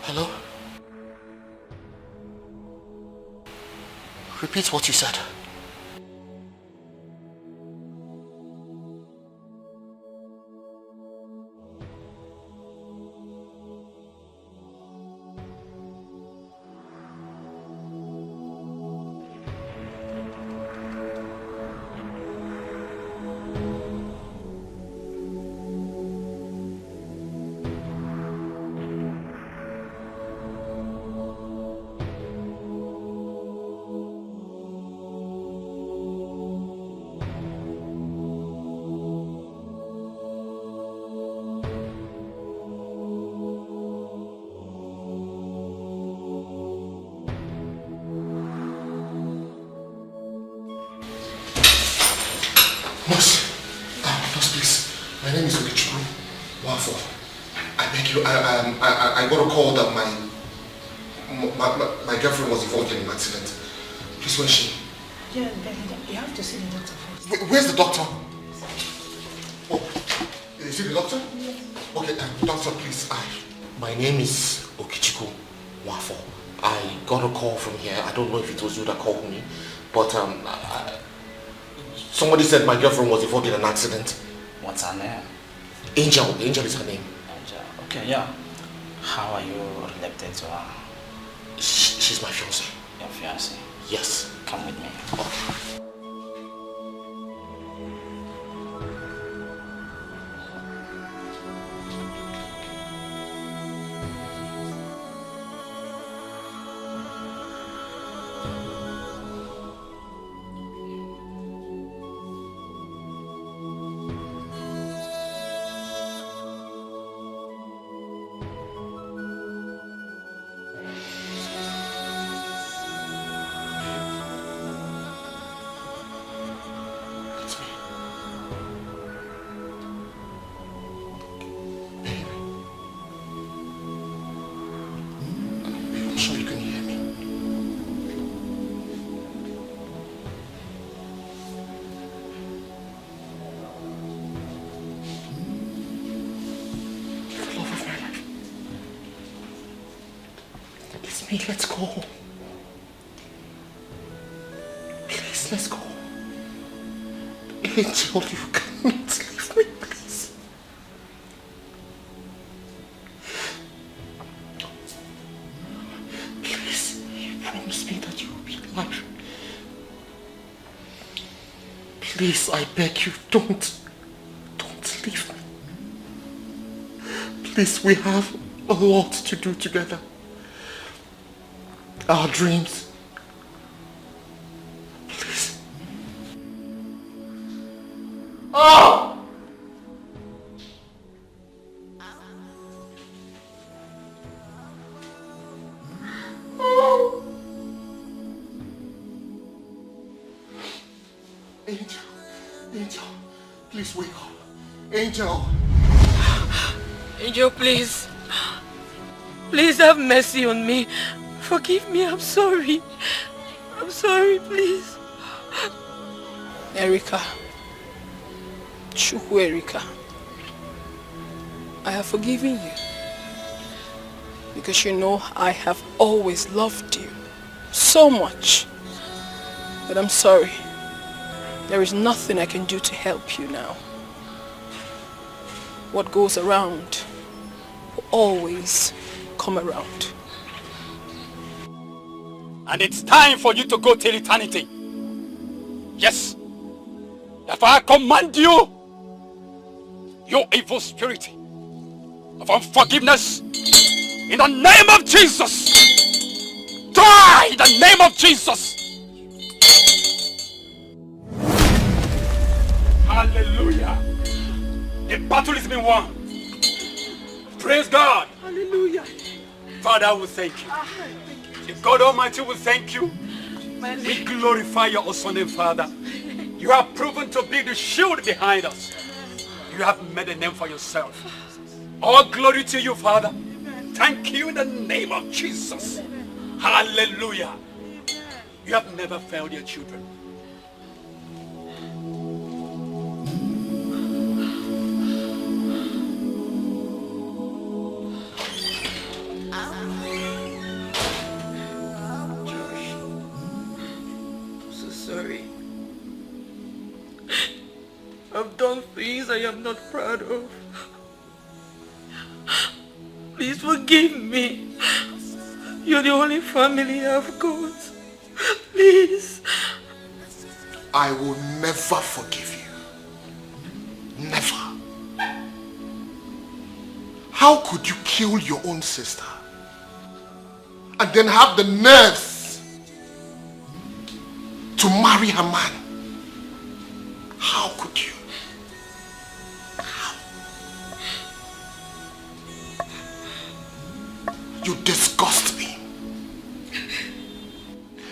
Hello? Repeat what you said. I got a call that my girlfriend was involved in an accident. Please, where's she? Yeah, you have to see the doctor first. Where's the doctor? Oh, is it the doctor? Yes. Okay, doctor, please. My name is Okichiko Wafo. I got a call from here. I don't know if it was you that called me, but somebody said my girlfriend was involved in an accident. What's her name? Angel. Angel is her name. Angel. Okay, yeah. How are you related to her? She's my fiancée. Your fiancée? Yes. Come with me. Oh. Baby, let's go. Please, let's go. Angel, you cannot leave me, please. Please, you promised me that you will be mine. Please, I beg you, don't leave me. Please, we have a lot to do together. Our dreams. Please. Oh! Oh! Angel, please wake up. Angel. Angel, please. Please have mercy on me. Forgive me, I'm sorry. I'm sorry, please. Erica. Chukwu Erica. I have forgiven you. Because you know I have always loved you. So much. But I'm sorry. There is nothing I can do to help you now. What goes around will always come around. And it's time for you to go till eternity. Yes. Therefore I command you, you evil spirit of unforgiveness, in the name of Jesus. Die in the name of Jesus. Hallelujah. The battle has been won. Praise God. Hallelujah. Father, we thank you. The God Almighty will thank you. We glorify your awesome name, Father. You have proven to be the shield behind us. You have made a name for yourself. All glory to you, Father. Thank you in the name of Jesus. Hallelujah. You have never failed your children. I've done things I am not proud of. Please forgive me. You're the only family I've got. Please. I will never forgive you. Never. How could you kill your own sister and then have the nerves to marry her man? How could you? How? You disgust me.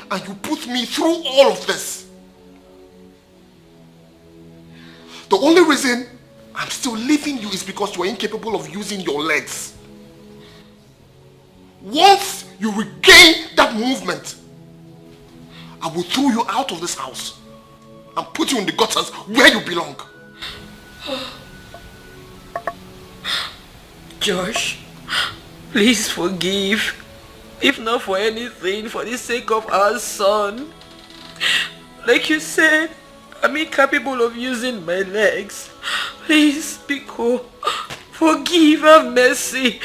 And you put me through all of this. The only reason I'm still leaving you is because you are incapable of using your legs. Once you regain that movement, I will throw you out of this house and put you in the gutters where you belong. Josh, please forgive. If not for anything, for the sake of our son. Like you said, I'm incapable of using my legs. Please, Biko, forgive, have mercy.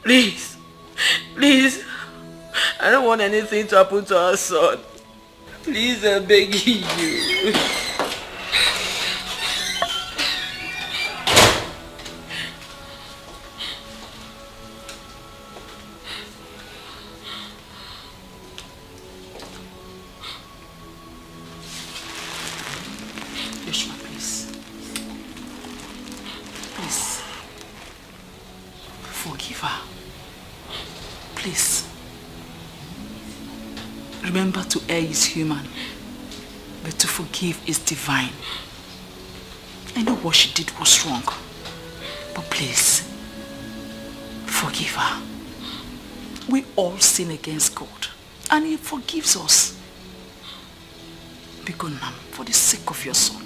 Please, please. I don't want anything to happen to our son. Please, I'm begging you. Joshua, please. Please. Forgive her. Please. Remember, to err is human, but to forgive is divine. I know what she did was wrong, but please, forgive her. We all sin against God, and He forgives us. Be good, ma'am, for the sake of your son.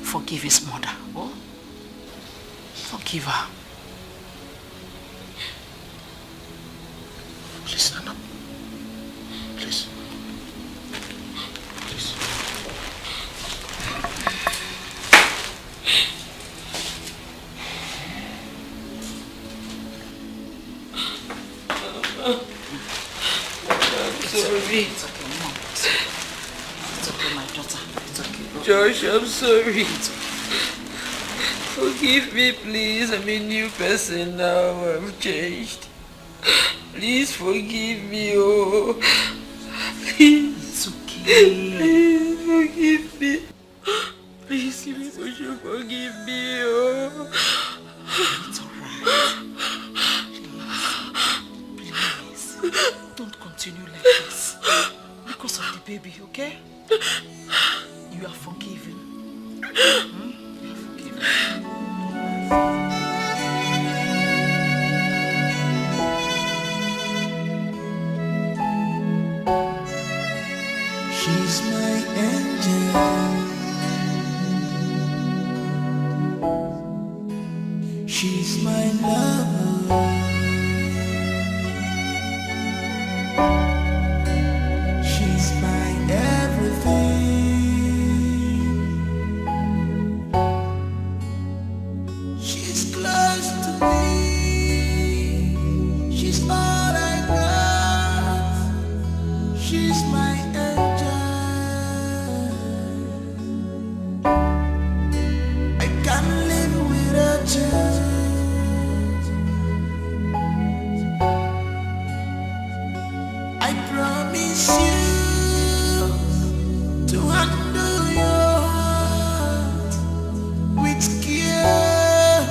Forgive his mother, oh? Forgive her. daughter. It's okay. Josh, I'm sorry. Forgive me, please. I'm a new person now. I've changed. Please forgive me, oh. Please. It's okay. Please forgive me. Please, give me forgive me, oh. It's alright. Please. Don't continue like this. Because of the baby, okay? You are forgiven. You are forgiven. She's my angel. She's my lover. She's my everything. She's close to me. She's all I got. She's my angel. I can't live without you. I promise you to handle your heart with care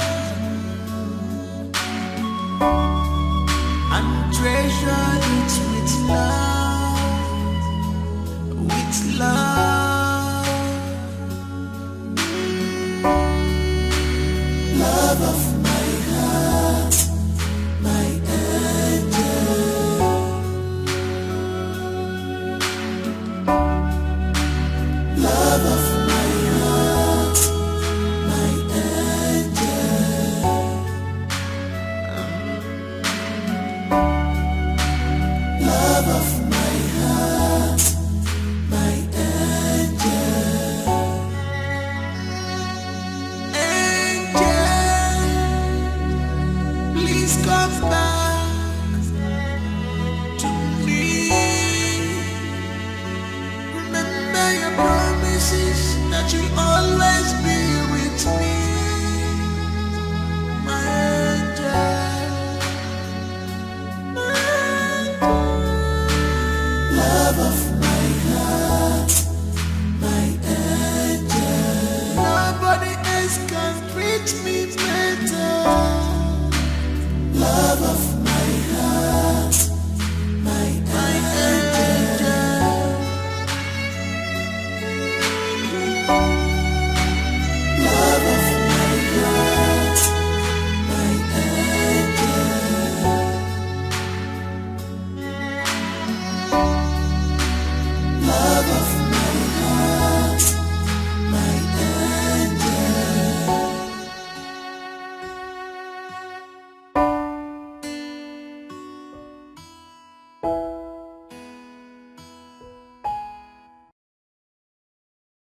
and treasure it with love, with love. Love of my heart, my angel. Love of my heart, my angel. Love of my heart, my angel. Angel, please come back to me. Remember your promises that you'll always be with me, my angel. Love of my heart, my angel. Nobody else can treat me better. Love of my heart, my angel.